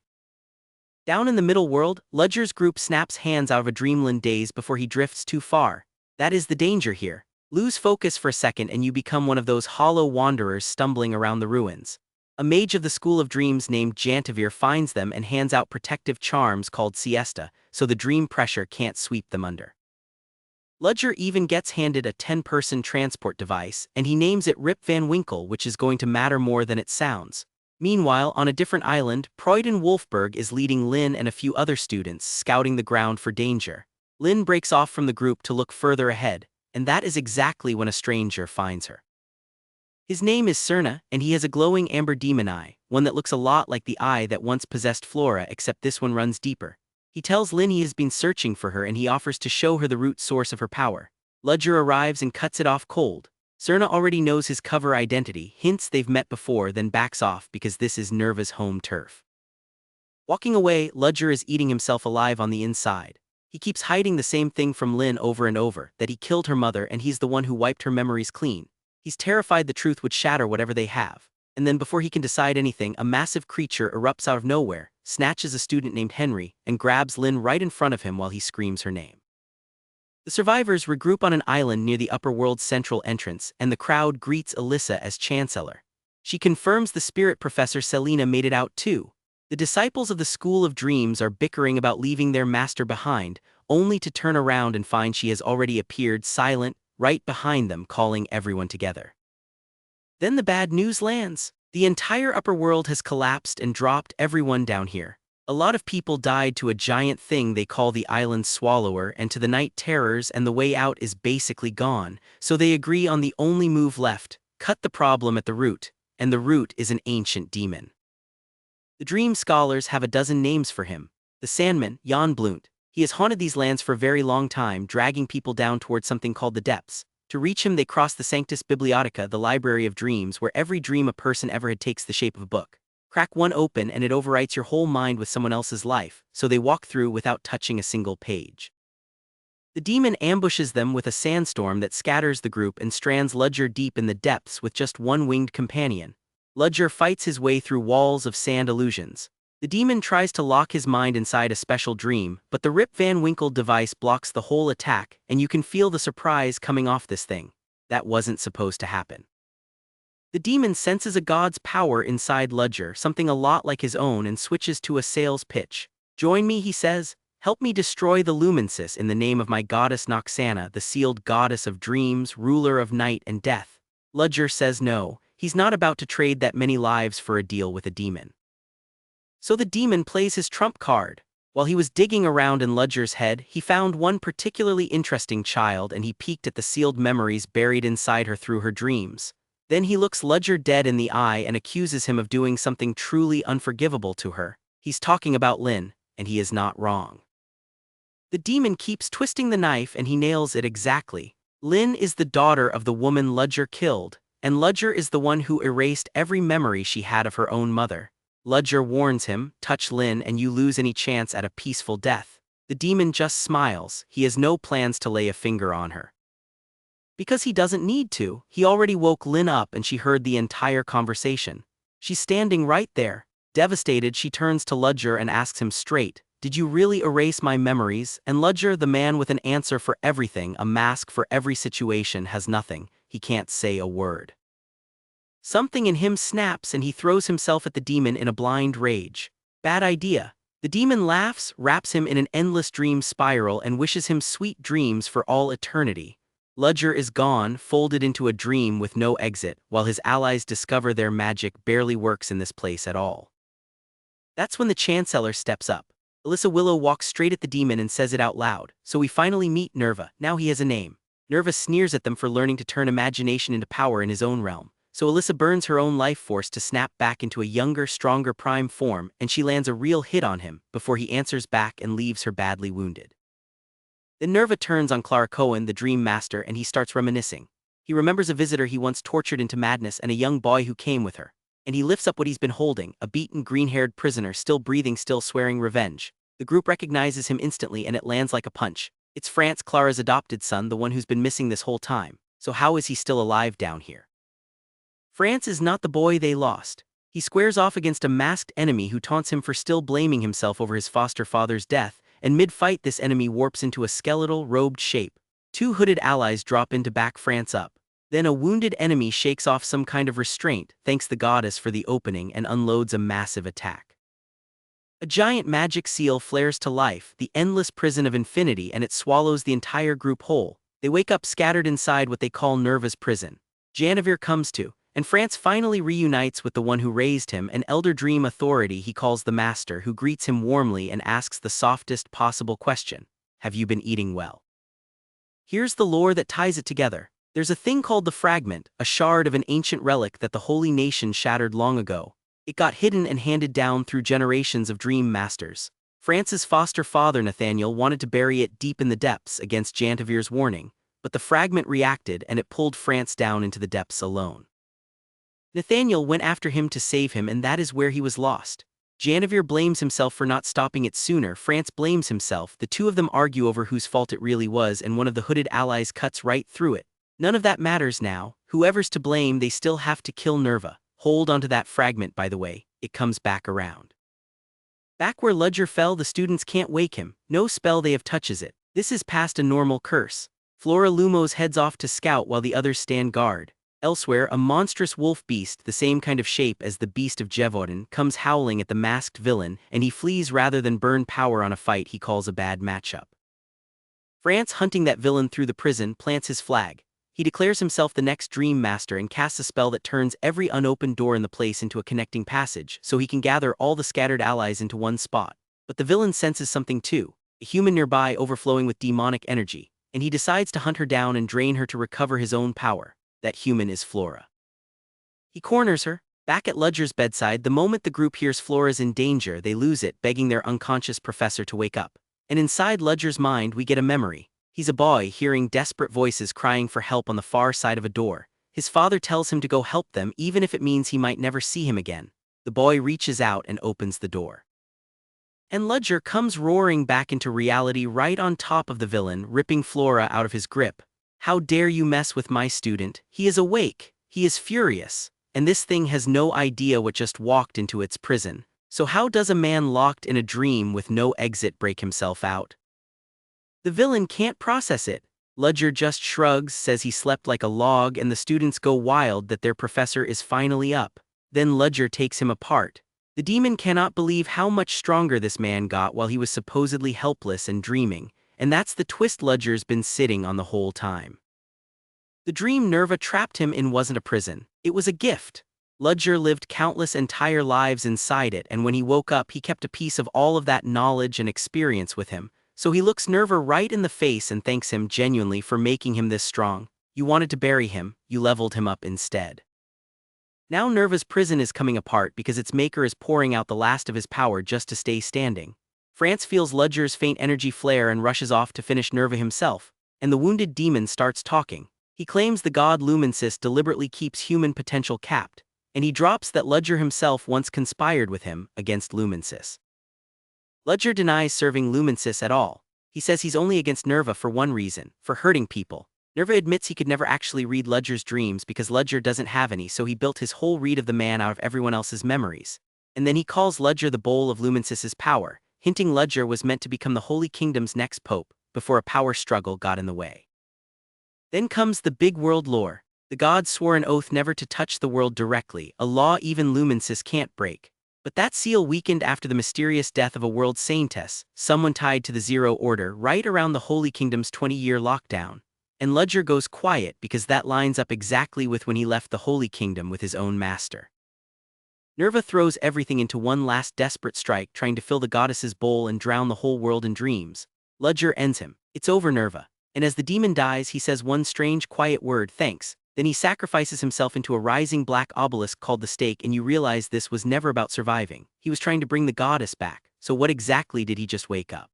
Down in the middle world, Ludger's group snaps hands out of a Dreamland daze before he drifts too far. That is the danger here. Lose focus for a second and you become one of those hollow wanderers stumbling around the ruins. A mage of the School of Dreams named Jantavir finds them and hands out protective charms called Siesta, so the dream pressure can't sweep them under. Ludger even gets handed a 10-person transport device, and he names it Rip Van Winkle, which is going to matter more than it sounds. Meanwhile, on a different island, Proyden Wolfberg is leading Lynn and a few other students, scouting the ground for danger. Lynn breaks off from the group to look further ahead, and that is exactly when a stranger finds her. His name is Cerna, and he has a glowing amber demon eye, one that looks a lot like the eye that once possessed Flora, except this one runs deeper. He tells Lynn he has been searching for her and he offers to show her the root source of her power. Ludger arrives and cuts it off cold. Ceoren already knows his cover identity, hints they've met before, then backs off because this is Nerva's home turf. Walking away, Ludger is eating himself alive on the inside. He keeps hiding the same thing from Lynn over and over, that he killed her mother and he's the one who wiped her memories clean. He's terrified the truth would shatter whatever they have. And then before he can decide anything, a massive creature erupts out of nowhere, snatches a student named Henry, and grabs Lynn right in front of him while he screams her name. The survivors regroup on an island near the upper world's central entrance, and the crowd greets Alyssa as Chancellor. She confirms the spirit professor Selena made it out too. The disciples of the School of Dreams are bickering about leaving their master behind, only to turn around and find she has already appeared silent, right behind them, calling everyone together. Then the bad news lands. The entire upper world has collapsed and dropped everyone down here. A lot of people died to a giant thing they call the Island Swallower and to the night terrors, and the way out is basically gone, so they agree on the only move left: cut the problem at the root, and the root is an ancient demon. The dream scholars have a dozen names for him. The Sandman, Jan Blunt. He has haunted these lands for a very long time, dragging people down towards something called the depths. To reach him they cross the Sanctus Bibliotheca, the Library of Dreams, where every dream a person ever had takes the shape of a book. Crack one open and it overwrites your whole mind with someone else's life, so they walk through without touching a single page. The demon ambushes them with a sandstorm that scatters the group and strands Ludger deep in the depths with just one winged companion. Ludger fights his way through walls of sand illusions. The demon tries to lock his mind inside a special dream, but the Rip Van Winkle device blocks the whole attack, and you can feel the surprise coming off this thing. That wasn't supposed to happen. The demon senses a god's power inside Ludger, something a lot like his own, and switches to a sales pitch. "Join me," he says. "Help me destroy the Lumensis in the name of my goddess Noxana, the sealed goddess of dreams, ruler of night and death." Ludger says no, he's not about to trade that many lives for a deal with a demon. So the demon plays his trump card. While he was digging around in Ludger's head, he found one particularly interesting child, and he peeked at the sealed memories buried inside her through her dreams. Then he looks Ludger dead in the eye and accuses him of doing something truly unforgivable to her. He's talking about Lynn, and he is not wrong. The demon keeps twisting the knife and he nails it exactly. Lynn is the daughter of the woman Ludger killed, and Ludger is the one who erased every memory she had of her own mother. Ludger warns him, "Touch Lynn and you lose any chance at a peaceful death." The demon just smiles. He has no plans to lay a finger on her. Because he doesn't need to, he already woke Lynn up and she heard the entire conversation. She's standing right there. Devastated, she turns to Ludger and asks him straight, "Did you really erase my memories?" And Ludger, the man with an answer for everything, a mask for every situation, has nothing. He can't say a word. Something in him snaps and he throws himself at the demon in a blind rage. Bad idea. The demon laughs, wraps him in an endless dream spiral, and wishes him sweet dreams for all eternity. Ludger is gone, folded into a dream with no exit, while his allies discover their magic barely works in this place at all. That's when the Chancellor steps up. Alyssa Willow walks straight at the demon and says it out loud. "So we finally meet Nerva. Now he has a name." Nerva sneers at them for learning to turn imagination into power in his own realm. So Alyssa burns her own life force to snap back into a younger, stronger prime form, and she lands a real hit on him before he answers back and leaves her badly wounded. Then Nerva turns on Clara Cohen, the Dream Master, and he starts reminiscing. He remembers a visitor he once tortured into madness and a young boy who came with her. And he lifts up what he's been holding, a beaten, green-haired prisoner, still breathing, still swearing revenge. The group recognizes him instantly and it lands like a punch. It's France, Clara's adopted son, the one who's been missing this whole time. So how is he still alive down here? France is not the boy they lost. He squares off against a masked enemy who taunts him for still blaming himself over his foster father's death, and mid-fight this enemy warps into a skeletal, robed shape. Two hooded allies drop in to back France up. Then a wounded enemy shakes off some kind of restraint, thanks the goddess for the opening, and unloads a massive attack. A giant magic seal flares to life, the endless prison of infinity, and it swallows the entire group whole. They wake up scattered inside what they call Nerva's prison. Janivir comes to, and France finally reunites with the one who raised him, an elder dream authority he calls the Master, who greets him warmly and asks the softest possible question: "Have you been eating well?" Here's the lore that ties it together. There's a thing called the Fragment, a shard of an ancient relic that the Holy Nation shattered long ago. It got hidden and handed down through generations of Dream Masters. France's foster father Nathaniel wanted to bury it deep in the depths against Jantivir's warning, but the fragment reacted and it pulled France down into the depths alone. Nathaniel went after him to save him, and that is where he was lost. Genevieve blames himself for not stopping it sooner. France blames himself. The two of them argue over whose fault it really was, and one of the hooded allies cuts right through it. None of that matters now. Whoever's to blame, they still have to kill Nerva. Hold onto that fragment, by the way. It comes back around. Back where Ludger fell, the students can't wake him. No spell they have touches it. This is past a normal curse. Flora Lumos heads off to scout while the others stand guard. Elsewhere, a monstrous wolf beast, the same kind of shape as the beast of Gevaudan, comes howling at the masked villain, and he flees rather than burn power on a fight he calls a bad matchup. France, hunting that villain through the prison, plants his flag. He declares himself the next Dream Master and casts a spell that turns every unopened door in the place into a connecting passage, so he can gather all the scattered allies into one spot. But the villain senses something too, a human nearby overflowing with demonic energy, and he decides to hunt her down and drain her to recover his own power. That human is Flora. He corners her. Back at Ludger's bedside, the moment the group hears Flora's in danger, they lose it, begging their unconscious professor to wake up. And inside Ludger's mind, we get a memory. He's a boy hearing desperate voices crying for help on the far side of a door. His father tells him to go help them, even if it means he might never see him again. The boy reaches out and opens the door. And Ludger comes roaring back into reality right on top of the villain, ripping Flora out of his grip. How dare you mess with my student? He is awake. He is furious. And this thing has no idea what just walked into its prison. So how does a man locked in a dream with no exit break himself out? The villain can't process it. Ludger just shrugs, says he slept like a log, and the students go wild that their professor is finally up. Then Ludger takes him apart. The demon cannot believe how much stronger this man got while he was supposedly helpless and dreaming. And that's the twist Ludger's been sitting on the whole time. The dream Nerva trapped him in wasn't a prison. It was a gift. Ludger lived countless entire lives inside it, and when he woke up he kept a piece of all of that knowledge and experience with him. So he looks Nerva right in the face and thanks him genuinely for making him this strong. You wanted to bury him, you leveled him up instead. Now Nerva's prison is coming apart because its maker is pouring out the last of his power just to stay standing. France feels Ludger's faint energy flare and rushes off to finish Nerva himself, and the wounded demon starts talking. He claims the god Lumensis deliberately keeps human potential capped, and he drops that Ludger himself once conspired with him against Lumensis. Ludger denies serving Lumensis at all. He says he's only against Nerva for one reason, for hurting people. Nerva admits he could never actually read Ludger's dreams because Ludger doesn't have any, so he built his whole read of the man out of everyone else's memories. And then he calls Ludger the bowl of Lumensis's power, hinting Ludger was meant to become the Holy Kingdom's next pope, before a power struggle got in the way. Then comes the big world lore. The gods swore an oath never to touch the world directly, a law even Lumensis can't break. But that seal weakened after the mysterious death of a world saintess, someone tied to the Zero Order, right around the Holy Kingdom's 20-year lockdown. And Ludger goes quiet because that lines up exactly with when he left the Holy Kingdom with his own master. Nerva throws everything into one last desperate strike, trying to fill the goddess's bowl and drown the whole world in dreams. Ludger ends him. It's over, Nerva. And as the demon dies, he says one strange, quiet word, thanks. Then he sacrifices himself into a rising black obelisk called the Stake, and you realize this was never about surviving. He was trying to bring the goddess back. So what exactly did he just wake up?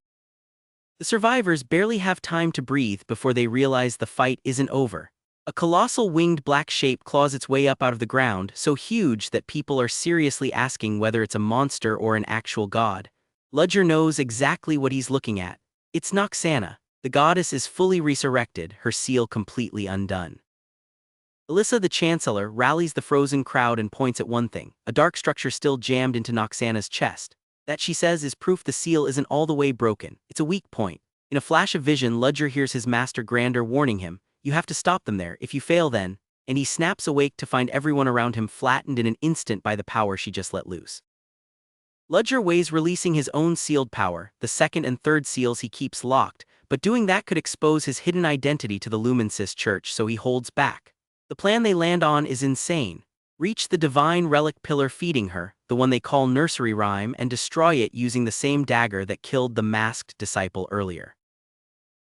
The survivors barely have time to breathe before they realize the fight isn't over. A colossal winged black shape claws its way up out of the ground, so huge that people are seriously asking whether it's a monster or an actual god. Ludger knows exactly what he's looking at. It's Noxana. The goddess is fully resurrected, her seal completely undone. Alyssa the Chancellor rallies the frozen crowd and points at one thing, a dark structure still jammed into Noxana's chest. That, she says, is proof the seal isn't all the way broken. It's a weak point. In a flash of vision, Ludger hears his master Grander warning him, you have to stop them there, if you fail then, and he snaps awake to find everyone around him flattened in an instant by the power she just let loose. Ludger weighs releasing his own sealed power, the second and third seals he keeps locked, but doing that could expose his hidden identity to the Lumensis Church, so he holds back. The plan they land on is insane. Reach the divine relic pillar feeding her, the one they call Nursery Rhyme, and destroy it using the same dagger that killed the masked disciple earlier.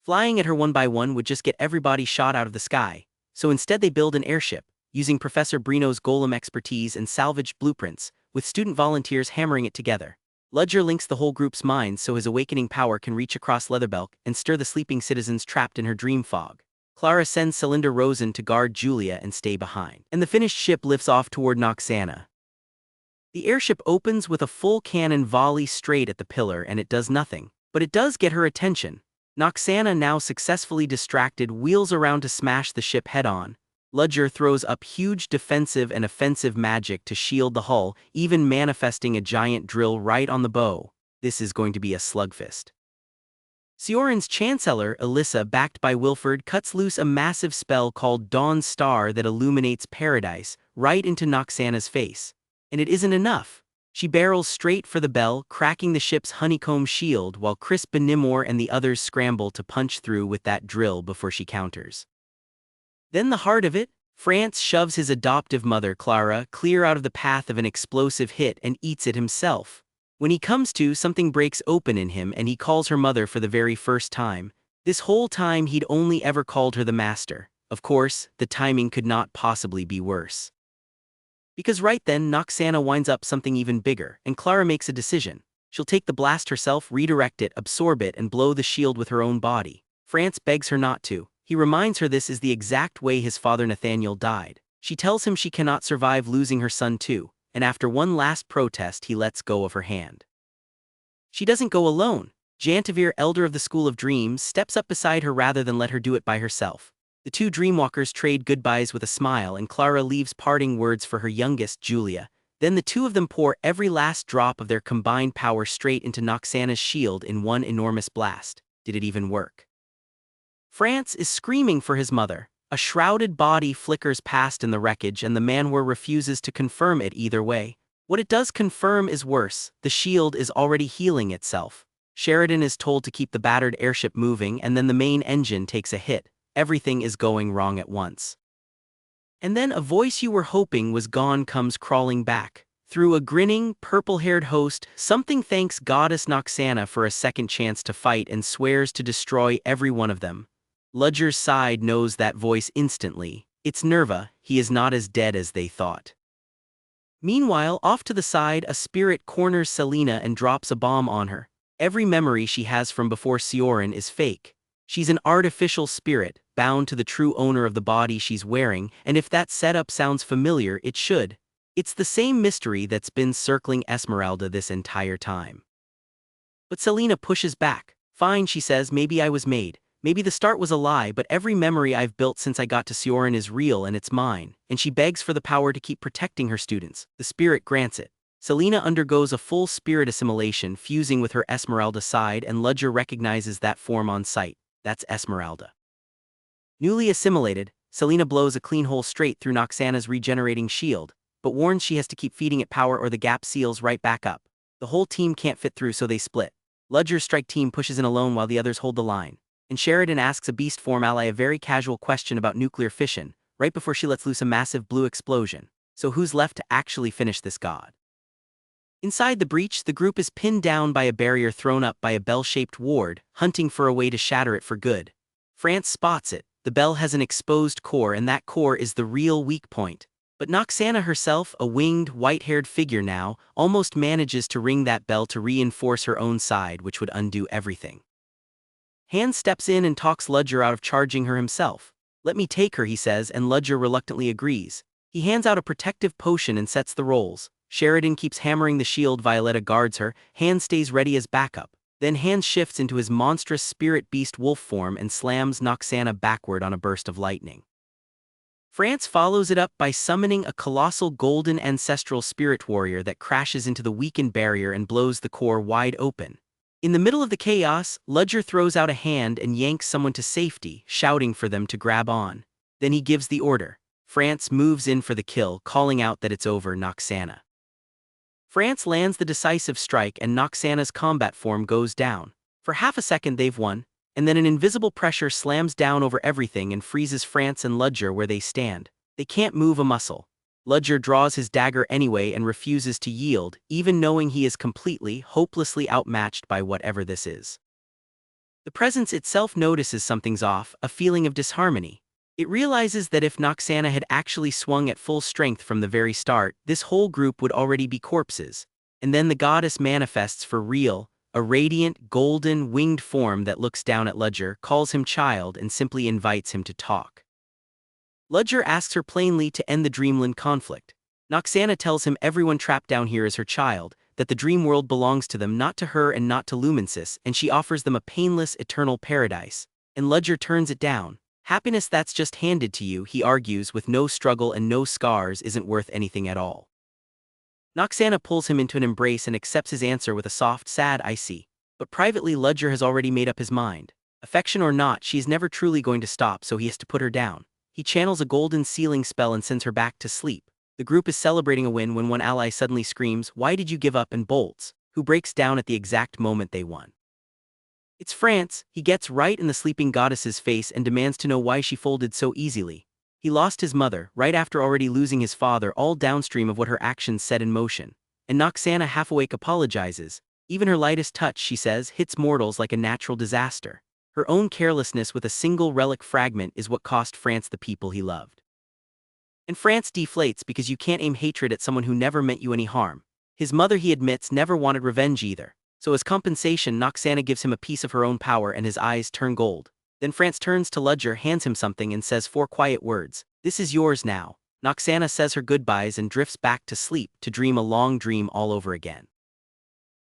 Flying at her one by one would just get everybody shot out of the sky, so instead they build an airship, using Professor Brino's golem expertise and salvaged blueprints, with student volunteers hammering it together. Ludger links the whole group's minds so his awakening power can reach across Leatherbelk and stir the sleeping citizens trapped in her dream fog. Clara sends Cylinder Rosen to guard Julia and stay behind, and the finished ship lifts off toward Noxana. The airship opens with a full cannon volley straight at the pillar and it does nothing, but it does get her attention. Noxana, now successfully distracted, wheels around to smash the ship head-on. Ludger throws up huge defensive and offensive magic to shield the hull, even manifesting a giant drill right on the bow. This is going to be a slugfest. Ceoren's Chancellor, Alyssa, backed by Wilford, cuts loose a massive spell called Dawn's Star that illuminates paradise right into Noxana's face. And it isn't enough. She barrels straight for the bell, cracking the ship's honeycomb shield while Chris Benimor and the others scramble to punch through with that drill before she counters. Then the heart of it, France shoves his adoptive mother, Clara, clear out of the path of an explosive hit and eats it himself. When he comes to, something breaks open in him and he calls her mother for the very first time. This whole time he'd only ever called her the master. Of course, the timing could not possibly be worse. Because right then, Noxana winds up something even bigger, and Clara makes a decision. She'll take the blast herself, redirect it, absorb it, and blow the shield with her own body. France begs her not to. He reminds her this is the exact way his father Nathaniel died. She tells him she cannot survive losing her son too, and after one last protest he lets go of her hand. She doesn't go alone. Jantavir, elder of the School of Dreams, steps up beside her rather than let her do it by herself. The two dreamwalkers trade goodbyes with a smile and Clara leaves parting words for her youngest, Julia. Then the two of them pour every last drop of their combined power straight into Noxana's shield in one enormous blast. Did it even work? France is screaming for his mother. A shrouded body flickers past in the wreckage and the Manhwa refuses to confirm it either way. What it does confirm is worse. The shield is already healing itself. Sheridan is told to keep the battered airship moving and then the main engine takes a hit. Everything is going wrong at once. And then a voice you were hoping was gone comes crawling back. Through a grinning, purple-haired host, something thanks Goddess Noxana for a second chance to fight and swears to destroy every one of them. Ludger's side knows that voice instantly. It's Nerva, he is not as dead as they thought. Meanwhile, off to the side, a spirit corners Selena and drops a bomb on her. Every memory she has from before Ceoren is fake. She's an artificial spirit, bound to the true owner of the body she's wearing, and if that setup sounds familiar, it should. It's the same mystery that's been circling Esmeralda this entire time. But Selena pushes back. Fine, she says, maybe I was made. Maybe the start was a lie, but every memory I've built since I got to Ceoren is real and it's mine, and she begs for the power to keep protecting her students. The spirit grants it. Selena undergoes a full spirit assimilation, fusing with her Esmeralda side, and Ludger recognizes that form on sight. That's Esmeralda. Newly assimilated, Selena blows a clean hole straight through Noxana's regenerating shield, but warns she has to keep feeding it power or the gap seals right back up. The whole team can't fit through, so they split. Ludger's strike team pushes in alone while the others hold the line, and Sheridan asks a beast form ally a very casual question about nuclear fission, right before she lets loose a massive blue explosion. So who's left to actually finish this god? Inside the breach, the group is pinned down by a barrier thrown up by a bell-shaped ward, hunting for a way to shatter it for good. France spots it. The bell has an exposed core, and that core is the real weak point. But Noxana herself, a winged, white-haired figure now, almost manages to ring that bell to reinforce her own side, which would undo everything. Hans steps in and talks Ludger out of charging her himself. "Let me take her," he says, and Ludger reluctantly agrees. He hands out a protective potion and sets the rolls. Sheridan keeps hammering the shield. Violetta guards her. Hans stays ready as backup. Then Hans shifts into his monstrous spirit beast wolf form and slams Noxana backward on a burst of lightning. France follows it up by summoning a colossal golden ancestral spirit warrior that crashes into the weakened barrier and blows the core wide open. In the middle of the chaos, Ludger throws out a hand and yanks someone to safety, shouting for them to grab on. Then he gives the order. France moves in for the kill, calling out that it's over. Noxana. France lands the decisive strike and Noxana's combat form goes down. For half a second they've won, and then an invisible pressure slams down over everything and freezes France and Ludger where they stand. They can't move a muscle. Ludger draws his dagger anyway and refuses to yield, even knowing he is completely, hopelessly outmatched by whatever this is. The presence itself notices something's off, a feeling of disharmony. It realizes that if Noxana had actually swung at full strength from the very start, this whole group would already be corpses. And then the goddess manifests for real, A radiant, golden, winged form that looks down at Ludger, calls him child and simply invites him to talk. Ludger asks her plainly to end the Dreamland conflict. Noxana tells him everyone trapped down here is her child, that the dream world belongs to them, not to her and not to Lumensis, and she offers them a painless, eternal paradise. And Ludger turns it down. Happiness that's just handed to you, he argues, with no struggle and no scars isn't worth anything at all. Noxana pulls him into an embrace and accepts his answer with a soft, sad "I see." But privately Ludger has already made up his mind. Affection or not, she's never truly going to stop, so he has to put her down. He channels a golden sealing spell and sends her back to sleep. The group is celebrating a win when one ally suddenly screams, "Why did you give up?" and bolts, who breaks down at the exact moment they won. It's France. He gets right in the sleeping goddess's face and demands to know why she folded so easily. He lost his mother, right after already losing his father, all downstream of what her actions set in motion. And Noxana, half-awake, apologizes. Even her lightest touch, she says, hits mortals like a natural disaster. Her own carelessness with a single relic fragment is what cost France the people he loved. And France deflates because you can't aim hatred at someone who never meant you any harm. His mother, he admits, never wanted revenge either. So as compensation, Noxana gives him a piece of her own power and his eyes turn gold. Then France turns to Ludger, hands him something and says 4 quiet words. "This is yours now." Noxana says her goodbyes and drifts back to sleep, to dream a long dream all over again.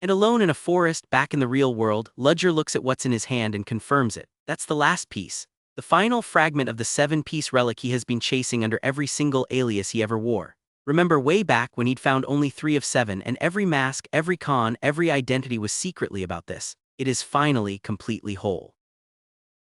And alone in a forest, back in the real world, Ludger looks at what's in his hand and confirms it. That's the last piece. The final fragment of the 7-piece relic he has been chasing under every single alias he ever wore. Remember way back when he'd found only 3 of 7 and every mask, every con, every identity was secretly about this. It is finally completely whole.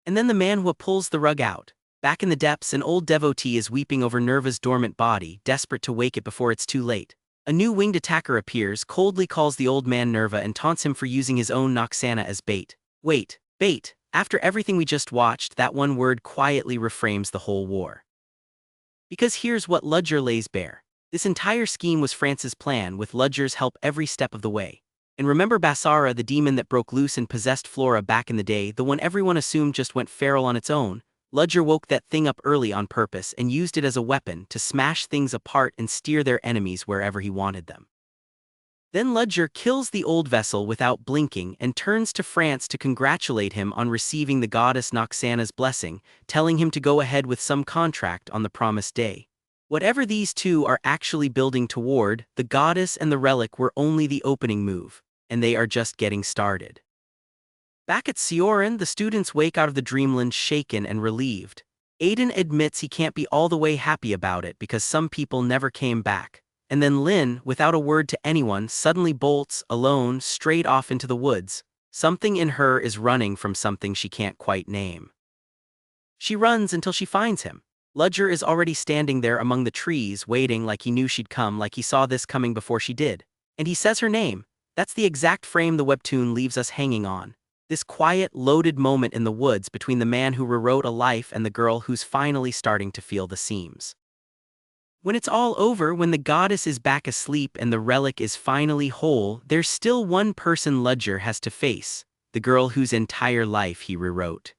And then the Manhwa pulls the rug out. Back in the depths, an old devotee is weeping over Nerva's dormant body, desperate to wake it before it's too late. A new winged attacker appears, coldly calls the old man Nerva and taunts him for using his own Noxana as bait. Wait, bait. After everything we just watched, that one word quietly reframes the whole war. Because here's what Ludger lays bare. This entire scheme was France's plan, with Ludger's help every step of the way. And remember Basara, the demon that broke loose and possessed Flora back in the day, the one everyone assumed just went feral on its own? Ludger woke that thing up early on purpose and used it as a weapon to smash things apart and steer their enemies wherever he wanted them. Then Ludger kills the old vessel without blinking and turns to France to congratulate him on receiving the goddess Noxana's blessing, telling him to go ahead with some contract on the promised day. Whatever these two are actually building toward, the goddess and the relic were only the opening move, and they are just getting started. Back at Ceoren, the students wake out of the Dreamland shaken and relieved. Aiden admits he can't be all the way happy about it because some people never came back. And then Lynn, without a word to anyone, suddenly bolts, alone, straight off into the woods. Something in her is running from something she can't quite name. She runs until she finds him. Ludger is already standing there among the trees, waiting like he knew she'd come, like he saw this coming before she did. And he says her name. That's the exact frame the webtoon leaves us hanging on. This quiet, loaded moment in the woods between the man who rewrote a life and the girl who's finally starting to feel the seams. When it's all over, when the goddess is back asleep and the relic is finally whole, there's still one person Ludger has to face, the girl whose entire life he rewrote.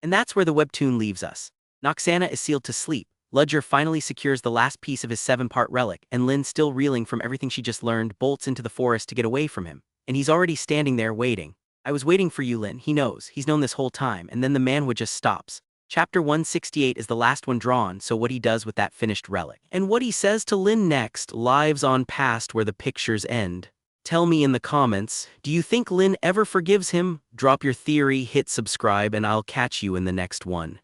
And that's where the webtoon leaves us. Noxana is sealed to sleep, Ludger finally secures the last piece of his 7-part relic, and Lynn, still reeling from everything she just learned, bolts into the forest to get away from him. And he's already standing there waiting. "I was waiting for you, Lynn." He knows, he's known this whole time, and then the Manhwa just stops. Chapter 168 is the last one drawn, so what he does with that finished relic. And what he says to Lynn next lives on past where the pictures end. Tell me in the comments, do you think Lynn ever forgives him? Drop your theory, hit subscribe, and I'll catch you in the next one.